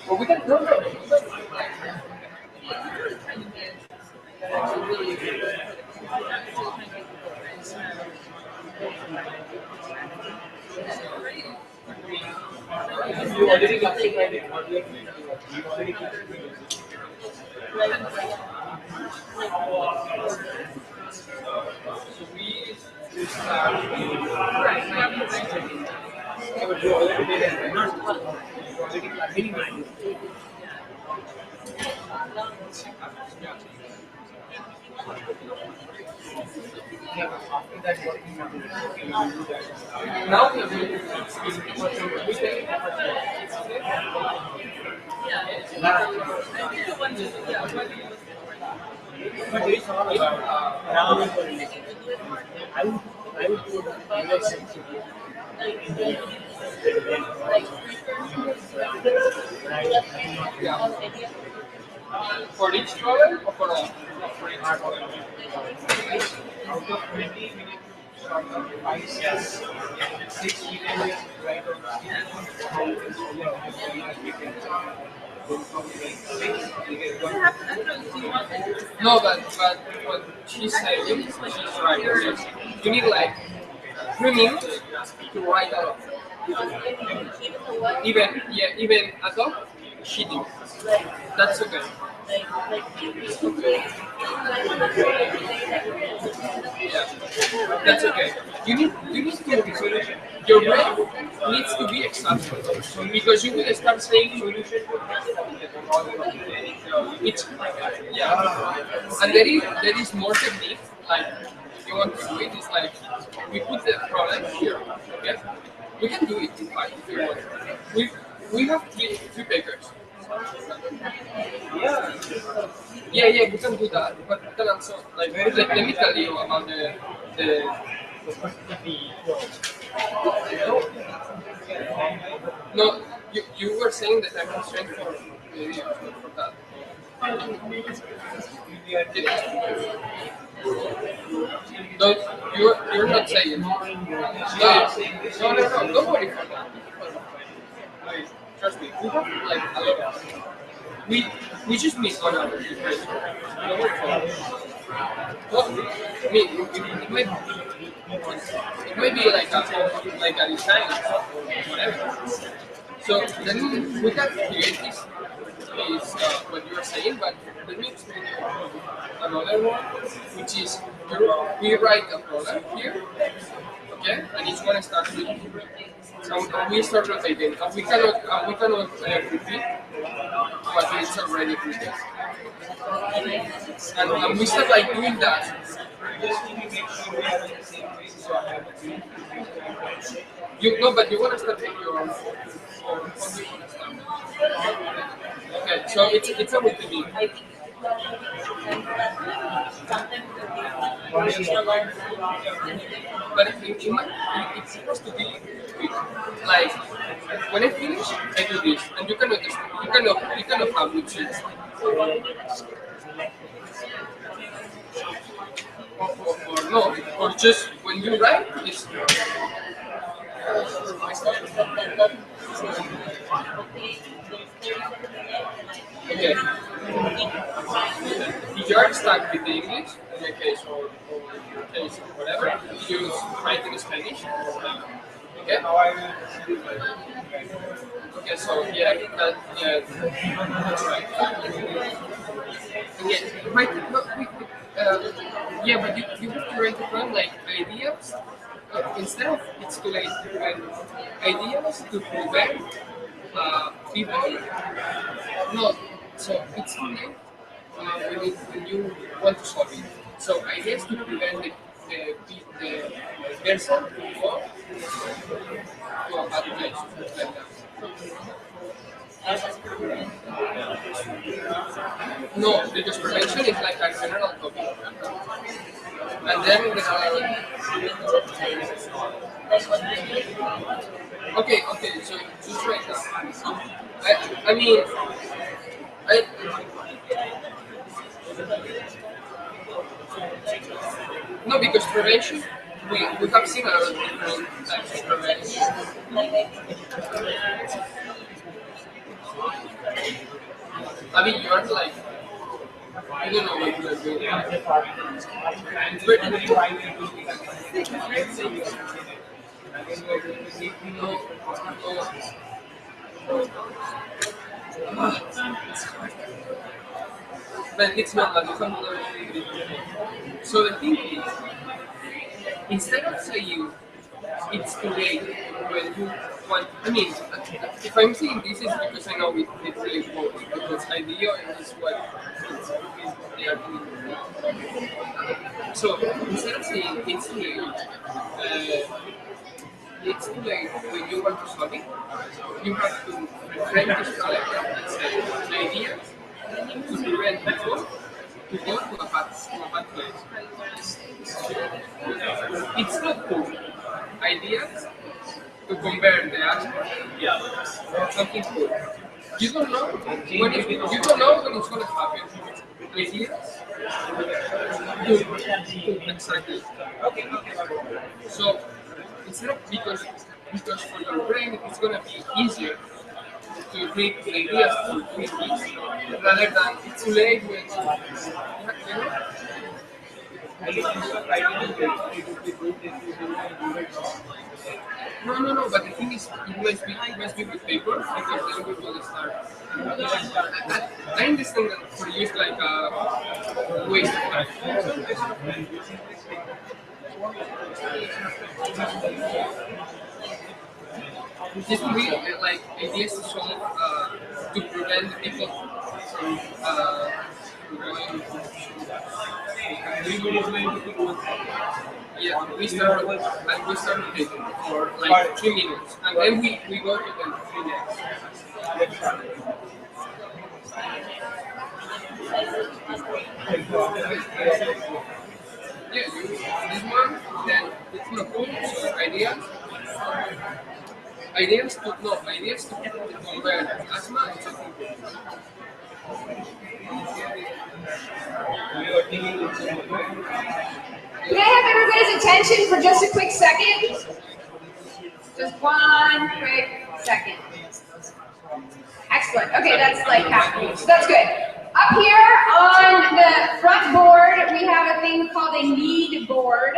well, we can go you already classified it. You already classified it. So we start now we are going But it's all about dynamic relationship. I would put relationship in the for each problem or for all? out of 20 minutes, 5, 6 emails right No, but what she's saying, she's right. You need like 3 minutes to write a lot. Even a dog cheating. That's okay. Yeah, that's okay. You need to your brain needs to be exhausted because you will start saying solution. It's and there is more technique. Like you want to do it is like we put the problem here. Okay, we can do it in 5 if you want. We have three papers. Yeah, we can do that. But we can also like let me tell you about the no, you were saying that I'm constrained for the video for that. Don't you're not saying no, don't worry for that. Like, trust me, we have like a lot of we just miss one hour. Don't worry for that. Well, I mean, it might be like a design or whatever. So then we can create this is what you are saying, but let me explain you another one, which is we write a problem here, okay, and each one starts with we start rotating, and we cannot repeat what is already written, and we start like doing that. You no, but you want to start with your own. How do you want to start? Okay, So it's a way to be. But it's supposed to be like when I finish, I do this, and you cannot have good sheets. Or no, or just when you write, it's okay. If you are stuck with the English, in my case, or in your case, or whatever, you write in Spanish. Okay? Okay, so yeah, that's right. Yeah, right, no, yeah, but you have to write down like ideas. Instead of it's too late to prevent ideas to prevent people. No, so it's too late when you want to solve it. So ideas to prevent the person to go to a bad place like that. No, because prevention is like a general topic. And then okay, so just right now. I mean, no, because prevention, we have seen a lot of different types of prevention. I mean, you are like, you don't know what you are doing. But it's not like so the thing is, instead of saying it's too late when you want, I mean, if I'm saying this is because I know it really works, because idea is what they are doing. So instead of saying it's too late when you want to solve it, you have to reframe this challenge and say ideas to prevent people to go to a bad place. It's not cool. Ideas to convert the action something cool. You don't know when it's going to happen. Ideas to exactly. So instead of because for your brain it's going to be easier to read ideas for quickly rather than it's too late when No, but the thing is, it must be with paper because then we will start. I understand that for you it's like a waste of time. This would be like ideas to solve to prevent people from going. Yeah, we start it for like 3 minutes, and then we go to the 3 next. Yeah, this one, then it's not cool, so ideas to convert asthma into something cool. Can I have everybody's attention for just a quick second? Just one quick second. Excellent. Okay, that's like half the page. So that's good. Up here on the front board, we have a thing called a need board.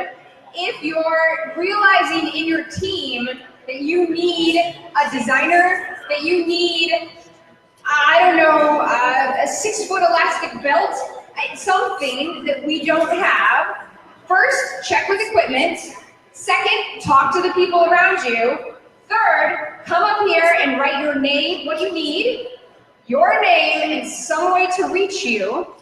If you're realizing in your team that you need a designer, that you need, I don't know, a 6-foot elastic belt, something that we don't have, first, check with equipment. Second, talk to the people around you. Third, come up here and write your name, what you need, your name, and some way to reach you.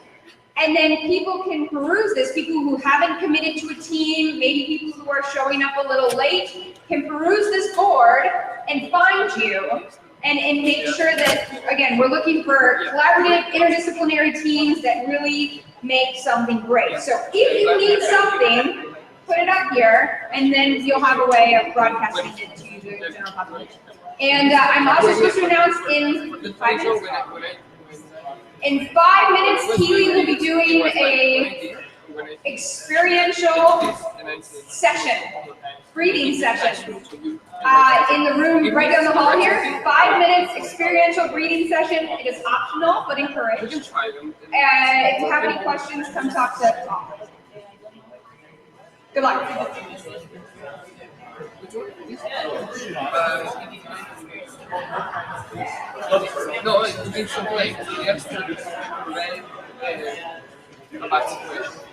And then people can peruse this. People who haven't committed to a team, maybe people who are showing up a little late, can peruse this board and find you and make sure that, again, we're looking for collaborative, interdisciplinary teams that really make something great. So if you need something, put it up here, and then you'll have a way of broadcasting it to the general population. And I'm also supposed to announce in 5 minutes. In 5 minutes, Keely will be doing a experiential session, breathing session, in the room right down the hall here. 5 minutes experiential breathing session. It is optional but encouraged. If you have any questions, come talk to Tom. Good luck. No, it's like yesterday, about situation.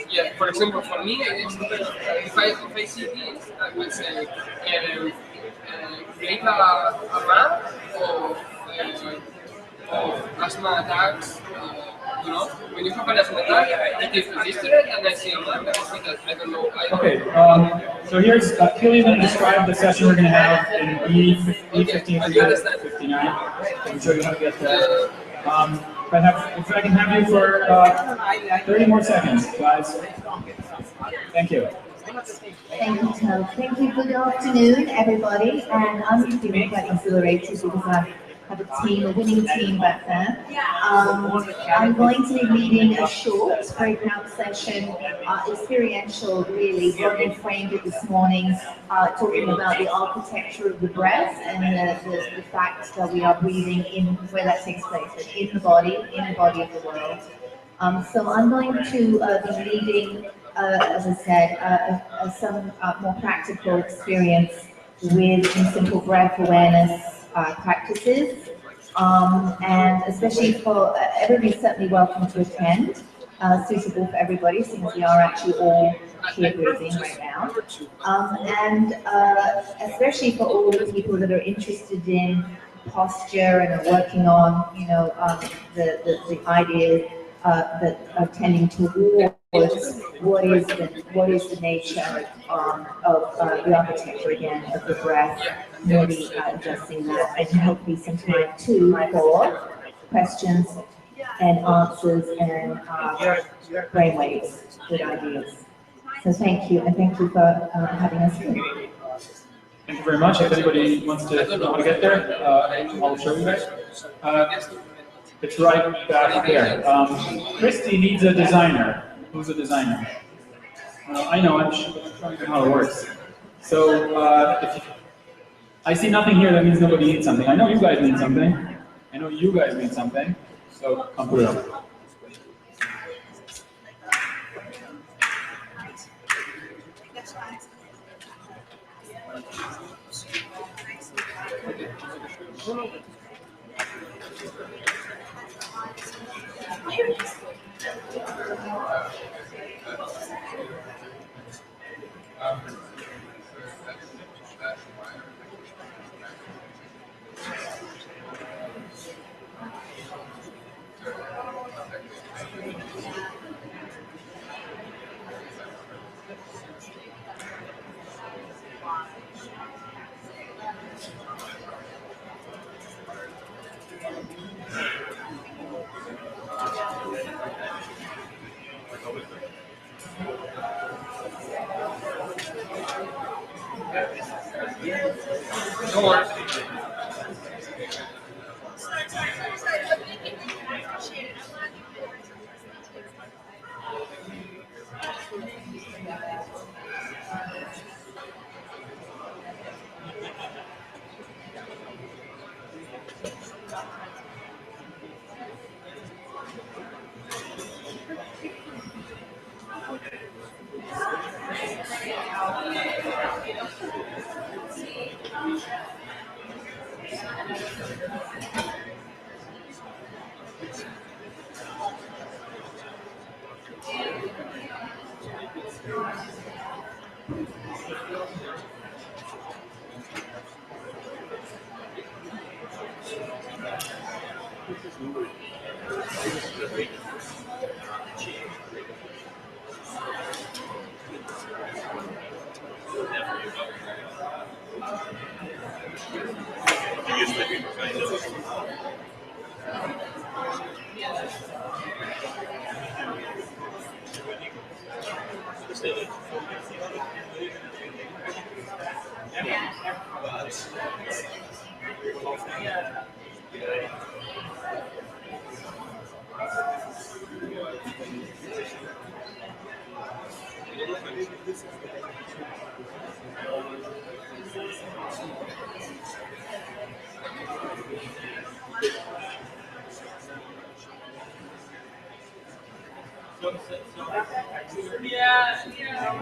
Yeah, for example, for me, if I see this, I would say create a map of asthma attacks. You know, when you have an asthma attack, it is registered, and I see a map, and I see that I don't know. Okay, so here's Keely's going to describe the session we're going to have in E15 to 59. I'm show you how to get there. If I can have you for 30 more seconds, guys. Thank you. Thank you, Toad. Thank you. Good afternoon, everybody. And I'm feeling quite exhilarated because I have a team, a winning team back there. I'm going to be leading a short breakout session, experiential really. Rodney framed it this morning, talking about the architecture of the breath and the fact that we are breathing in where that takes place, in the body of the world. So I'm going to be leading, as I said, some more practical experience with some simple breath awareness practices, and especially for everybody's certainly welcome to attend, suitable for everybody since we are actually all here breathing right now, and especially for all the people that are interested in posture and are working on, you know, the ideas that are tending towards what is the nature of the architecture again of the breath, really addressing that, and hopefully some time too for questions and answers and brainwaves, good ideas. So thank you, and thank you for having us here. Thank you very much. If anybody wants to know how to get there, I'll show you guys. It's right back there. Christy needs a designer. Who's a designer? I know, I'm showing you how it works. So if I see nothing here, that means nobody needs something. I know you guys need something. I know you guys need something. So come through. Yeah, yeah.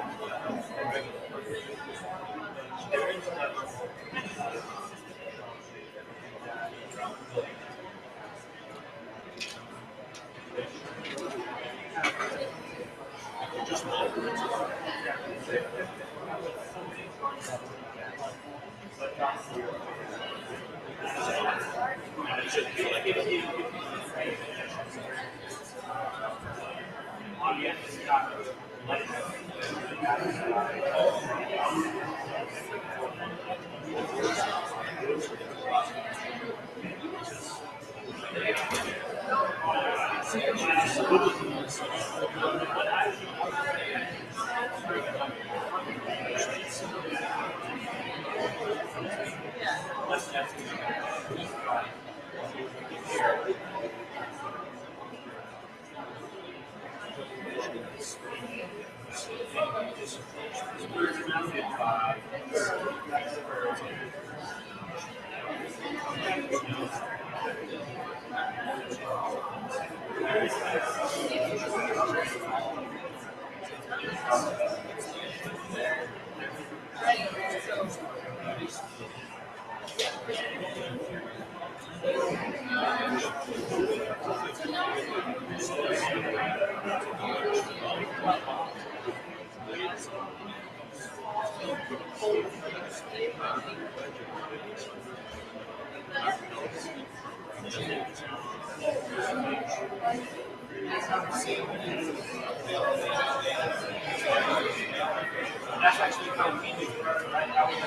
That's actually how we do it, right? How we do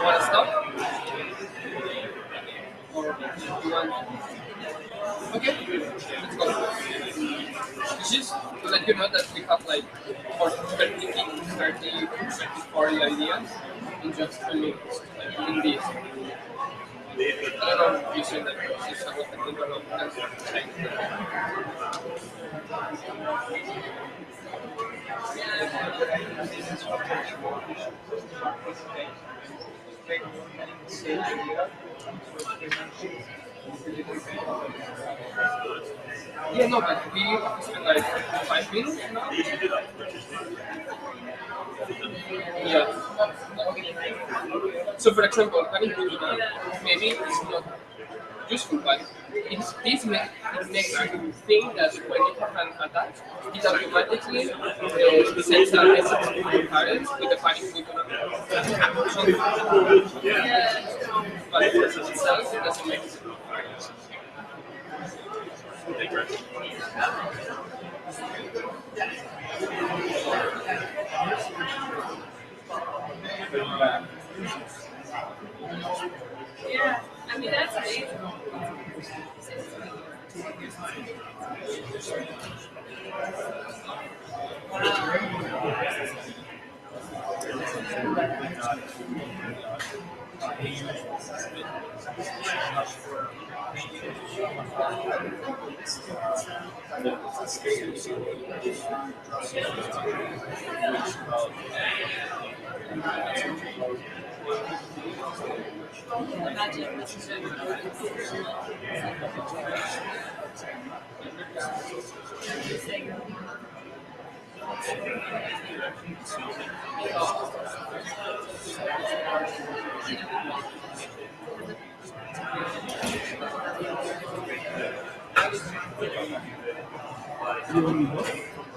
Want to stop? Or you want? Okay, let's go. It's just to let you know that we have like 30, 40 ideas in just 3 minutes, like in this. I don't know if you see that, it's just about the development. Yeah, no, but we spent like 5 minutes now. Yeah. So, for example, having to do that, maybe it's not useful, but it makes you think that when you have an attack, it automatically sends a message to your parents with the panic button. But itself, it doesn't make sense. Yeah, I mean, that's amazing.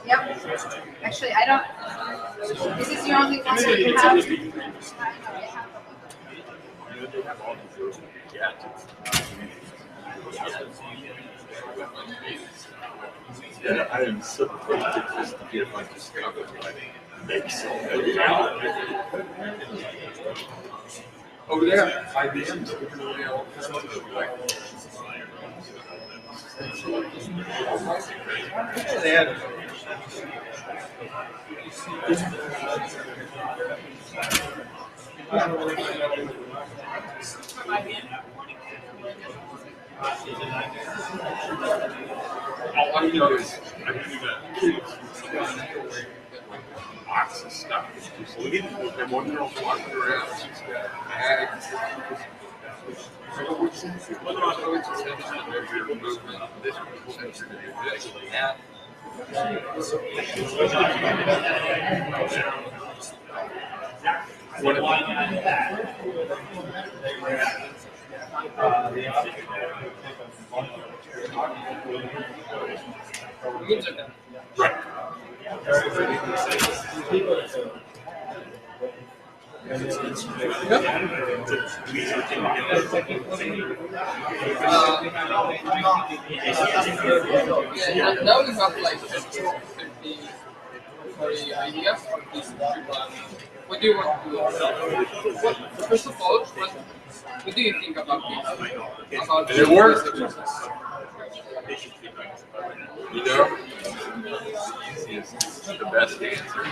Yep. Actually, I don't. This is the only one that you have. Yeah, I am so anxious to get a bunch of stuff that makes over there, IBM's giving away all kinds of like. They had. All I know is I can do that. Lots of stuff. Just look at and one girl walking around. She's got bags. Right. Now we have like 30, 40 ideas for this trip. What do you want to do? What, first of all, what do you think about this? About Did it work? You know, is the best answer.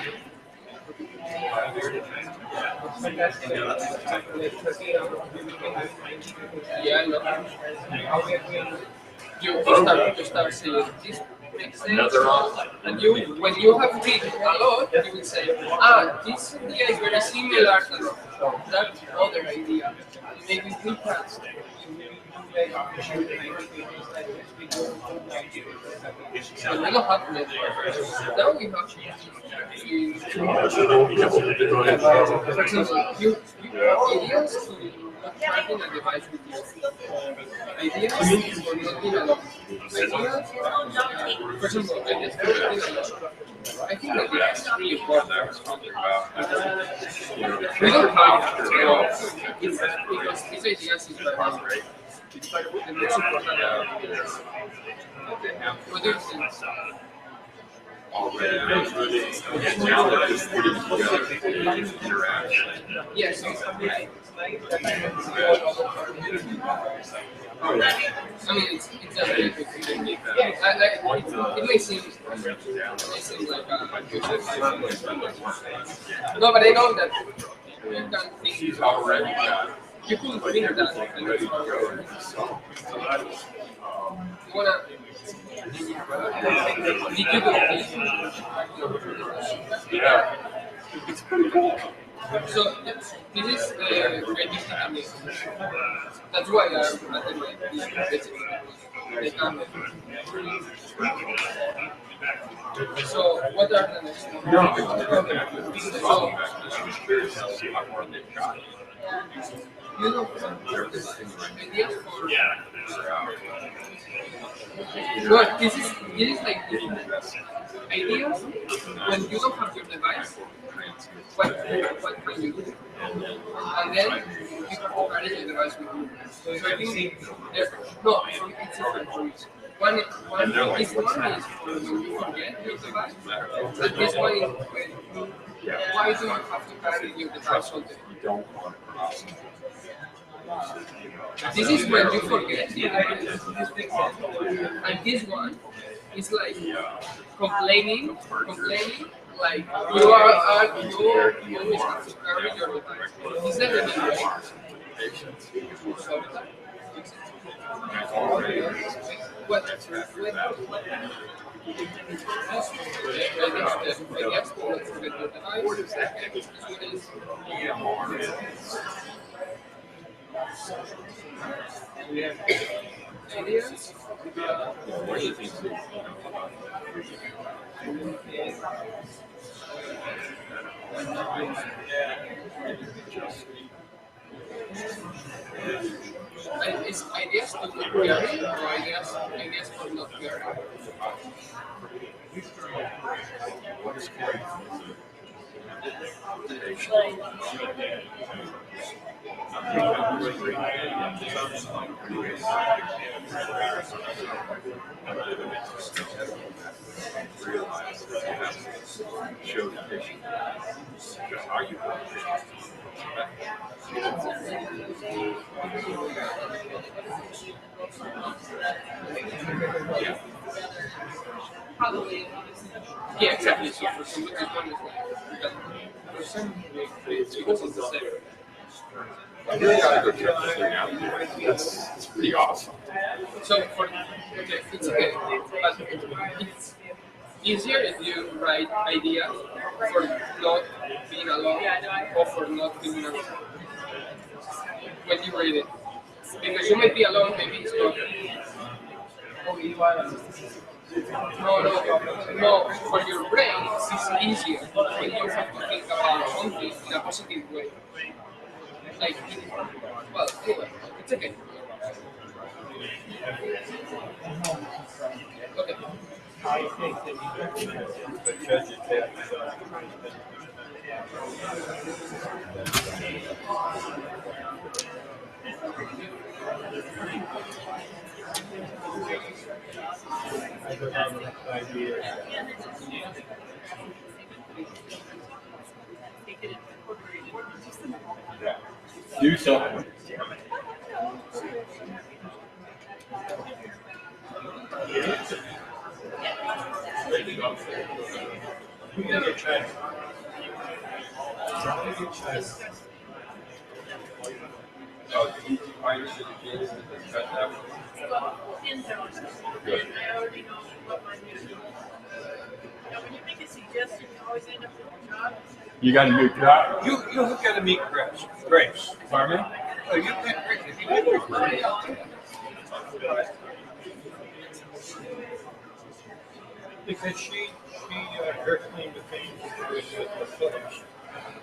Yeah, I know. You start saying this makes sense. Another one. And when you have read a lot, you will say, this idea is very similar to that other idea. Maybe we can. But we don't have network. Now we have for example, you have ideas to not tracking a device with you. Ideas for not being alone. Ideas, for example, ideas for not being alone. I think that that's really important. We don't have because these ideas is very hard. The most important what do you think? Now they're just putting together interaction. Yes, right. I mean, it's a very good thing. It may seem like no, but I know that you can think you can think that and you wanna. Did you do it? Yeah. It's pretty cool. So this is the greatest technique. That's why I'm at So what are the next ones? You know, ideas for Good. This is like ideas when you don't have your device. What can you do? And then you can carry your device with you. So I think there's it's different for each. One is when you forget your device. And this one is when why do you have to carry your device all day? You don't want to This is when you forget your device. And this one is like complaining, like you always have to carry your device. Is that any way? What? We have ideas. What do you think? Is ideas to look caring or ideas for not caring? Probably. Yeah, exactly. So for somebody one is like for some it's because it's the same. I really gotta go check this thing out. It's pretty awesome. So for okay, it's okay, but it's easier if you write ideas for not being alone or for not being alone when you read it, because you might be alone, maybe it's not. No. For your brain, it's easier when you have to think about something in a positive way. Like, well, anyway, it's okay. Okay. I think that you can judge it based on I don't have enough idea. Do something. Oh, did you find the kids that cut that? Good. I already know what mine is. Now, when you make a suggestion, you always end up with a job. You got a new job? You gotta meet Grace. Pardon me? Oh, you met Grace. You met Grace. Because her claim to fame with the Phillips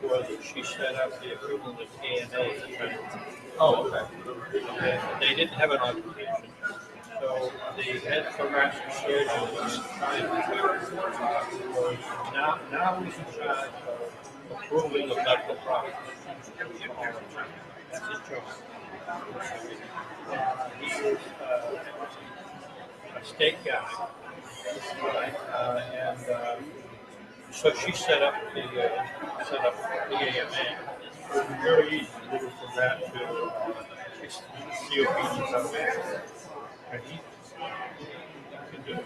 was that she set up the equivalent of AMA. Oh, okay. And they didn't have an occupation. So they had thoracic surgeons trying to now he's in charge of approving of medical products. That's his job. He is a state guy. So she set up the AMA. It was very easy to go from that to COPD foundation. And he can do it.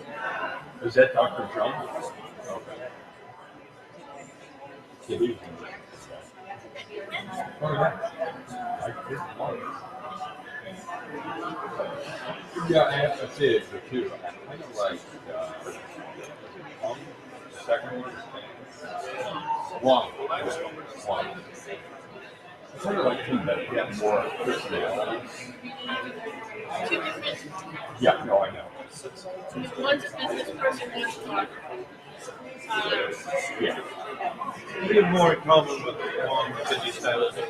Is that Dr. Jones? Okay. Yeah, he was in there. Oh, yeah. I didn't know it. Yeah, I have to say it for two. I kind of like the second one. One. I kind of like him that he had more personality. Yeah, no, I know. One's a business person, one's a doctor. Yeah. We have more in common with Long because he's stylistic.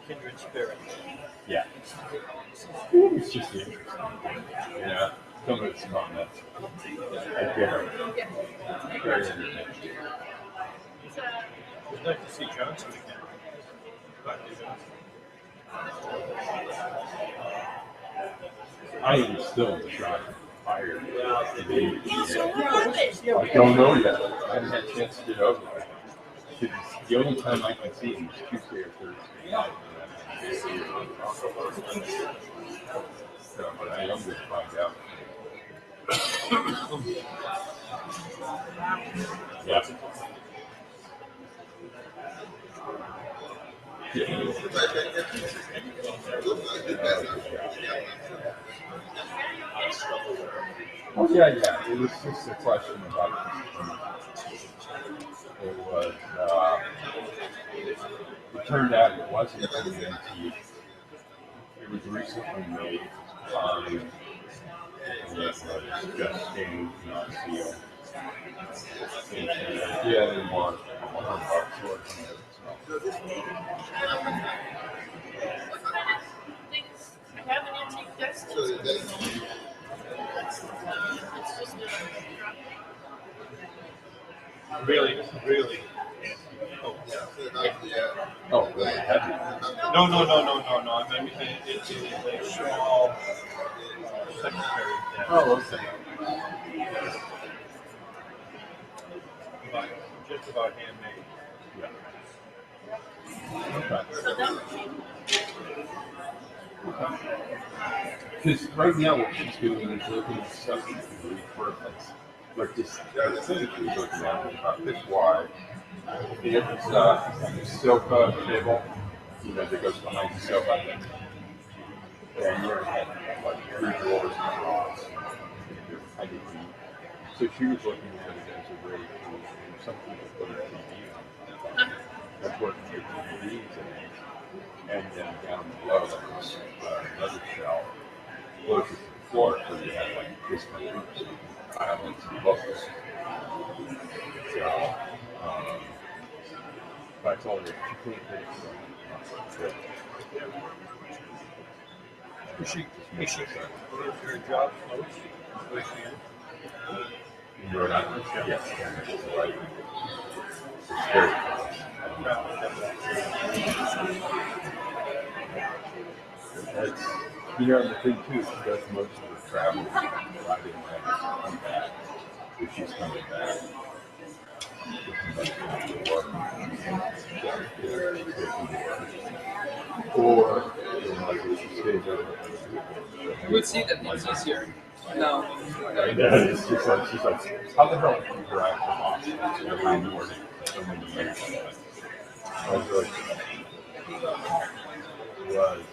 Kindred spirit. Yeah. It's just interesting. Yeah. Some of it's comments. I get it. Very entertaining. It's nice to see Johnson again. Dr. Johnson. I am still shocked. Fired. So what is it? I don't know yet. I haven't had a chance to get over it. The only time I can see him is Tuesday or Thursday night. So, but I am going to find out. Yeah. Oh yeah, yeah. It was just a question about. It was It turned out it wasn't TNT. It was recently made. And it was just stained, not sealed. Yeah, they want $100 for it. I have an antique desk. It's just Really, really. Oh, Oh, really heavy? no. I mean, it's a small secretary desk. Oh, okay. Just about handmade. Because right now what she's doing is looking at stuff that can repurpose. Like this, the thing that she's looking at is about this wide. The other sofa table, that goes behind the sofa. And you had like 3 drawers across. I did eat. So she was looking at it as a way to some people put a TV on. That's what your TVs in. And then down below there's another shelf closer to the floor, so you have like this many rooms, islands and books. So, but I told her she can't take it. Is she her job close? You're not, yes, right. It's very close. That's, the thing too, she does most of her travel Friday night to come back. If she's coming back, if somebody's coming to work, she's taking work. Or, like if she stays over. You would see that it's easier. No. Yeah, she's like, how the hell do you drive to Boston every morning for so many years? I was like, right.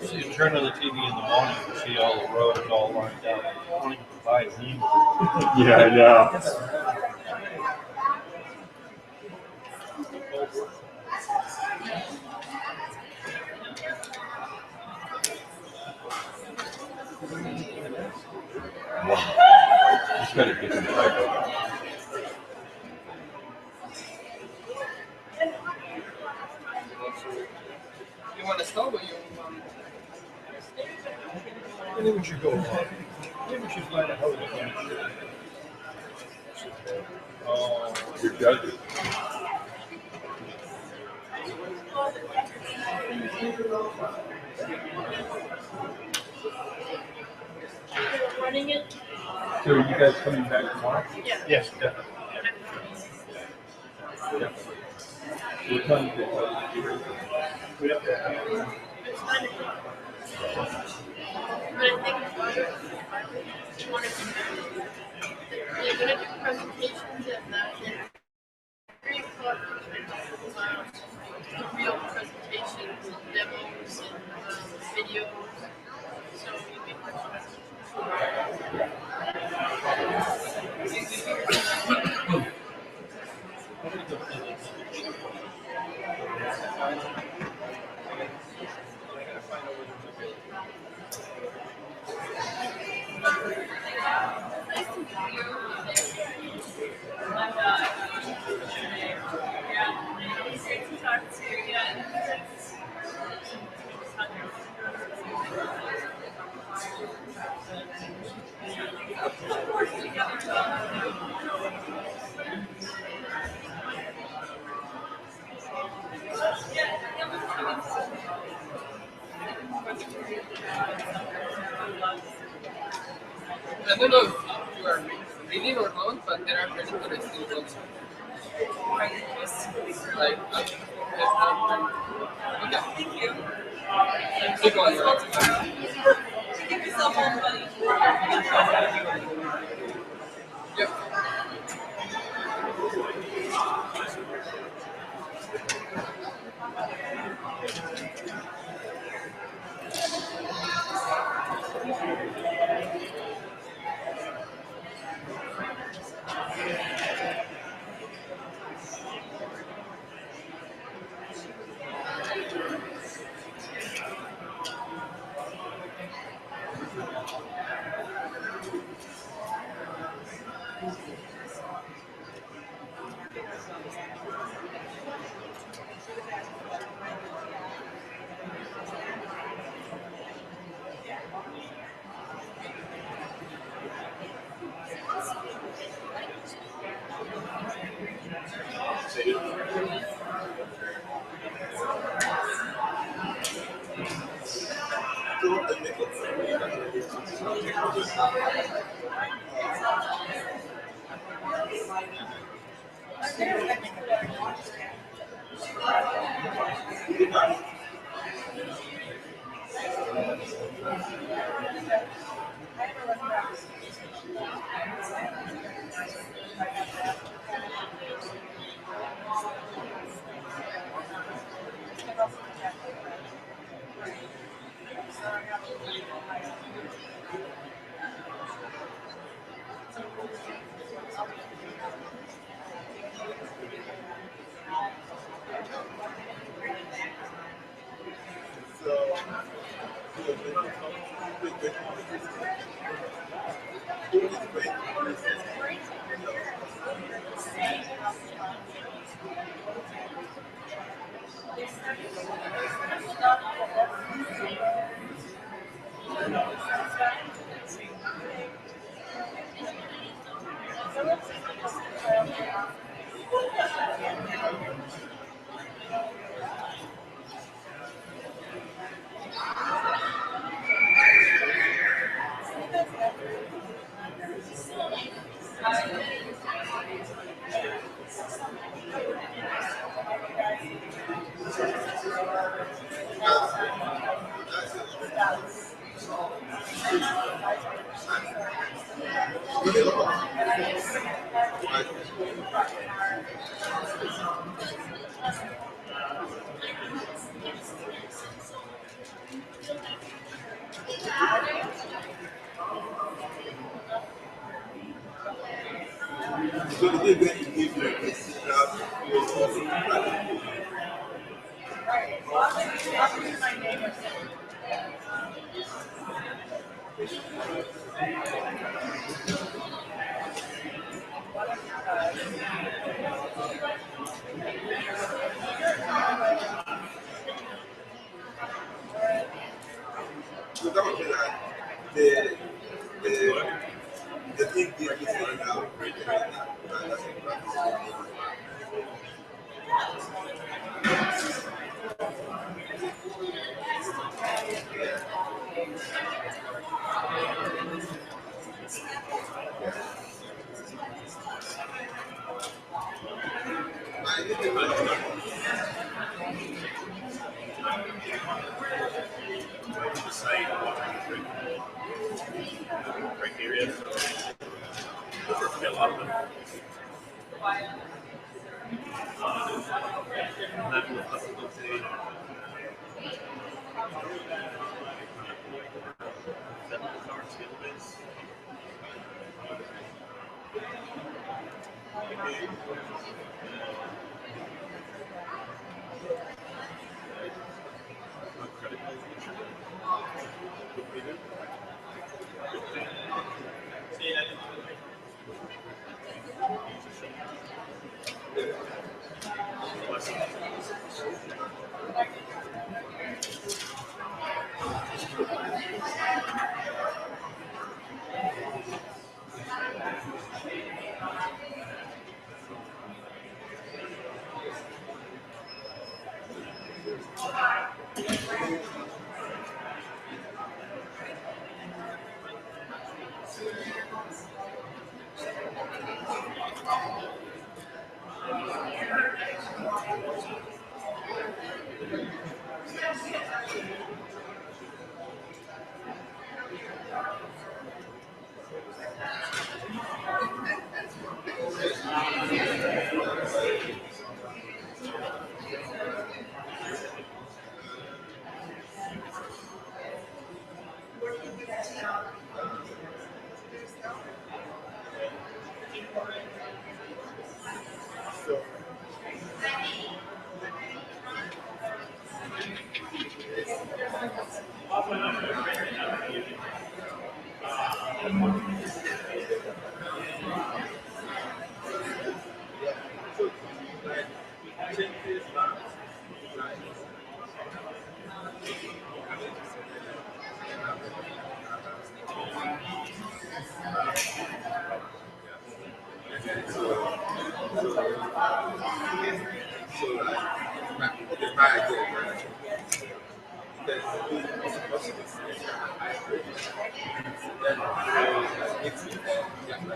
So you turn on the TV in the morning and see all the roads all lined up. You don't even buy a meal. Yeah, I know. It's got a different type of. You want a stove or you want? Maybe we should go. Maybe we should find a house. You're judging. running it. So are you guys coming back tomorrow? Yeah. Yes, definitely. Yeah. What time is it? It's 9 o'clock. But I think one or two they're going to do presentations at 3 o'clock. The real presentations and demos and videos. So you'll be I don't know if you are reading or not, but there are predictors in books. Like, okay. Thank you. Keep going. give yourself all the money. Yep. So the day that you give your kids so that would be like the thing they are right now. That's in practice. Criteria. A lot of them.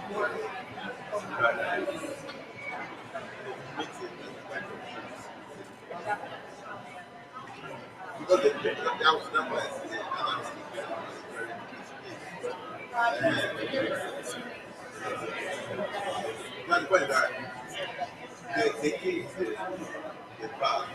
Because that was number. Not the point that the kids, the father.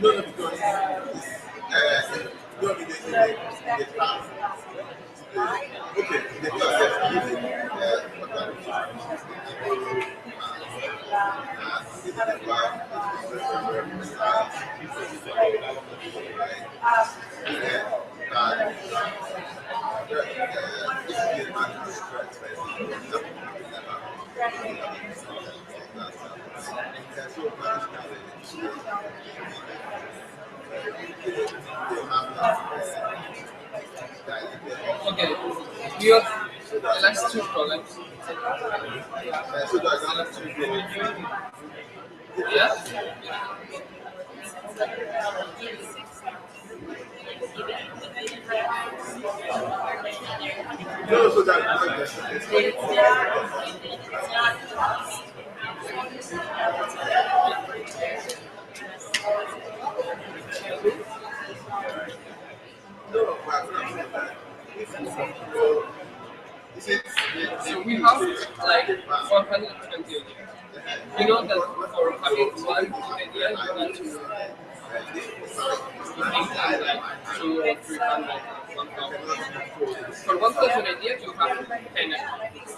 No, no, because no, the class. Okay, the class is Okay, you have the last two problems. Yeah? no, so that So we have like 120 ideas. You know that for having one good idea, you need to think like 2 or 300, 1,000. For 1,000 ideas, you have 10 ideas.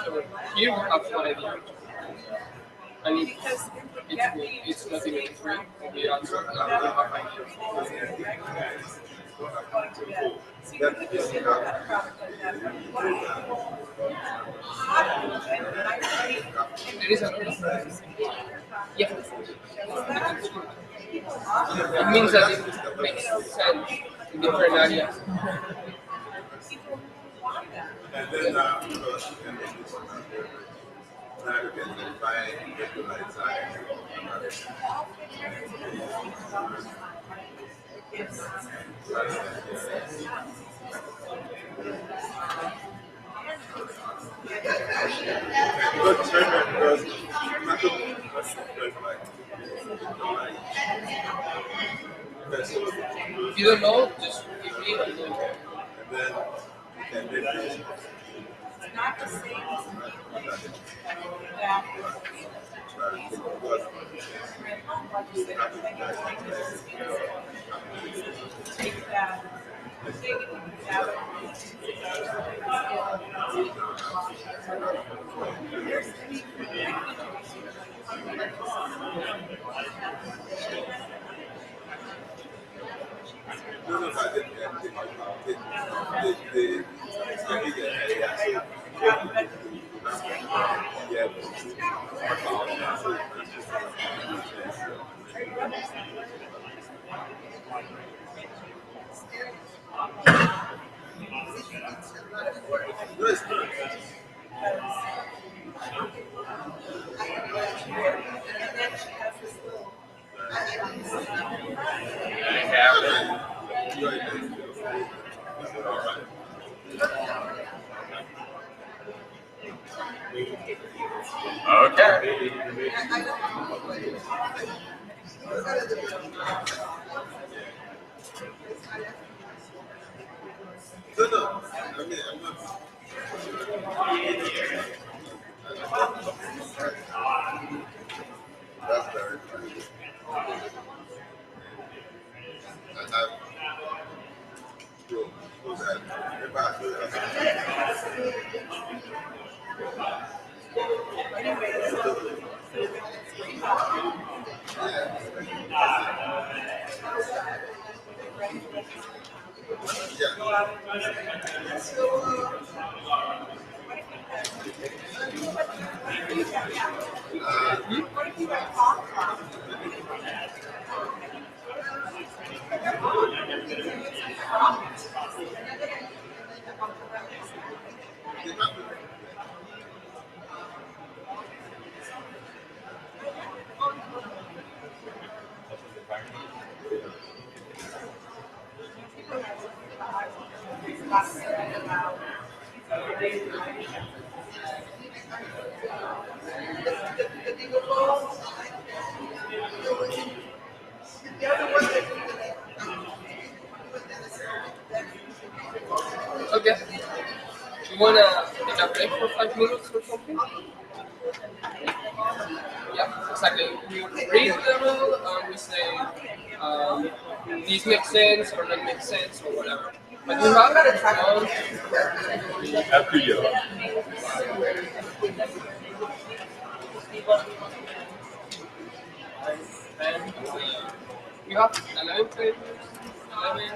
So here we have one idea. And it's not even free. We answer that we have ideas. There is another. Yeah. It means that it makes sense in different areas. and then now you can define the right side. But China because If you don't know, just give me a link. And then It's not the same. Take it down. Take it down. That's very funny. Okay. You wanna take a break for 5 minutes or something? Yeah, exactly. We read the rule and we say this makes sense or not make sense or whatever. But we have After you. and we have 11 pages, 11,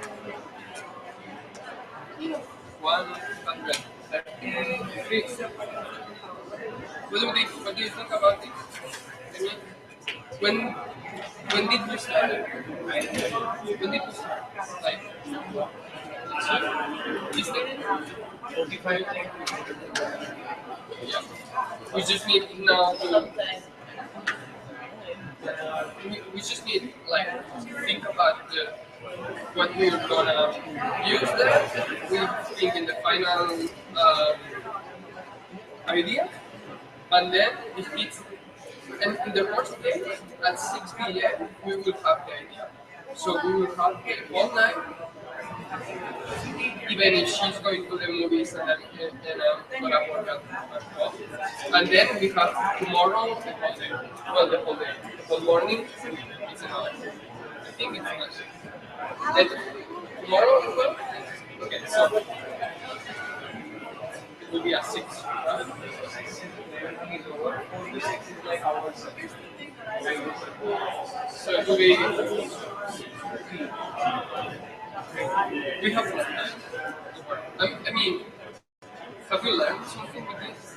133. What do you think about this? I mean, when did you start it? When did you start? Like, yesterday? Yeah. We just need now to. We just need like think about what we're gonna use there. We think in the final idea, and then if it's and in the worst case at 6 p.m. we will have the idea. So we will have the whole night, even if she's going to the movies and I'm gonna work at home. And then we have tomorrow the whole day. Well, the whole day, the whole morning. It's another. I think it's another. Then tomorrow as well. Okay, so it will be at 6. Right? So it will be. We have. I mean, have we learned something with this?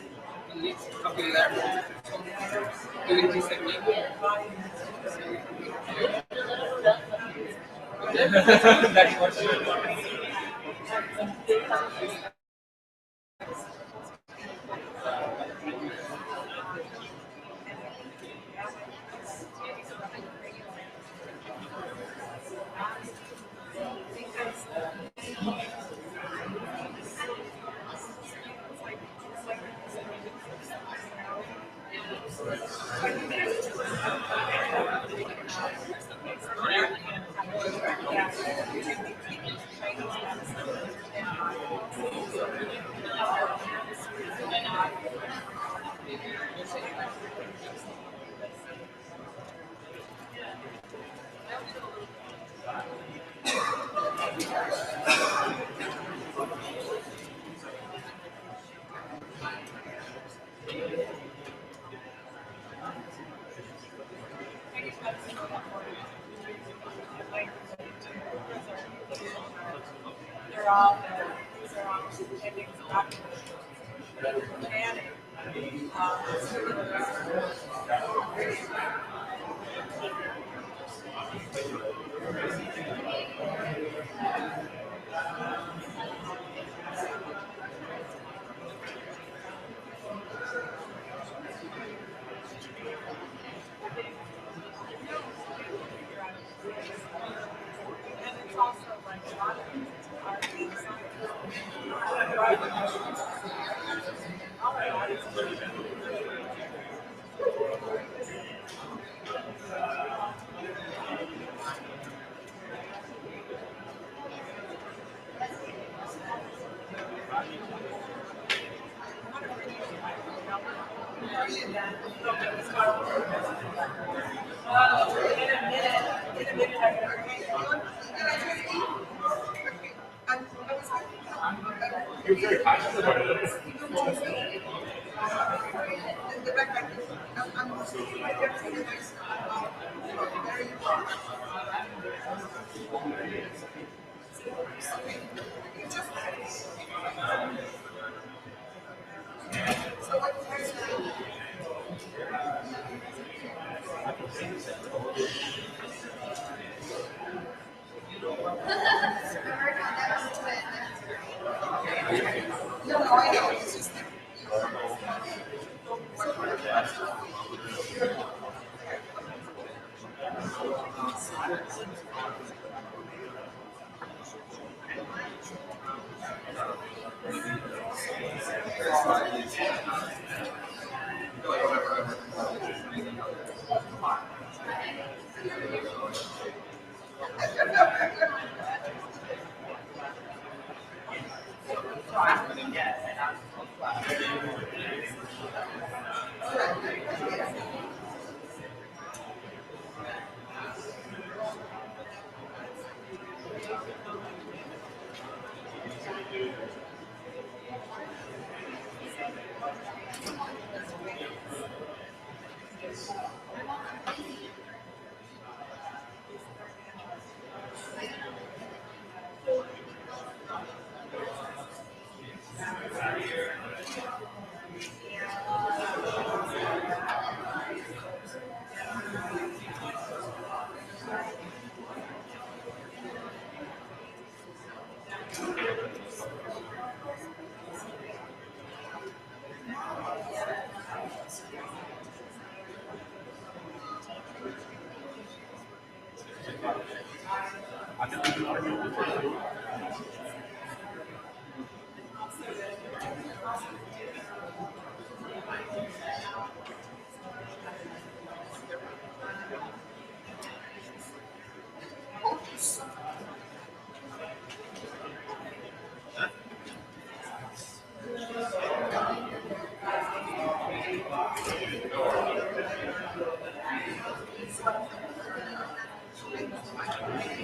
At least, have we learned something during this technique? That question. You're very passionate about it. No, I know. It's just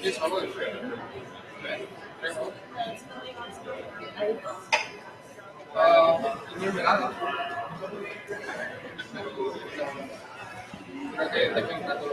Yes, hello. Mermelada. Creo que tengo un plato.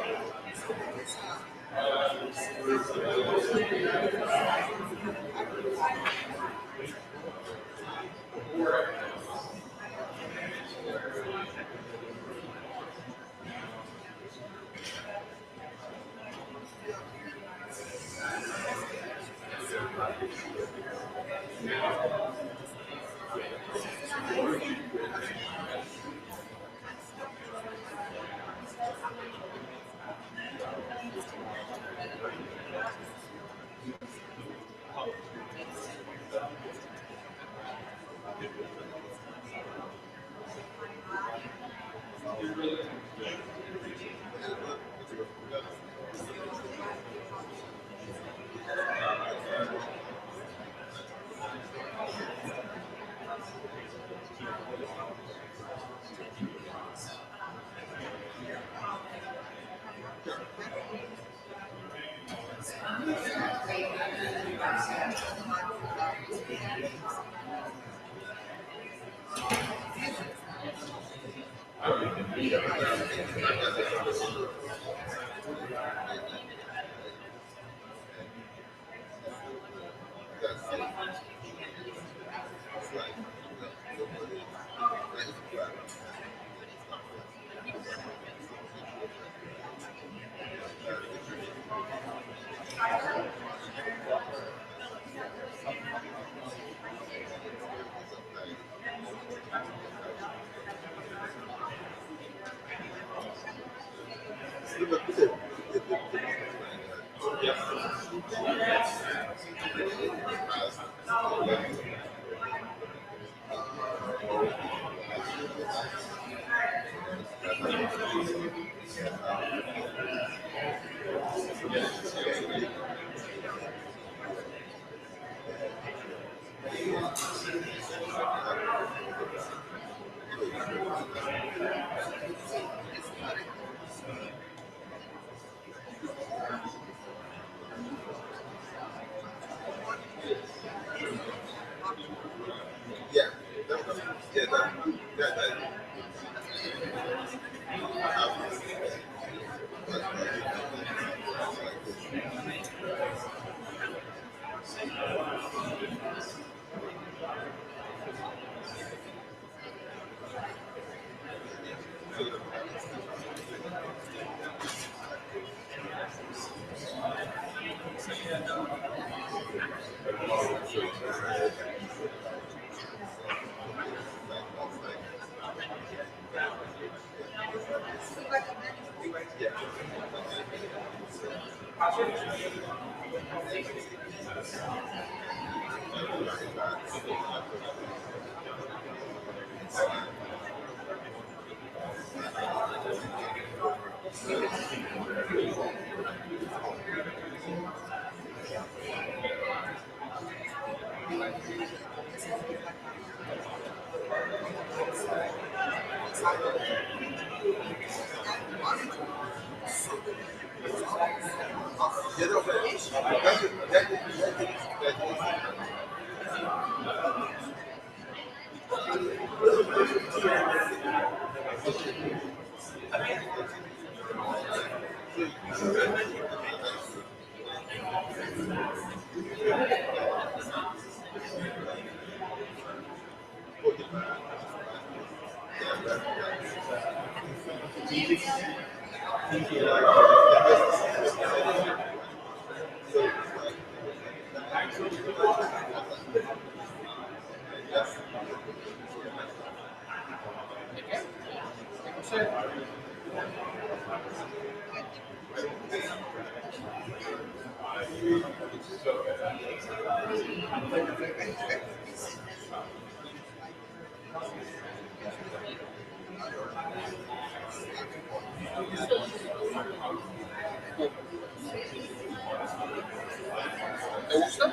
¿Te gusta?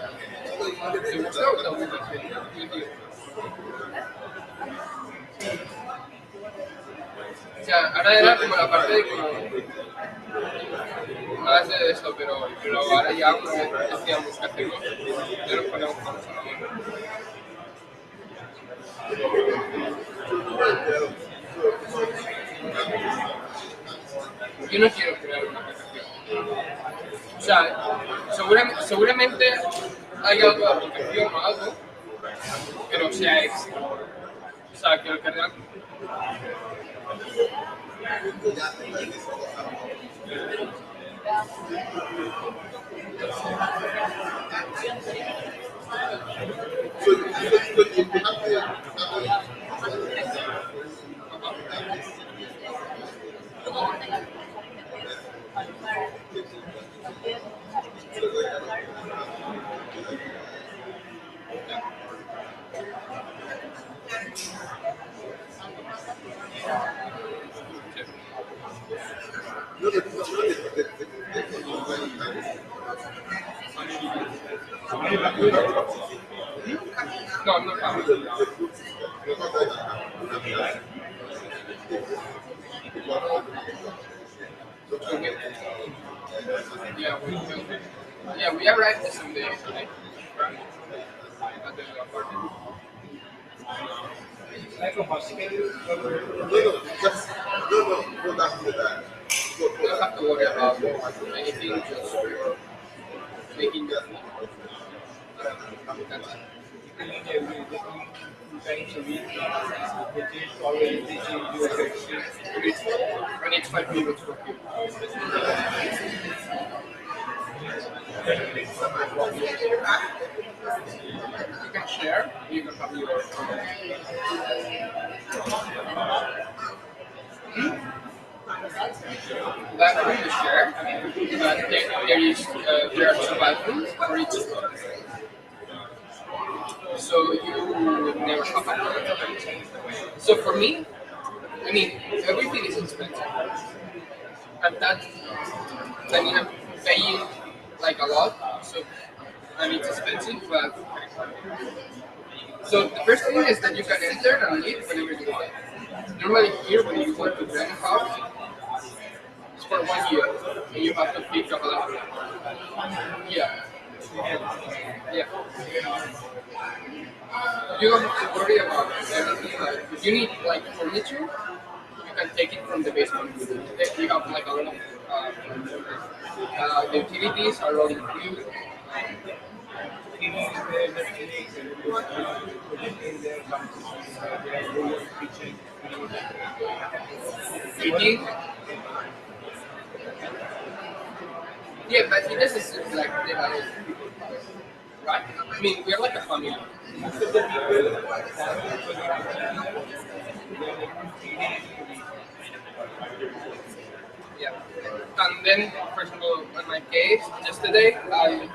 ¿Te gusta o te aburre? O sea, ahora era como la parte de como más de esto, pero ahora ya como decíamos que hacemos, ya nos ponemos manos a la mano. Yo no quiero crear una aplicación. O sea, seguramente hay algo de aplicación o algo, pero sea extra. O sea, quiero crear. No, no cambio. Yeah, we arrived the same day, right? At the apartment. Like a hospital. You don't have to worry about anything, just making your food. That's it. Two times a week, visit or visit your section. And it's 5 minutes for you. You can share, you can have your that room is shared. There are 2 bathrooms for each floor. So you would never have a problem. So for me, I mean, everything is expensive. And that, I mean, I'm paying like a lot, so and it's expensive, but so the first thing is that you can enter and leave whenever you want. Normally here, when you want to rent a house, it's for 1 year, and you have to pick up a lot. Yeah. Yeah. You don't have to worry about anything. Like, if you need like furniture, you can take it from the basement. You have like a lot of the utilities are all included. Eating. Yeah, but this is like right? I mean, we're like a family. Yeah. And then, for example, in my case, yesterday, I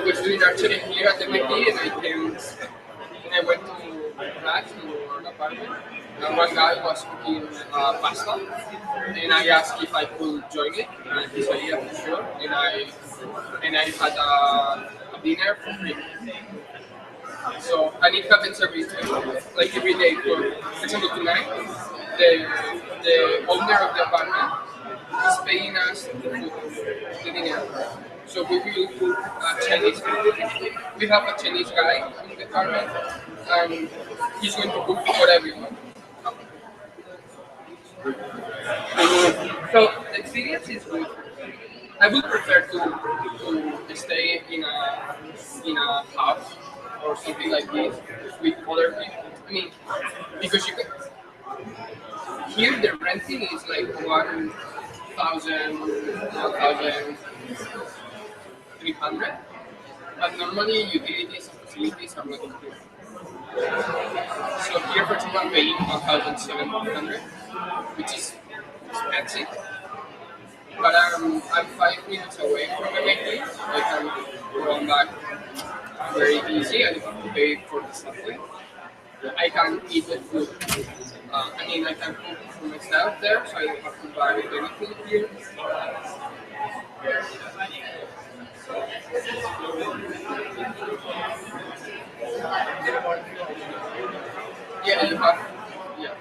was doing archery here at MIT, and I went to class to an apartment, and one guy was cooking pasta, and I asked if I could join it, and he said yeah, for sure, and I had a dinner for free. So, and it happens like every day. For example, tonight, the owner of the apartment is paying us the dinner. So we will cook Chinese food. We have a Chinese guy in the apartment, and he's going to cook for everyone. So the experience is good. I would prefer to stay in a house or something like this with other people. I mean, because you can here the renting is like 1,300, but normally utilities and facilities are not included. So here, for example, I'm paying 1,700, which is expensive. But I'm 5 minutes away from the main place. I can go on back very easy. I don't have to pay for the subway. I can eat the food. I mean, I can cook for myself there, so I don't have to buy anything here. Yeah, you have. Yeah.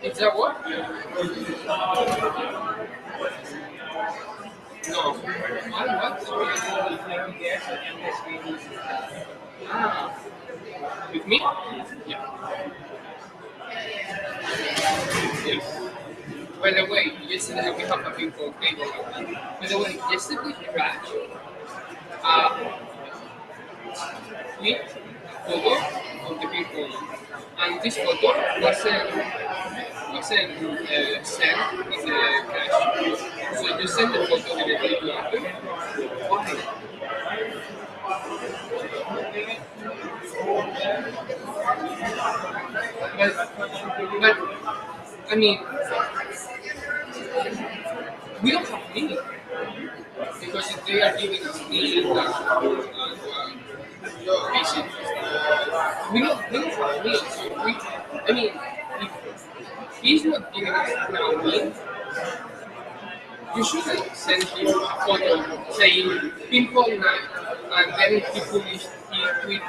Is that what? No. What? Ah. With me? Yeah. Yes. By the way, yesterday we have a ping pong table. By the way, yesterday Crash clicked a photo of the ping pong, and this photo wasn't sent in the cache. So you send the photo directly to Apple. Why? But I mean, we don't have meaning because if they are giving us meaning, basic, we don't have meaning. So I mean, if he's not giving us now meaning, you shouldn't send him a photo saying ping-pong night, and then he tweet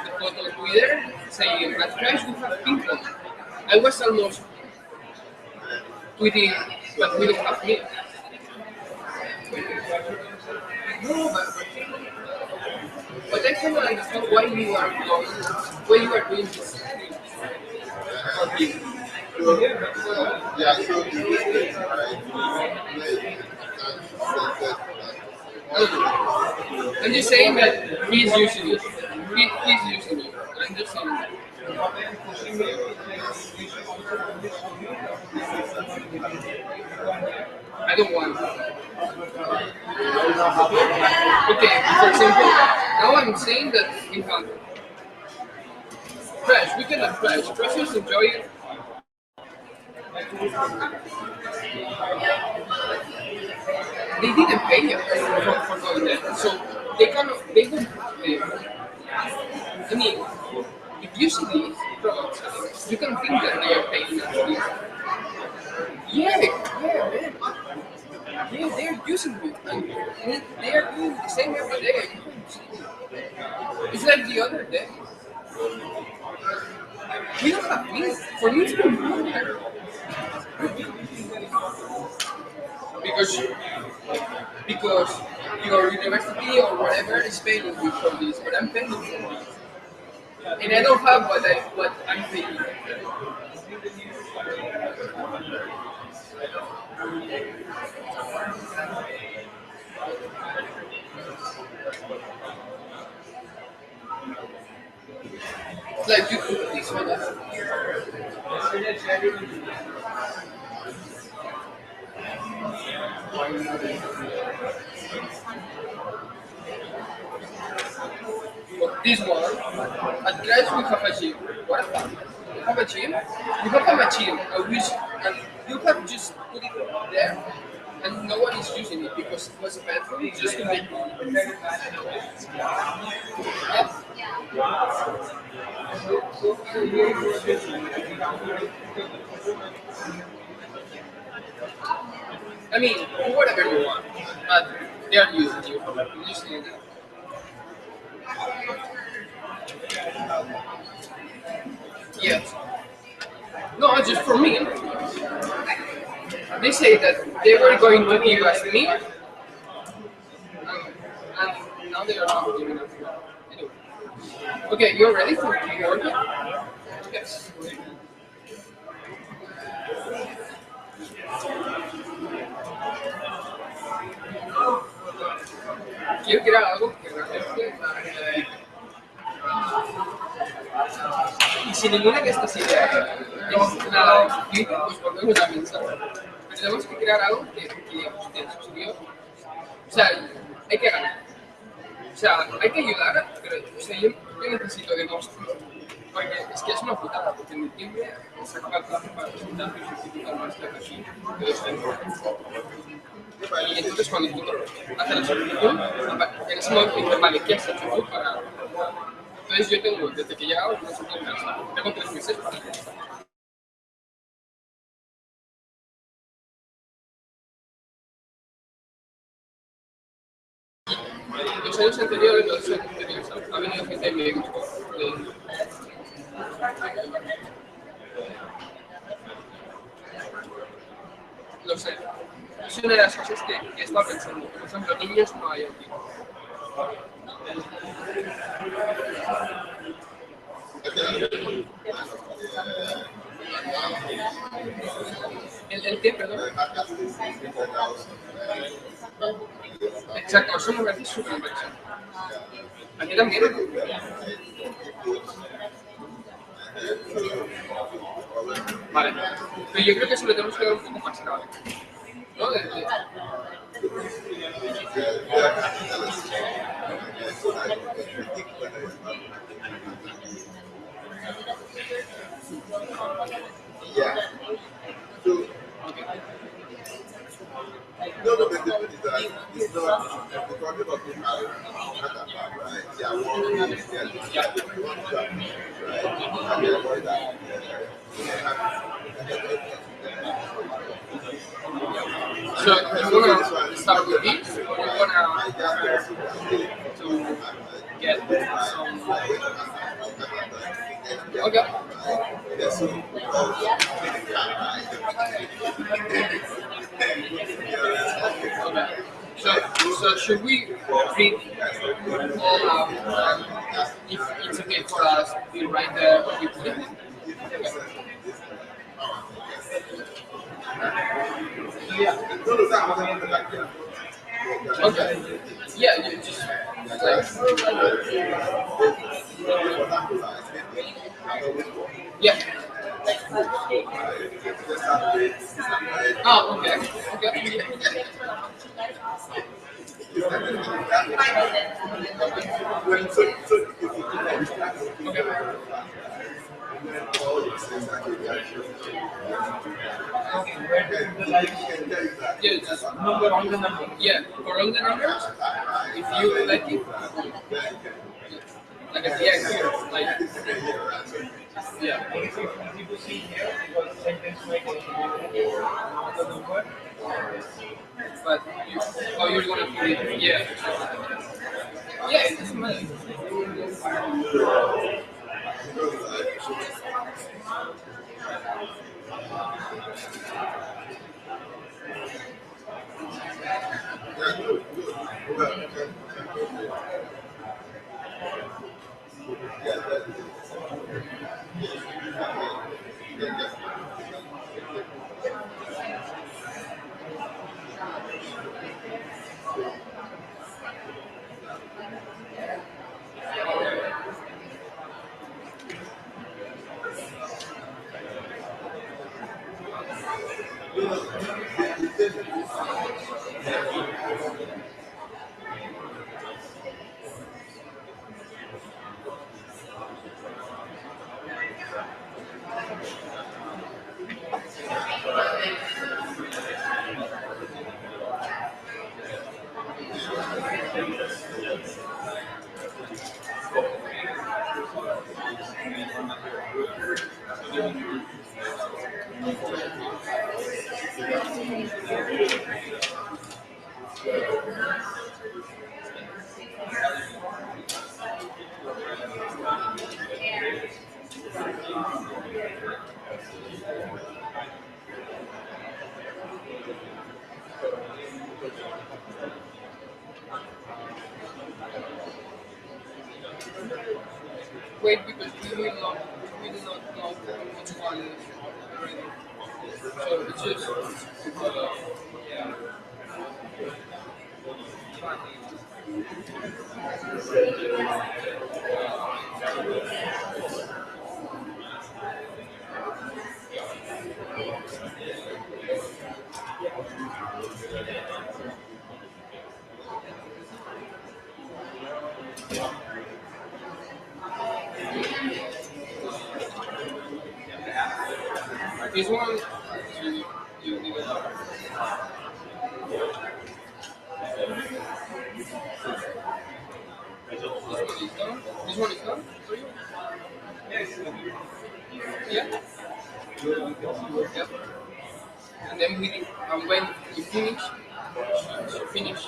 the photo on Twitter saying at Crash we have ping-pong. I was almost tweeting, but we don't have meaning. No, but I cannot understand why you are doing this. Yeah, so I'm just saying that he's using it. He's using it. I'm just saying that. I don't want it. Okay, for example, now I'm saying that we have Crash. We cannot Crash. Crash just enjoy it. They didn't pay us for going there, so they don't have the. I mean, if you see these products, you can think that they are paying us. Yeah, man. Yeah, they're using it, and they are doing the same every day. It's like the other day. We don't have means. For me, it's been good. Because your university or whatever is paying you for this, but I'm paying for it. And I don't have what I'm paying. Like you cook this one. But this one, at Crash we have a gym. What about? You have a gym? You have a machine, and you have just put it there, and no one is using it because it was a bathroom just to make money. I mean, whatever you want, but they are using you. You just know that. Yes. No, just for me. They say that they were going to give us meat, and now they are not giving us meat. Anyway. Okay, you're ready for work? Yes. Quiero que era algo que realmente y sin ninguna de estas ideas es nada escrito, pues volvemos a pensar. Pero tenemos que crear allo que digamos, tiene su sentido. sea, hay que ganar. O sea, hay que ayudar, pero o sea, yo necesito de dos. Porque es que es una putada, porque en diciembre se acaba el plazo para presentar tu certificado de máster aquí. Y entonces cuando tú haces la solicitud, en ese momento dices, vale, ¿qué has hecho tú para...? Entonces yo tengo, desde que he llegado, no sé qué tengo 3 meses para hacer esto. Los años anteriores, ha venido gente de mi grupo. Lo sé. Es una de las cosas que he estado pensando. Por ejemplo, niños no hay aquí. ¿El qué, perdón? Exacto, eso me parece súper interesante. Aquí también. Vale. Pero yo creo que eso lo tenemos que ver un poco más grave. ¿No? No, no, the thing is that it's not, we're talking about the hackathon, right? Yeah, one is right? And then avoid that. So, you want to start with this, or you want to get some... Okay. So should we read all out, if it's okay for us, we write there, we put it? Okay. Yeah, you just yeah. Oh, okay. Okay. Yeah, just number on the number. Yeah, for all the numbers, if you like it, like at the end here, like yeah. It's easy to see here because sentence like another number. But you, oh, you're gonna put it, yeah. Yeah, it doesn't matter. Wait, because we will not know which one is ready. So it's just, yeah. This one, you didn't. This one is done for you? Yeah? Yeah. And then when you finish, you finish.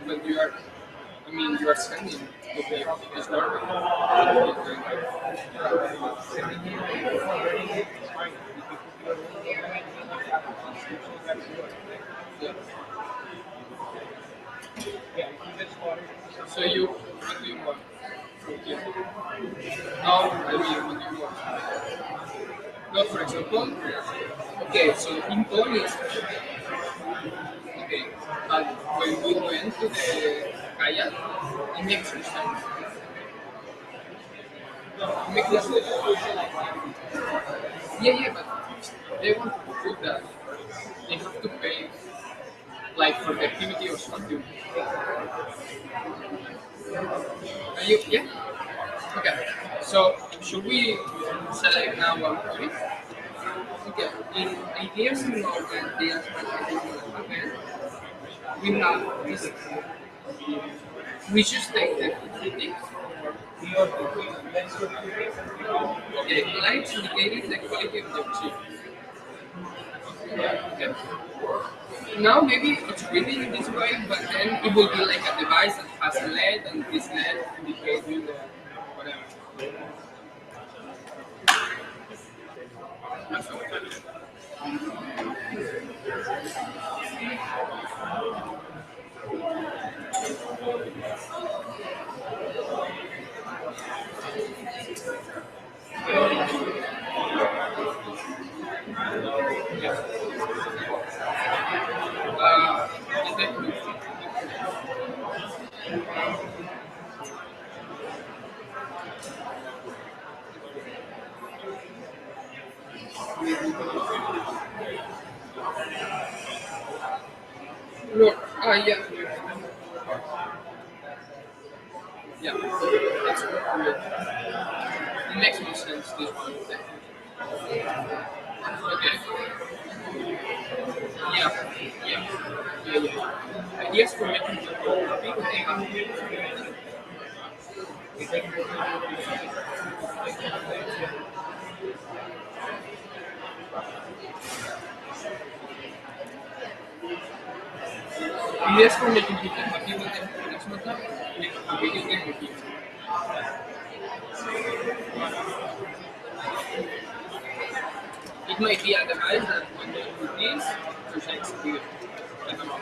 But you are, I mean, you are sending this garbage. So you, what do you want? Now, I mean, what do you want? No, for example, okay, so in Tony's, okay, but when we went to the kayak, it makes no sense. It makes no sense. Yeah, but they want to prove that they have to pay, like, for the activity or something. Are you, yeah? Okay, so should we select now one point? Okay, in ideas in order, they are happen. We have this. We should take the critics. Okay, lights indicating the quality of the chip. Okay. Now maybe it's reading in this way, but then it will be like a device that has a LED and this LED indicates you the whatever. Look, yeah. Yeah, that's weird. It makes no sense, this one. Okay. Yeah. Ideas for making people happy. Ideas for making people happy with them. Next month, make a video game with you. It might be a device that when you do this, projects a video. I don't know.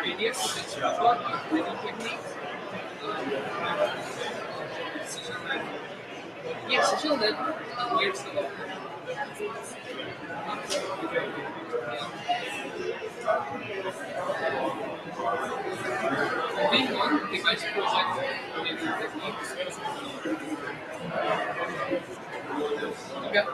Ideas for the spiritual reading techniques. Social network. Yeah, social network. Weird stuff. Big one, device project reading techniques. Okay.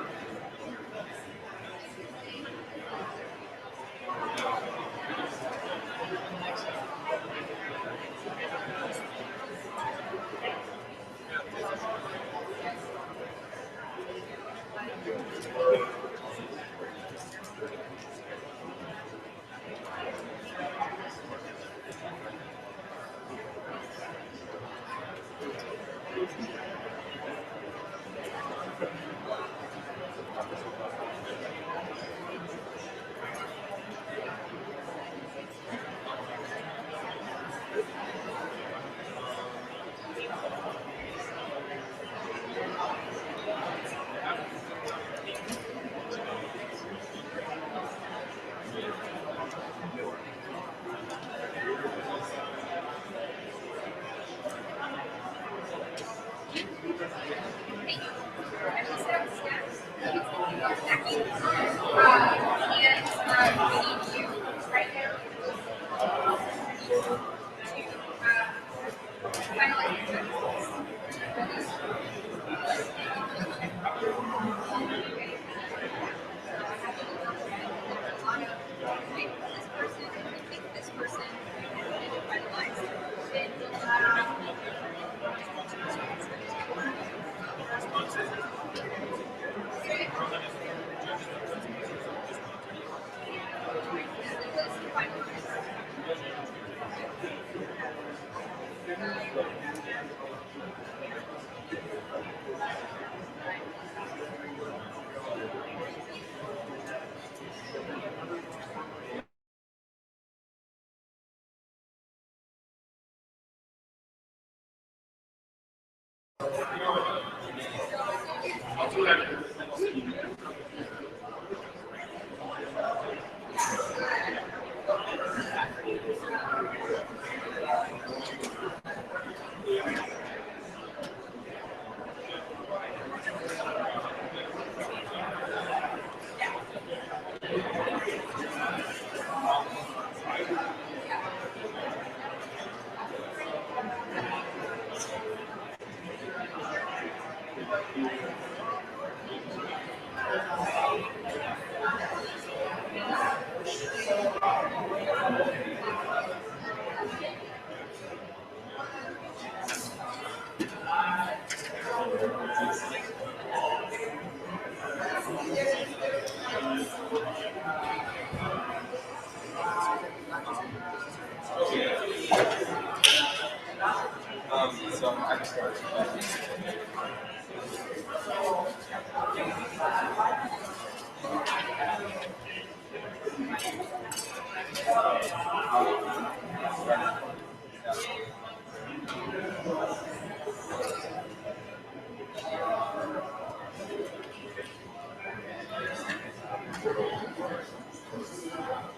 So I'm kind of sorry.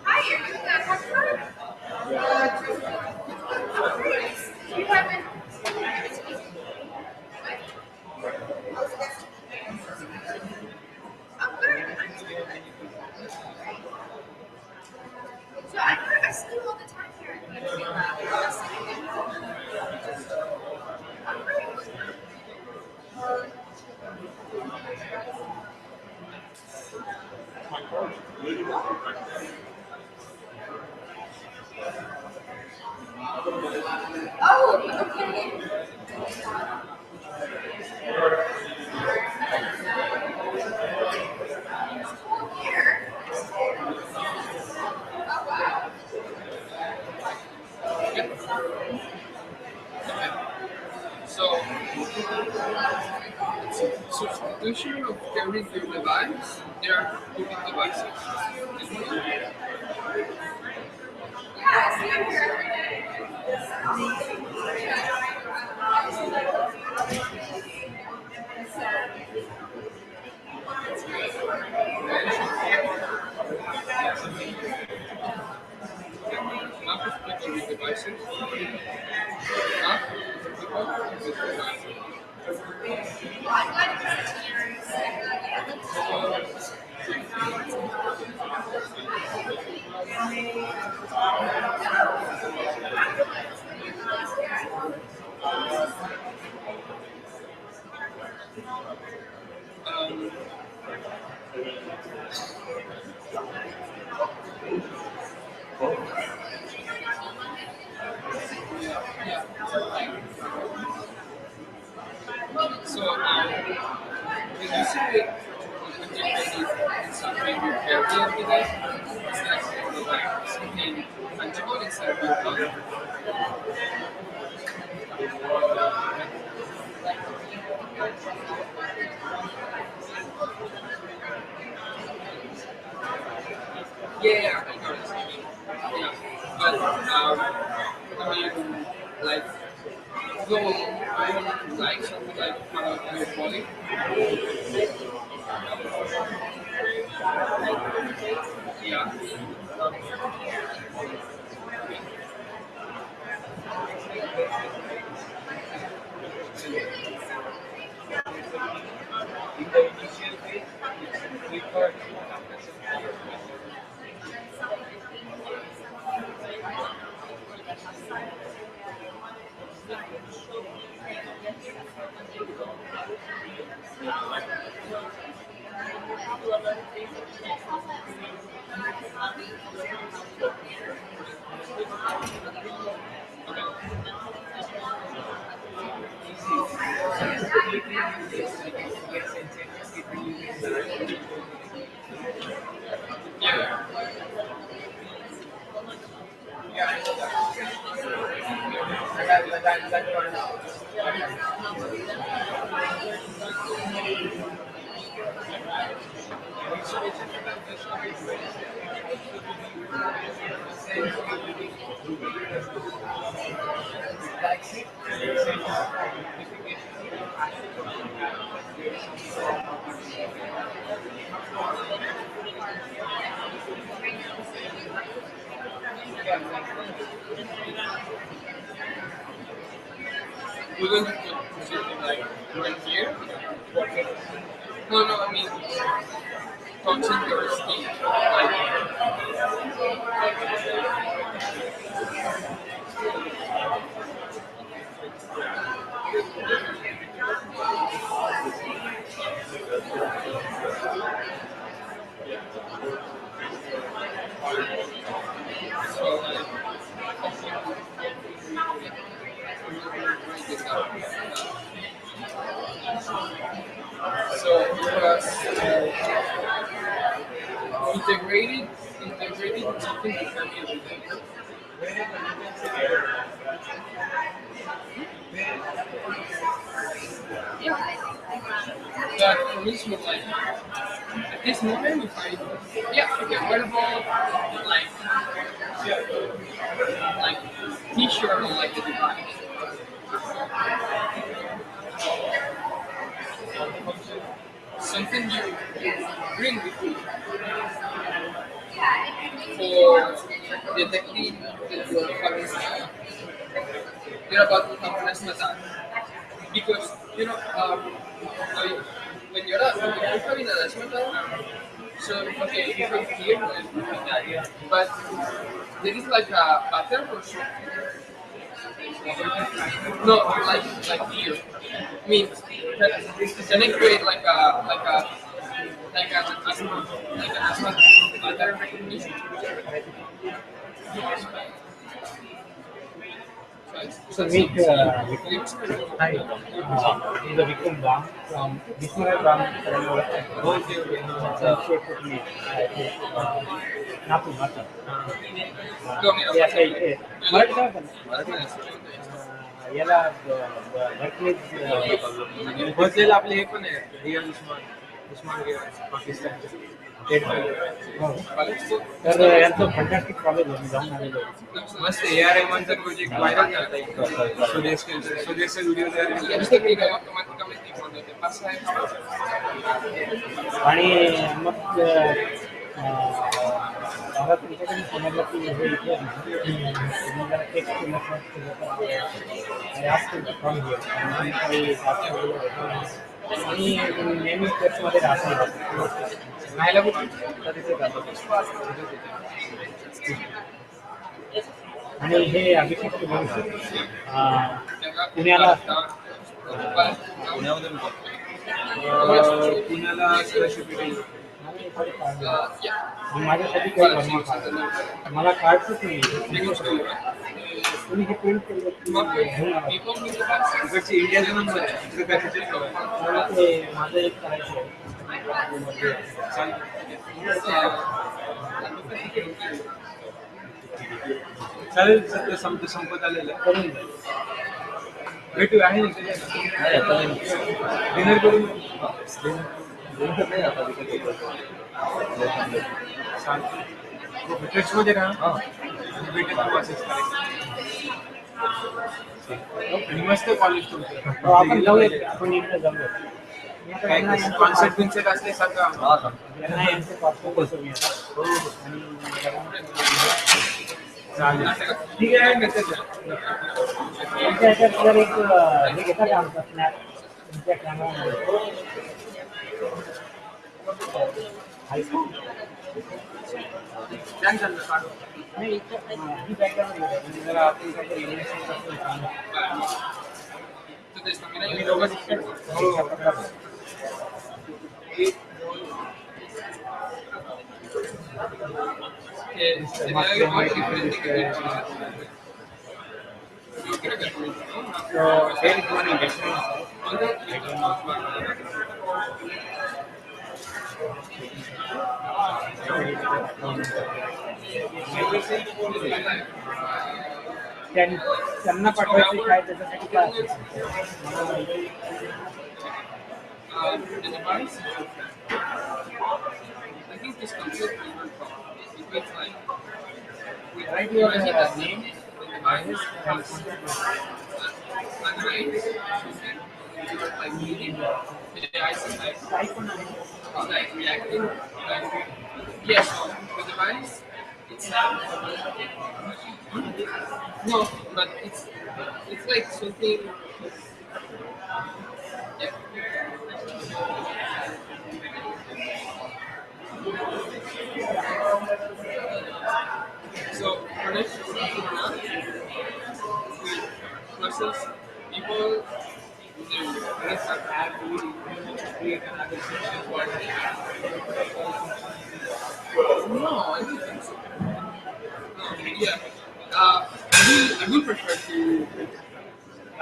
Hi, you're doing that hackathon? You haven't. I'm good. So I see you all the time here at the University Oh, okay. Here. Oh, wow. Substitution of carrying your device, there are two devices. Yeah, see, I'm here every day. Not with people with devices. Not with people with devices. I'm glad you So, did you say when you made something you carry every day? It's like something tangible inside of your body. Yeah, I got it. Yeah, but I mean, like, so like something like part of your body. Yeah. In the initial phase, we thought We're going to put something like right here. No, no, I mean touching your skin. So it was integrated something to family every day. But for me, so like at this moment, if I okay, what about like T-shirt or like the device? Something you bring with you for detecting that you're about to have an asthma attack. Because when you're having an asthma attack, so okay, you have fear and that, but there is like a pattern or something. No, like fear. Means can I create like an asthma pattern recognition? So Vic, hi, this is Vikram Ram from Vismara Ram. Nothing. Yeah, याला बसेल आपले हे पण आहे real Usman Pakistan तर यांचं fantastic college आहे, मी जाऊन आलेलो मस्त ए.आर. रहमानचा प्रोजेक्ट व्हायरल झाला सुदेशचा व्हिडिओ आणि मग मला तुमच्याकडे समजलं की हे इथे तुम्ही जरा टेक्स्ट केलं आणि नेहमी टेक्स्टमध्ये राहतो राहायला कुठे तर तिथे जातो आणि हे अभिषेक पुण्याला माझ्यासाठी काही बनवा मला कार्डच नाही तुम्ही हे प्रिंट केलं इंडियाचा नंबर आहे मला ते माझं एक करायचं चालेल सध्या संपत आलेलं करून भेटू आहे डिनर करून टेक्स्टमध्ये राहा भेटेल प्रोसेस आणि मस्त कॉलेज तुमचं आपण जाऊया आपण इकडे जाऊया कॉन्सर्ट बिन्सर्ट असले सांगा यांचे पासपोर्ट बसवूया चालेल ठीक आहे मेसेज तुमच्या ह्याच्यात जर एक हे घेता का आमचा स्नॅप तुमच्या कॅमेरामध्ये नाही ही बॅकग्राऊंड जरा आपण काहीतरी So, there is one investment. त्यांना पाठवायचं काय त्याच्यासाठी काय असेल? The device, I think this completely it's like we try to imagine that name, the device has a nice like meaning. The device is like reacting. Yes, the device it's no, but it's like something. Yeah. So connect versus people they have create another section for no, I don't think so. No, yeah. I would prefer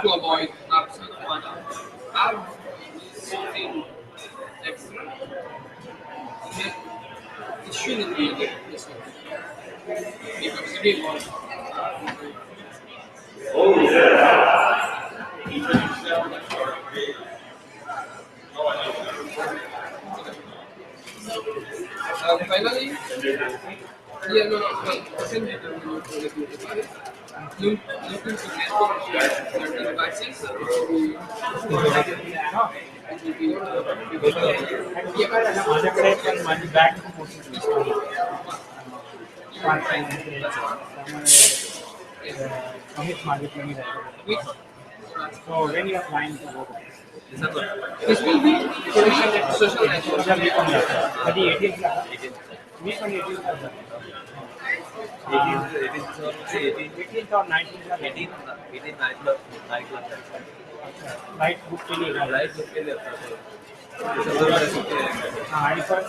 to avoid apps and one app something extra. It shouldn't be this way. Because you need one. Oh, yeah. Finally, yeah, no, send me the review for the device. Looking to get their devices. माझ्याकडे पण माझी bag खूप मोठी कमीच मागितलं मी So when you are flying to go This will be social मी पण जातो कधी 18ला मी पण 18ला जातो 18th or 19th La 18 flight book केली का लाईट बुक केली आणि परत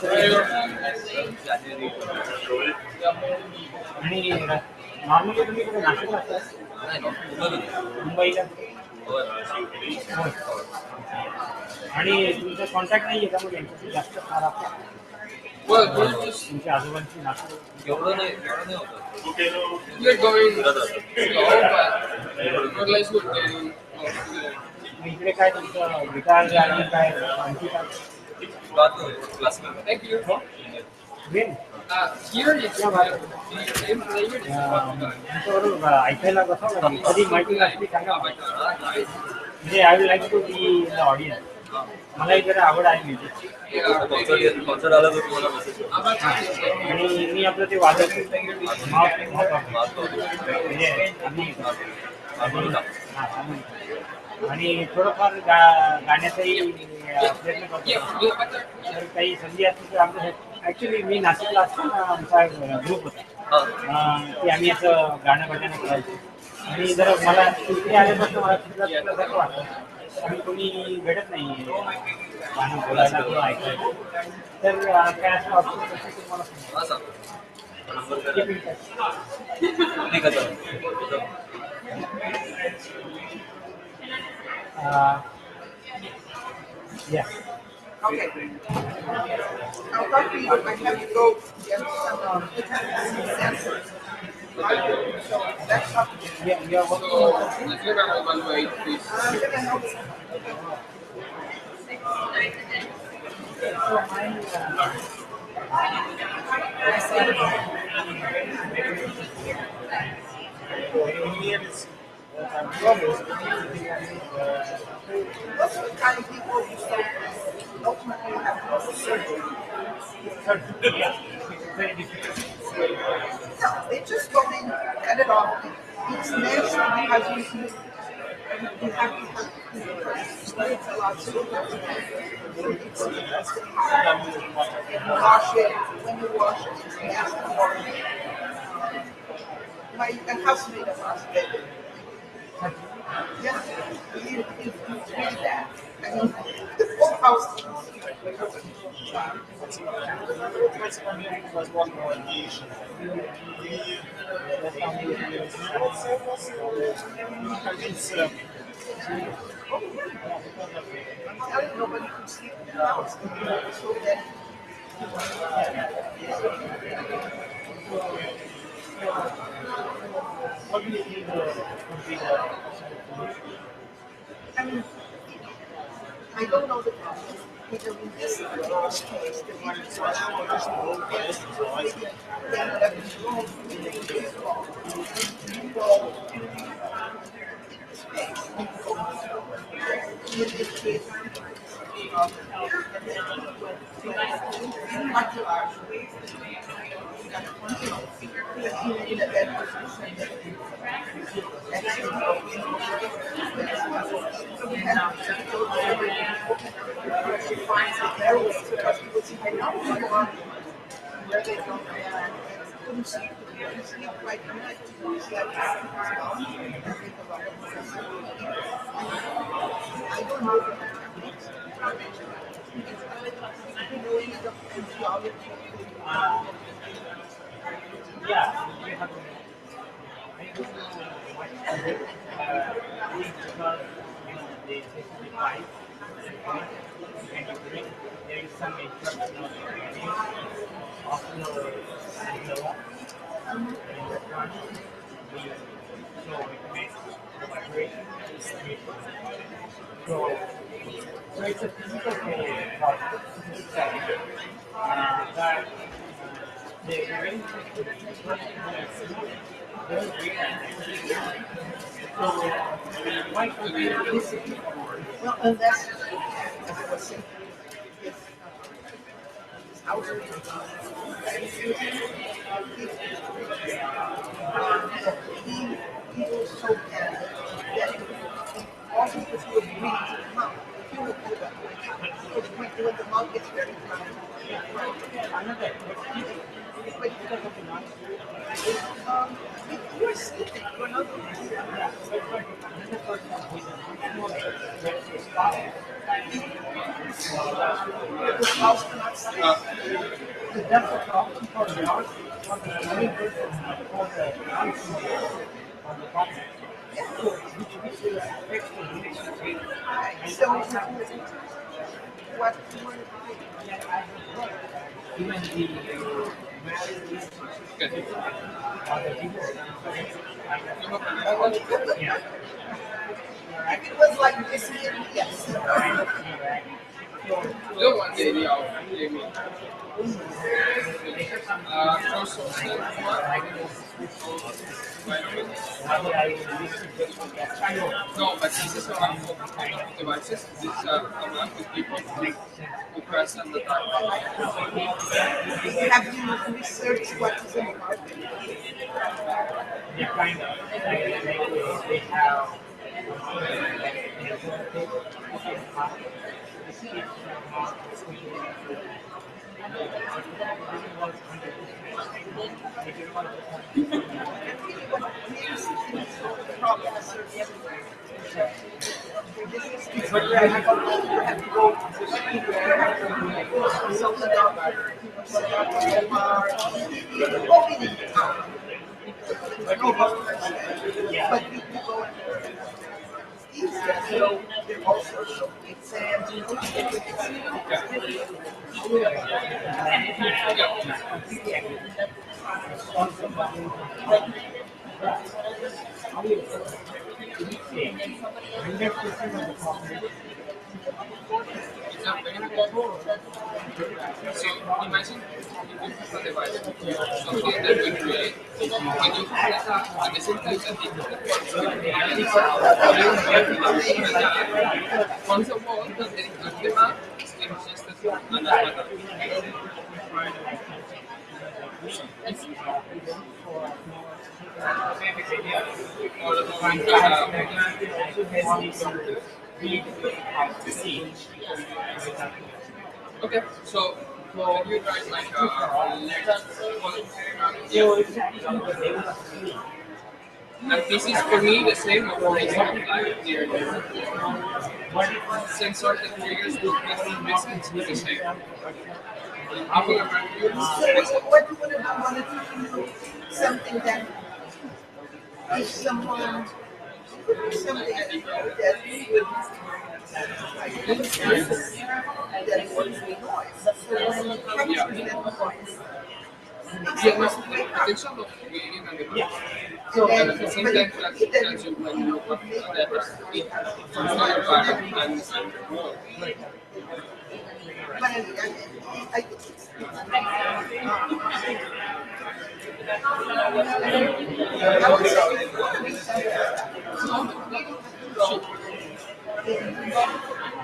जानेवारी आणि नॉर्मली तुम्ही कुठे नाशिकला असतात नाही मुंबईला आणि तुमचा कॉन्टॅक्ट नाही आहे का मग यांच्याशी जास्त खराब तुमच्या आजोबांची नाशिक एवढं नाही होतं You're going slow, but let's look at इकडे काय तुमचं गिटार आणि काय आणखी काय Thank you. When? Here it's same flavor. तुमच्याबरोबर ऐकायला कसं लागेल कधी माहिती असली सांगा म्हणजे I will like to be in the audience मलाही जरा आवड आहे म्युझिकची कॉन्सर्ट आला तर तुम्हाला मेसेज आणि मी आपलं ते वाजत आणि थोडंफार गाण्याचाही प्रयत्न करतो तर काही संधी असली तर आमचं ॲक्च्युली मी नाशिकला असताना आमचा ग्रुप होता की आम्ही याचं गाणं बजाणं करायचो आणि जर मला तिथे आल्यापासून मला तिथलं वाटतं आणि कोणी भेटत नाही गाणं बोलायला किंवा ऐकायला तर काय असं ऑप्शन असेल तुम्हाला Yeah. Okay. I'll talk to you. I have to go get some sensors. So that's up to you. Yeah, you're working. Let's go back one way, please. I'm gonna help you. Most of the time people you so ultimately have to go to surgery. No, they just go in, cut it off. It's natural because you have to have it's a lot to wash it. When you wash it, it's nasty water. My housemate of ours did it. Yeah, it's really bad. I mean, the whole house. Nobody could sleep in the house. So that What do you think would be the I mean, I don't know the process. Because in this case, the one is where they don't couldn't see quite much. I don't know. yeah, you have to. I don't know what to do. Because they take life and you bring there is some instruction of the menu of the law. And that one so it makes the vibration. So it's a physical process that the very Well, and that's he was so bad that all he was doing was reading to the mouth. He would do that. When the mouth gets very dry. You're sleeping. You're not the depth of option for the art was the only person for the on the bottom. So, which is extra so what even the if it was like this here, yes. The one day no, but this is a map of devices. This is a map with people who press on the time. Have you researched what is in the market? Yeah, kind of. They have So imagine if you have a device, something that we create, when you connect at the same time that it once a wall that they include the map, it's just another. Okay, so can you write like and this is for me the same operation like here. Sensor that triggers the message is the same. So what would have wanted to do something that if someone something that would that was the noise. So when it captures that noise, Yeah, no, potential of creating and developing. And at the same time, as you when you work together, it comes to your partner and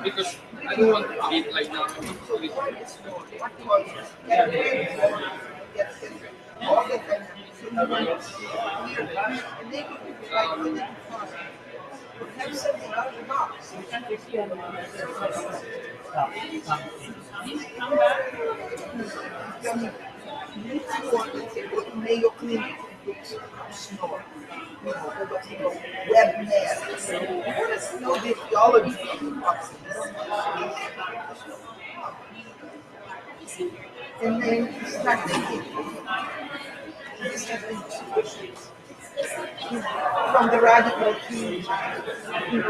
because I don't want to eat like now. Have something out of the box. Mayo Clinic snore, web mass. What is no the theology of the boxes? And then you start thinking, this has been solutions. From the radical to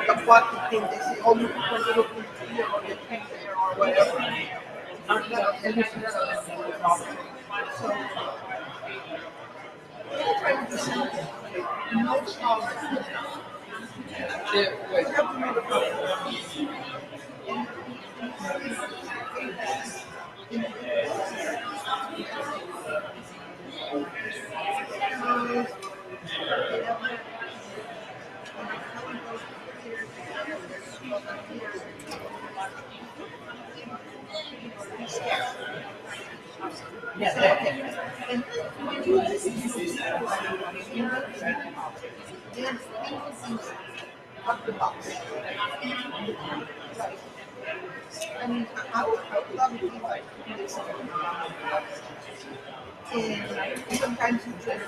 the plot thing, they say, oh, you can look in here or you can there or whatever. So, we're trying to do something. No tolerance. Up the box. I mean, I would love to be like this. And sometimes you just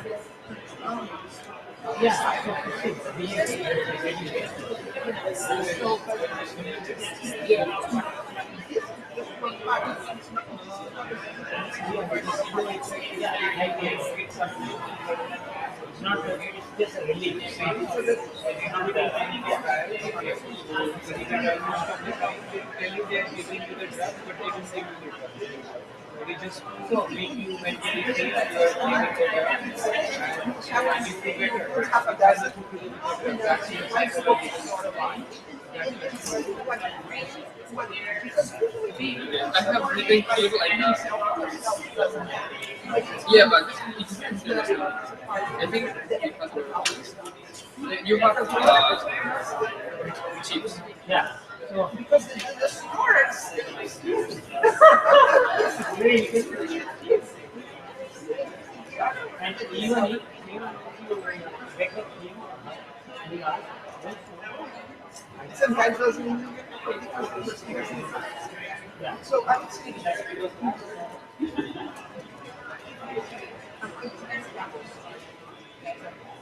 It's not just a relief. It's not tell you they are giving you the drug, but they don't give you the drug. They just make you mentally feel you are taking the drug and you feel better. That's the I have living feel like that. Yeah, but it's, I think you have chips. Yeah. So, because the stores. And even if you wake up, sometimes those mean so I would say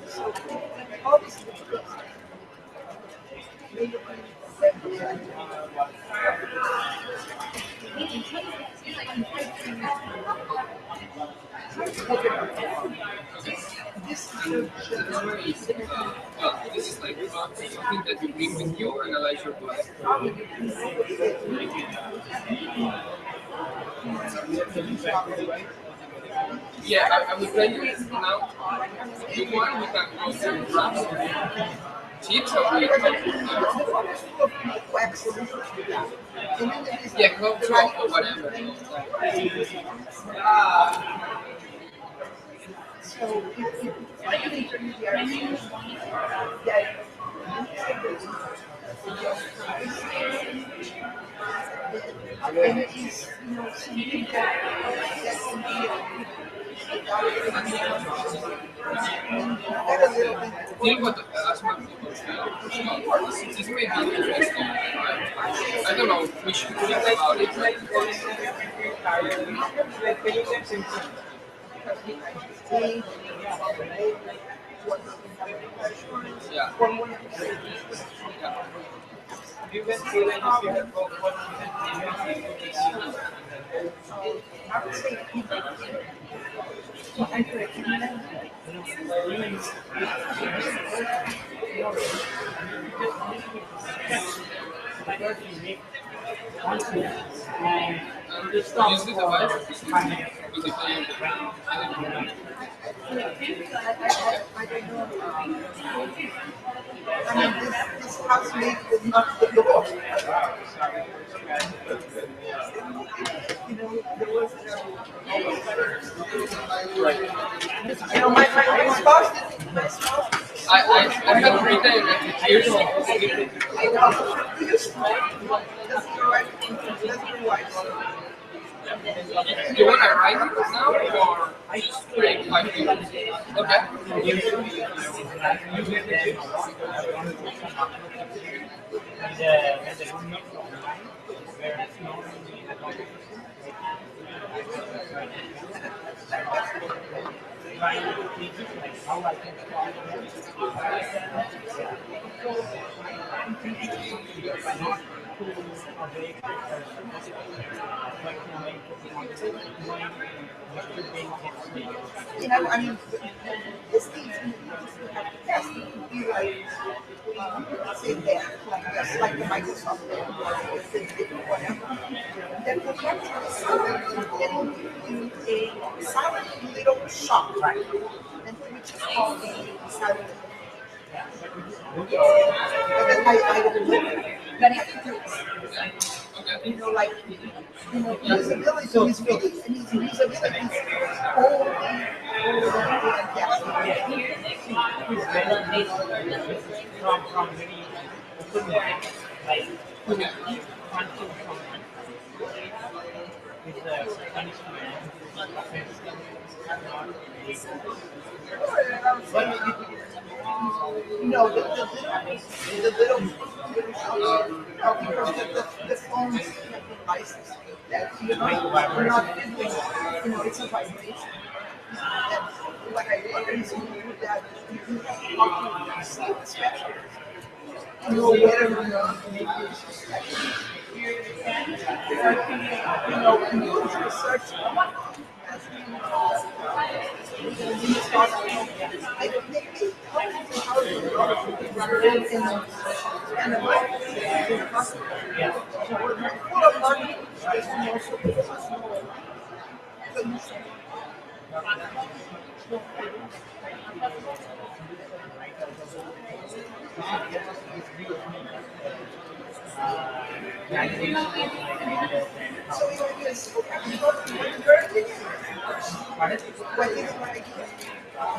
so all these This is like something that you bring with you, analyze your blood. Yeah, I will try to now. You want we can also grab some chips or we yeah, coffee or whatever. So I think and it is, something that can be Deal with asthma. This may be interesting. I don't know. We should think about it. Yeah. you can see that if you have what I would say Use the device. Basically, I mean, this housemate is not the door. You know, there was, you know, my spouse I have 3 days. Here's I know. You smoke. That's your right. That's your wife's. You want to write it now or just wait 5 minutes? You know, I mean, this thing you just have to test. You can be like, say that, like this, like the Microsoft thing, or whatever. Then the next one is a silent little shop, and which is called a silent. And then I don't know. Then I have to do it. You know, like, you know, usability is really, and his usability is from very open mind, like punching someone with a punishment, offense, no, the little because the phones have been licensed. That you're not feeling, you know, it's a vibration. And what I wonder is with that you have to talk to yourself, especially. You know, whether or not maybe it's just like, you know, when you research, I don't think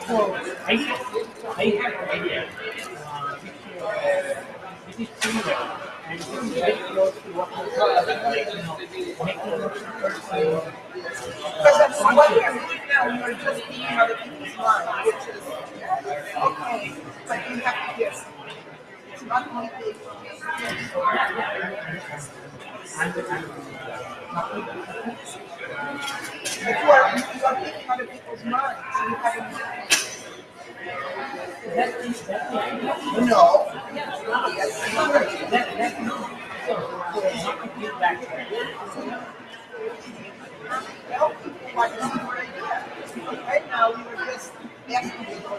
So I have an idea which is similar and it is very close to what you like, you know, making a person because what we are doing now, we are just being other people's mind, which is okay, but you have to guess. It's not only big. If you are thinking other people's minds, you haven't. No. Right now, we were just asking people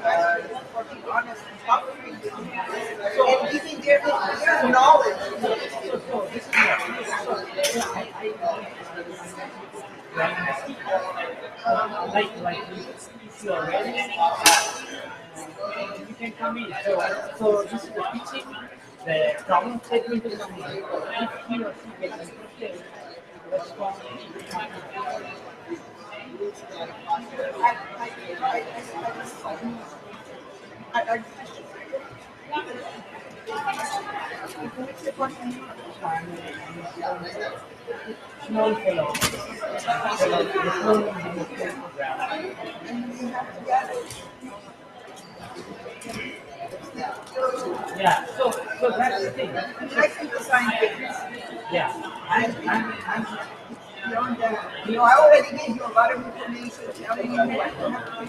for being honest and talking to you. And giving their knowledge. Like if you are ready, you can come in. So this is the teaching. The problem statement is something. If he or she gets interested, respond. Small fellow. Yeah, so that's the thing. I can design things. Yeah, I'm beyond that. You know, I already gave you a lot of information telling you what you have to do.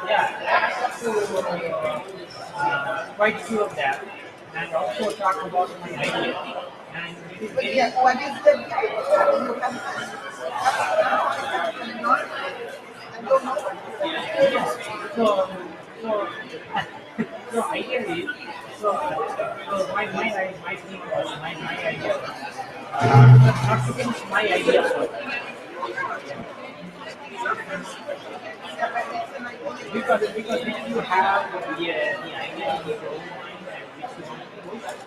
Yeah, so quite few of that, and also talk about my idea. And but yeah, what is the you have I don't know. Yes. So ideally, my thing was my idea. Not to finish my idea first. Because if you have the idea in your own mind and which you want to push, it is more like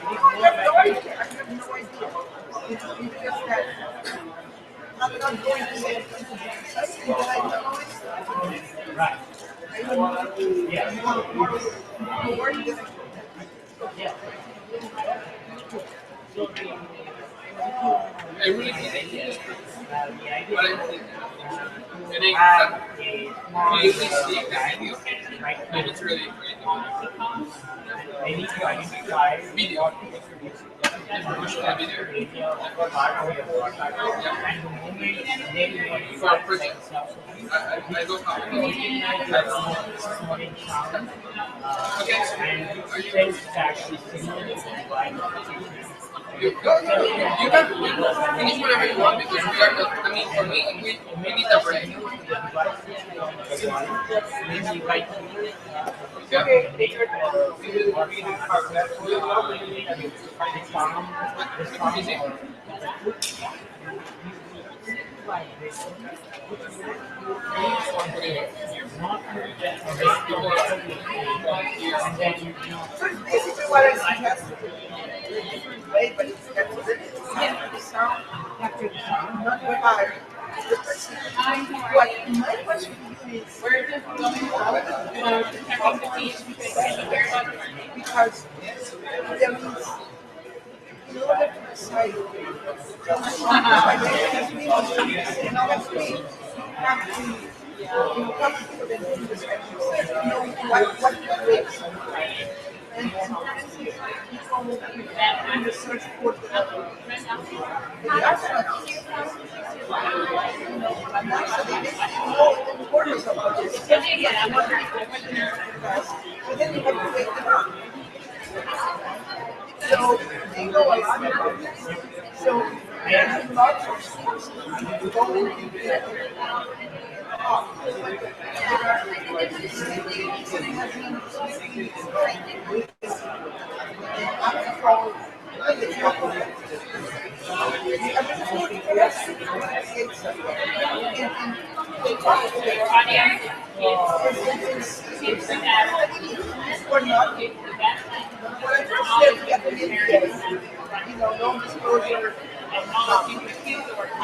I have no idea. It's just that I'm not going to say something that I know. right. Yeah. Yeah. I really think it is. But I think and you see that video, and it's really great. They need to identify Video. and push that video part of your product. And the moment they For a project. I go talk about snoring sound, and things actually simulate you can finish whatever you want because we are not, I mean, for me, we need a break. maybe right here. So basically what I suggest, right, but it's after the sound, not the fire. What my question to you is, where does because there is, in order to decide, what breaks and the search for the asset. And that's the importance of it. So then you have to wake them up. So they know a lot about this. So there's lots of sources going into it. No disclosure. I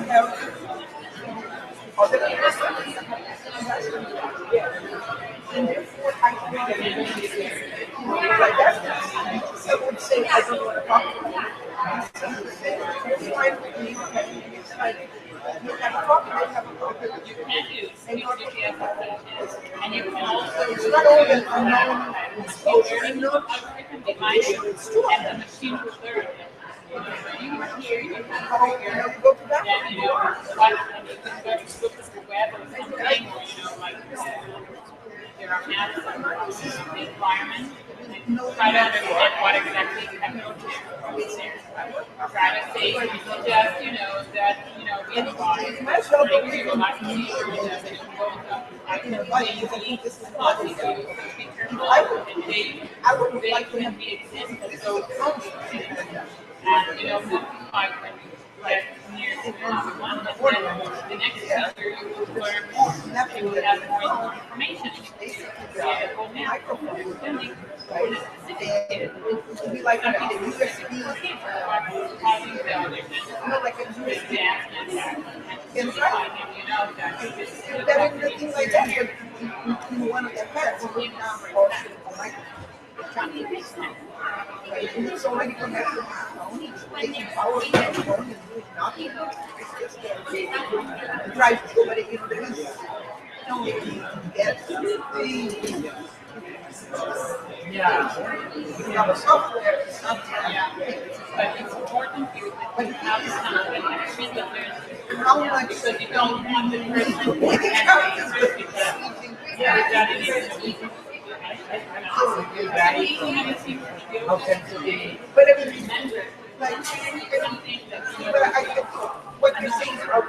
have other and therefore I like that. Some would say I don't want to talk about it. Some would say it's fine with me. It's fine. You have a problem, I have a problem. You can do. And you can also it's not only an unknown exposure, it's not it's too and the machine will learn. You here, you can go to that. And you know, and you can go to the web or something, or like there are apps in the environment. Try to understand what exactly is there. Try to say, just that it's fine. Make sure not to see I would like to be existed. So, and multiply when you get near to one, and then the next feature you will learn more. You will have more information. Yeah, well, now, it would be like a USB, like a USB. That is nothing like that, but in one of the heads, and it's already connected to the phone, taking power from the phone and doing nothing. It's just a drive through, but it is you have a software, but it's important here that you have something that should learn how much because you don't want the person to but I mean, like, what you're saying is out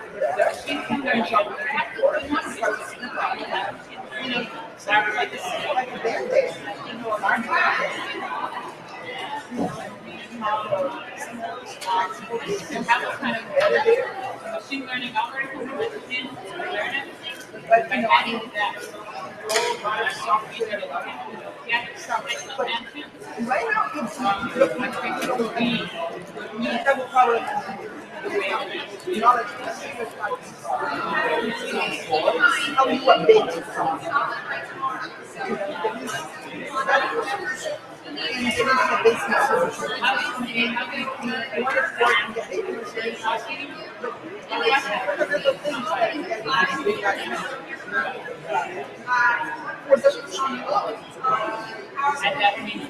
there. like a Band-Aid. And have a kind of machine learning algorithm with in to learn it. But by adding that old software that you have to start with the management. Right now, it's we have a problem. Knowledge how you update it from a basic solution. And that means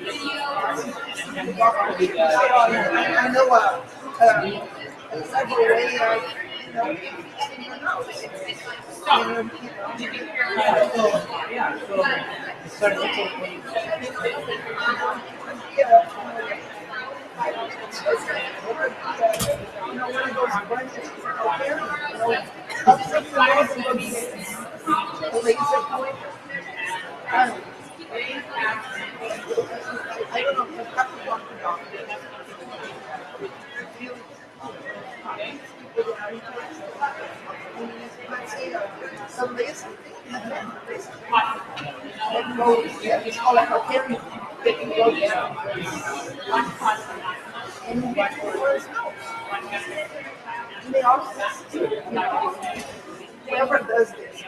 I know several ways it's called a carry that you go down. And they also, whoever does this,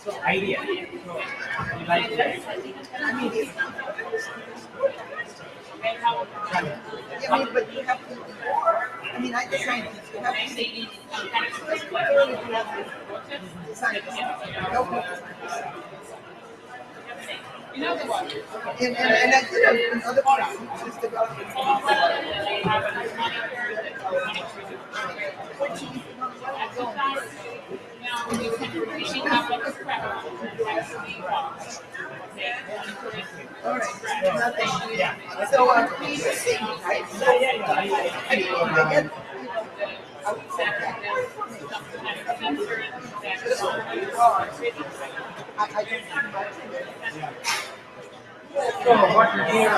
So idea. So you like that? But you have to. I mean, I design things. You have to see. And I did another project just about all right, nothing. So you see, right? So I get. So what you're doing,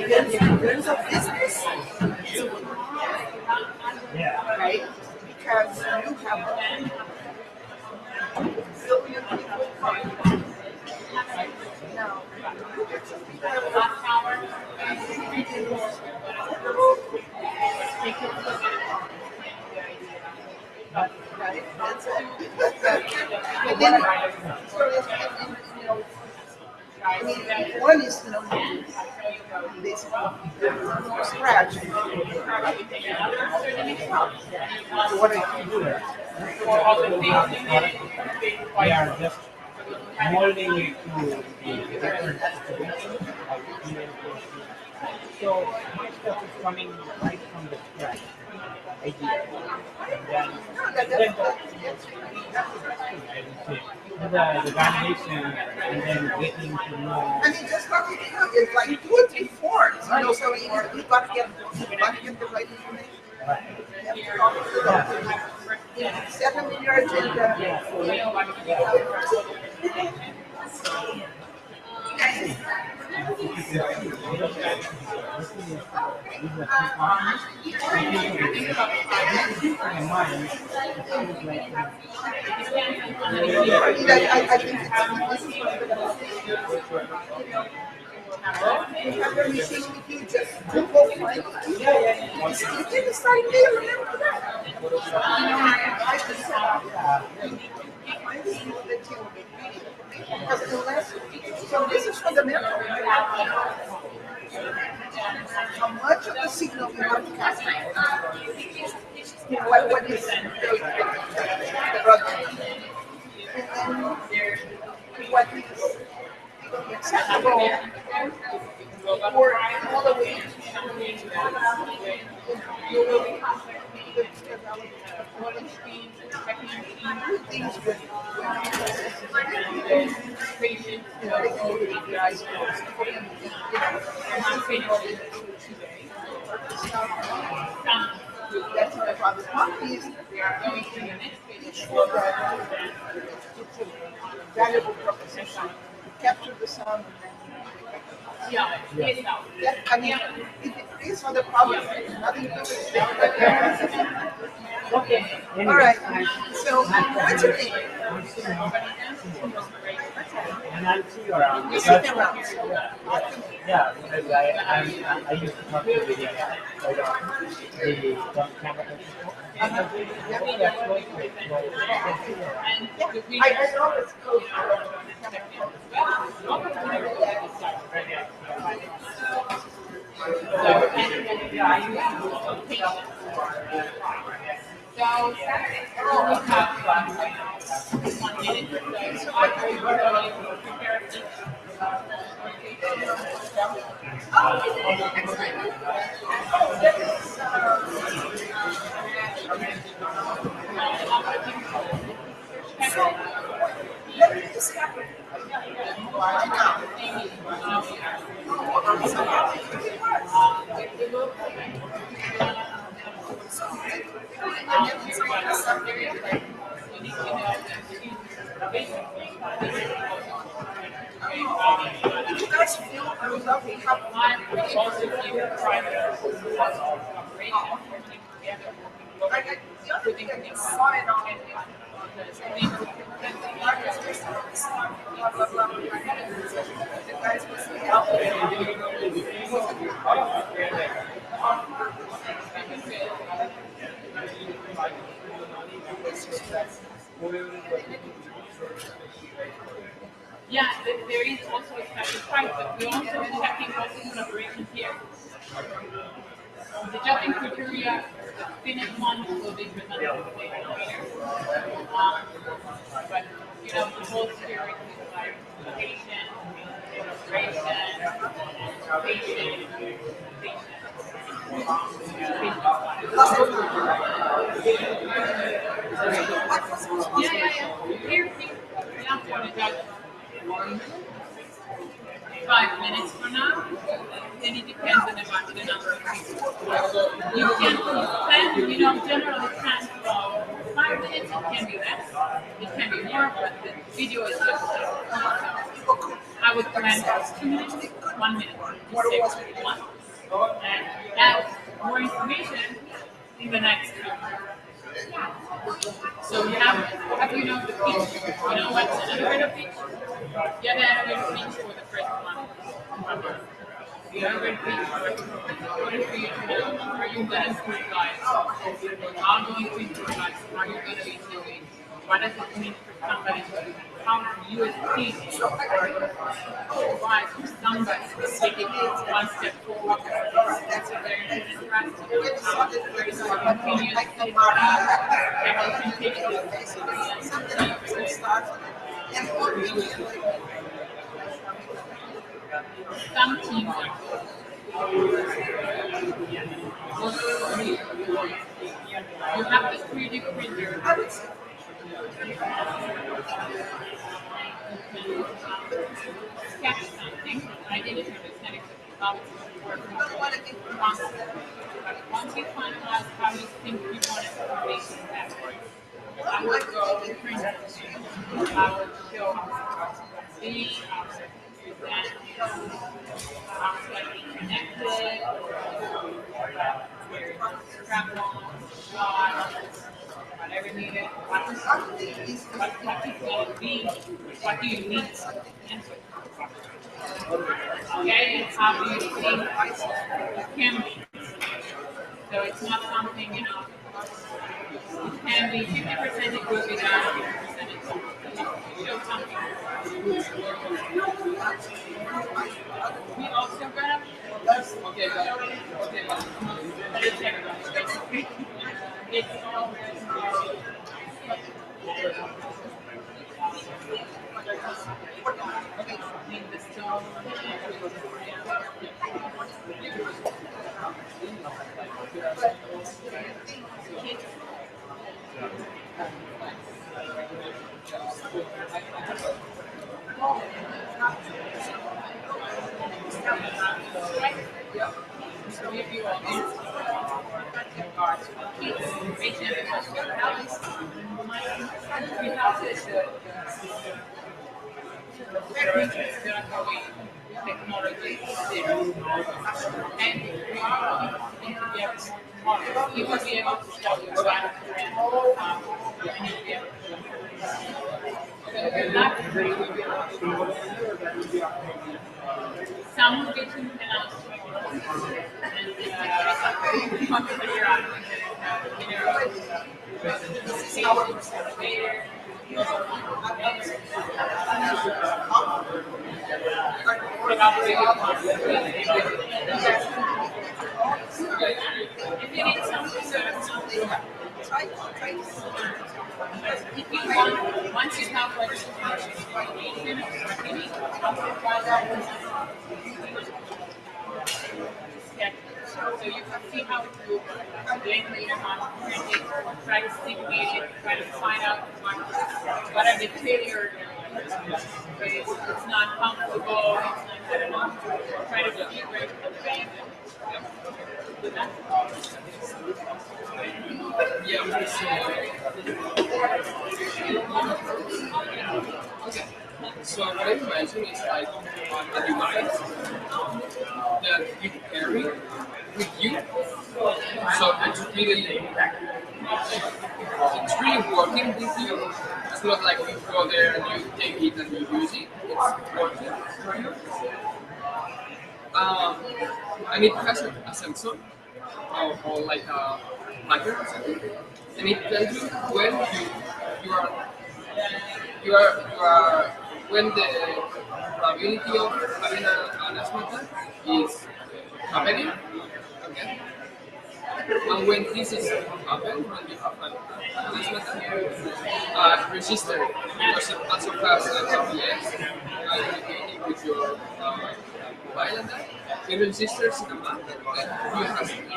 In terms of business, yeah, right? Because you have a billion people now. Right? That's it. But then, you know, I mean, one is, basically from scratch. What are you doing? we are just molding it to the different distributions of email posting. So my stuff is coming right from the scratch idea. And then the validation and then getting to know. I mean, just how you do it. It's like 2 or 3 forms, so you got to get the right information. You have to talk to them. Set them in your agenda. I think you just go find it. You can decide there, remember that. I just because unless, so this is fundamental. How much of the signal you have to cast? What is the product? And then what is acceptable for all the way things with registration. You know, they can do it with their eyes closed. They're not finished today. That's what I brought the copies. We are going to the next page. For that, it's a valuable proposition. Capture the sound and then. Yeah, yes, no. That, I mean, if it creates other problems, nothing to do with it. Okay. All right. So, what's your name? And I'll see you around. You see me around. Yeah, because I used to talk to the camera people. I know it's close. So Saturday, we have 1 minute. So I prepare Let me just happen. You guys feel I would love to have the other thing I saw it on the guys was yeah, there is also a special price, but we also checking also collaboration here. The judging criteria, the Finnish one will be presented later. But you know, the whole spirit is like patient, collaboration, Yeah. Here, yeah, for the judge. 5 minutes from now, then it depends on the number of people. You can spend, you know, generally plan for 5 minutes, it can be less, it can be more, but the video is just I would plan for 2 minutes, 1 minute, to say what you want, and add more information in the next video. So you have you know the pitch? You know what's an elevator pitch? Yeah, the elevator pitch for the first one. The elevator pitch what is for you to know? Are you going to improve lives? How going to improve lives? Are you going to be doing? What does it mean for somebody to how you as a team provide for somebody to take it one step forward? That's a very interesting very continuous thing. And you can take it some teams you have this 3D printer. Sketch something. I didn't understand exactly how it's working. Once you finalize how you think you want it to make it happen, I would go to print it. I would show the how it's going to be connected, strap on, whatever needed, what is going to be, what do you need to enter. Okay, and how do you think it can be? So it's not something, you know, it can be 50% it will be done, 50% it's show something. We also got okay, but it's everybody. It's all in the stone. technology and you will be able to show your life and you need to be able to not some vision cannot and figure out if you need something, if you want, once you have like so you can see how it looks, doing later on, try to stimulate it, try to find out what are the failures. It's not comfortable, it's not good enough. Try to be great for the band. Okay. So what I imagine is like a device that you carry with you. So it's really working with you. It's not like you go there and you take it and you use it. It's working for you. And it has a sensor or like a tracker or something, and it tells you when you are when the probability of having an asthma attack is happening, okay? And when this is happening, when you have an asthma attack, register because it also has a GPS communicating with your mobile and that. It registers in a map that you have an asthma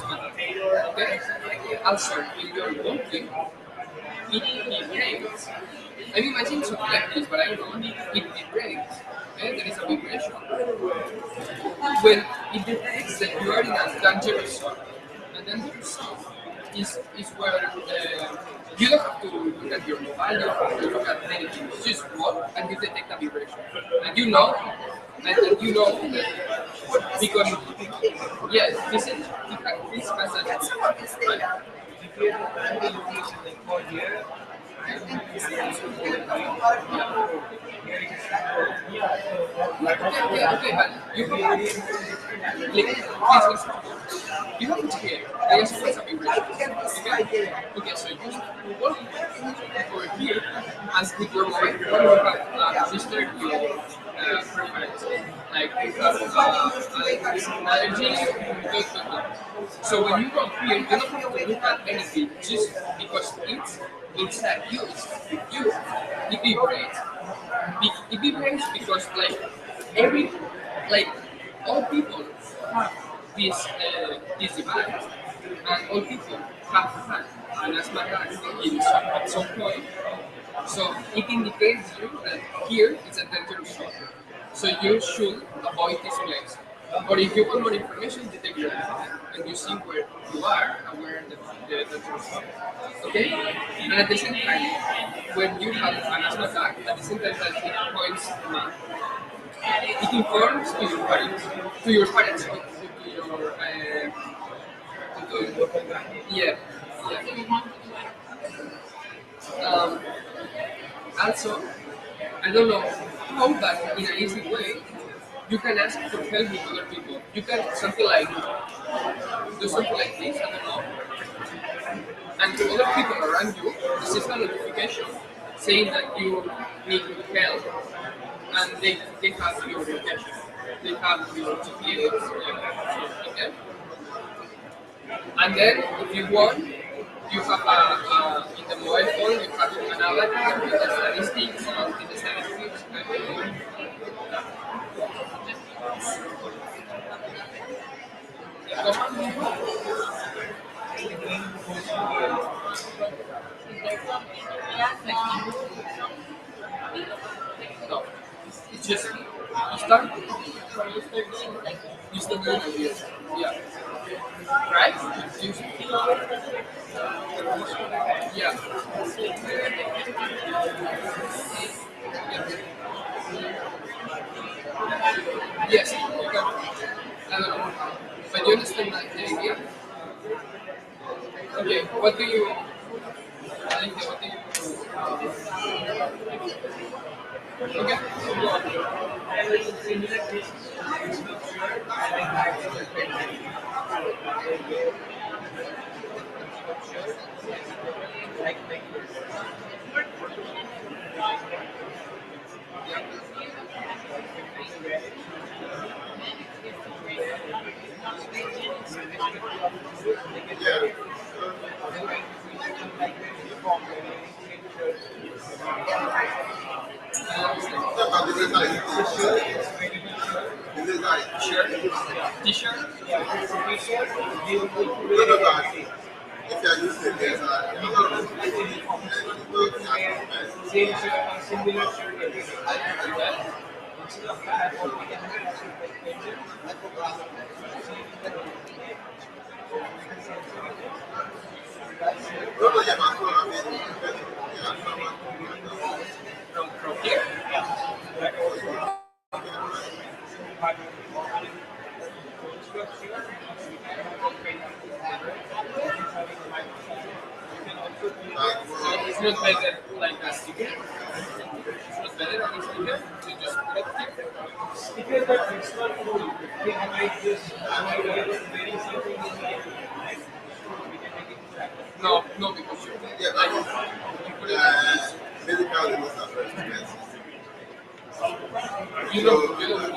attack. Okay? Also, when you're walking, it vibrates. I'm imagining something like this, but I don't know. It vibrates. Okay? There is a vibration. When it detects that you are in a dangerous zone, a dangerous zone is where you don't have to look at your mobile, you don't have to look at anything. You just walk and you detect a vibration. And you know that because yes, this has a right. Okay, but you have you have to hear. I guess it's a vibration. Okay, so you just walk over here and with your mobile, you have registered your preference. Like you have allergies, so when you go here, you don't have to look at anything just because it's inside you, it's with you. It vibrates. It vibrates because like all people have this device, and all people have had an asthma attack at some point. So it indicates you that here is a dangerous zone. So you should avoid this place. Or if you want more information, you take your phone and you see where you are and where the dangerous zone. Okay? And at the same time, when you have an asthma attack, at the same time that it points it informs to your parents, to your yeah. Also, I don't know how, but in an easy way, you can ask for help with other people. You can do something like this, I don't know. And to other people around you, this is a notification saying that you need help, and they have your location. They have your GPS, okay? And then, if you want, you have in the mobile phone, you have an avatar with the statistics, No, it's just you start doing it, yeah, right? You like the idea. Okay, what do you? Alexia, what do you? Okay. T-shirt? If you're using this, Same shirt, similar shirt everywhere. Instead of that, we can have a shirt like painted. From here? It's not better like a sticker. It's not better on a sticker. You just put it here. Sticker, but it's not full. We might just very something in here. No, no, because you put it like this. Basically, those are very expensive. You don't put like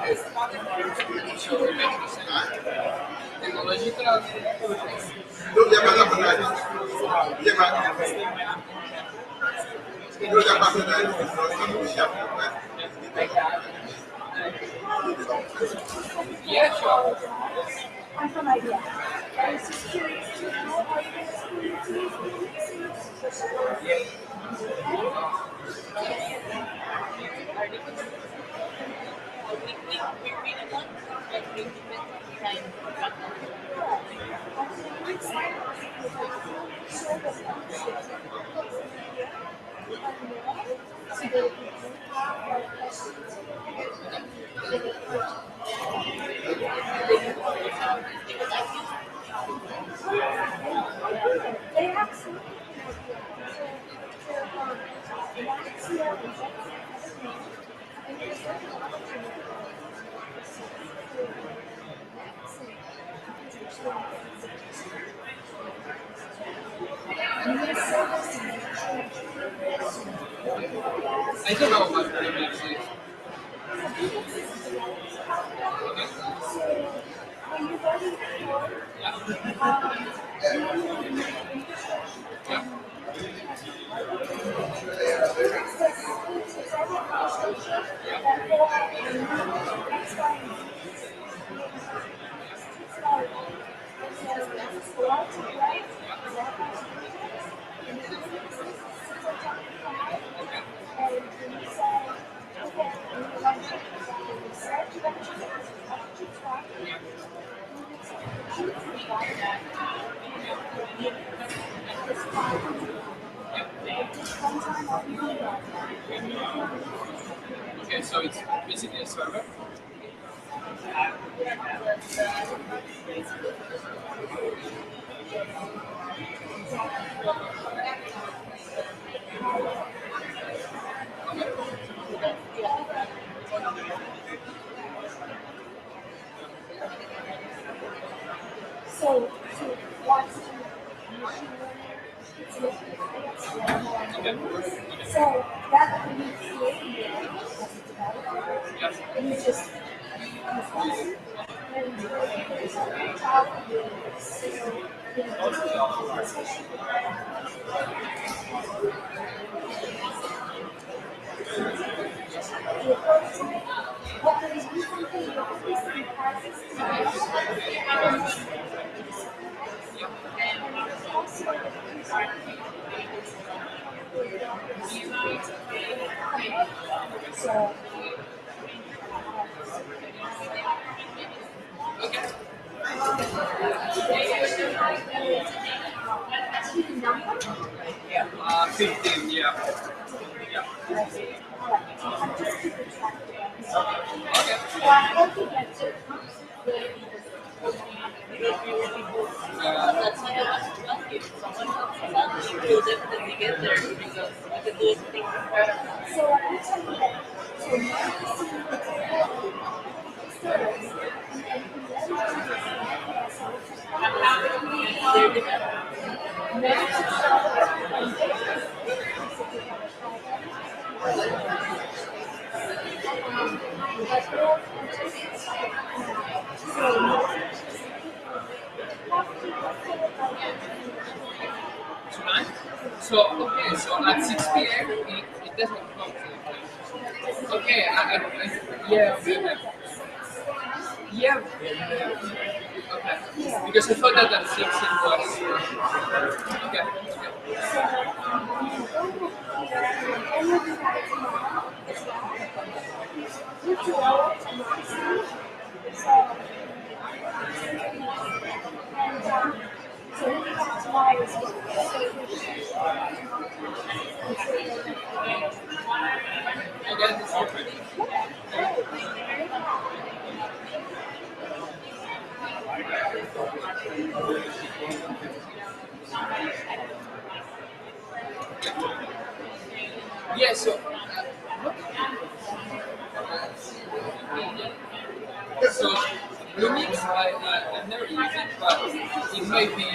this. So it makes no sense. Technological. Yeah, sure. I have an idea. I was just curious to know how you guys They have some. I don't know what the mix is. Okay, so it's basically a server. So what's so that when you create it as a developer, you just so Yeah, 15, yeah. okay. Tonight? So, okay, so at 6 p.m. it doesn't come to. Okay, yeah, yeah. Okay. Because I thought that at 6 it was. Okay, that's different. Yeah, so Lumix, I've never used it, but it might be.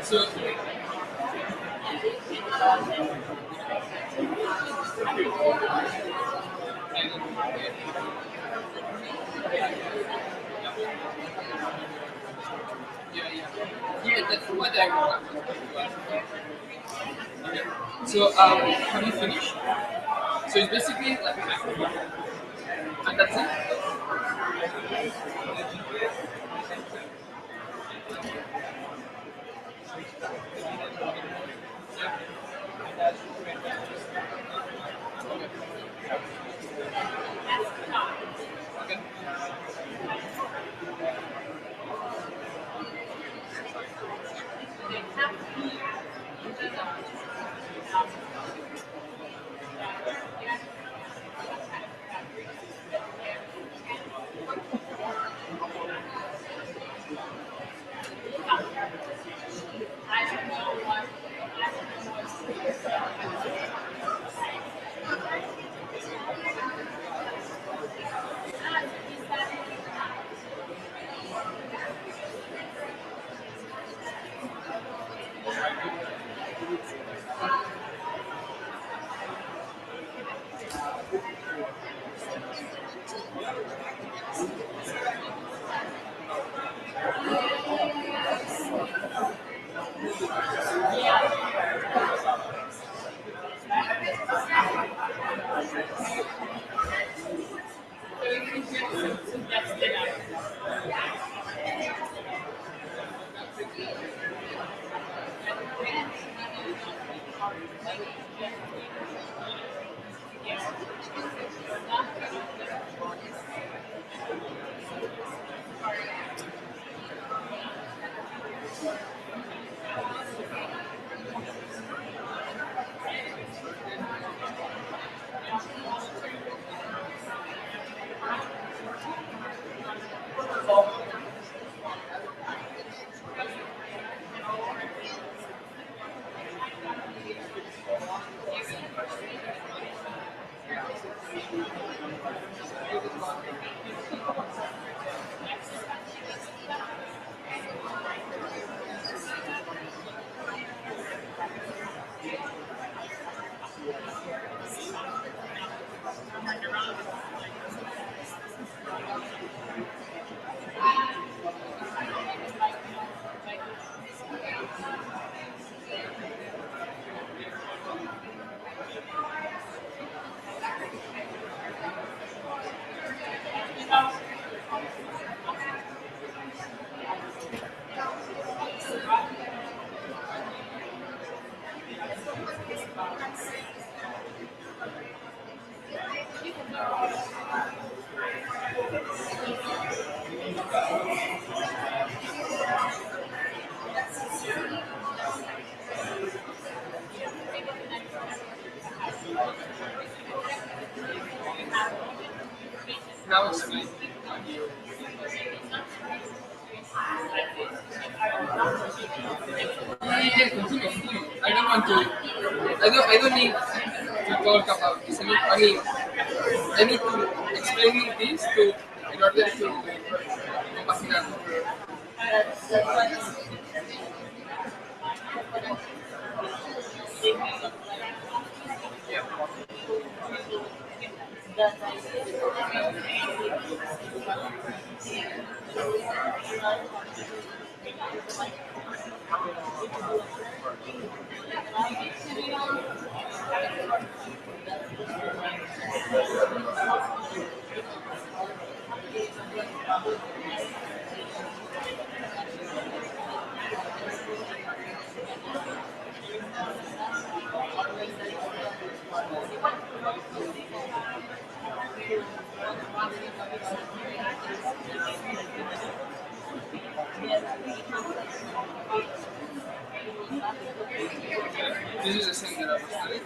So, yeah, that's what I want. Okay. So, have you finished? So it's basically like Hackathon. And that's it. Now it's fine. Yeah, continue. I don't want to. I don't need to talk about this. I need to explain this to in order to compaginar. This is the same that I was studying.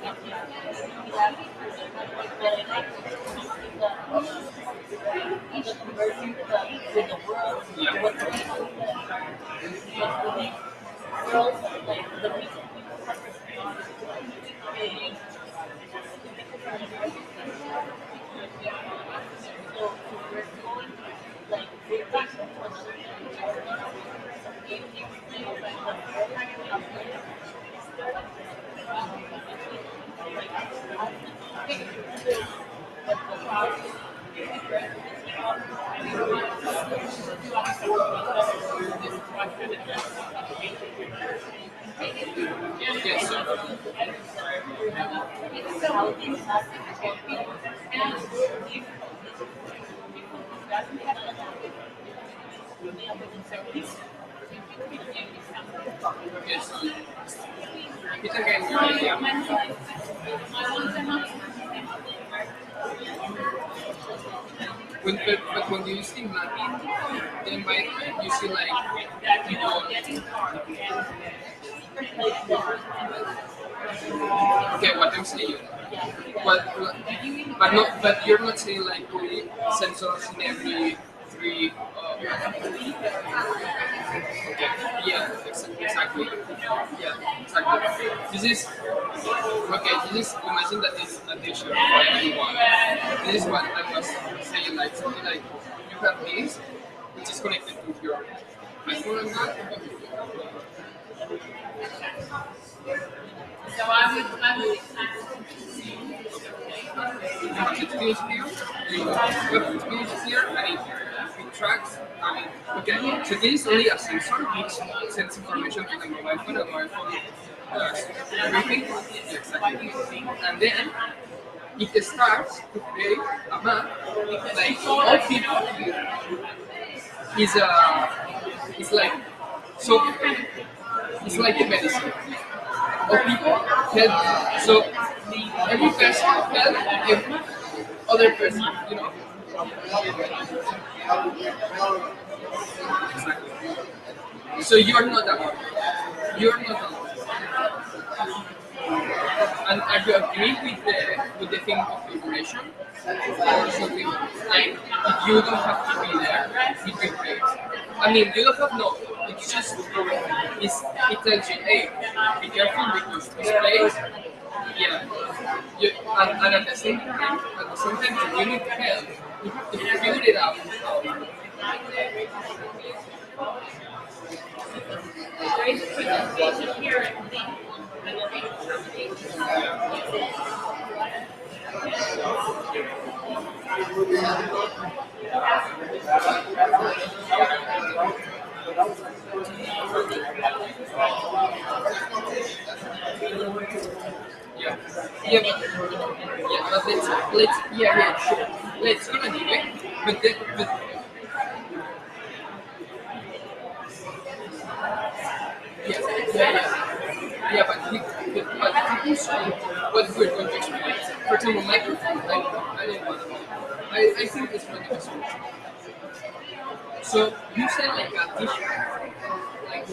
Yes, yes. It's again your idea. But when you see Latin, then by you see like people. Okay, what I'm saying. But you're not saying like only sensors in every three. Okay. Yeah, exactly. Yeah, exactly. This is okay. This is imagine that this attention for everyone. This is what I was saying. Like something like you have this, which is connected to your iPhone and that. So I would You have to finish here. You have to finish here, and it tracks. Okay. So this is only a sensor which sends information to the mobile phone, and mobile phone does everything. Exactly. And then it starts to create a map like all people is like so it's like a medicine. All people help so every person help every other person, you know? Exactly. So you're not alone. You're not alone. And are you agree with the thing of information? Or something like you don't have to be there with your grades. I mean you don't have no it's just it tells you, hey, be careful because this place yeah. And at the same time if you need help, you have to figure it out. Yeah, but let's gonna do it. But then, yeah, but people say, what we're going to experience. For example, microphone, I don't want to. I think it's going to be so. So you said like a t-shirt, like.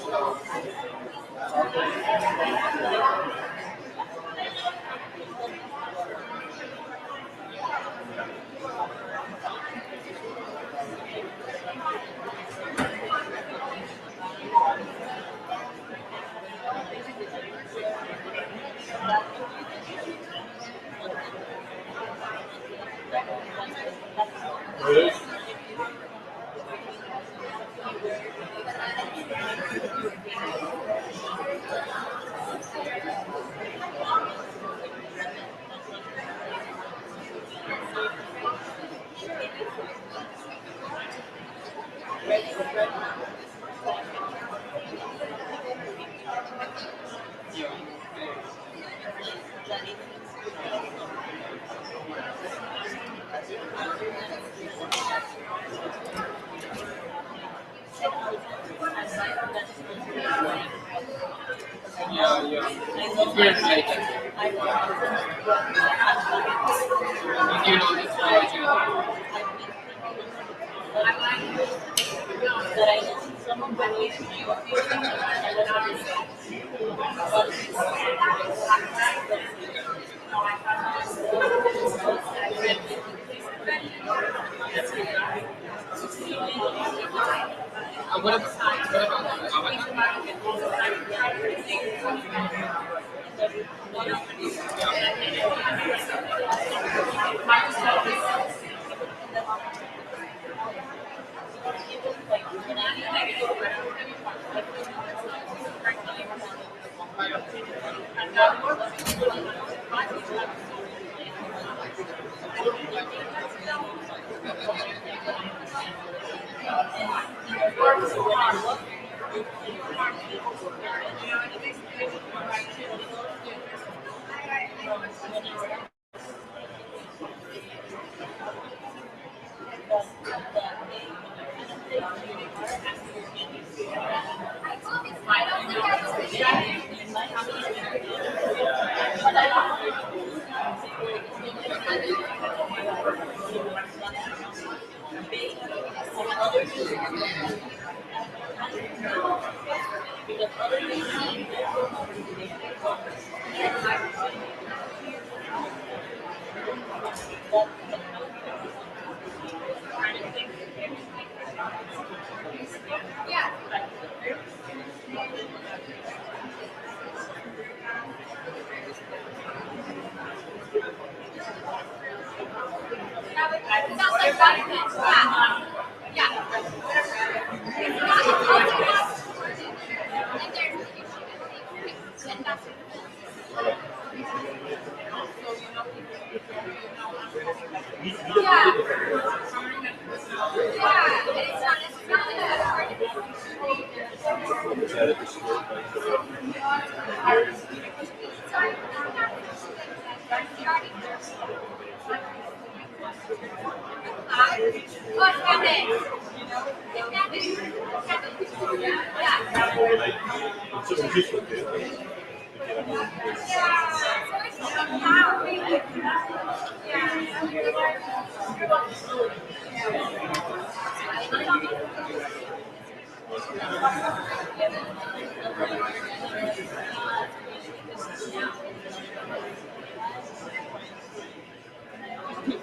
Yeah. It's very exciting. You know, this project. What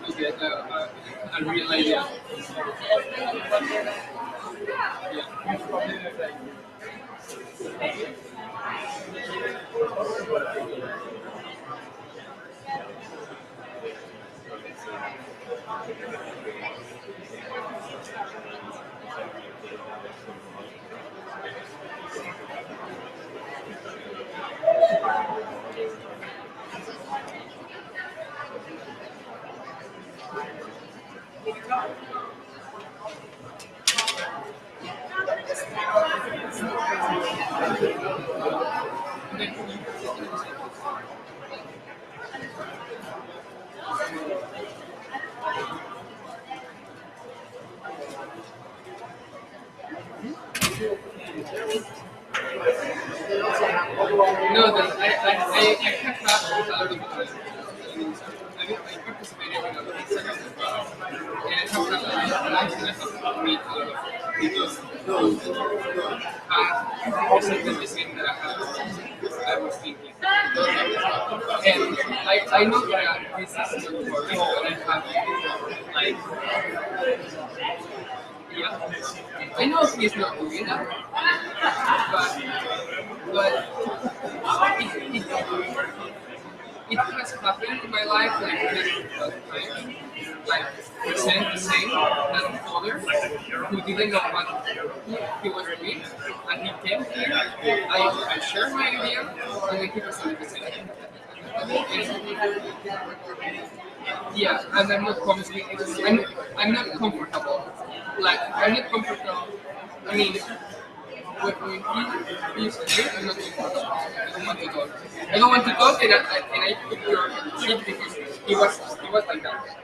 to get a real idea. No, I kept track of exactly the same that I was thinking. And I know that this is not working, but I have like, yeah, I know he's not doing that, but it has happened in my life like multiple times. Like the same that others who didn't know what he was doing, and he came here. I shared my idea, and then he presented the same. Yeah, and I'm not comfortable. I'm not comfortable. Like I'm not comfortable. I mean, when he's here, I'm not comfortable. I don't want to talk. I don't want to talk, and I took your shit because he was like that.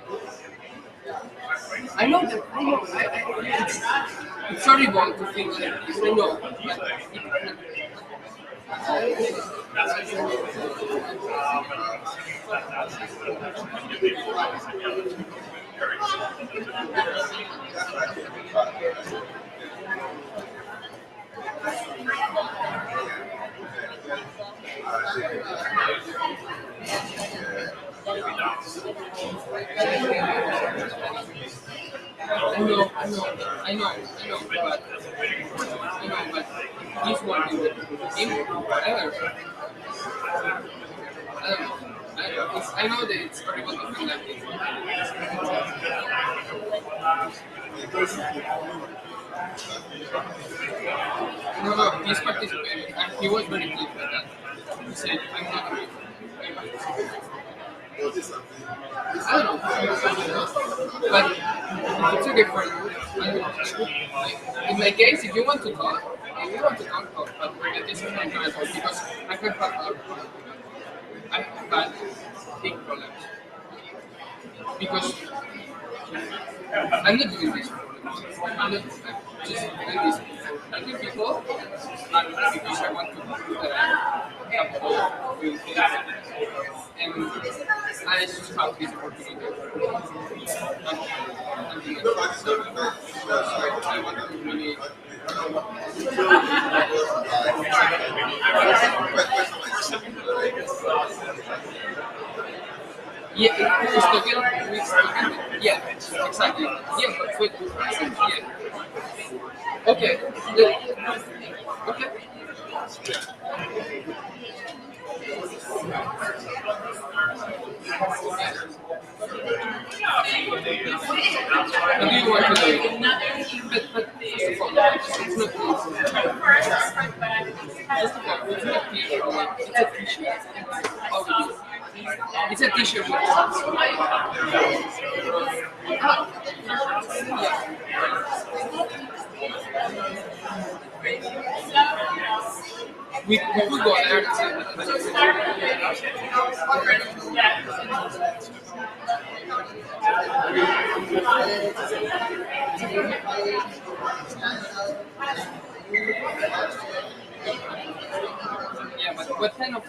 I know that. I know. It's horrible to think like this. I know. But he's working with him. I know that it's horrible to feel like this. No, he's participating, and he was very clear with that. He said, I'm not doing it. I don't know. But it's a different. In my case, if you want to talk, talk. But this is not going to talk because I have had a lot of problems. I have had big problems. Because I'm not doing this. I'm just doing this. I think people, and because I want to prove that I have all doing things. And I just have this opportunity. I want to really. Yeah, we're talking. Yeah, exactly. Yeah, but with yeah. Okay. Okay. What do you want to do? But first of all, it's not it's a t-shirt. It's a t-shirt with we could go there yeah, but what kind of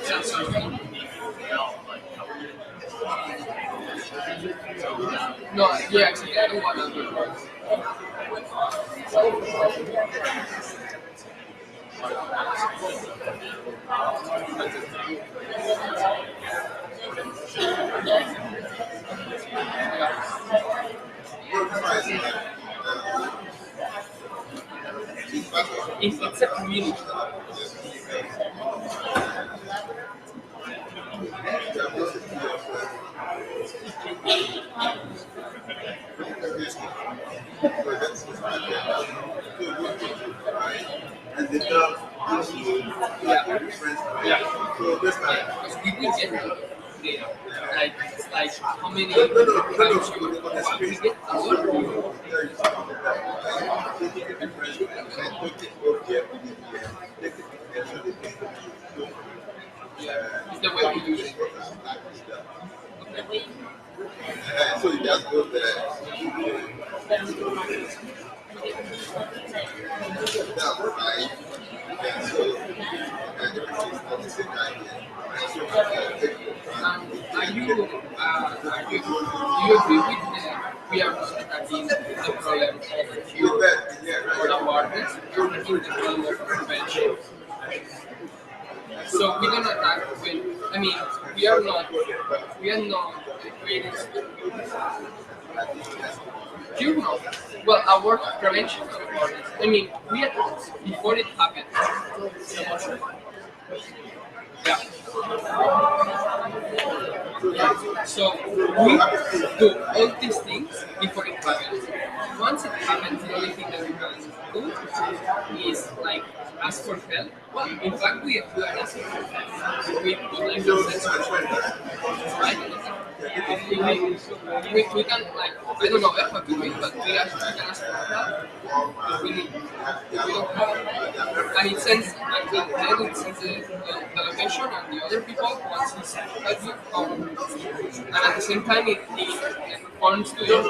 sense are you? No, yeah, actually, I don't want to do it. It's a community. And the dog like how many times you get a lot of people. It's the way we do it. So you just go there. That's right. And so everything's on the same idea. Are you agree with we are not attacking the problem of you or our I mean, we are not the greatest. You know, well, our prevention of this. I mean, we address before it happens. Yeah. So we do all these things before it happens. Once it happens, the only thing that we can do is like ask for help. Well, in fact, we are asking for help. We put like a sensor, right? We can like I don't know how to do it, but we can ask for help. If we don't have, and it sends like then it sends the location and the other people once it's help you, and at the same time it responds to your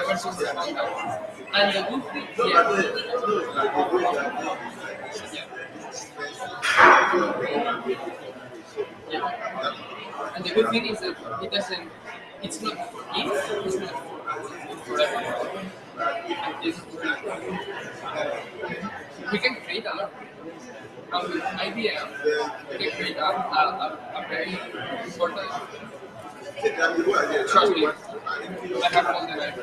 emergency contact. And the good thing, yeah. And the good thing is that it doesn't. It's not for it. It's not for everyone. We can create with IBM, we can create a very important. Trust me, I have all the right.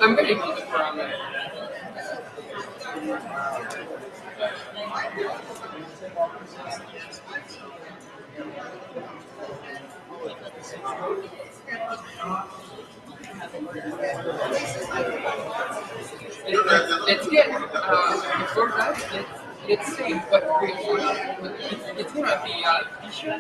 I'm very good at programming. Let's get before that. Let's see what it's gonna be a issue.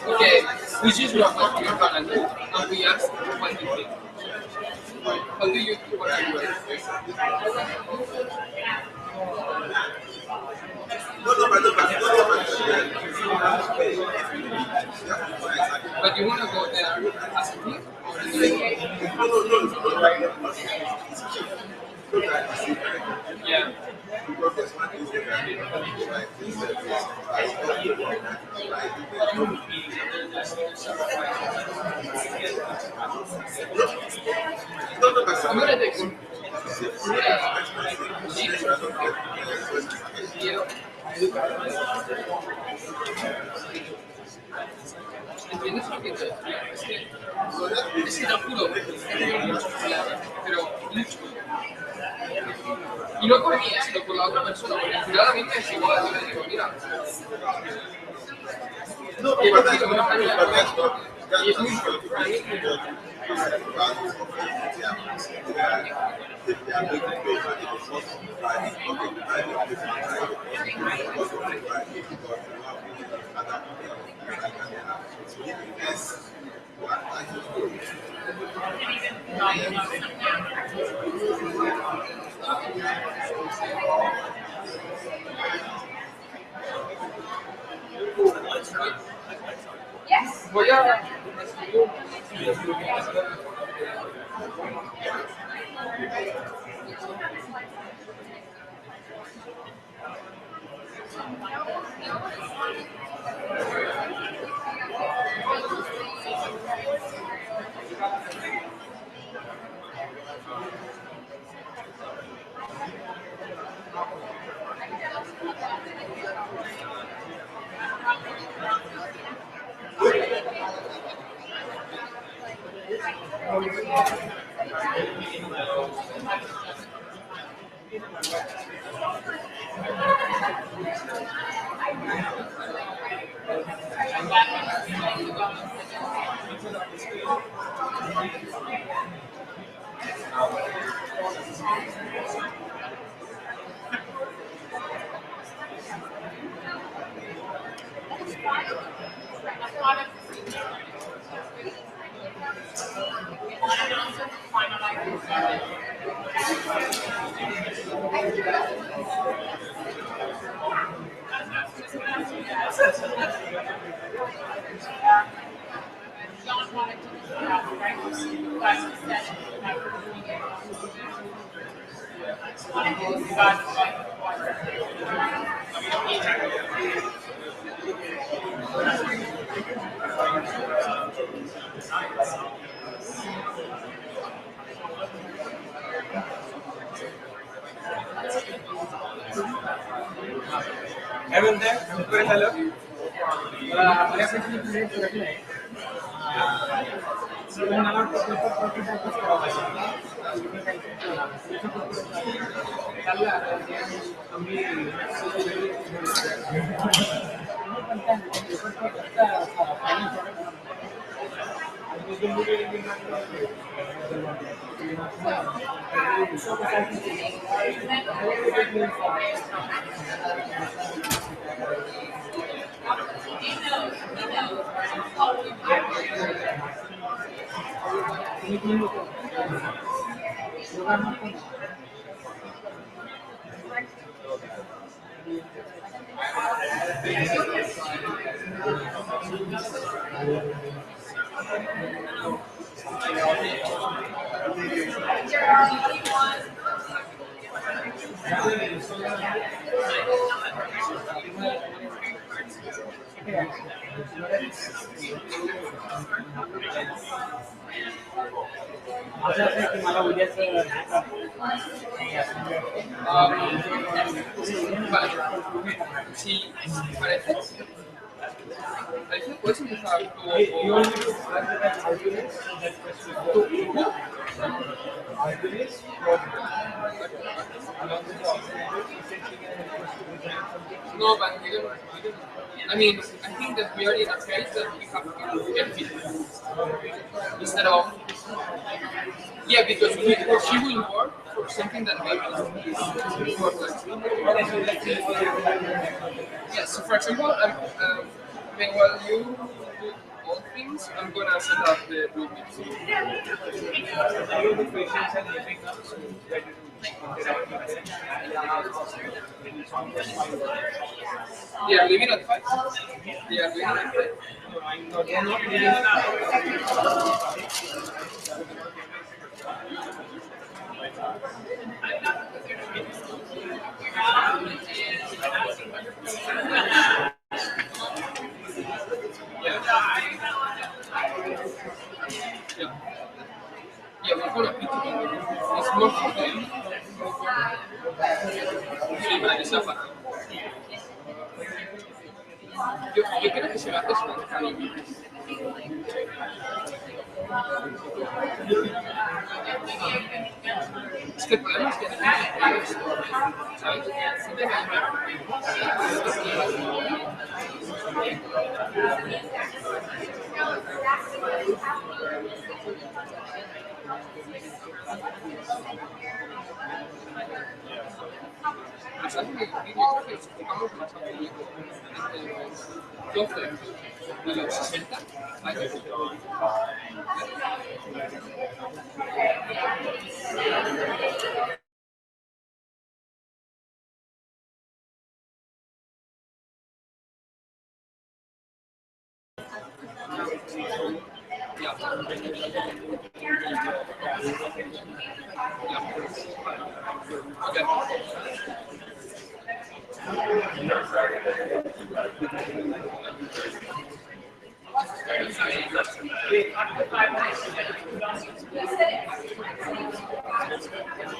Okay, we just know what we're gonna do, and we ask what you think. How do you what are you doing? But you wanna go there as a team? Yeah. I'm gonna take some. ¿Entiendes lo que te es que te juro, pero mucho. Y no por mí, sino por la otra persona, porque al final a mí me es igual, yo le digo, mira, quiero decir una manera, y es muy importante. Yes. Voy a Evan there, very hello. I appreciate today to reply. So when I'm not Sí, parece. Parece puedes empezar tú. No, but we don't. I mean, I think that we are in a phase that we have to get fit instead of. Yeah, because she will work for something that maybe is more flexible. Yeah, so for example, I mean, while you do all things, I'm gonna set up the Rubik's. They are leaving at 5. They are leaving at 5. Yeah, we're gonna pick it. It's more for them. Sí, para que sea fácil. Yo creo que se va a hacer espontáneo. Es que el problema es que ¿sabes? Siempre que nos hacen el vídeo, creo que nos enfocamos más a público entre los 12 y los 60 años.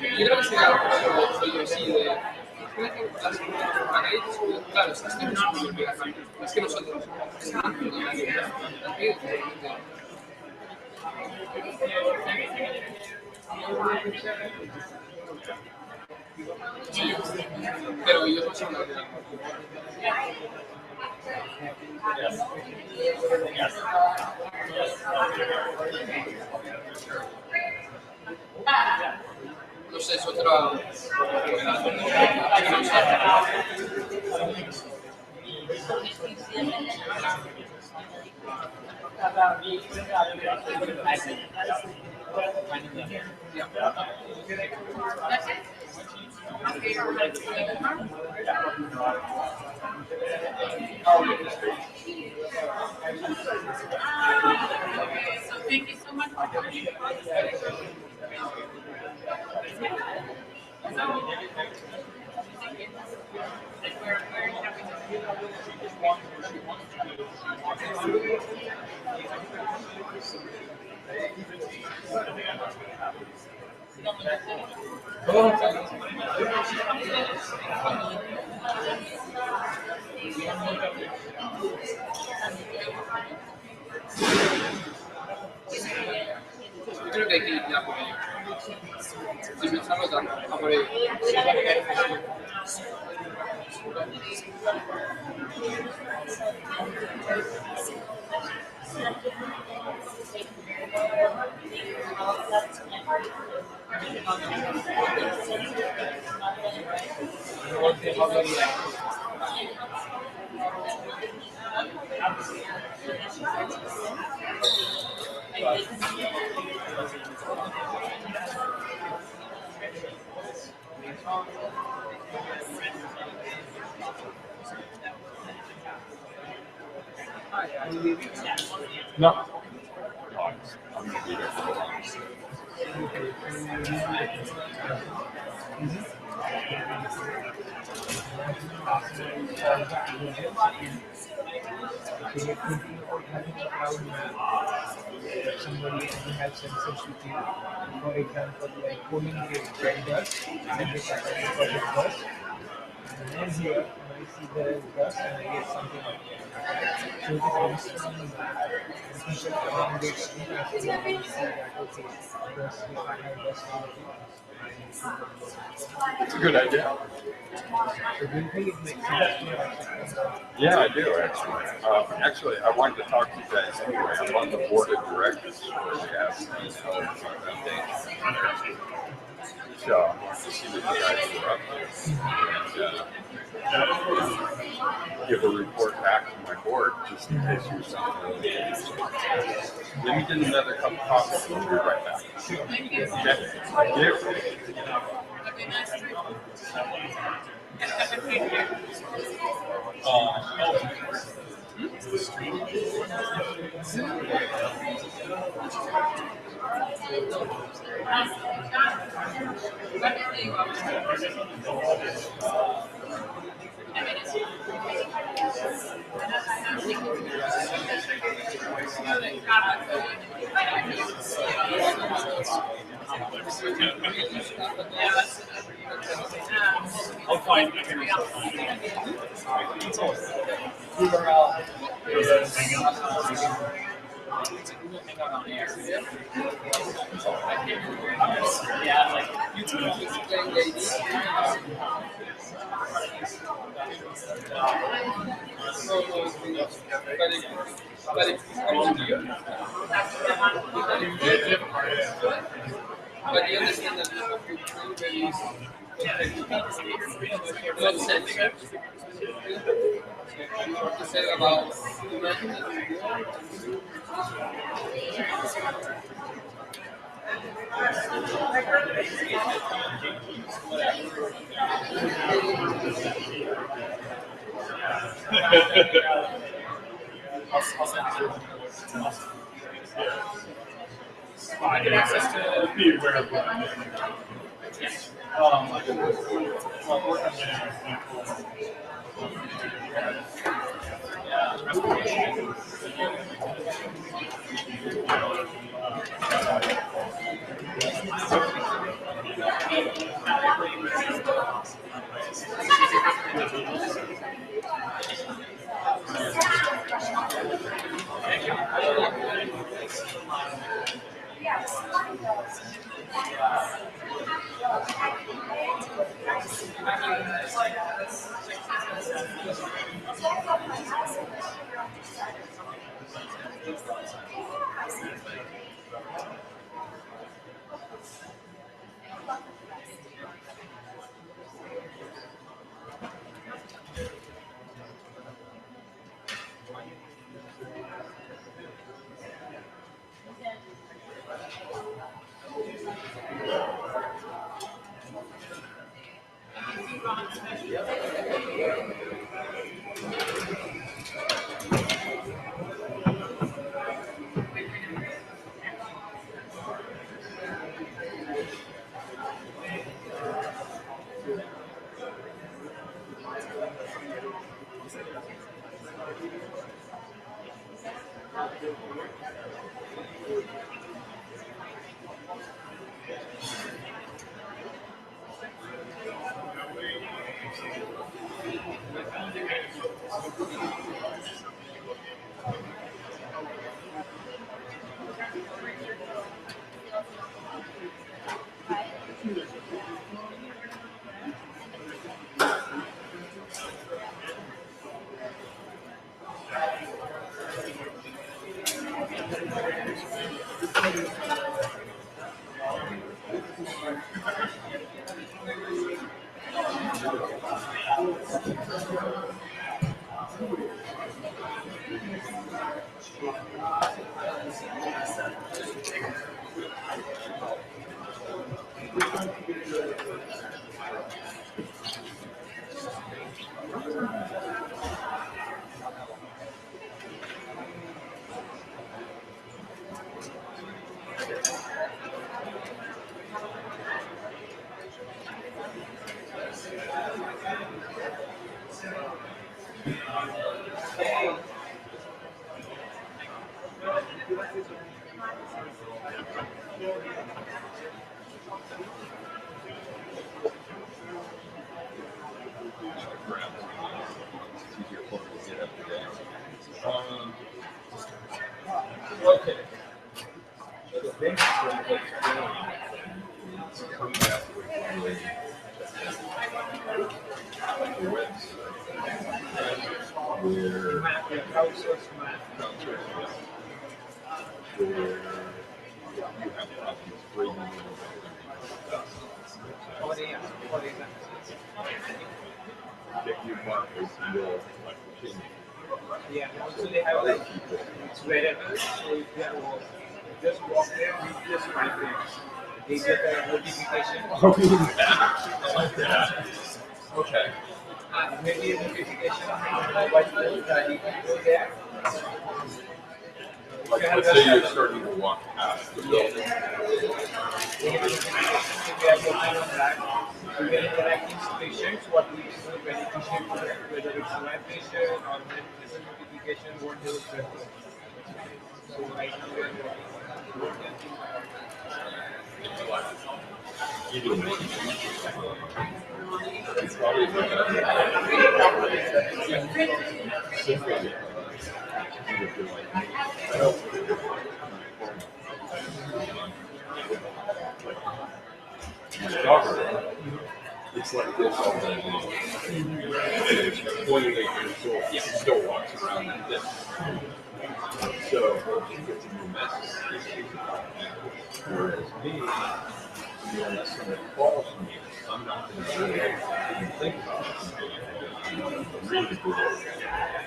Yo creo que sería algo rollo así de. Claro, es que esto no es muy obligatorio. Es que nosotros. Pero ellos no son obligatorios. No sé, es otra. So thank you so much for coming. Creo que hay que ir ya sin pensarlo tanto, a por ello. No. Somebody who has sensors with you, for example, like polling rate does, and this project does. And then here, I see there is dust and I get something like that. So it is responding back. And people can get impacted and see that, okay, dust, if I have dust on That's a good idea. so do you think it makes sense? Yeah, I do actually. Actually, I wanted to talk to you guys anyway. I'm on the board of directors for the Foundation. So I wanted to see what you guys were up to and give a report back to my board just in case you were something really interesting. Let me get another cup of coffee. I'll be right back. Okay? Thank you. I'll find it. URL. Yeah, like But you understand that you can't really not sensitive to say about I'll send you. I get access to be aware of what I'm doing. Yes. Well, work on Okay. So thank you for the coming back with the website where Crowdsource math. Where you have copies for you. Get your markers and your machine. Yeah, and also they have like it's wearable, so if you are just walk there, you just vibrate. They get a notification. Okay. Maybe a notification on the mobile phone that you can go there. Like, let's say you're starting to walk past the building. If you are working on that, you get interacting stations, what we do beneficial, whether it's vibration or it's a notification, what they would prefer. So right now we are working. It's probably it's like this all day long. It's 28 years old. He still walks around like this. So he gets a new message. Whereas me, when somebody calls me, I'm not going to really even think about it. I'm going to read it.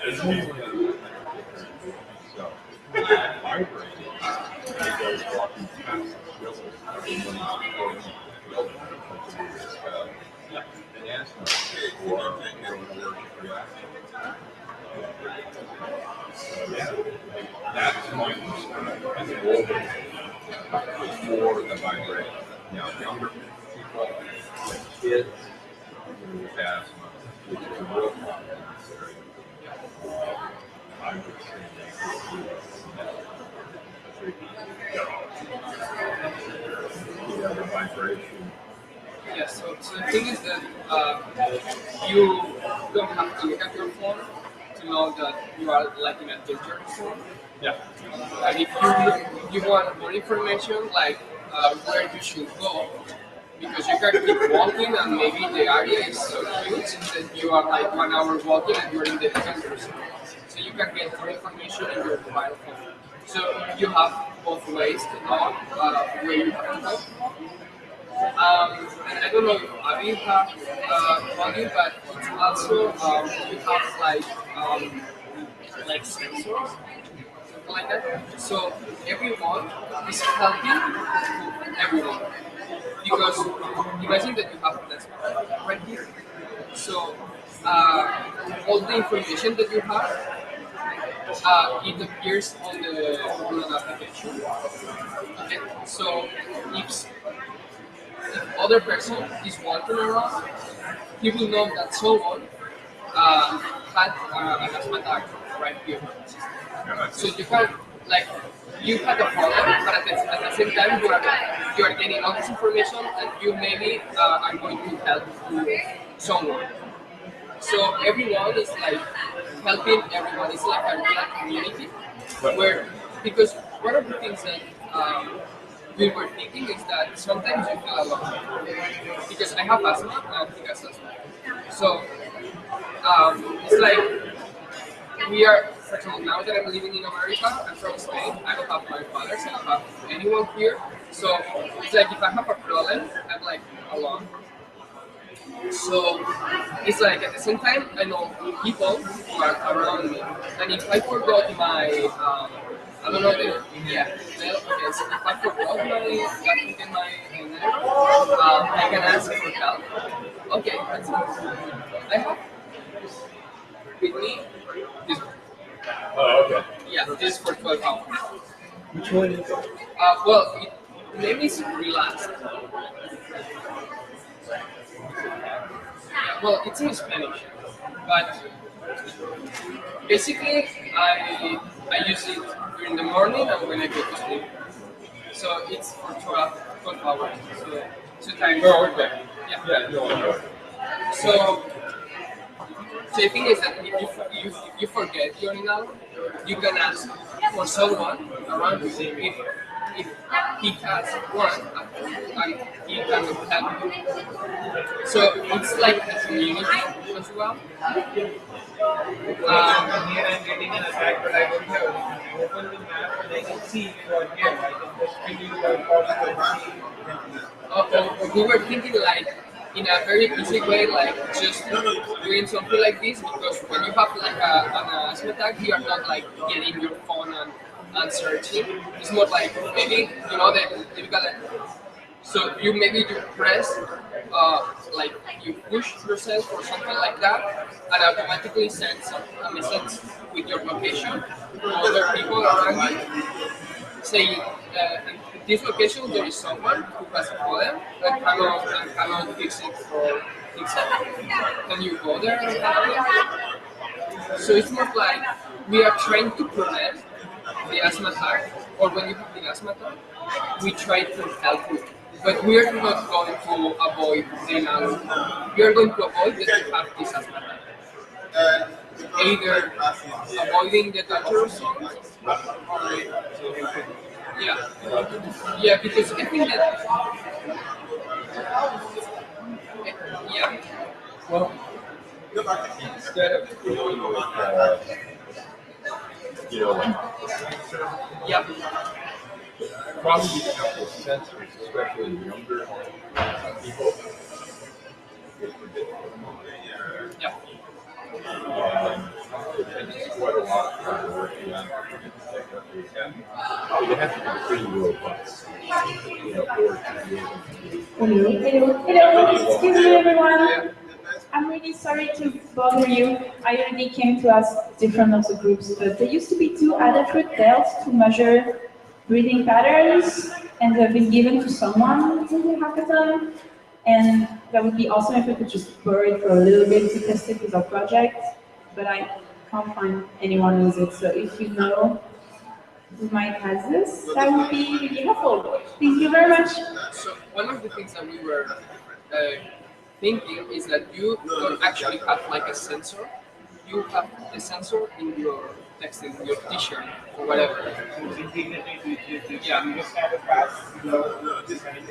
It's me. So that vibrating, it goes walking past the building. Everybody's going to the building. And ask them for allergic reaction. That's my concern. As an older, it's more the vibration. Now, younger people, like kids, with asthma, which is a real problem in this area, I would say the vibration. Yeah, so the thing is that you don't have to look at your phone to know that you are like in a danger zone. Yeah. Like if you want more information, like where you should go, because you can keep walking and maybe the area is so huge that you are like 1 hour walking and you're in the danger zone. So you can get more information in your mobile phone. So you have both ways to know where you can go. And I don't know if Avi have told you, but it's also you have like sensors, something like that. So everyone is helping everyone because imagine that you have this right here. So all the information that you have. It appears on an application. Okay, so if other person is walking around, he will know that someone had an asthma attack right here. So you can, like, you had a problem, but at the same time you are getting all this information and you maybe are going to help to someone. So everyone is like helping everyone. It's like a real community where, because one of the things that we were thinking is that sometimes you feel alone. Because I have asthma and he has asthma. So it's like we are, for example, now that I'm living in America, I'm from Spain, I don't have my fathers, I don't have anyone here. So it's like if I have a problem, I'm like alone. So it's like at the same time I know people who are around me, and if I forgot my I don't know the okay, so if I forgot my I can ask for help. Okay, that's it. I have with me this. Oh, okay. Yeah, this is for 12 hours. Which one is it? Well, the name is Relax. Well, it's in Spanish, but basically I use it during the morning and when I go to sleep. So it's for 12 hours. So 2 times. Oh, okay. Yeah. Yeah, no, I know. So the thing is that if you forget your email, you can ask for someone around you if he has one and he can help you. So it's like a community as well. Here I'm getting an attack, but I don't have. I open the map and I can see for here. I can just give you We were thinking like in a very easy way, like just doing something like this, because when you have like an asthma attack, you are not like getting your phone and searching. It's more like maybe the typical. So you press, like you push yourself or something like that, and automatically sends a message with your location to other people around you, saying in this location there is someone who has a problem and cannot fix it or fix it. Can you go there and help it? So it's not like we are trying to prevent the asthma attack, or when you have the asthma attack, we try to help you. But we are not going to avoid the analog. We are going to avoid that you have this asthma attack. Either avoiding the dangerous zone, or yeah, because I think that yeah. Well, instead of dealing with, like, yeah, probably a couple of sensors, especially younger people. Yeah. Which I just quite a lot of working on so they have to be pretty robust, or to be able to. Hello, excuse me everyone. I'm really sorry to bother you. I already came to ask different of the groups, but there used to be 2 adult tests to measure breathing patterns, and they've been given to someone in the hackathon. And that would be awesome if we could just borrow it for a little bit to test it with our project, but I can't find anyone who uses it. So if you know who might has this, that would be really helpful. Thank you very much. So one of the things that we were thinking is that you don't actually have like a sensor. You have the sensor in your text, in your t-shirt or whatever. Yeah. You just have a pass, this kind of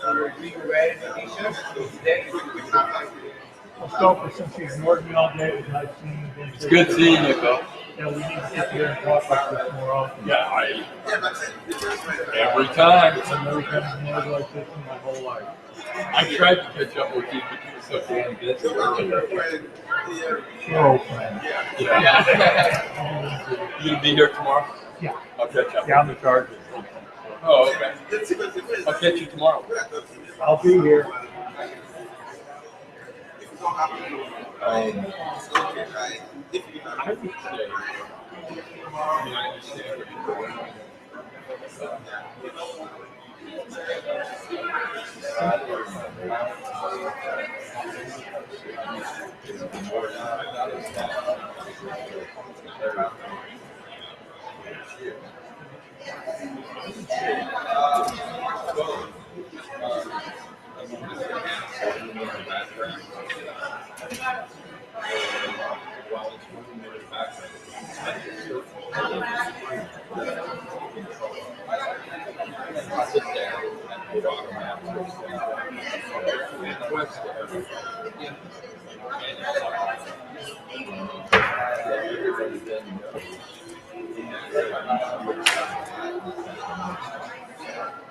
so you wear the t-shirt, it's there. Well, Stoker, since you ignored me all day, it was nice seeing you. It's good seeing you, Bill. Yeah, we need to get together and talk like this more often. Yeah, every time. I've never been more like this in my whole life. I tried to catch up with you, but you were so damn busy earlier. So, man. Yeah. You gonna be here tomorrow? Yeah. I'll catch up. Yeah, I'm the charger. Oh, okay. I'll catch you tomorrow. I'll be here. I would say, I understand what you're doing.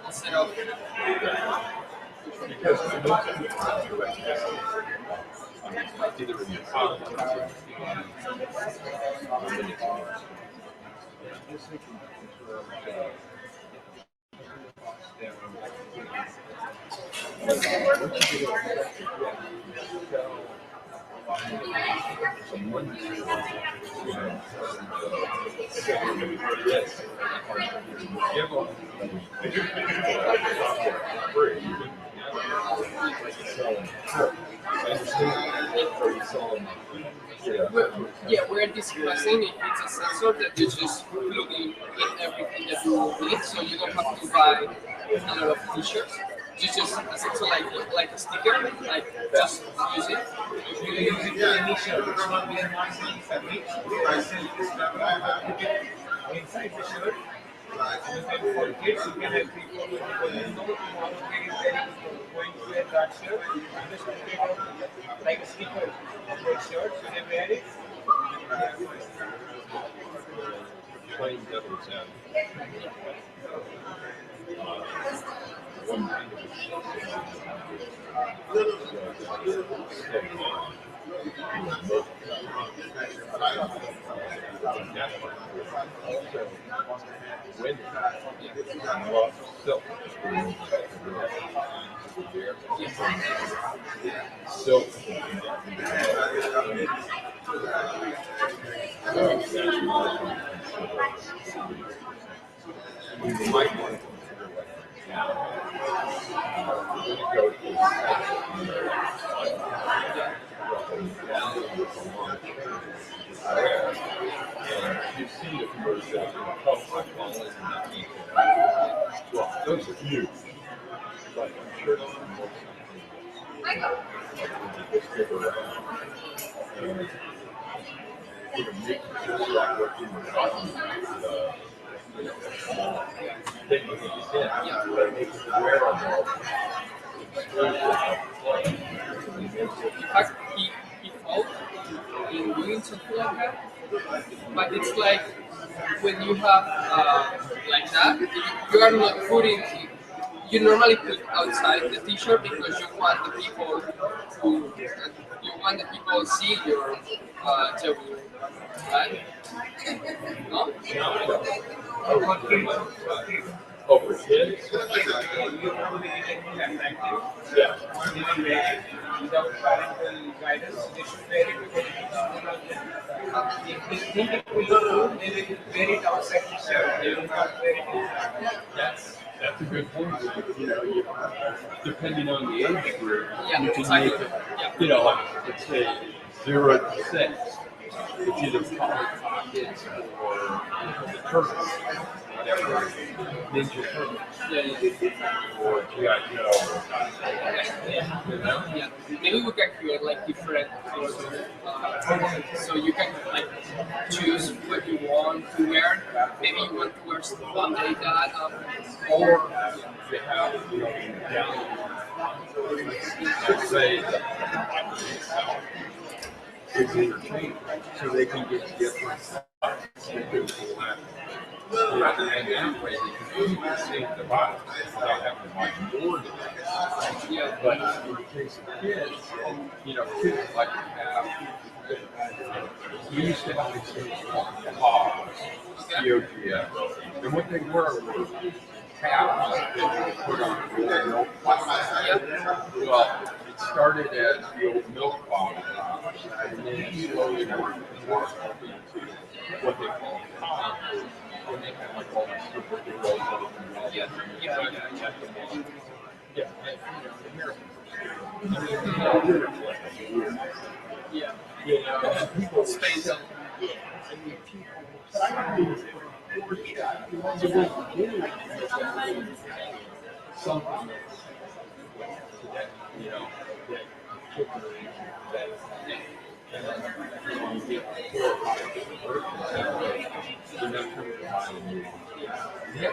Instead of It's either in your pocket. we're discussing if it's a sensor that you just plug in everything that you need, so you don't have to buy a lot of t-shirts. You just a sensor like a sticker, like just use it. You use it to initial, it's not being noisy fabric. Inside the shirt. You can for kids, you can have people who know tomorrow they is going to wear that shirt. You just put it on like a sticker on their shirt, so they wear it. Plain devil's head. One kind of silk. You might want to consider you see the commercial, well, those are huge. But I'm sure it's more make like what you In fact, he fought in doing something like that, but it's like when you have like that, you are not putting. You normally put outside the t-shirt because you want the people see your taboo, right? No? Oh, for kids? You probably didn't have yeah. Without parental guidance, they should wear it because if they think it will look good, they will wear it outside the shirt. They will not wear it inside. That's a good point. You know, depending on the age group, you can exactly. make it, you know, like, let's say 0 to 6. It's either Polly Pockets or the Turtles, whatever, Ninja Turtles, or G.I. Joe. You know? Yeah, maybe we can create like different colors, so you can like choose what you want to wear. Maybe you want to wear something like that, Or they have, you know, down, let's say, is entertainment, so they can get different stuff that they will have. Rather than that way, they can easily save the body without having to buy more than that. Yeah, but in the case of kids, you know, kids like to have, we used to have these things called COGS, C-O-G-S, and what they were caps that you would put on your milk bottles. Well, it started as the old milk bottle, and then slowly worked into what they call COGS. when they have like all these superheroes that Yeah, yeah. people Space. something that, you know, that and then, you get 4 or 5 different versions of it, you're not trying to buy a new one. Yeah,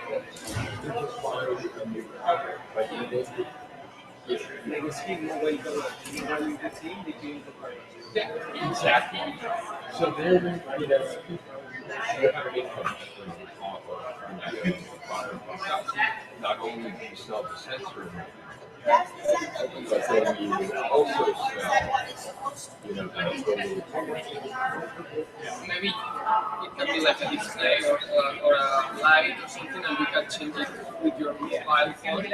they're just buying a new cover. Like, you know, yeah, exactly. So they're, you know, you have income stream off of not only do you sell the sensor, but then you also sell, you know, the Maybe it can be like a display or a light or something, and you can change it with your mobile phone.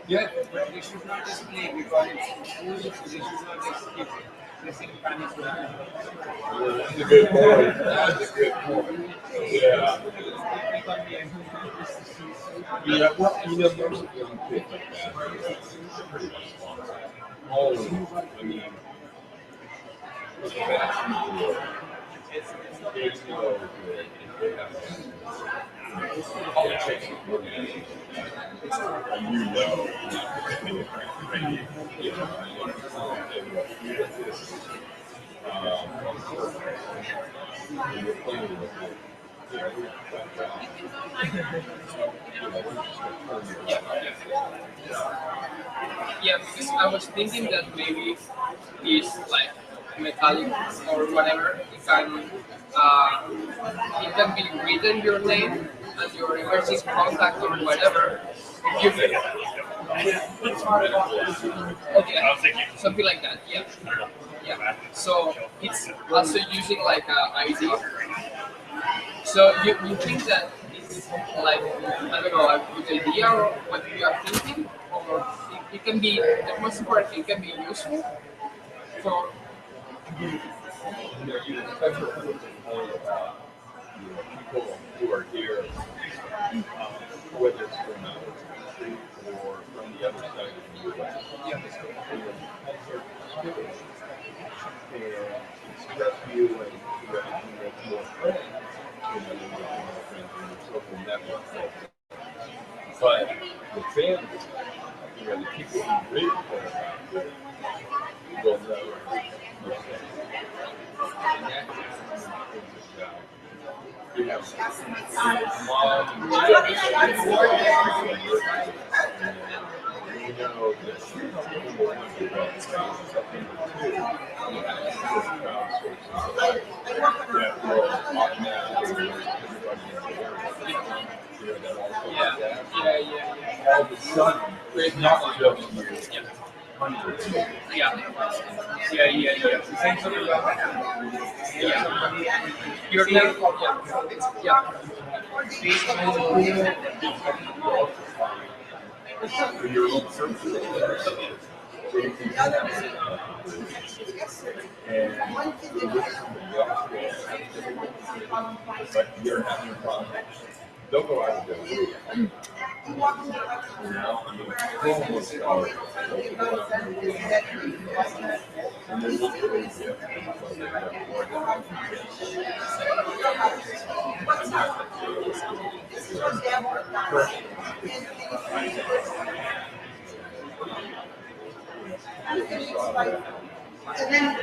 Yeah, but they should not display because it's food, so they should not just keep pressing panic button. That's a good point. That's a good point. Yeah. Yeah, well, you know, most of young kids like that, they're pretty responsible. All of them. I mean, the vast majority. They know that they have politics and organization. You know, you know, you're playing with it. Yeah, because I was thinking that maybe it's like metallic or whatever. It can be written your name and your emergency contact or whatever. You okay, something like that. Yeah, yeah. So it's also using like a ID. So you think that it's like, I don't know, a good idea or what you are thinking, or it can be the most important thing can be useful for. You know, you touch a point about, you know, people who are here, whether it's from out of the country or from the other side of the U.S. And express you and interaction with your friends, you know, your friends and your social network. But the family, you know, the people who really care about you will know. You know, mom, you know that people want to do something too. That will automatically all of a sudden, it's not just you. Hundreds. Yeah. Your name, yeah. Your own services. And like you're having a problem. Don't go out of their way. You know, I mean, almost all of it. And then look at it, And then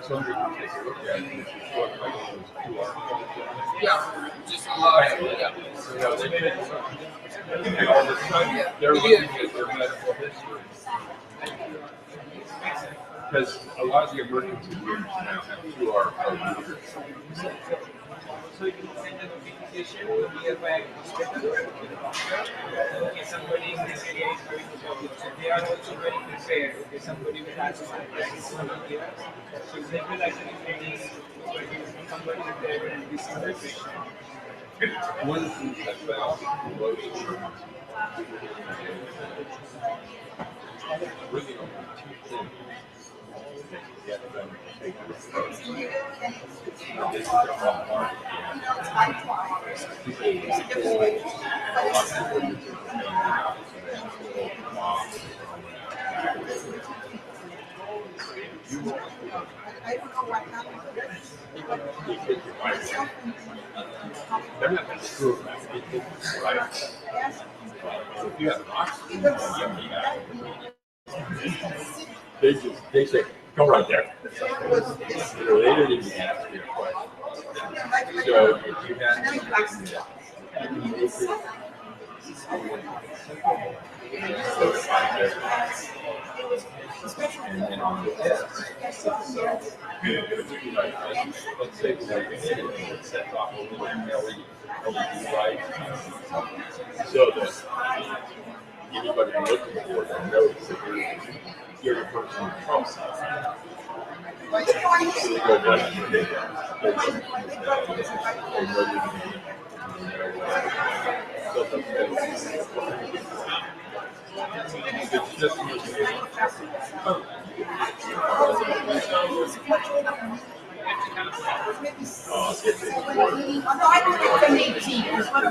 Somebody can take a look at it, and if you look like those QR codes. Yeah, just a lot. Yeah. You know, they take a look, and all of a sudden, they're looking at their medical history. Because a lot of the emergency rooms now have QR code readers. So you can send a notification to nearby hospital. If somebody in this area is going to COVID, so they are also very prepared. If somebody with asthma is here, so they will actually bring somebody there and this situation. One of the things I found was really only two things that get them to take the approach. This is a rough market. People will a lot of people use it for hanging out, so they have a little mom. I don't know what happened. They're not going to screw around. Right? If you have oxygen, they say, go right there. You know, they don't even ask you a question. So if you had something that you needed to and then on the desk, let's say it sets off a little LED light so that anybody looking for them knows that you're the person in trouble. So they go down and they it's just I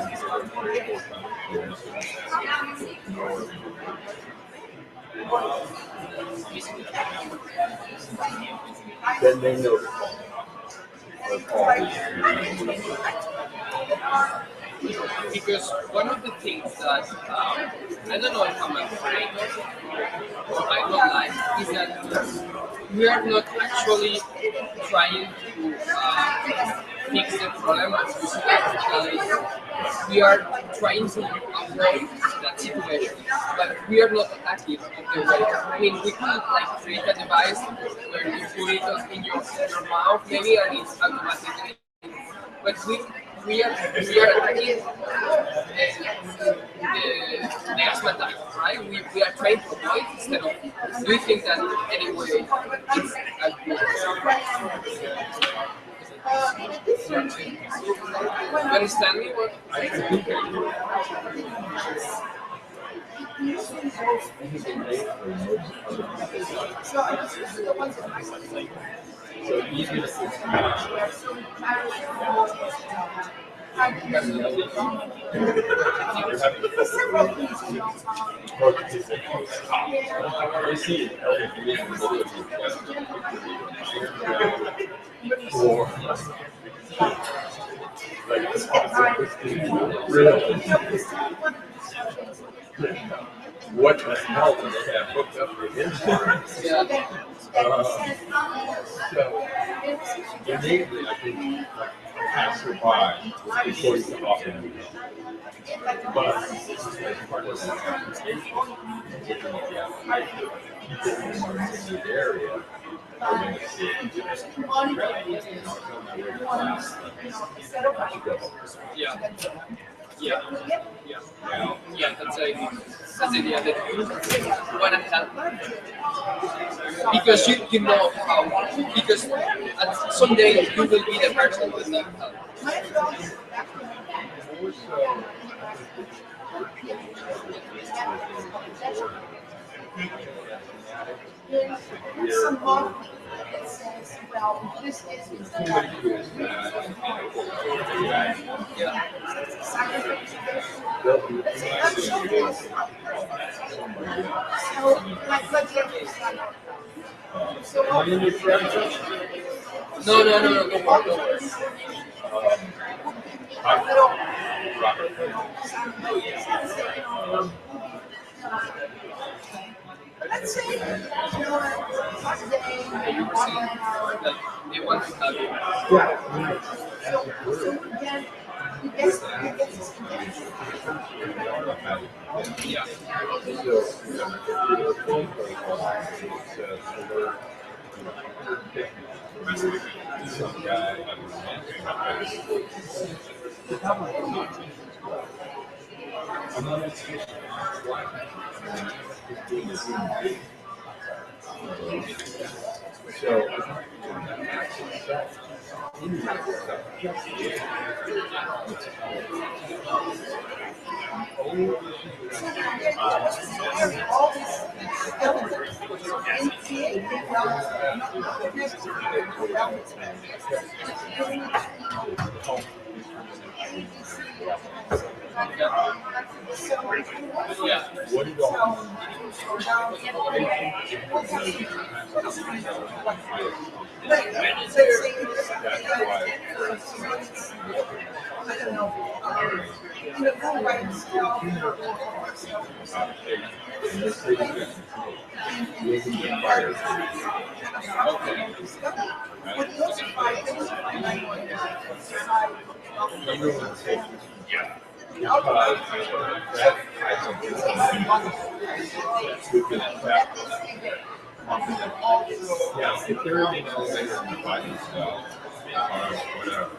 don't think it's then they know Because one of the things that I don't know if I'm afraid of or I don't like is that we are not actually trying to fix the problem as we see. We are trying to avoid that situation, but we are not active in the way. I mean, we could like create a device where you put it in your mouth, maybe, and it's automatically. But we are attacking the asthma attack, right? We are trying to avoid instead of. Do you think that anyway it's a good? You understand me? What? So even if it's you see it or what the hell do they have hooked up to insurance? So innately, I think passer by before you come off in. But as part of that application, people in the area are going to see it. Yeah, that's the idea that you want to help. Because you know how, because at someday you will be the person that needs help. there's some marketing that says, well, this is. So, like, let's get this. So, No. Let's say you're They want to have you. so you get Yeah. Some guy, What do you I don't know. In a full right scale, yeah, if they're in an elevator and you find yourself, whatever,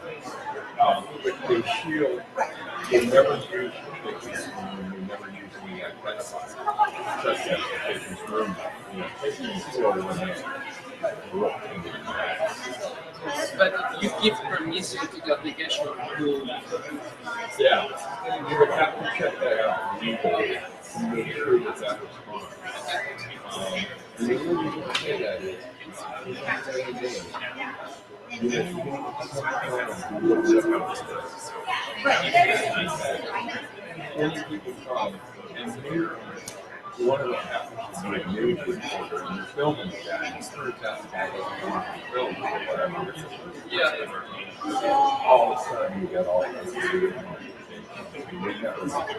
but they shield, they never use the patient's room, they never use any identifier. Such as the patient's room, patient's floor when they look in the But you give permission to the application to. yeah, you would have to check that out legally to make sure that that was fine. The only reason I say that is, you can't tell your name. You know, you can look many people come and here, one of them happens to be a news reporter and you're filming the guy, and it turns out the guy doesn't want to be filmed or whatever. Yeah. All of a sudden, you got all this weird we never like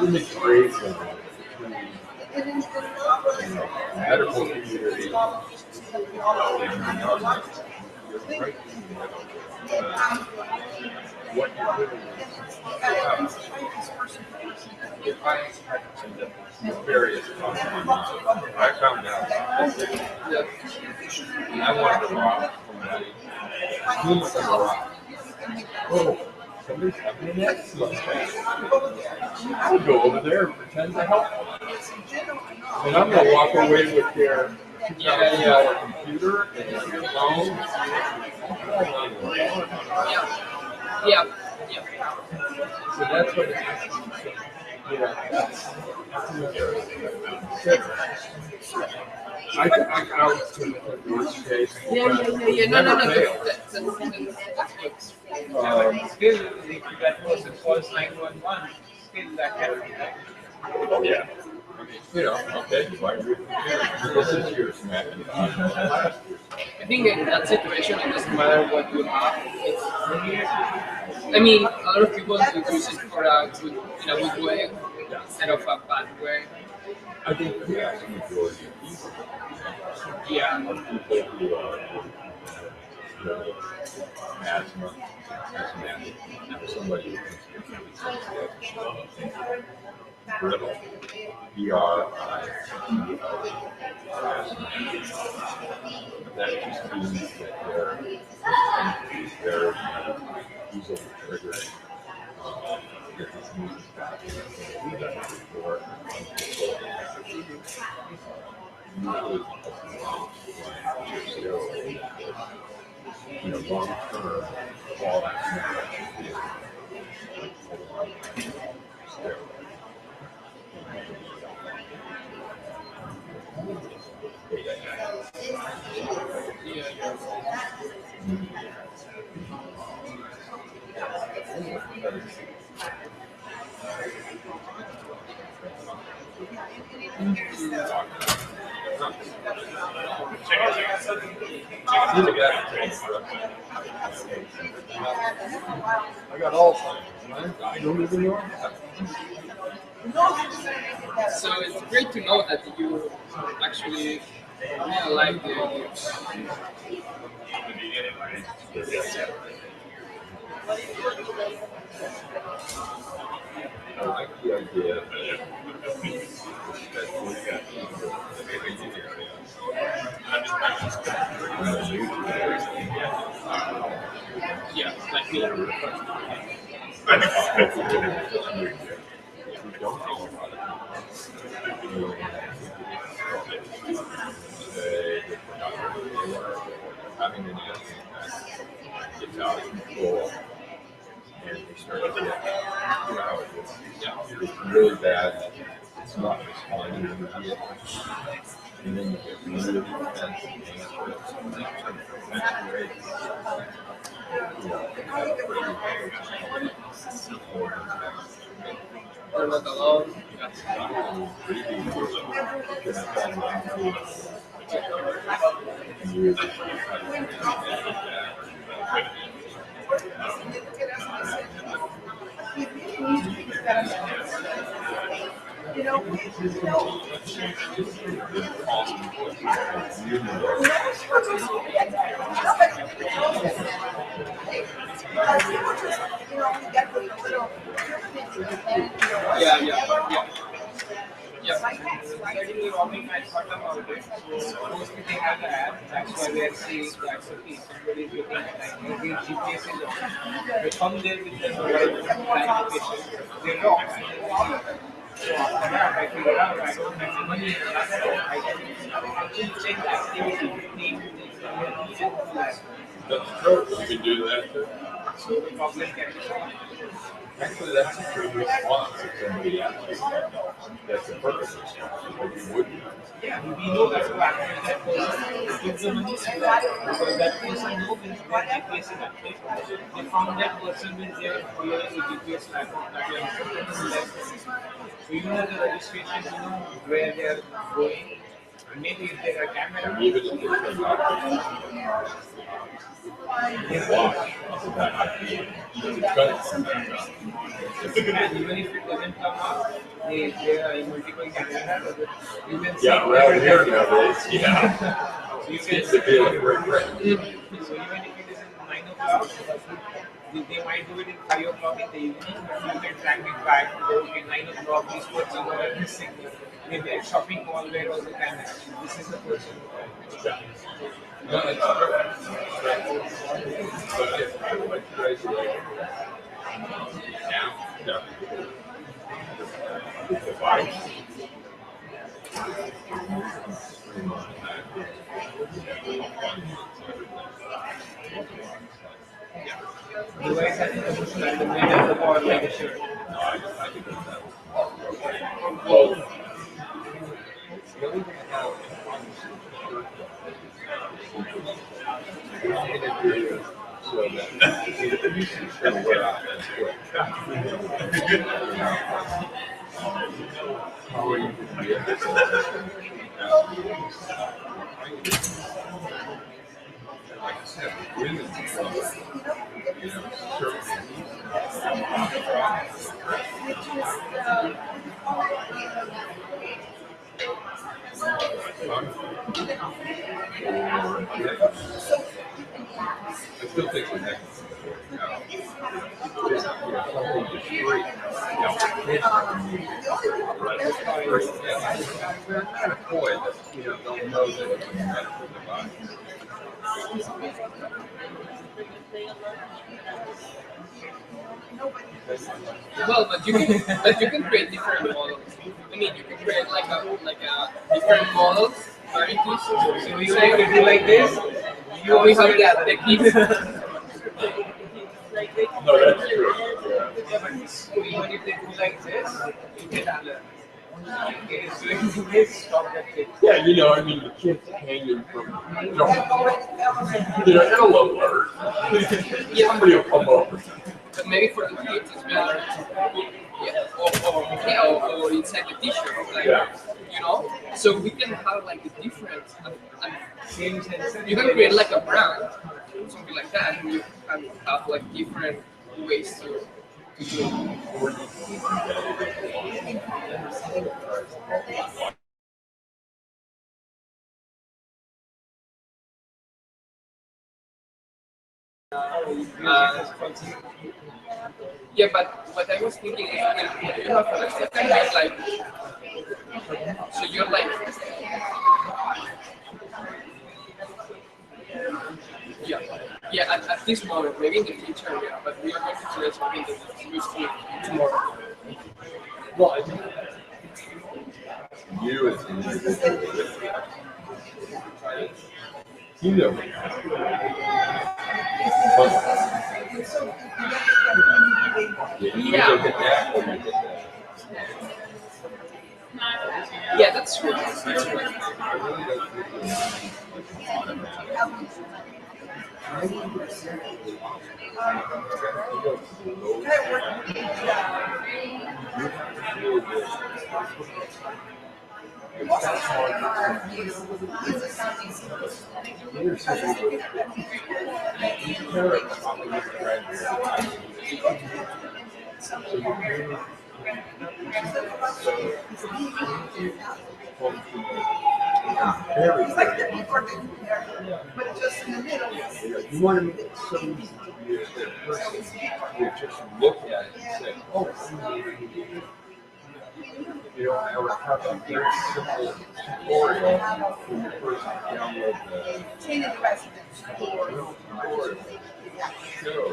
in the grades of medical community, what you're doing if I had various companies, I found out that I wanted to rock somebody, whom was I rock? Oh, somebody's having an excellent I would go over there and pretend to help them. And I'm going to walk away with their $2,000 computer and their phone. Yeah. So that's what it is. I was going to put this case. Yeah. No. Still, if that person calls 911, still that can be. Yeah. You know, okay, this is yours, Matt. I think in that situation, it doesn't matter what you have. I mean, a lot of people use it for a good, in a good way instead of a bad way. I think the vast majority of people, are people who are asthma, asthmatic, and somebody who's brittle, B-R-I-T-L, asthma. That just teams that they're very easily triggered. That this news is back. We've done it before. Usually, long term, all that I got all kinds, right? You don't live in York? So it's great to know that you actually really like the ideas. I like the idea that yeah, like me. Having an answer that gets out of control and they start to get it's really bad. It's not responding immediately. And then you get really defensive and that's great. You're not alone. Yeah. Certainly, Robin, I thought about it. So mostly they have the app. That's why we are seeing that okay, somebody is looking like maybe GPS is on. They come there with the mobile location. They wrong. So after that, I figure out I don't have the money. I can check the activity, name the community, and all that. That's true. You can do that too. So the problem can be solved. Actually, that's a good response if somebody asks you. That's a perfect response. But you wouldn't. Yeah, we know that what that person gives the money to that because that person knows where that place is active. They found that person is there following the GPS platform that they are so you know the registration, you know where they are going. And maybe if there are cameras. Even if it's not watch that IP. It's And even if it doesn't come up, there are multiple cameras. You can see around here nowadays, yeah. So you It can seems to be like great. So even if it is in 9 o'clock, they might do it in 5 o'clock in the evening, but you can track it back to go okay, 9 o'clock, this person was missing. Maybe a shopping mall where all the cameras. This is the person. No, it's perfect. But I like the idea. Now, the bike. Otherwise, I think the person at the middle of the ball like a shirt. No, I think that's both. So that you can wear out that's quick. How are you going to be able to like I said, women I still think the next something discreet. They're kind of coy that don't know that it's a medical device. Well, but you can create different models. I mean, you can create like a different models, varieties. So You like to do like this? You always have the kids. No, that's true. Yeah, but even if they do like this, you get alert. Okay, so if you this, stop that thing. Yeah, you know, I mean, the kids hanging from, you know, antelope bird. Somebody will come over. But maybe for the kids it's better to put, or inside the t-shirt, like, you know. So we can have like a different, you can create like a brand, something like that, and you can have like different ways to do it. Yeah, but what I was thinking is when you have a second is like, so you're like, yeah, yeah, at this moment, maybe in the future, yeah, but we are going to create something that is useful tomorrow. Well, I think you as an individual, you know, Yeah, that's true. That's true. It's like the important but just in the middle. you want to make it so easy to be a person to just look at it and say, oh, you know, I would have a very simple tutorial when you first download the tutorial show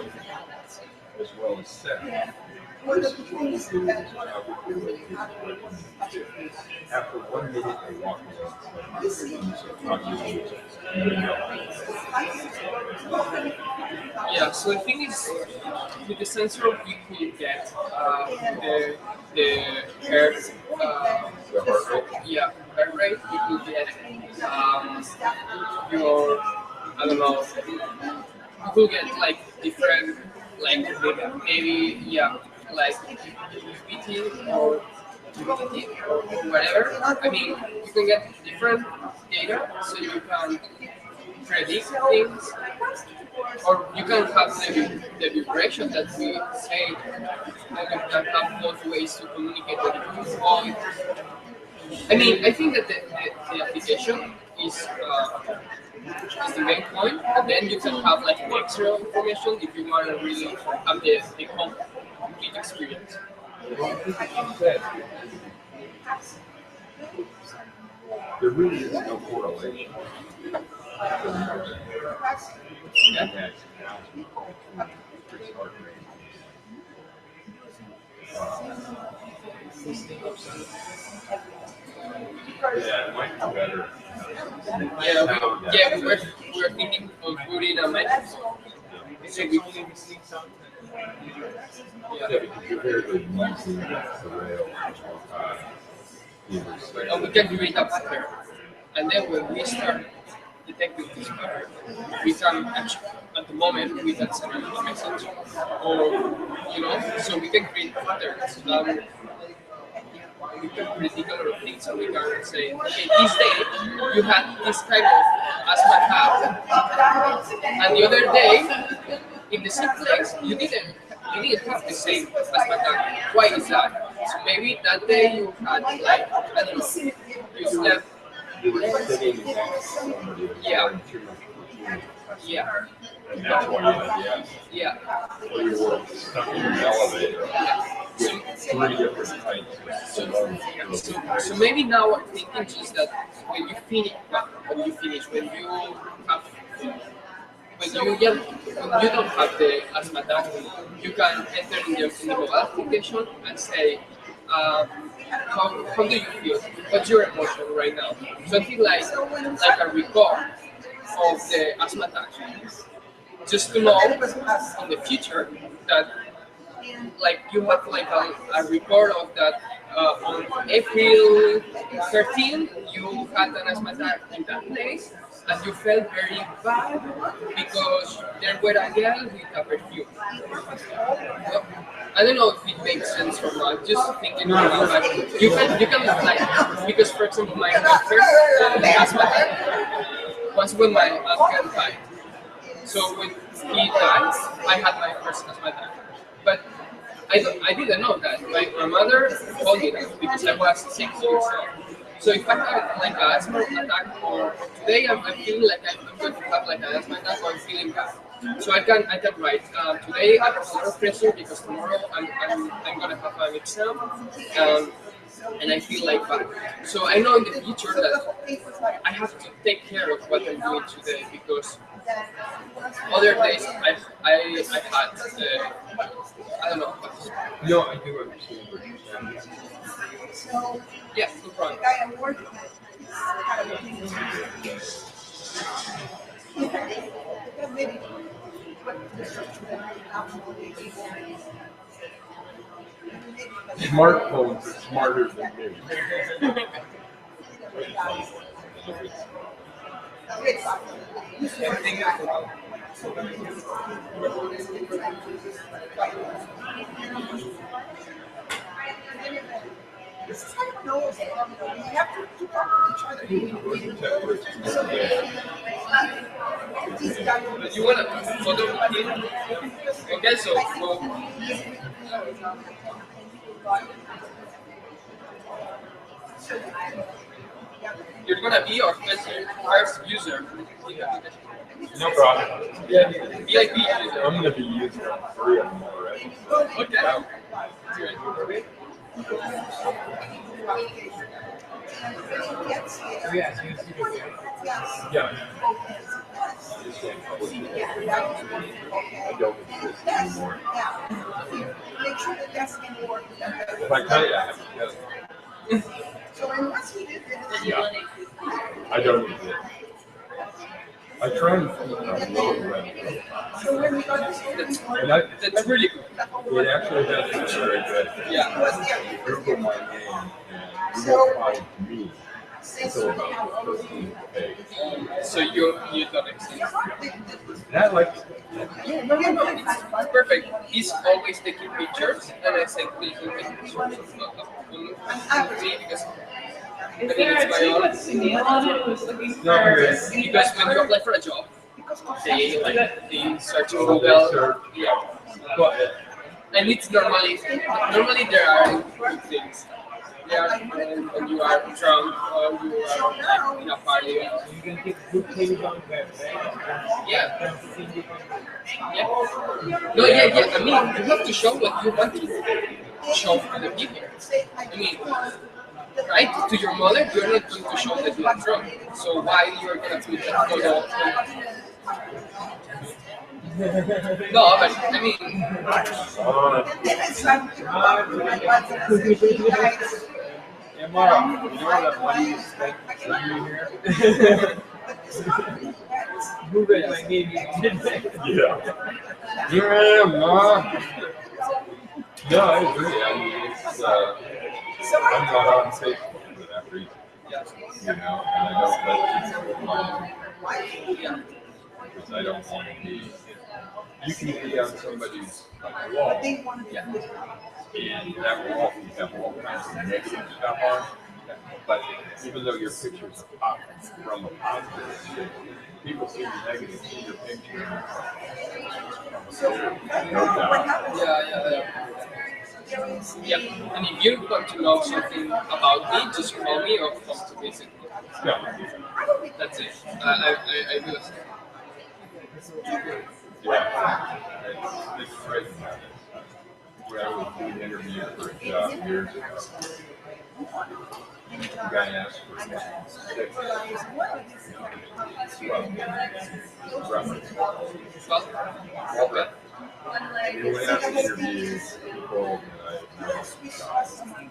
as well as set. After 1 minute, they walk away. Yeah, so the thing is, with the sensor, you could get the heart, yeah, heart rate. You could get your, I don't know, you could get like different, like maybe like PT or humidity or whatever. I mean, you can get different data, so you can predict things, or you can have the vibration that we say, and you can have both ways to communicate with the phone. I mean, I think that the application is the main point, and then you can have like extra information if you want to really have the complete experience. There really is no correlation. Yeah, it might be better. Yeah, we're thinking of putting a microphone. So we can see something. Yeah, because you're very good using the rail. We can create a pattern, and then when we start detecting this pattern, we can actually, at the moment, we can send a message, or so we can create patterns. We can predict a lot of things, so we can say, okay, this day you had this kind of asthma attack, and the other day, in the same place, you didn't have the same asthma attack. Why is that? So maybe that day you had like, I don't know, you slept. You were sitting next to somebody Yeah. Yeah. And that's why or you were stuck in an elevator with 3 different types of So maybe now I'm thinking just that when you finish, when you have when you don't have the asthma attack, you can enter in the mobile application and say, how do you feel? What's your emotion right now? Something like a record of the asthma attack, just to know in the future that like you have like a record of that on April 13th you had an asthma attack in that place and you felt very bad because there were a girl with a perfume. Well, I don't know if it makes sense or not. Just thinking about it. You can like because for example my first asthma attack was when my uncle died. So when he died, I had my first asthma attack. But I didn't know that. My mother told me that because I was 6 years old. So if I have like an asthma attack or today I'm feeling like I'm going to have like an asthma attack or I'm feeling bad. So I can write today I have a lot of pressure because tomorrow I'm gonna have an exam and I feel like bad. So I know in the future that I have to take care of what I'm doing today because other days I had I don't know. No, I do understand what you're saying. Yes, no problem. Smartphones are smarter than me. This is like nose. You have to keep up with each other. You want to photo with him? Okay, so go. You're gonna be our first user. No problem. Yeah, VIP user. I'm gonna be using 3 of them already. Okay. Wow. Good. Yes, you see the Yeah. I don't exist anymore. Make sure that that's going to work. If I tell you, I have to get it. So unless we did this, Yeah. I don't exist. I try and keep a low rent. so when we got this, And that's really good. It actually has been very good. Yeah. Google my name and you will find me until about the 13th page. So you don't exist. And I like Yeah, no, it's perfect. He's always taking pictures, and I said, please don't take pictures of me because Is there a team with Sunil on it who's looking for? because when you apply for a job, they search Google. Yeah. And it's normally there are good things. Yeah, when you are drunk or you are like, in a party. You can get good things on that. Yeah. Yeah. No, yeah. I mean, you have to show what you want to show to the people. I mean, right? To your mother, you're not going to show that you are drunk. So why you're going to put that photo? No, but I mean. Hey, Mara, you know that money you spent sending me here? Move it like maybe. Yeah. Here I am, Ma. No, I agree. I mean, it's, I'm not on Facebook for that reason. You know, and I don't let people find me because I don't want to be. You can be on somebody's wall, and that wall can have all kinds of negative stuff on it. But even though your pictures are from a positive, people see the negative in your picture. Yeah. And if you want to know something about me, just call me or come to visit me. Yeah. That's it. I do it. Yeah. It's crazy. Where I was doing an interview for a job years ago. guy asked for 6. Okay. You would have to interview people that I know,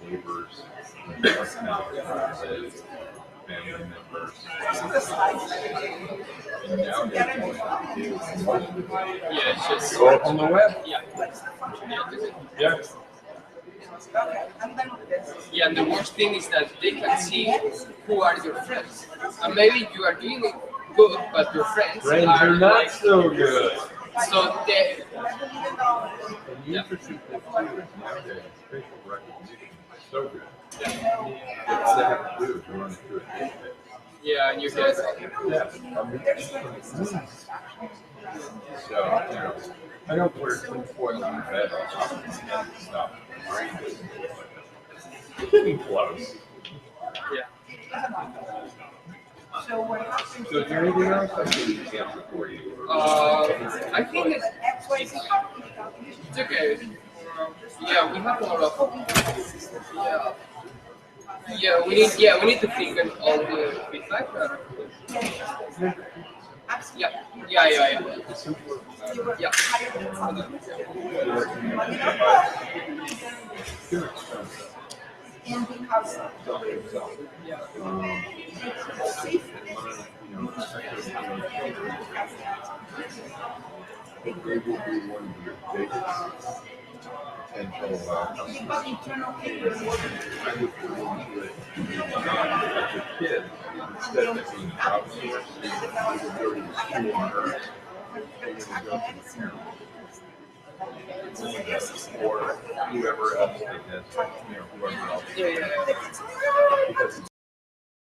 neighbors, friends, family members. And nowadays, Yeah, it's just go up on the web. Yeah. Yeah. Yeah, and the worst thing is that they can see who are your friends. And maybe you are doing it good, but your friends Are not so good. So they, The interesting thing too is nowadays facial recognition is so good. What they have to do is run it through a database. yeah, and you guys. So, you know, I don't wear tinfoil in bed or stuff. Pretty close. Yeah. So is there anything else I can answer for you? I think it's okay. Yeah, we have a lot of. Yeah, we need to think on all the feedback. Yeah. And because They will be one of your biggest potential customers. I would go into it as a kid, instead of being outsourced, you would go to the school on earth, and you would go to the parent. Or whoever else they had, whoever else. Because